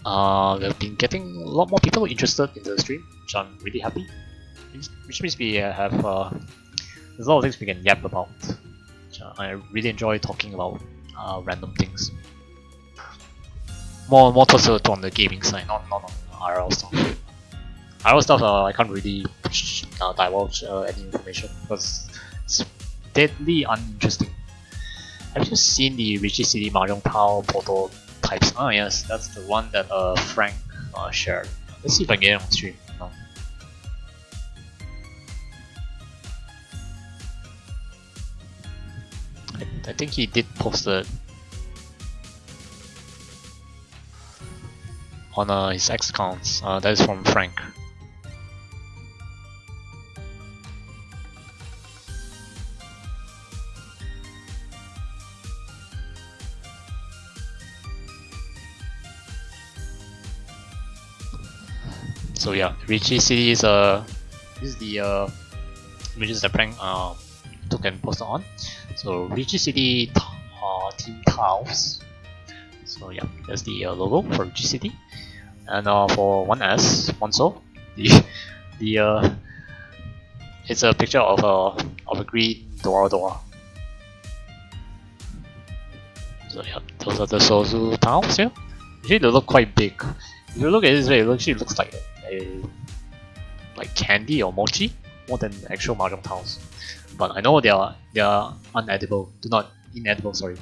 we've been getting a lot more people interested in the stream, which I'm really happy. Which means we have there's a lot of things we can yap about. Which, I really enjoy talking about random things. More towards on the gaming side, not on IRL stuff. IRL stuff I can't really divulge any information because it's deadly uninteresting. Have you seen the Riichi City Mahjong Tile prototypes? Oh yes, that's the one that Frank shared. Let's see if I can get it on stream. I think he did post it on his X accounts. That is from Frank. So yeah, Riichi City is this is the images that Frank took and posted on. So Riichi City team tiles. So yeah, that's the logo for Riichi City. And for 1S, the it's a picture of a green Dora. So yeah, those are the Sozu tiles here. Actually, they look quite big. If you look at this way, it actually looks like like candy or mochi more than actual mahjong tiles. But I know they are inedible. Sorry,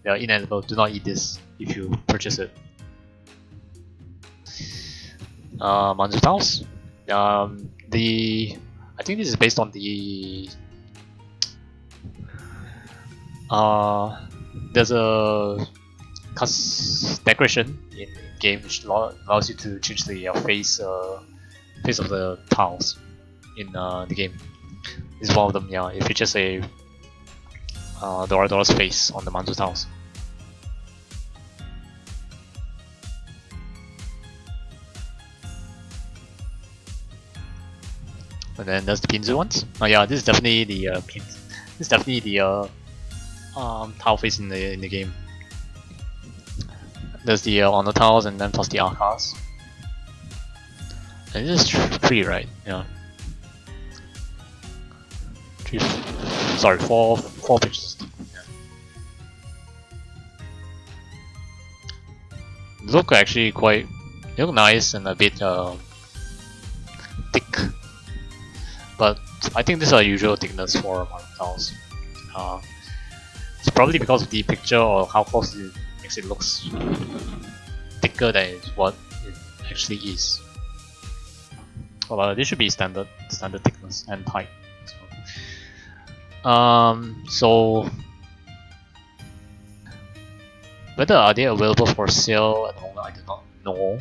they are inedible. Do not eat this if you purchase it. Manzu tiles. I think this is based on the there's a decoration in game which allows you to change the face of the tiles in the game. This is one of them. Yeah, it features a Dora's face on the Manzu tiles. And then there's the Pinzu ones. Oh yeah, this is definitely the tile face in the game. There's the honor tiles and then plus the arcas. And this is 3, right? Yeah. 3, sorry, 4 pictures. Yeah. They look actually they look nice and a bit thick. But I think these are usual thickness for Mahjong tiles. It's probably because of the picture or how close it makes it looks thicker than what it actually is. Well, this should be standard thickness and height. So whether are they available for sale at the moment, I do not know.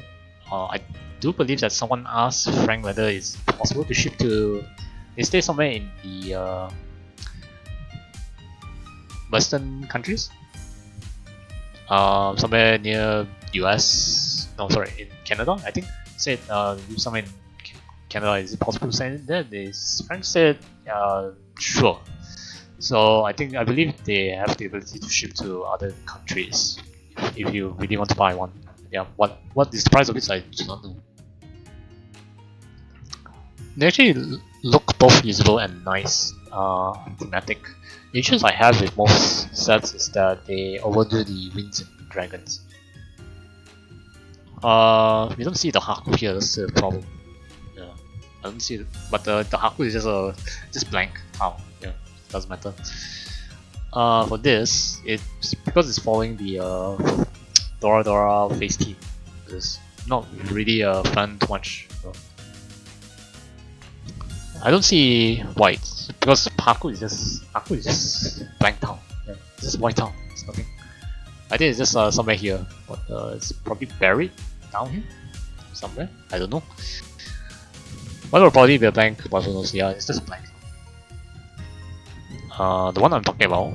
I do believe that someone asked Frank whether it's possible to ship to. Is there somewhere in the Western countries? Somewhere near US. No, sorry, in Canada. I think said somewhere in Canada. Is it possible to send it there? Frank said sure. So I believe they have the ability to ship to other countries if you really want to buy one. Yeah, what is the price of it? I do not know. They actually look both usable and nice, thematic. The issues I have with most sets is that they overdo the winds and dragons. We don't see the Haku here, that's the problem. Yeah, I don't see it, but the Haku is just blank tile. Yeah, doesn't matter. For this, it's because it's following the Dora face team. It's not really fun too much. So. I don't see white because Haku is just blank tile. Yeah, it's just white tile. It's nothing. I think it's just somewhere here, but it's probably buried down here somewhere. I don't know. Well, it'll probably be a blank, but who knows? Yeah, it's just a blank. The one I'm talking about.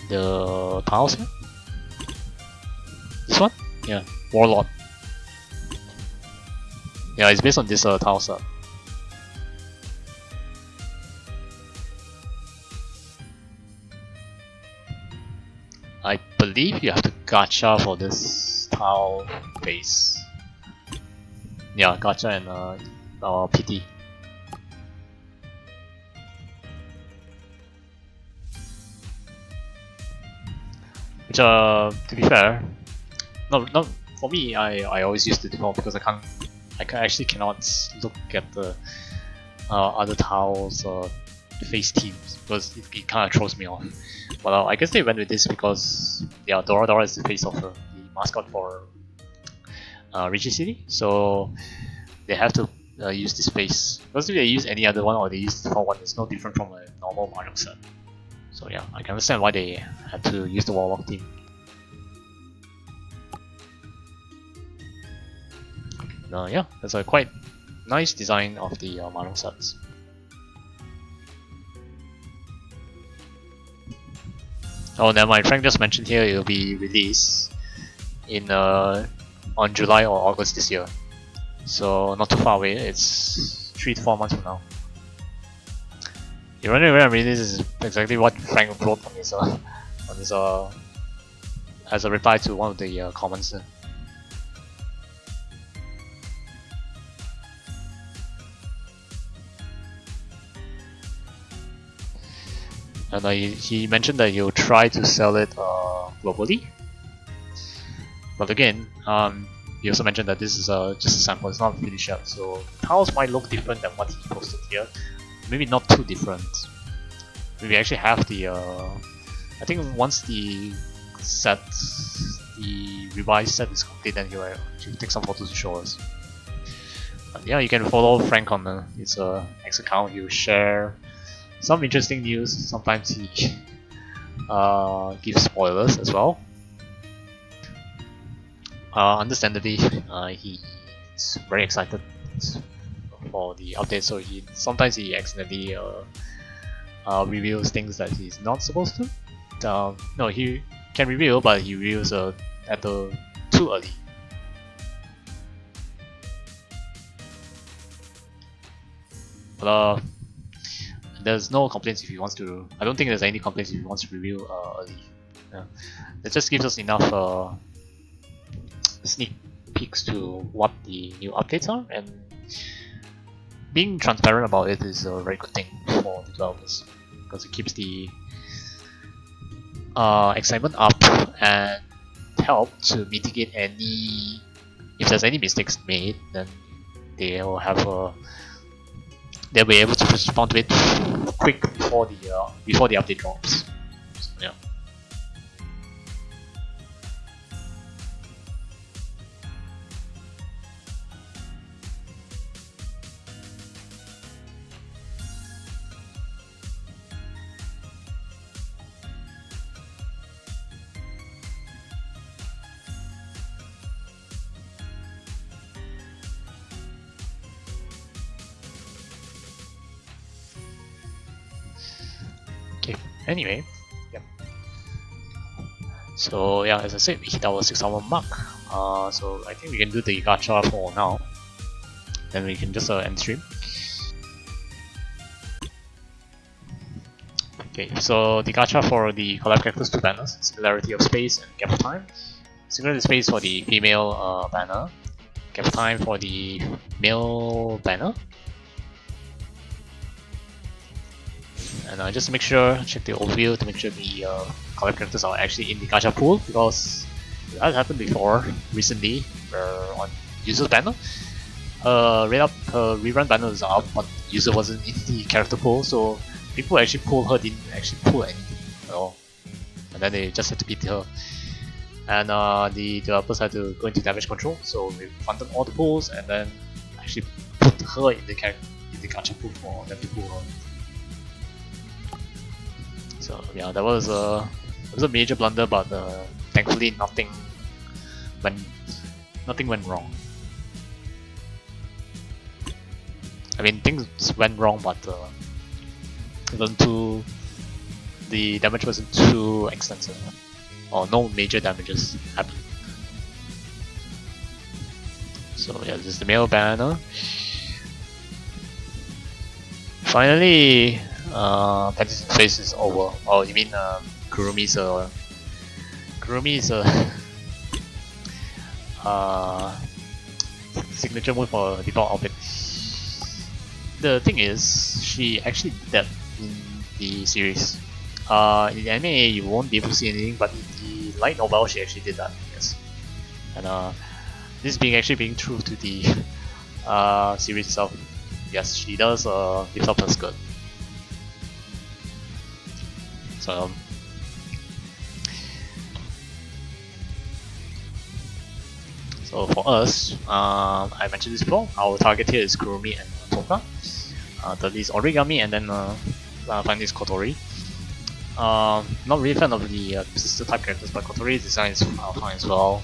The tiles here? This one? Yeah, Warlord. Yeah, it's based on this tile set. I believe you have to gacha for this tile base. Yeah, gacha and PT. Which to be fair, no for me I always use the default because I actually cannot look at the other tiles face teams because it kind of throws me off. But I guess they went with this because yeah, Dora is the face of the mascot for Riichi City, so they have to use this face. Because if they use any other one or they use the default one, it's no different from a normal Mario set. So yeah, I can understand why they had to use the Warlock team. Yeah, that's a quite nice design of the Mario sets. Oh, never mind. Frank just mentioned here it will be released in on July or August this year, so not too far away. It's 3 to 4 months from now. You're wondering where I'm reading this is exactly what Frank wrote on his as a reply to one of the comments. And he mentioned that he'll try to sell it globally. But again, he also mentioned that this is just a sample, it's not finished yet. So the tiles might look different than what he posted here. Maybe not too different. We actually have the I think once the revised set is complete, then he'll take some photos to show us. But yeah, you can follow Frank on his X account. He'll share some interesting news. Sometimes he gives spoilers as well. Understandably, he's very excited for the update, so sometimes he accidentally reveals things that he's not supposed to. No, he can reveal, but he reveals too early. But there's no complaints if he wants to. I don't think there's any complaints if he wants to reveal early. Yeah. It just gives us enough sneak peeks to what the new updates are, and being transparent about it is a very good thing for the developers because it keeps the excitement up and help to mitigate any. If there's any mistakes made, then they'll be able to respond to it quick before the update drops. So, yeah. Okay, anyway, yeah. So yeah, as I said, we hit our 6-hour mark. So I think we can do the gacha for now. Then we can just end stream. Okay, so the gacha for the Collab characters 2 banners, similarity of space and gap of time. Similarity of space for the female banner, gap of time for the male banner. And just to make sure, check the overview to make sure the Collab characters are actually in the gacha pool, because that happened before recently on user's banner. Rerun banner is up, but user wasn't in the character pool, so people actually pulled her, didn't actually pull anything at all, and then they just had to beat her. And the developers had to go into damage control, so we funded all the pulls and then actually put her in the gacha pool for them to pull her. So yeah, that was a major blunder, but thankfully went nothing went wrong. I mean, things went wrong, but it wasn't too. The damage wasn't too extensive, or no major damages happened. So yeah, this is the male banner. Finally, Panty's phase is over. Oh, you mean Kurumi's signature move for default outfit. The thing is, she actually did that in the series. In the anime, you won't be able to see anything, but in the light novel, she actually did that. Yes, and this actually being true to the series itself. Yes, she does lift up her skirt. So for us, I mentioned this before. Our target here is Kurumi and Toka. Third is Origami, and then finally is Kotori. Not really a fan of the sister type characters, but Kotori's design is fine as well.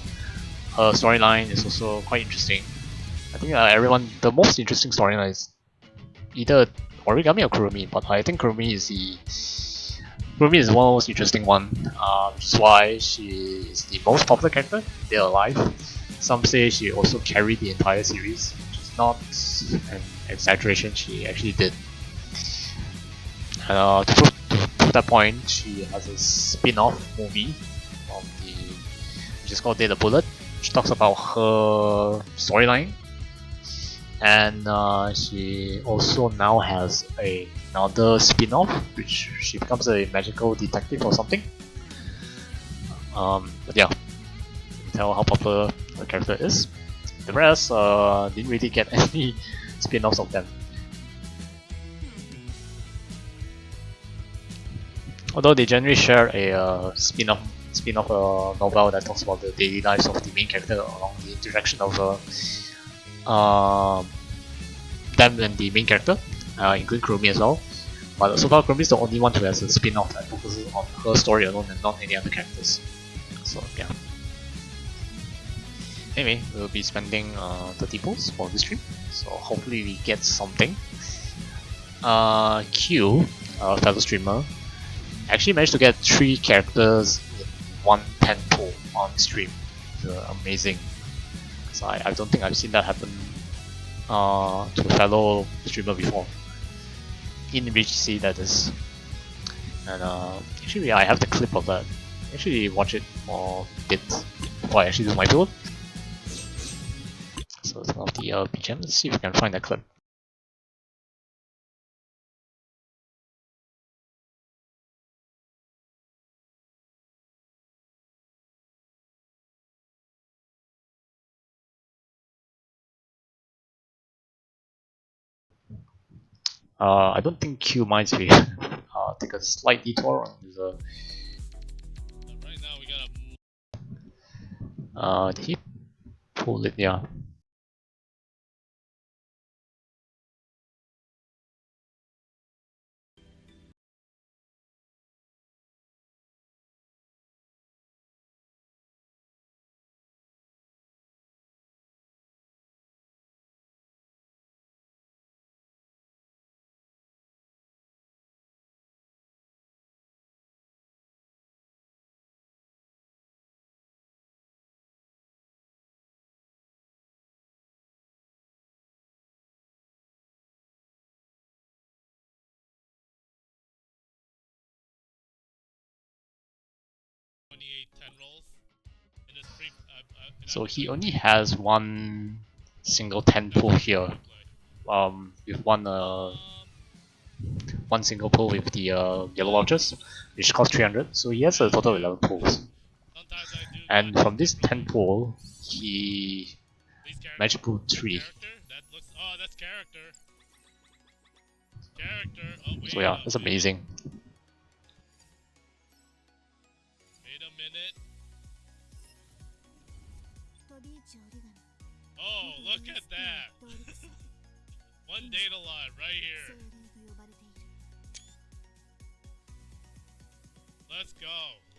Her storyline is also quite interesting. I think the most interesting storyline is either Origami or Kurumi, but I think Kurumi is the one of the most interesting one, which is why she is the most popular character in Dead Alive. Some say she also carried the entire series, which is not an exaggeration, she actually did. And to prove that point, she has a spin-off movie which is called Data Bullet, which talks about her storyline. And she also now has another spin-off, which she becomes a magical detective or something. But yeah, you can tell how popular the character is. The rest didn't really get any spin-offs of them. Although they generally share a spin-off novel that talks about the daily lives of the main character along the interaction of them and the main character, including Kurumi as well. But so far, Kurumi is the only one who has a spin-off that focuses on her story alone and not any other characters. So yeah. Anyway, we'll be spending 30 pulls for this stream, so hopefully we get something. Q, our fellow streamer, actually managed to get 3 characters in one 10 pull on stream. It's amazing. So I don't think I've seen that happen to a fellow streamer before. In Riichi City, that is. And actually, I have the clip of that. Actually, watch it for a bit before I actually do my build. So it's one of the BGM. Let's see if we can find that clip. I don't think Q minds me. Take a slight detour on this. Right now we gotta. Did he pull it? Yeah. Rolls in this free, So he only has one single 10 pull here. With one single pull with the yellow vouchers, which cost 300. So he has a total of 11 pulls. And from this 10 pull, he managed to pull 3. Oh, that's character. Oh, wait So yeah, that's amazing. Wait a minute. Oh, look at that. One data line right here. let's go.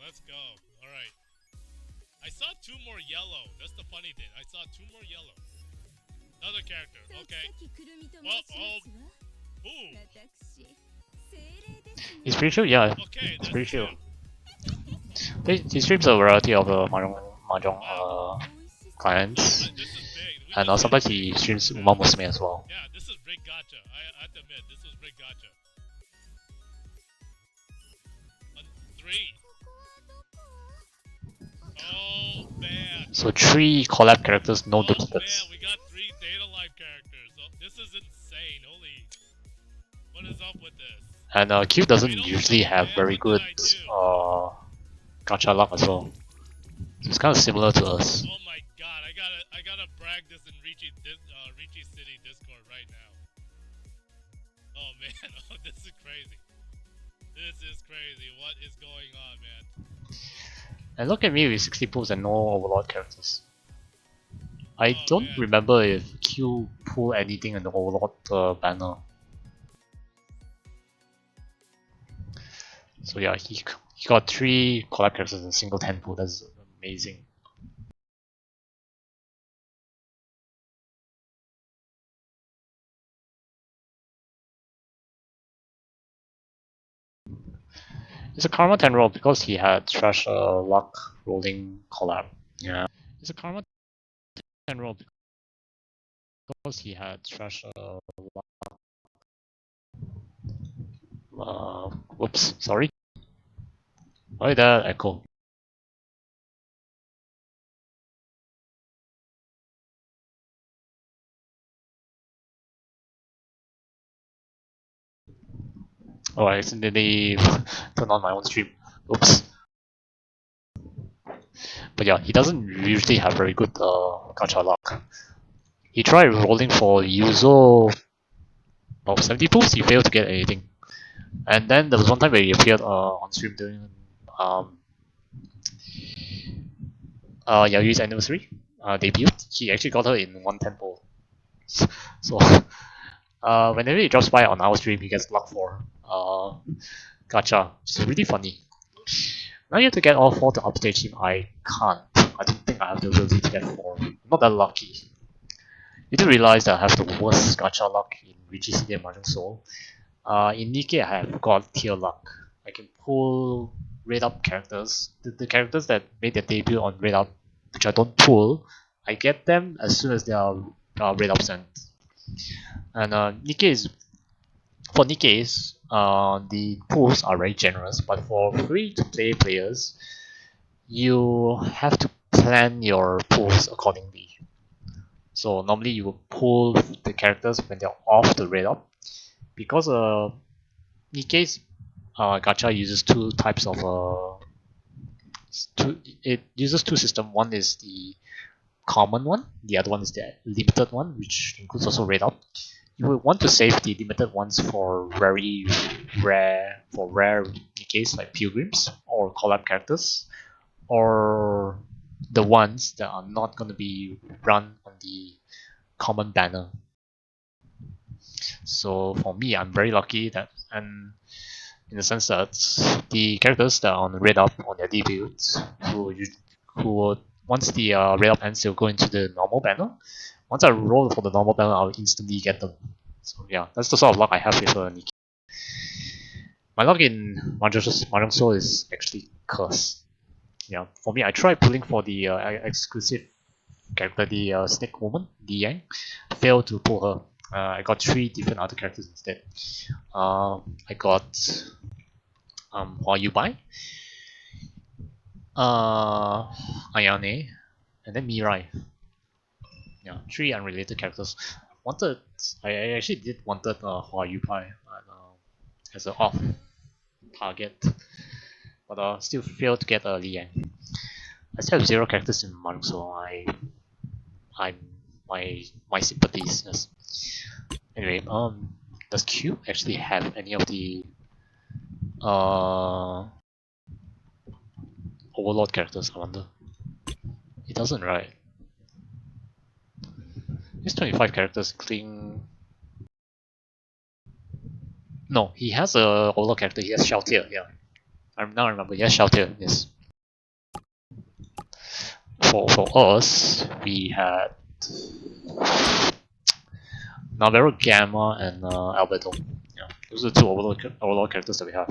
Let's go. Alright. I saw 2 more yellow. That's the funny thing. I saw 2 more yellow. Another character. Okay. Ooh. He's pretty chill, yeah. Okay, It's that's pretty chill. two. He streams a variety of mahjong clients, This is big. We and just sometimes hit he big. streams Uma Musume as well. Yeah, this is big gacha. I have to admit, this was big gacha. 3. Oh man. So 3 collab characters, no Oh man, duplicates. we got 3 Data Life characters. Oh, this is insane. Holy. What is up with this? And Q doesn't usually have very good gacha luck as well. So it's kind of similar to us. Oh my god, I gotta brag this in Riichi City Discord right now. Oh man, oh this is crazy. This is crazy. What is going on, man? And look at me with 60 pulls and no Overlord characters. I Oh, don't man. remember if Q pulled anything in the Overlord banner. So yeah, he got 3 collab characters in a single 10 pull. That's amazing. It's a Karma 10 roll because he had Trash Luck rolling collab. Yeah. It's a Karma 10 roll because he had Trash Luck. Whoops, sorry. Why did that echo? Oh, I accidentally turned on my own stream. Oops. But yeah, he doesn't usually have very good gacha luck. He tried rolling for Yuzo about 70 pulls, he failed to get anything. And then there was one time where he appeared on stream during Yayui's anniversary debut. He actually got her in 110 pull. So whenever he drops by on our stream, he gets luck for gacha. It's really funny. Now you have to get all 4 to upstage him. I can't. I don't think I have the ability to get 4. I'm not that lucky. You do realize that I have the worst gacha luck in Riichi City and Mahjong Soul. In Nikkei, I have got tier luck. I can pull Red Up characters. The characters that made their debut on Red Up, which I don't pull, I get them as soon as they are Red Up sent. And Nikkei is for Nikkeis, the pools are very generous, but for free-to-play players, you have to plan your pools accordingly. So normally you will pull the characters when they're off the radar, because Nikkei's gacha uses 2 types of it uses 2 systems. One is the common one, the other one is the limited one, which includes also radar. You will want to save the limited ones for very rare, Nikkeis like pilgrims or collab characters, or the ones that are not going to be run on the common banner. So for me, I'm very lucky that, and in the sense that the characters that are on Red Up on their debuts, who would, once the Red Up ends, they'll go into the normal banner. Once I roll for the normal banner, I'll instantly get them. So yeah, that's the sort of luck I have with Nikkei. My luck in Mahjong Soul is actually cursed. Yeah, for me, I tried pulling for the exclusive character, the Snake Woman, Li Yang. Failed to pull her. I got 3 different other characters instead. I got Hua Yubai, Ayane, and then Mirai. Yeah, 3 unrelated characters. I actually did wanted Hua Yubai as an off target, but still failed to get Li Yang. I still have 0 characters in Mahjong, so I'm my sympathies. Yes. Anyway, does Q actually have any of the Overlord characters? I wonder. It doesn't, right? It's 25 characters, including. No, he has a Overlord character. He has Shoutier. Yeah. I now remember. Yes, Shelter. Yes. For us, we had Navarro, Gamma, and Alberto. Yeah, those are the two overlord characters that we have.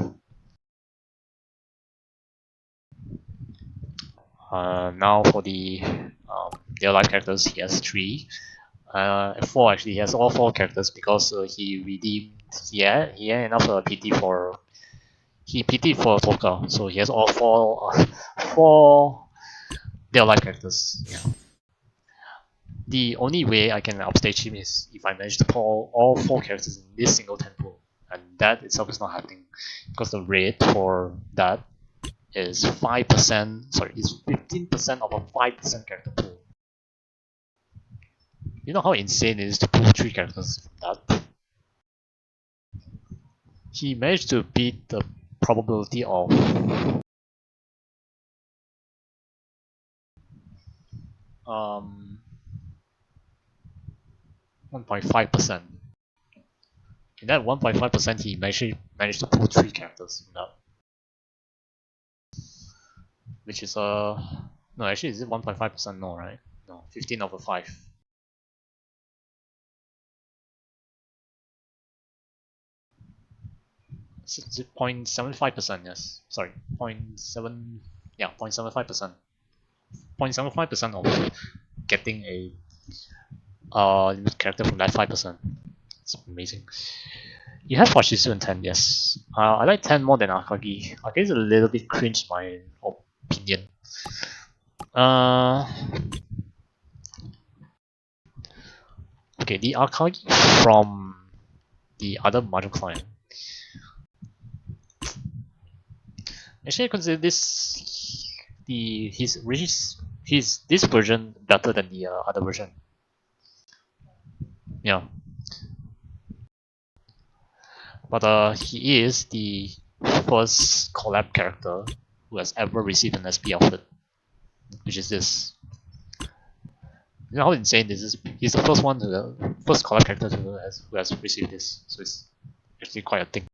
Now for the real life characters, he has 3. 4 actually. He has all 4 characters because he redeemed. He had enough PT for. He PT for Toka, so he has all 4 real life characters. Yeah. The only way I can upstage him is if I manage to pull all 4 characters in this single tempo, and that itself is not happening because the rate for that is 5%. Sorry, is 15% of a 5% character pool. You know how insane it is to pull 3 characters from that? He managed to beat the probability of 1.5%. In that 1.5%, he managed to pull 3 characters from that. Which is no, actually, is it 1.5%? No, right? No, 15 over 5. 0.75%, yes. Sorry, 0.7, yeah, 0.75%. 0.75% of getting a character from that 5%. It's amazing. You have Washizu and 10, yes. I like 10 more than Akagi. Akagi is a little bit cringe, my opinion. Okay, the Akagi from the other Mahjong client. Actually, I consider this this version better than the other version. Yeah, but he is the first collab character who has ever received an SP outfit, which is this. You know how insane this is? He's the first first collab character who has received this, so it's actually quite a thing.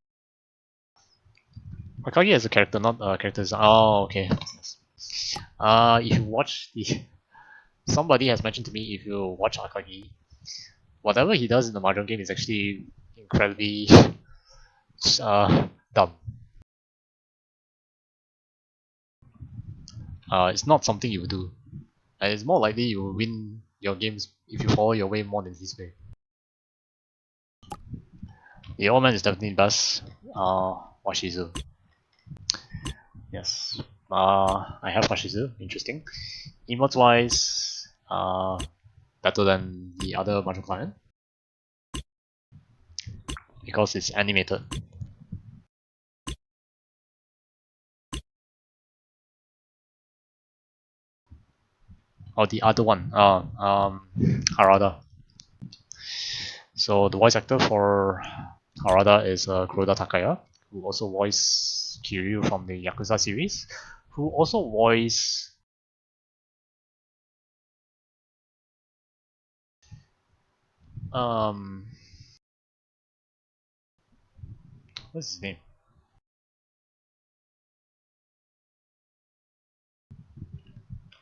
Akagi as a character, not characters. Oh, okay. If you watch the, somebody has mentioned to me if you watch Akagi, whatever he does in the Mahjong game is actually incredibly dumb. It's not something you would do, and it's more likely you will win your games if you follow your way more than his way. The old man is definitely best. Washizu. Yes. I have Washizu. Interesting. Emotes wise, better than the other Mahjong client because it's animated. Or the other one, Harada. So the voice actor for Harada is Kuroda Takaya, who also voiced Kiryu from the Yakuza series, who also voiced what's his name?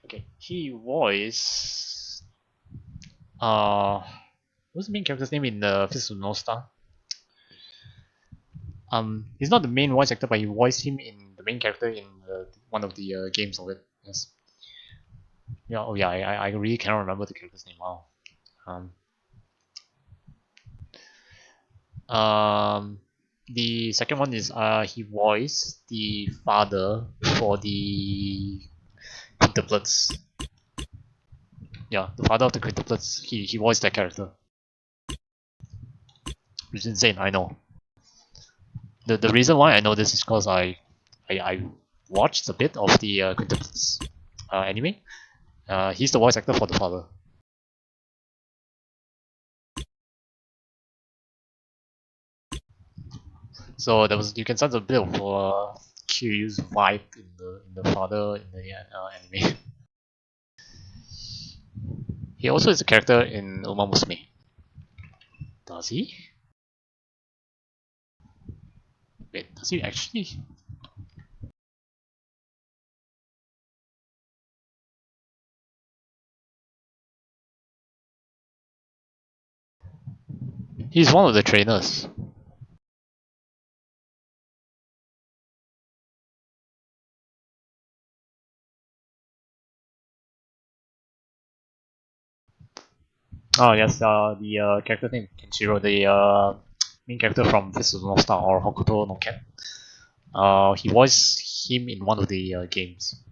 Okay, he voiced what's the main character's name in the Fist of North Star? He's not the main voice actor, but he voiced him in the main character in one of the games of it. Yes. Yeah. Oh yeah. I really cannot remember the character's name. Wow. The second one is he voiced the father for the quintuplets. Yeah, the father of the quintuplets. He voiced that character. Which is insane. I know. The reason why I know this is because I watched a bit of the quintuplets anime. He's the voice actor for the father. So there was, you can sense a bit of Kiryu's vibe in the father in the anime. He also is a character in Uma Musume. Does he? Wait, does he actually? He's one of the trainers. Oh yes, the character name Kenshiro, the main character from Fist of the North Star or Hokuto no Ken. He voiced him in one of the games.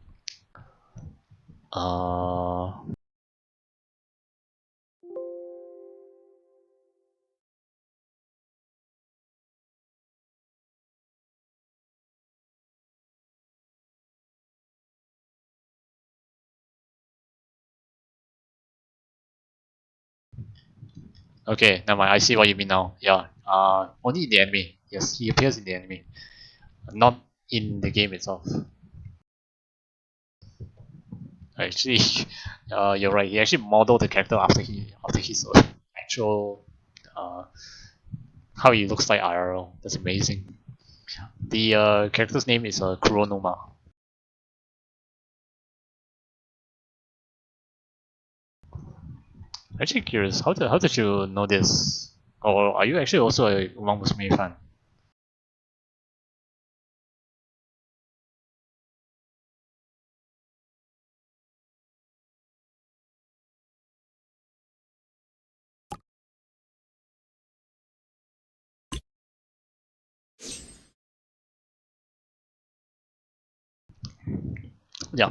Okay, never mind. I see what you mean now. Yeah. Only in the anime. Yes, he appears in the anime, not in the game itself. Actually, you're right. He actually modeled the character after his actual how he looks like IRL. That's amazing. The character's name is Kuronoma. Actually curious, how did you know this? Or are you actually also a Uma Musume fan? Yeah.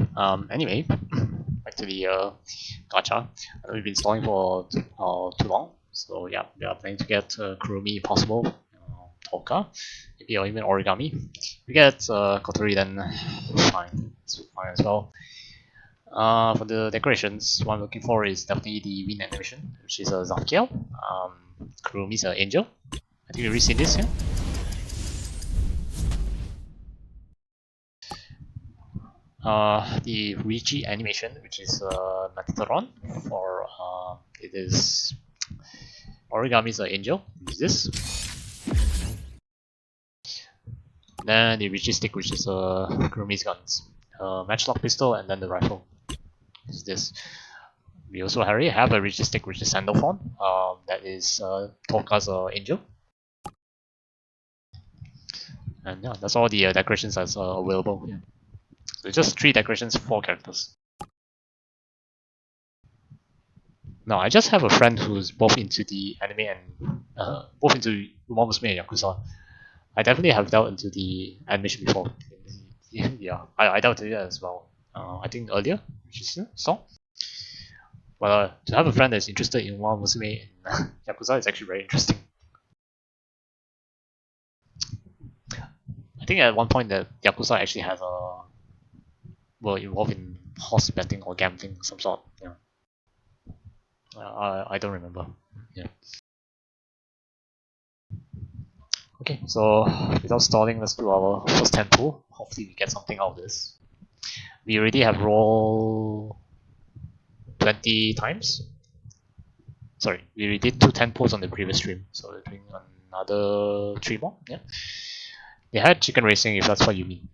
Anyway, back to the gacha. I know we've been stalling for too long, so yeah, we are planning to get Kurumi if possible, Toka, maybe or even Origami. If we get Kotori, then fine, it's fine as well. For the decorations, what I'm looking for is definitely the wind animation, which is a Zapkiel. Kurumi's an angel. I think we've already seen this, yeah? The Riichi animation, which is Metatron, for it is Origami's an angel, is this. Then the Riichi stick, which is Kurumi's guns, matchlock pistol, and then the rifle is this. We also already have a Riichi stick, which is Sandalphon, that is Toka's angel. And yeah, that's all the decorations that's available. Yeah. So just 3 decorations, 4 characters. No, I just have a friend who's both into the anime and both into Uma Musume and Yakuza. I definitely have delved into the animation before. Yeah, I delved into that as well. I think earlier, which is saw. But to have a friend that's interested in Uma Musume and Yakuza is actually very interesting. I think at one point that Yakuza actually has were involved in horse betting or gambling of some sort. Yeah. I don't remember. Yeah. Okay, so without stalling, let's do our first 10 pull. Hopefully we get something out of this. We already have roll 20 times. Sorry, we already did 2 10 pulls on the previous stream, so we're doing another 3 more. Yeah. They had chicken racing if that's what you mean.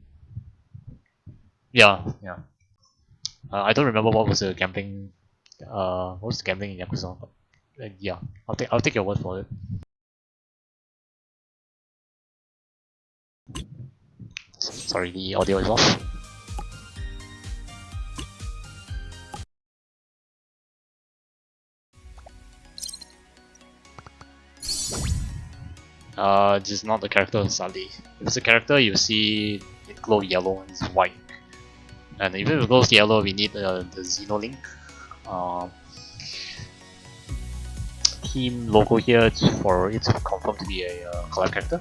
Yeah, yeah. I don't remember what was the gambling. What was the gambling in Yakuza? But, yeah, I'll take your word for it. Sorry, the audio is off. This is not the character, sadly. If it's a character, you see it glow yellow and it's white. And even if it glows yellow, we need the Xenolink team logo here for it to confirm to be a collab character.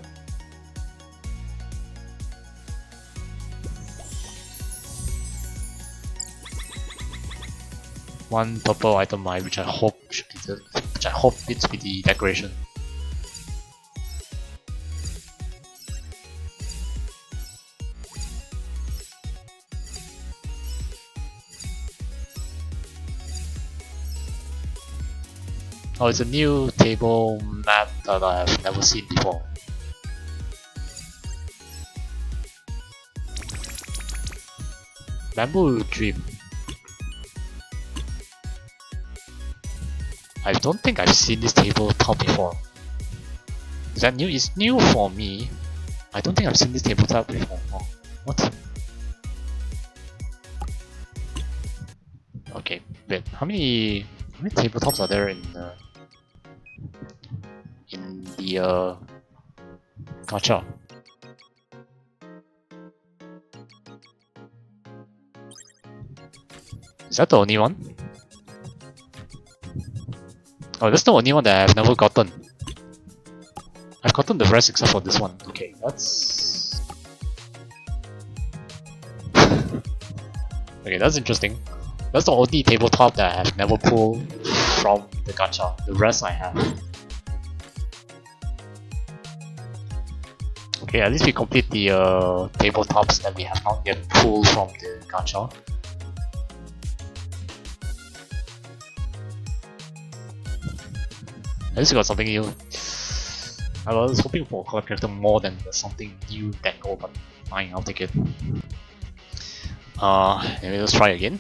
One purple item which I hope should be which I hope it to be the decoration. Oh, it's a new table map that I have never seen before. Bamboo Dream. I don't think I've seen this tabletop before. Is that new? It's new for me. I don't think I've seen this tabletop before. Oh, what? Okay, wait. How many tabletops are there in the gacha? Is that the only one? Oh, that's the only one that I've never gotten. I've gotten the rest except for this one. Okay, that's... okay, that's interesting. That's the only tabletop that I have never pulled from the gacha. The rest I have. Okay, at least we complete the tabletops that we have not yet pulled from the gacha. At least we got something new. I was hoping for a Collab character more than something new Dengo, but fine, I'll take it. Anyway, let's try again.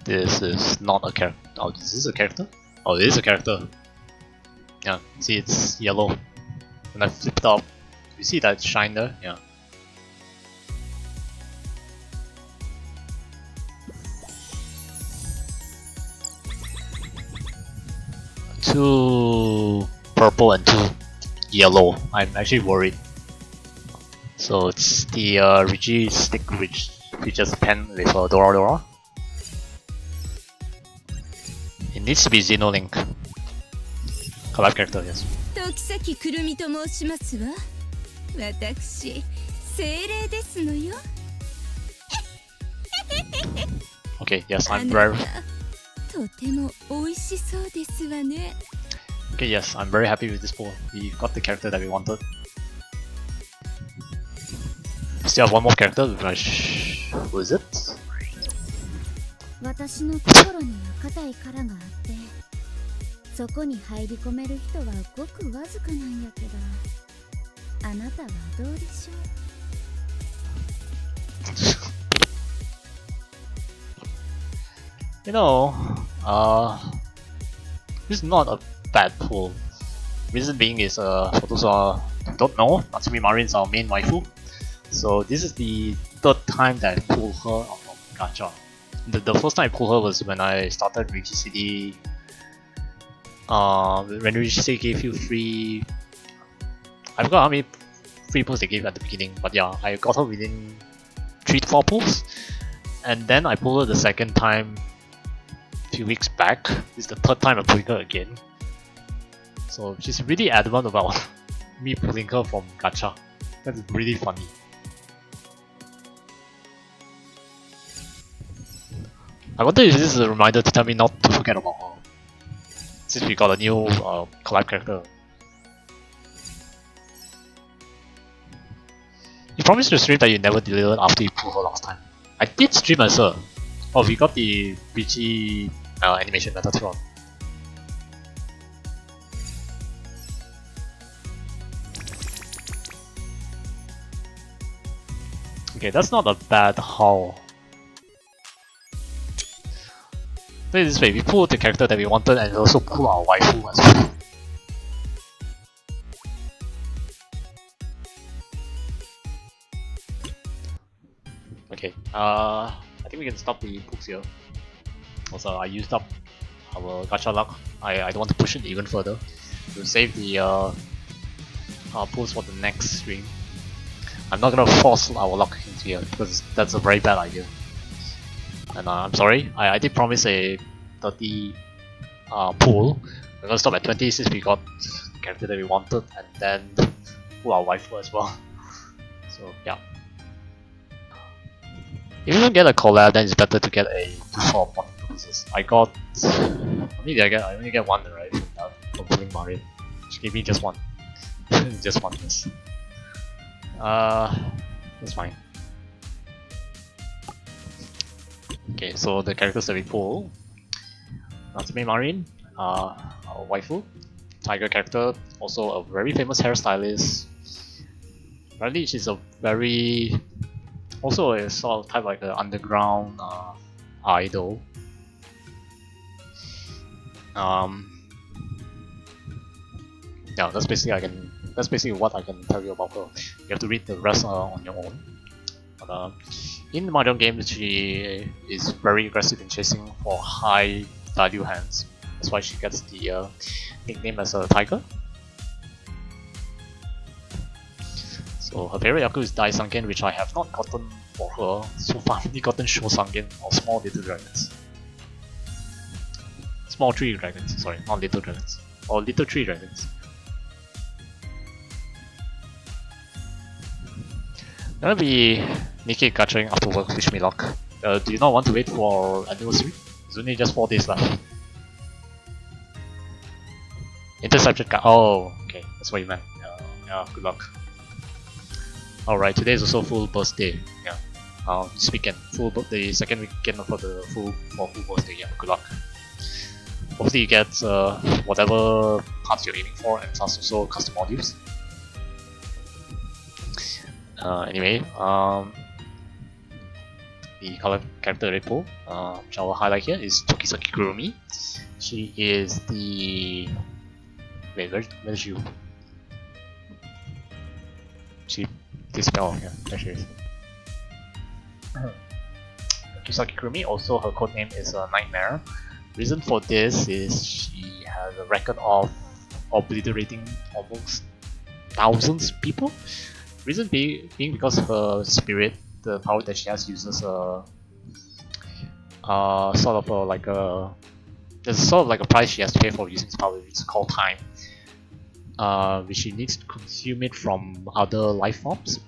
This is not a character. Oh, is this a character? Oh, it is a character. Yeah, see, it's yellow. When I flip it up, you see that shine there? Yeah. Two purple and two yellow. I'm actually worried. So it's the Riichi stick, which features a pen with a Dora Dora. It needs to be Xenolink. Collab character, yes. 時崎くるみと申しますわ。私、精霊ですのよ。Okay, yes, あ I'm な very たとても美味しそうですわね。okay. Yes, I'm very happy with this pull. We got the character that we wanted. Still have one more character. Who is it? 私の心には硬い殻があってそこに入り込める人はごくわずかなんやけどあなたはどうでしょう You know, this is not a bad pull. Reason being is, for those who don't know, Natsumi Marin is our main waifu. So this is the third time that I pulled her out of gacha. The first time I pulled her was when I started Riichi City. When Riichi City gave you free... I forgot how many free pulls they gave at the beginning, but yeah, I got her within 3 to 4 pulls. And then I pulled her the second time a few weeks back. This is the third time I'm pulling her again. So she's really adamant about me pulling her from gacha. That's really funny. I wonder if this is a reminder to tell me not to forget about her. Since we got a new collab character. You promised to stream that you never delivered after you pulled her last time. I did stream as well. Oh, we got the Riichi animation Metatron. Okay, that's not a bad haul. Put it this way, we pulled the character that we wanted and also pull our waifu as well. Okay, I think we can stop the pulls here. Also, I used up our gacha luck. I don't want to push it even further. We'll save the pulls for the next stream. I'm not gonna force our luck into here because that's a very bad idea. And I'm sorry, I did promise a 30 pull. We're gonna stop at 20 since we got the character that we wanted and then pull our waifu as well. So yeah. If you don't get a collab, then it's better to get a 2-for one purposes. I got... How many did I get? I only get one, right? From pulling Marin. She gave me just one. Just one, yes. That's fine. Okay, so the characters that we pull: Natsume Marin, our waifu, tiger character, also a very famous hairstylist. Apparently she's a very also a sort of type like an underground idol. Yeah, that's basically what I can tell you about her. You have to read the rest on your own. But, in the Mahjong game, she is very aggressive in chasing for high value hands. That's why she gets the nickname as a tiger. So her favorite Yaku is Dai Sangen, which I have not gotten for her. So far, I've only gotten Sho Sangen or small little dragons. Small tree dragons, sorry, not little dragons. Or little tree dragons. Gonna be Nikki gathering after work, wish me luck. Do you not want to wait for anniversary? There's only just 4 days left. Interception card. Oh, okay, that's what you meant. Yeah, good luck. Alright, today is also full birthday. Yeah. This weekend, the second weekend for the full birthday. Yeah, good luck. Hopefully you get whatever parts you're aiming for, and plus also custom modules. Anyway, the color character repo, which I will highlight here, is Tokisaki Kurumi. She is the... Wait, where's you? She dispelled, yeah, there she is. Tokisaki Kurumi, also her codename is Nightmare. Reason for this is she has a record of obliterating almost thousands of people. Reason being because her spirit, the power that she has, uses sort of like a there's sort of like a price she has to pay for using this power, which is called time, which she needs to consume it from other life forms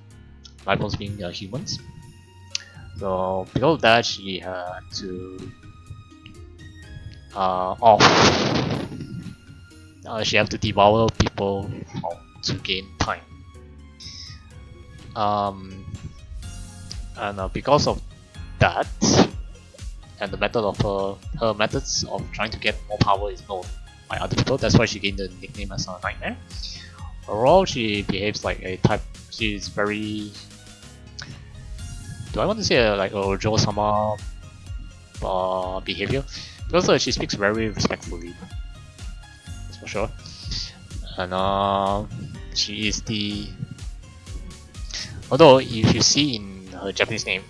being humans. So because of that, she had to she had to devour people to gain time. And because of that, and the method of her methods of trying to get more power is known by other people. That's why she gained the nickname as a Nightmare. Overall, she behaves like a type. She's very. Do I want to say like a Ojo-sama behavior? Because she speaks very respectfully. That's for sure. And she is the. Although if you see in her Japanese name,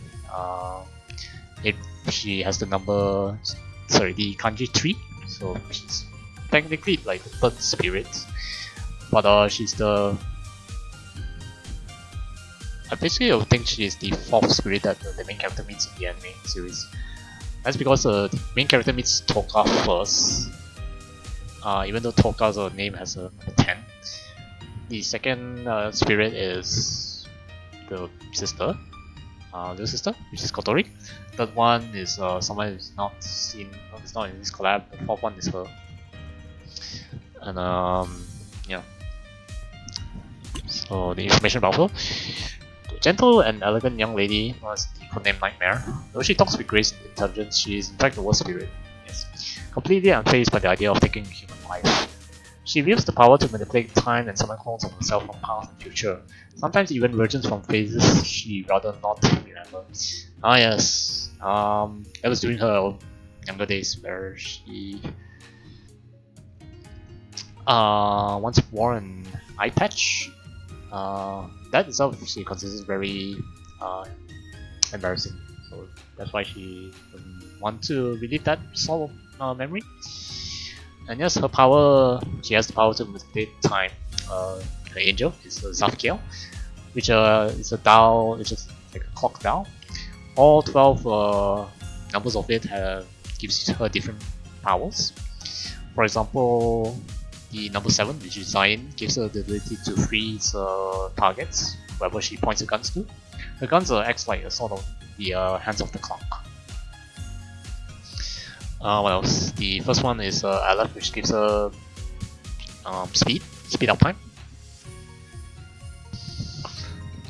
she has the the kanji 3, so she's technically like the third spirit, but she's the. I basically don't think she is the fourth spirit that the main character meets in the anime series. That's because the main character meets Toka first. Even though Toka's name has a 10, the second spirit is the sister, little sister, which is Kotori. Third one is someone who's not in this collab. The fourth one is her. And yeah. So the information about her: the gentle and elegant young lady was the codename Nightmare. Though she talks with grace and intelligence, she is in fact the worst spirit. Yes, completely unfazed by the idea of taking human life. She wields the power to manipulate time and summon clones of herself from past and future. Sometimes even versions from phases she rather not remember. Ah yes, that was during her younger days where she once wore an eye patch. That itself she considers very embarrassing. So that's why she doesn't want to relive that sort of memory. And yes, her power, she has the power to manipulate time. Her angel is Zafkiel, which is a dial, which is like a clock dial. All 12 numbers of it gives her different powers. For example, the number 7, which is Zion, gives her the ability to freeze targets wherever she points her guns to. Her guns acts like a sort of the hands of the clock. What else? The first one is Aleph, which gives her speed up time.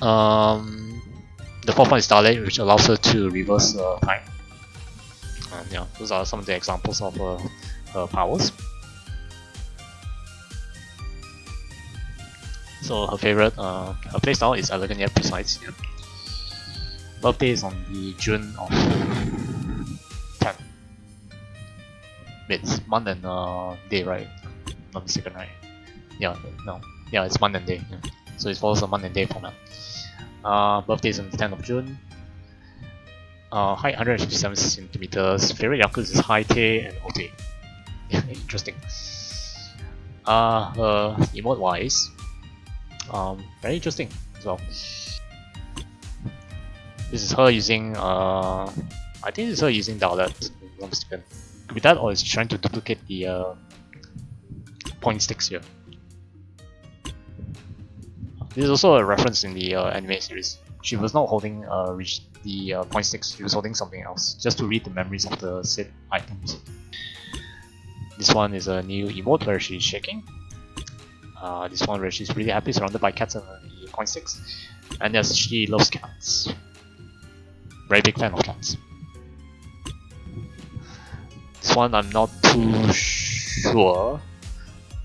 The fourth one is Starlight, which allows her to reverse time. And yeah, those are some of the examples of her powers. So her favorite, her playstyle is elegant yet precise. Yep. Birthday is on the June of 10th. It's month and day, right? Not mistaken, right? Yeah, no. Yeah, it's month and day. Yeah. So it follows a month and day format. Birthday is on the 10th of June. Height 157 centimeters. Favorite yakus is Haite and Ote. Interesting. Her emote wise, very interesting as well. This is her using I think this is her using Dialet, if I'm not mistaken. Could be that, or it's trying to duplicate the point sticks here. This is also a reference in the anime series. She was not holding the point sticks, she was holding something else, just to read the memories of the said items. This one is a new emote where she's shaking. This one where she's really happy, surrounded by cats and the point sticks. And yes, she loves cats. Very big fan of cats. This one I'm not too sure,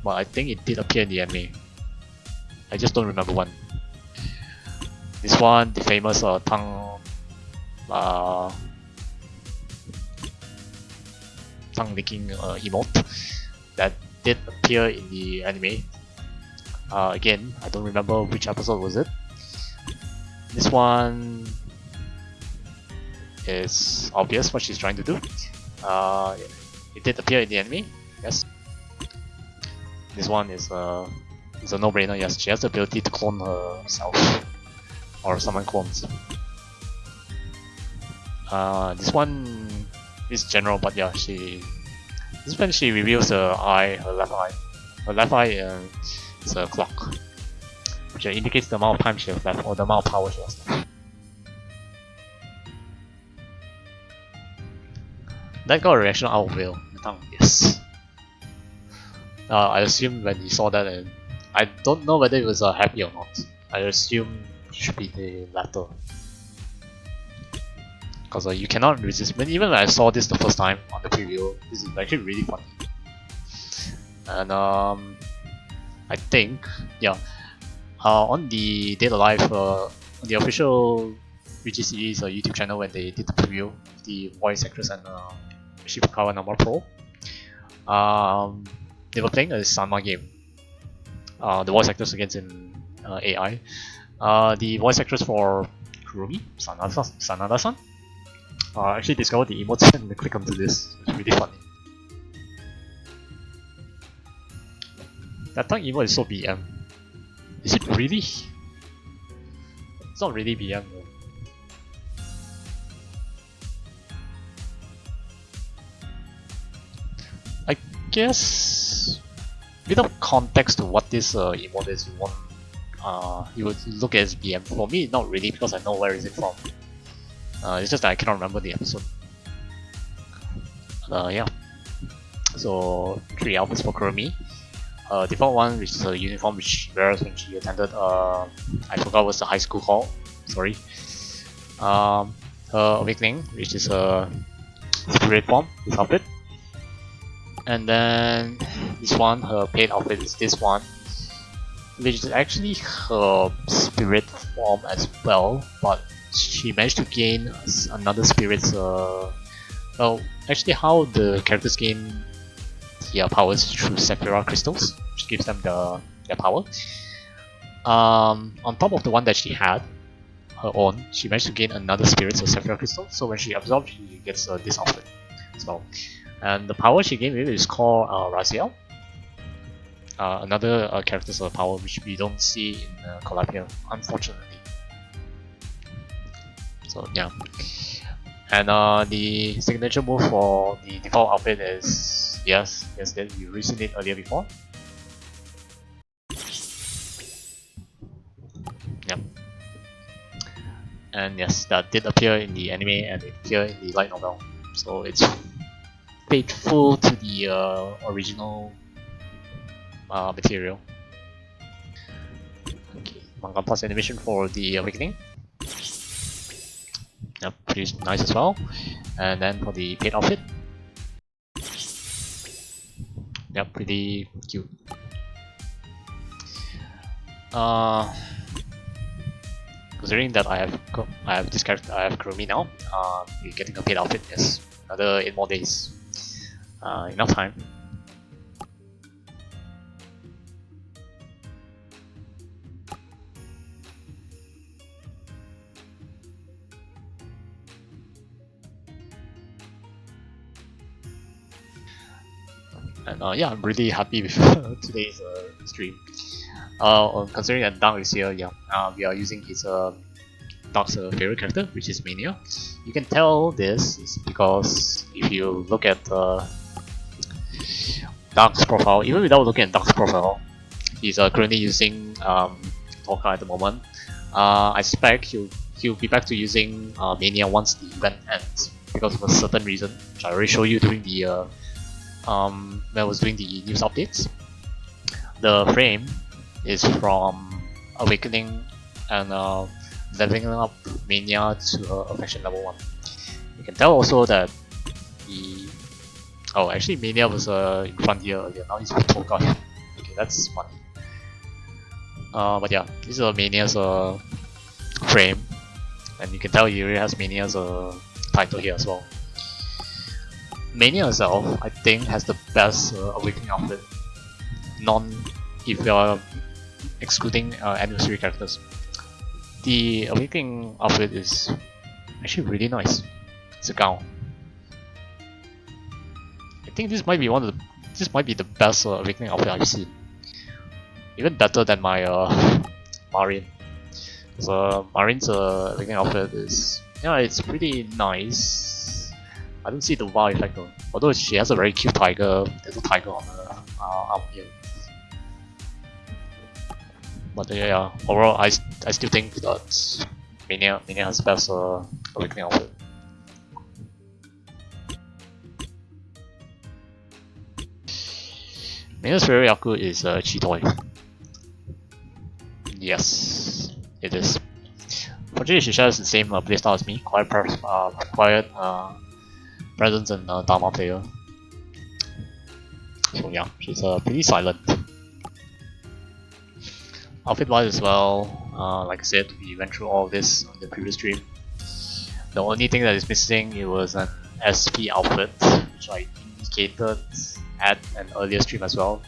but I think it did appear in the anime. I just don't remember when. This one, the famous tongue licking emote that did appear in the anime. Again, I don't remember which episode was it. This one is obvious what she's trying to do. It did appear in the anime, yes. This one is a no-brainer, yes. She has the ability to clone herself, or summon clones. This one is general, but yeah, this is when she reveals her eye, her left eye. Her left eye is a clock, which indicates the amount of time she has left, or the amount of power she has left. That got a reaction out of Will. Yes. I assume when he saw that, and I don't know whether it was happy or not. I assume it should be the latter. Because you cannot resist. Even when I saw this the first time on the preview, this is actually really funny. And I think, yeah, on the Dead Alive, on the official Riichi City's YouTube channel, when they did the preview, the voice actress and Shibukawa Nama Pro, they were playing a Sanma game. The voice actress against in AI. The voice actress for Kurumi, Sanada-san, actually discovered the emotes and click onto this. It's really funny. That tongue emote is so BM. Is it really? It's not really BM though. I guess without context to what this emote is, you would look at it as BM. For me, not really, because I know where is it from. It's just that I cannot remember the episode. Yeah. So 3 outfits for Kurumi. Default one, which is a uniform which she wears when she attended I forgot what's the high school called. Sorry. Her awakening, which is a spirit form, this outfit. And then this one, her paid outfit is this one, which is actually her spirit form as well, but she managed to gain another spirit's well, actually how the characters gain their powers through Sephira crystals, which gives them their power. On top of the one that she had, her own, she managed to gain another spirit's Sephira crystal, so when she absorbs, she gets this outfit as well. And the power she gained with it is called Raziel. Another character's power which we don't see in Collab here, unfortunately. So yeah. And the signature move for the default outfit is yes, that you recently did earlier before. Yep. And yes, that did appear in the anime and it appeared in the light novel. So it's faithful to the original material. Okay, manga plus animation for the awakening. Yep, pretty nice as well. And then for the paid outfit. Yep, pretty cute. Considering that I have this character, I have Kurumi now. We're getting a paid outfit. Yes, another 8 more days. Enough time. And yeah, I'm really happy with today's stream. Considering that Dark is here, yeah, we are using his Dark's favorite character, which is Mania. You can tell this is because if you look at Dark's profile, even without looking at Dark's profile, he's currently using Toka at the moment. I suspect he'll be back to using Mania once the event ends because of a certain reason, which I already showed you during the when I was doing the news updates. The frame is from Awakening and leveling up Mania to Affection level 1. You can tell also that the... Oh, actually Mania was in front here earlier, now he's with Toka. Okay, that's funny. But yeah, this is Mania's frame, and you can tell he already has Mania's title here as well. Mania itself, I think, has the best Awakening outfit. If you're excluding anniversary characters. The Awakening outfit is actually really nice. It's a gown. I think this might be the best Awakening outfit I've seen. Even better than my Marin. So Marin's Awakening outfit is, yeah, it's pretty nice. I don't see the wow effect though. Although she has a very cute tiger, there's a tiger on her arm here. But yeah, overall I still think that Mania has the best Awakening outfit. Mania's favorite Yaku is Chitoy. Yes, it is. Fortunately, she shares the same playstyle as me, quiet presence and Dharma player. So yeah, she's pretty silent. Outfit wise as well, like I said, we went through all of this on the previous stream. The only thing that is missing, it was an SP outfit, which I indicated at an earlier stream as well.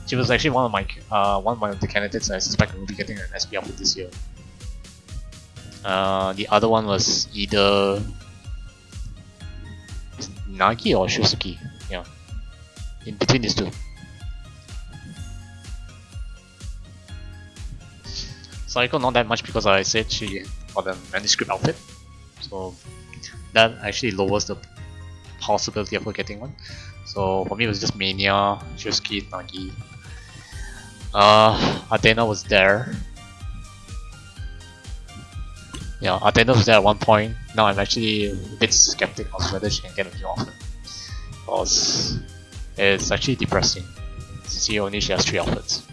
She was actually one of the candidates I suspect will be getting an SP outfit this year. The other one was either Nagi or Shusuke, yeah, in between these two. Psycho not that much because I said she got a manuscript outfit, so that actually lowers the possibility of her getting one. So for me it was just Mania, Shusuke, Nagi. Athena was there. Yeah, Athena was there at one point. Now I'm actually a bit skeptic on whether she can get a new outfit, because it's actually depressing to see she has 3 outfits.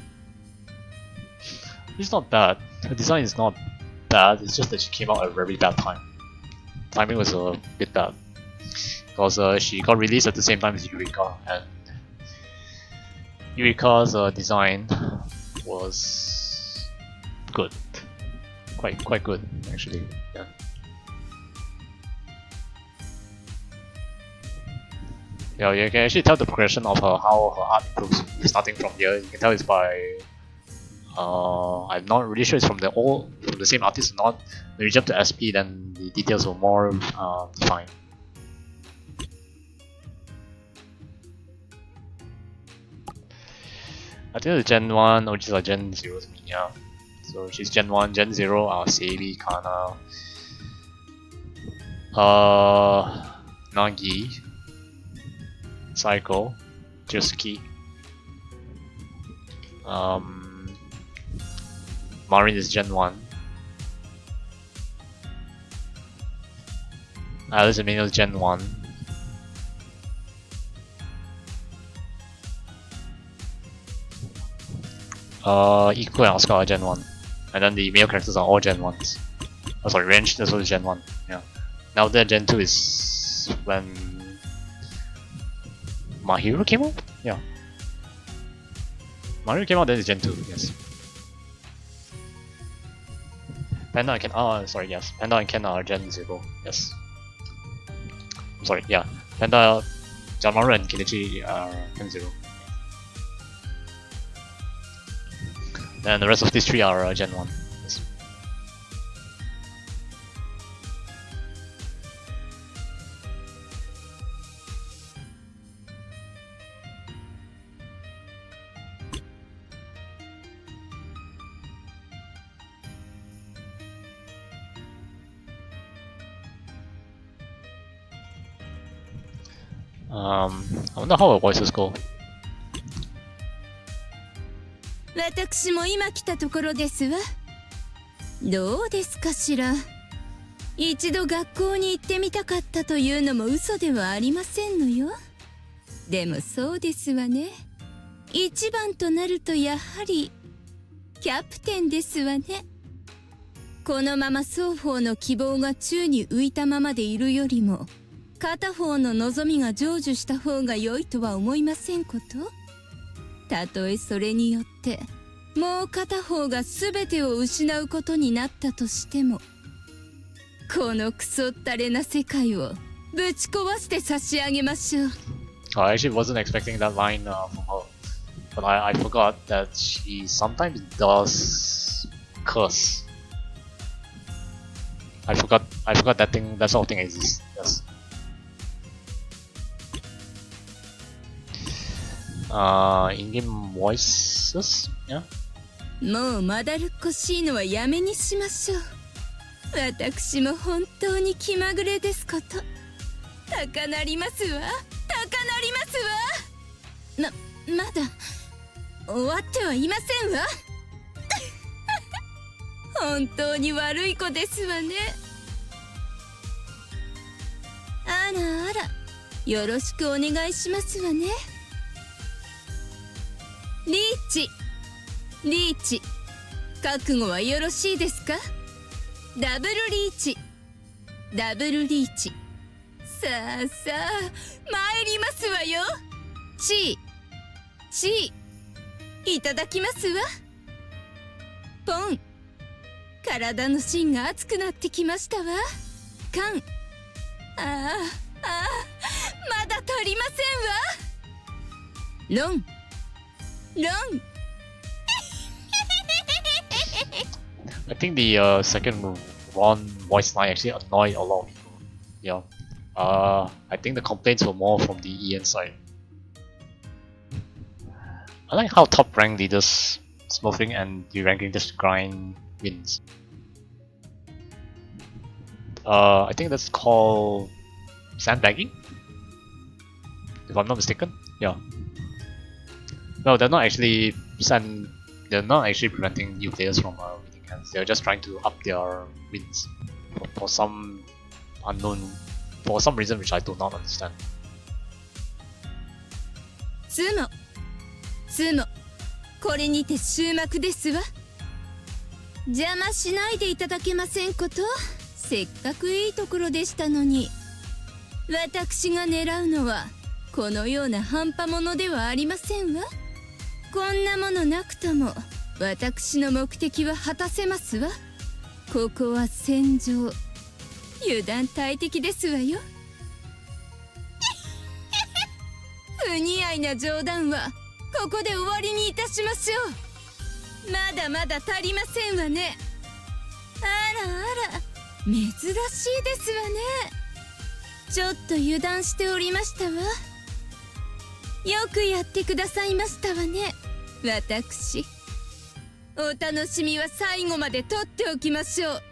It's not bad. Her design is not bad. It's just that she came out at a very bad time. Timing was a bit bad because she got released at the same time as Eureka, and Eureka's design was good. Quite good actually. Yeah. Yeah, you can actually tell the progression of how her art improves starting from here. You can tell it's by I'm not really sure it's from the same artist or not. When you jump to SP, then the details were more defined. I think the Gen 1 or just Gen 0 to me, yeah. So she's Gen 1, Gen 0 are Seibi, Kana, Nagi, Psycho, Josuke, Marin is Gen 1, Alice Emilio is Gen 1, Iko and Oscar are Gen 1, and then the male characters are all Gen 1s. Oh sorry, Range, this was Gen 1, yeah. Now then Gen 2 is when Mahiro came out? Yeah. Mahiro came out, then it's Gen 2, yes. Panda and Ken. Oh, sorry. Yes, Panda and Ken are Gen 0. Yes. I'm sorry. Yeah, Panda, Jamaru, and Kenichi are Gen 0. Then the rest of these three are Gen 1. Yes. I wonder how our voices go. 私も今来たところですわ。どうですかしら。一度学校に行ってみたかったというのも嘘ではありませんのよ。でもそうですわね。一番となるとやはりキャプテンですわね。このまま双方の希望が宙に浮いたままでいるよりも、片方の望みが成就した方が良いとは思いませんこと？たとえそれによってもう片方が全てを失うことになったとしても、このクソったれな世界をぶち壊して差し上げましょう。I actually wasn't expecting that line from her, but I forgot that she sometimes does curse. I forgot that sort of thing exists. Yes. In-game voices? Yeah. もうまだるっこしいのはやめにしましょう。私も本当に気まぐれですこと。高鳴りますわ。高鳴りますわ。まだ終わってはいませんわ。本当に悪い子ですわね。あらあら、よろしくお願いしますわね。リーチ、覚悟はよろしいですか？ダブルリーチ。さあさあ、参りますわよ。チー、いただきますわ。ポン、体の芯が熱くなってきましたわ。カン、まだ足りませんわ。ロン。I think the second one voice line actually annoyed a lot of people. Yeah. I think the complaints were more from the EN side. I like how top rank leaders smurfing and deranking just grind wins. I think that's called sandbagging, if I'm not mistaken. Yeah. No, they're not actually preventing new players from winning hands. They're just trying to up their wins for some reason which I do not understand. つも、これにて終幕ですわ。邪魔しないでいただけませんこと？せっかくいいところでしたのに。私が狙うのはこのような半端ものではありませんわ。こんなものなくとも私の目的は果たせますわ。ここは戦場。油断大敵ですわよ。不似合いな冗談はここで終わりにいたしましょう。まだまだ足りませんわね。あらあら、珍しいですわね。ちょっと油断しておりましたわ。よくやってくださいましたわね。私、お楽しみは最後まで取っておきましょう。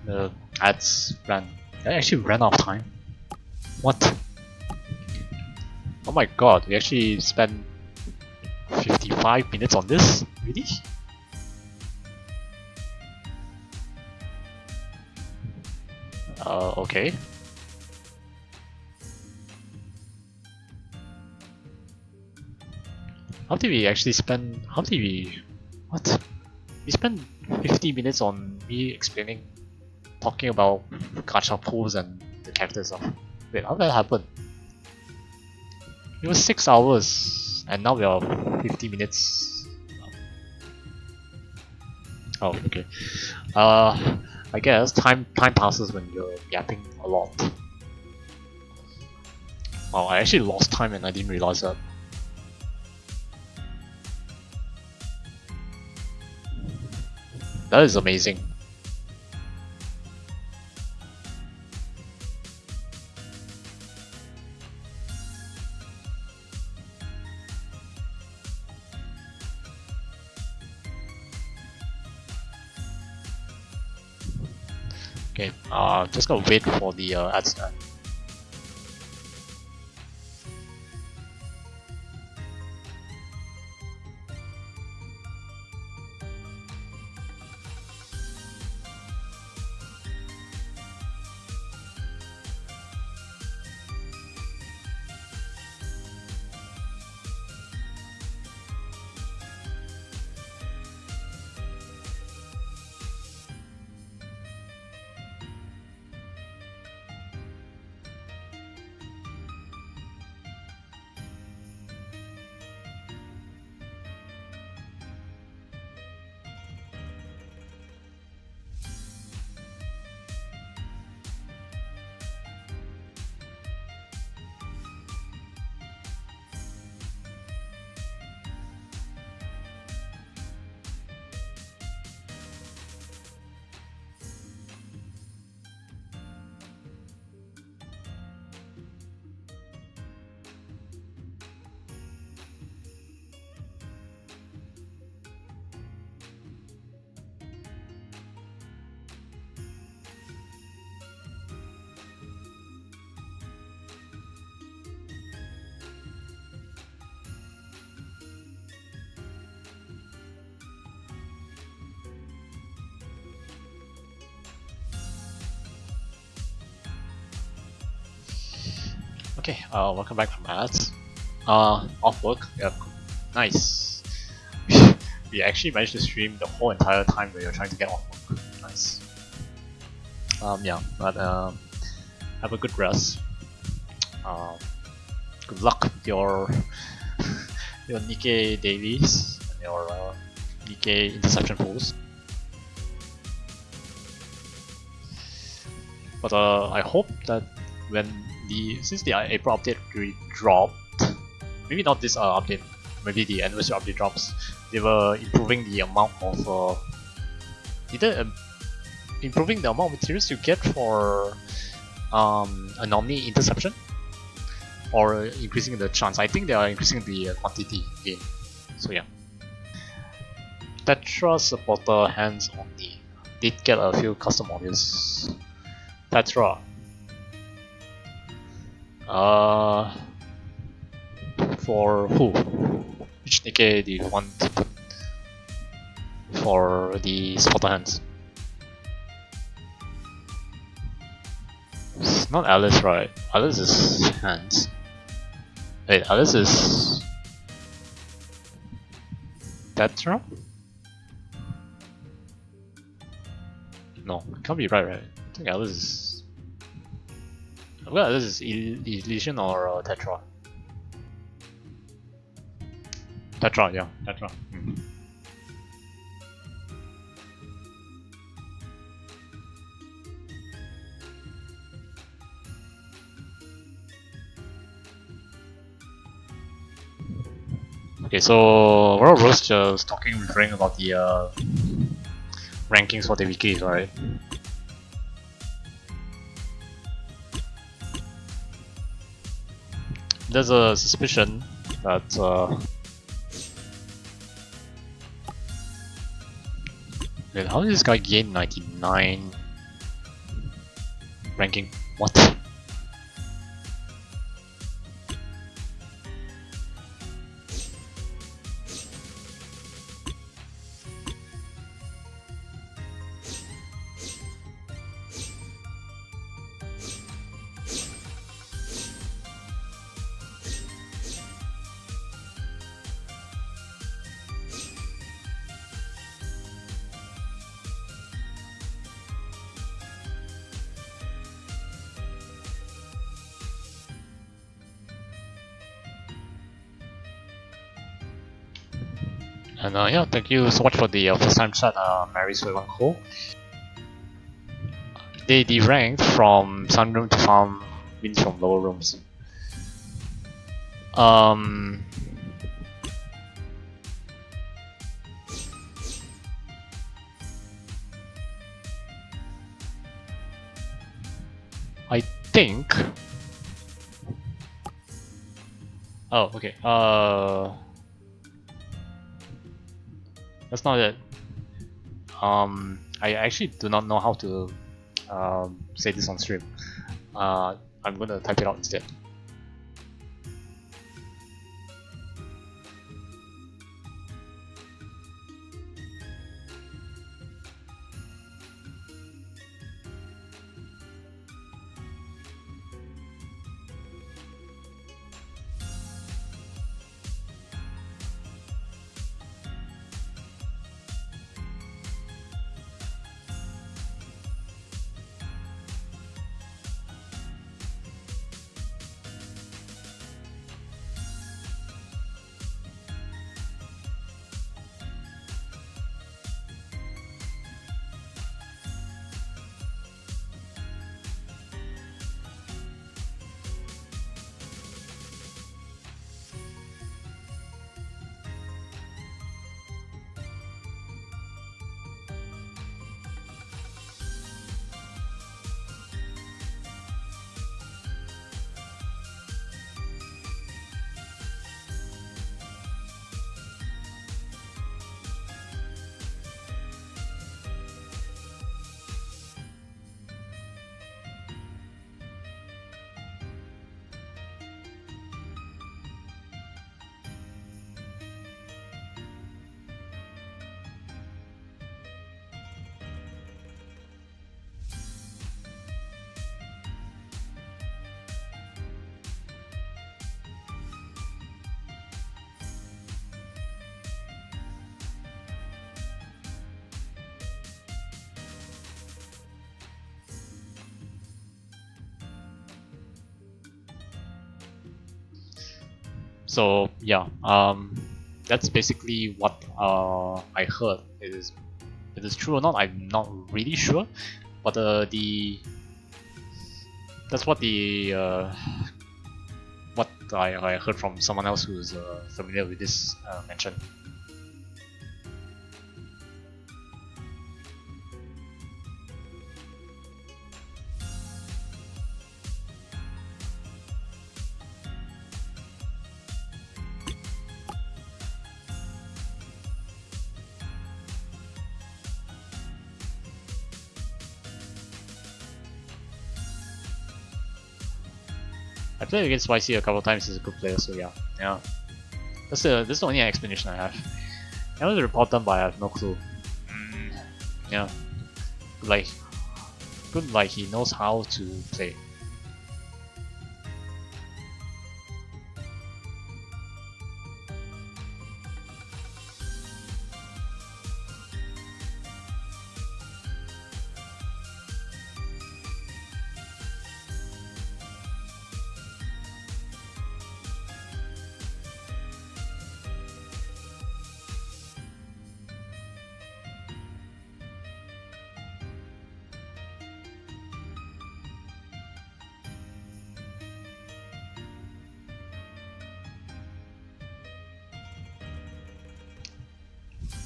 The ads ran. I actually ran out of time. What? Oh my god, we actually spent 55 minutes on this? Really? Okay. How did we actually spend... What? We spent 50 minutes on me explaining, talking about gacha pools and the character stuff. Wait, how did that happen? It was 6 hours, and now we are 50 minutes. Oh, okay. I guess time passes when you're yapping a lot. Wow, I actually lost time and I didn't realize that. That is amazing. Okay, just gonna wait for the ads now. Okay, welcome back from ads. Off work. Yeah, nice. We actually managed to stream the whole entire time we were trying to get off work. Nice. Yeah, but have a good rest. Good luck with your your Nikkei dailies and your Nikkei interception pools. But I hope that when since the April update really dropped, maybe not this update, maybe the anniversary update drops, they were improving the amount of either improving the amount of materials you get for anomaly interception, or increasing the chance. I think they are increasing the quantity again. So yeah. Tetra supporter hands only. Did get a few custom modules. Tetra. For who? Which Nikkei do you want to put for the supporter hands? It's not Alice, right? Alice is hands. Wait, Alice is Tetra? No, it can't be right? I think Alice is. Well, this is Elysian or Tetra. Tetra, yeah, Tetra. Okay, so we're just referring about the rankings for the wikis, right? There's a suspicion that wait, how did this guy gain 99 ranking? What? And yeah, thank you so much for the first time chat, Mary Suiwan Ho. They deranked from sunroom to farm means from lower rooms. I think. Oh, okay. That's not it. I actually do not know how to say this on stream. I'm gonna type it out instead. So yeah, that's basically what I heard. It is true or not, I'm not really sure. But that's what what I heard from someone else who's familiar with this mentioned. I played against YC a couple of times. He's a good player, so yeah. That's the only explanation I have. I want to report them, but I have no clue. Yeah, like he knows how to play.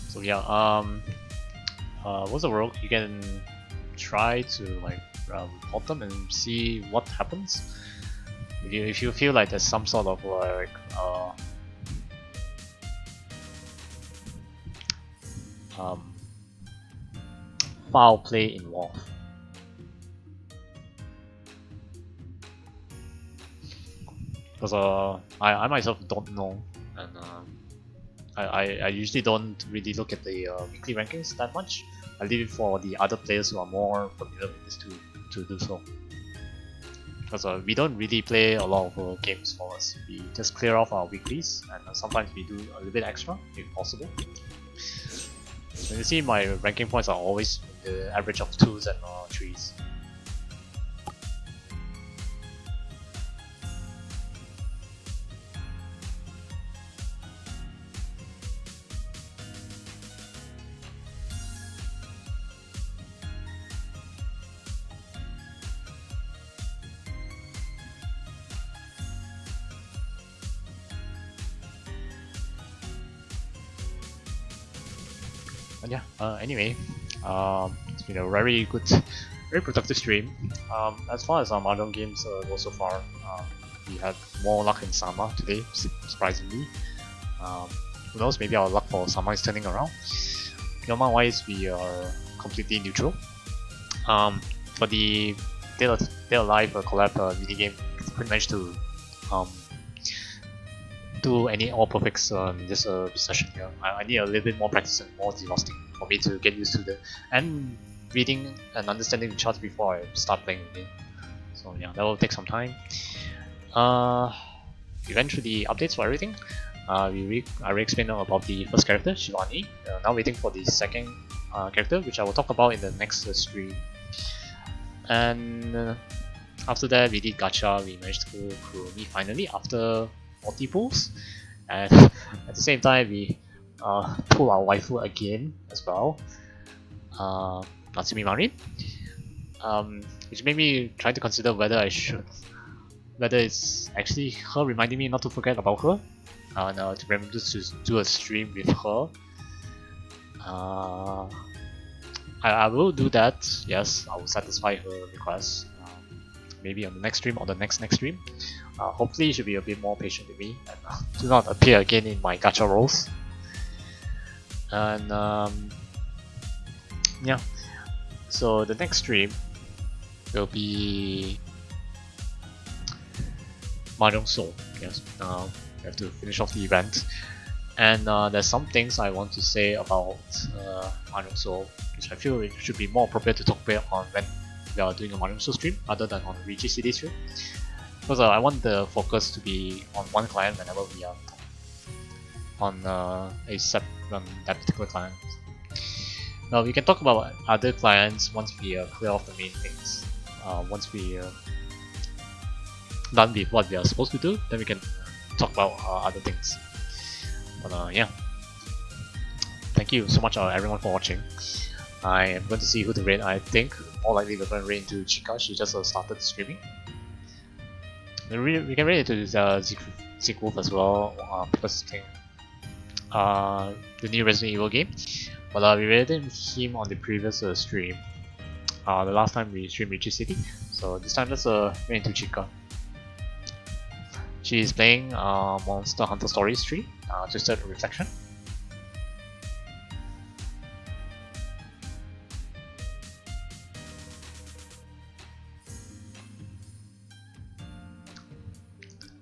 So yeah, what's the world? You can try to like report them and see what happens. If you feel like there's some sort of like foul play involved. Because I myself don't know, and I usually don't really look at the weekly rankings that much. I leave it for the other players who are more familiar with this to do so. Because we don't really play a lot of games for us. We just clear off our weeklies, and sometimes we do a little bit extra if possible. And you see, my ranking points are always the average of 2s and 3s. But yeah, anyway, it's been a very good, very productive stream. As far as our Mahjong games go so far, we had more luck in Sama today, surprisingly. Who knows, maybe our luck for Sama is turning around. Yoma wise, we are completely neutral. For the Dead Alive collab minigame, we managed to do any all perfects in this session here. I need a little bit more practice and more defrosting for me to get used to the and reading and understanding the charts before I start playing the game. So yeah, that will take some time. We went through the updates for everything. I re-explained about the first character, Shivani. Now waiting for the second character, which I will talk about in the next stream. And after that, we did gacha. We managed to go Kurumi finally after 40 pulls, and at the same time, we pull our waifu again as well, Natsumi Marin, which made me try to consider whether it's actually her reminding me not to forget about her, and to remember to do a stream with her. I will do that. Yes, I will satisfy her request. Maybe on the next stream or the next stream. Hopefully, you should be a bit more patient with me and do not appear again in my gacha roles. And yeah, so the next stream will be Mahjong Soul. Yes, we have to finish off the event. And there's some things I want to say about Mahjong Soul, which I feel it should be more appropriate to talk about on when we are doing a Mahjong Soul stream other than on Riichi City stream. Because I want the focus to be on one client whenever we are on that particular client. Now we can talk about other clients once we clear off the main things. Once we done with what we are supposed to do, then we can talk about other things. But yeah, thank you so much everyone for watching. I am going to see who to raid. I think more likely we're going to raid into Chica. She just started streaming. We can raid into Zigwolf as well, because I think the new Resident Evil game. But we raided him on the previous stream. The last time we streamed Riichi City. So this time let's raid into Chica. She is playing Monster Hunter Stories 3, Twisted Reflection.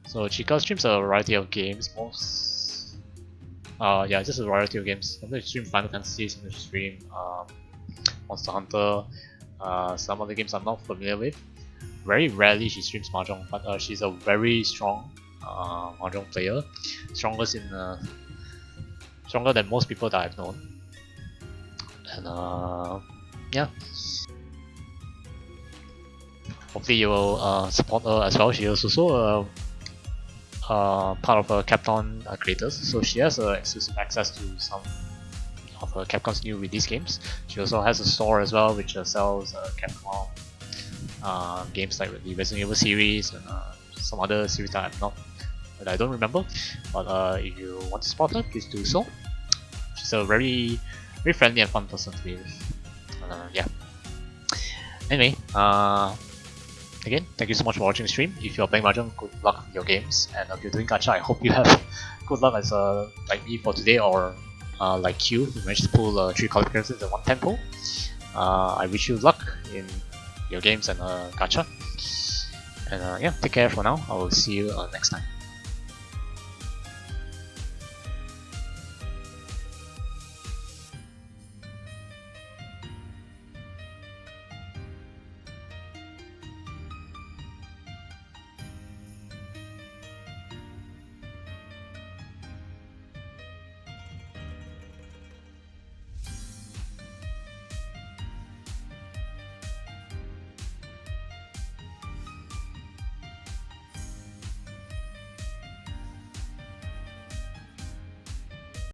So Chica streams a variety of games. Yeah, just a variety of games. Sometimes she streams Final Fantasy, sometimes she streams Monster Hunter, some other games I'm not familiar with. Very rarely she streams Mahjong, but she's a very strong Mahjong player, stronger than most people that I've known. And yeah, hopefully you will support her as well. She is also part of her Capcom creators, so she has exclusive access to some of her Capcom's new release games. She also has a store as well, which sells Capcom games like the Resident Evil series and some other series that I don't remember. But if you want to support her, please do so. She's a very friendly and fun person to be with. Yeah. Anyway, again, thank you so much for watching the stream. If you're playing Mahjong, good luck with your games. And if you're doing gacha, I hope you have good luck as like me for today, or like Q, who managed to pull 3 Collab characters in 1 tempo. I wish you luck in your games and gacha. And yeah, take care for now. I will see you next time.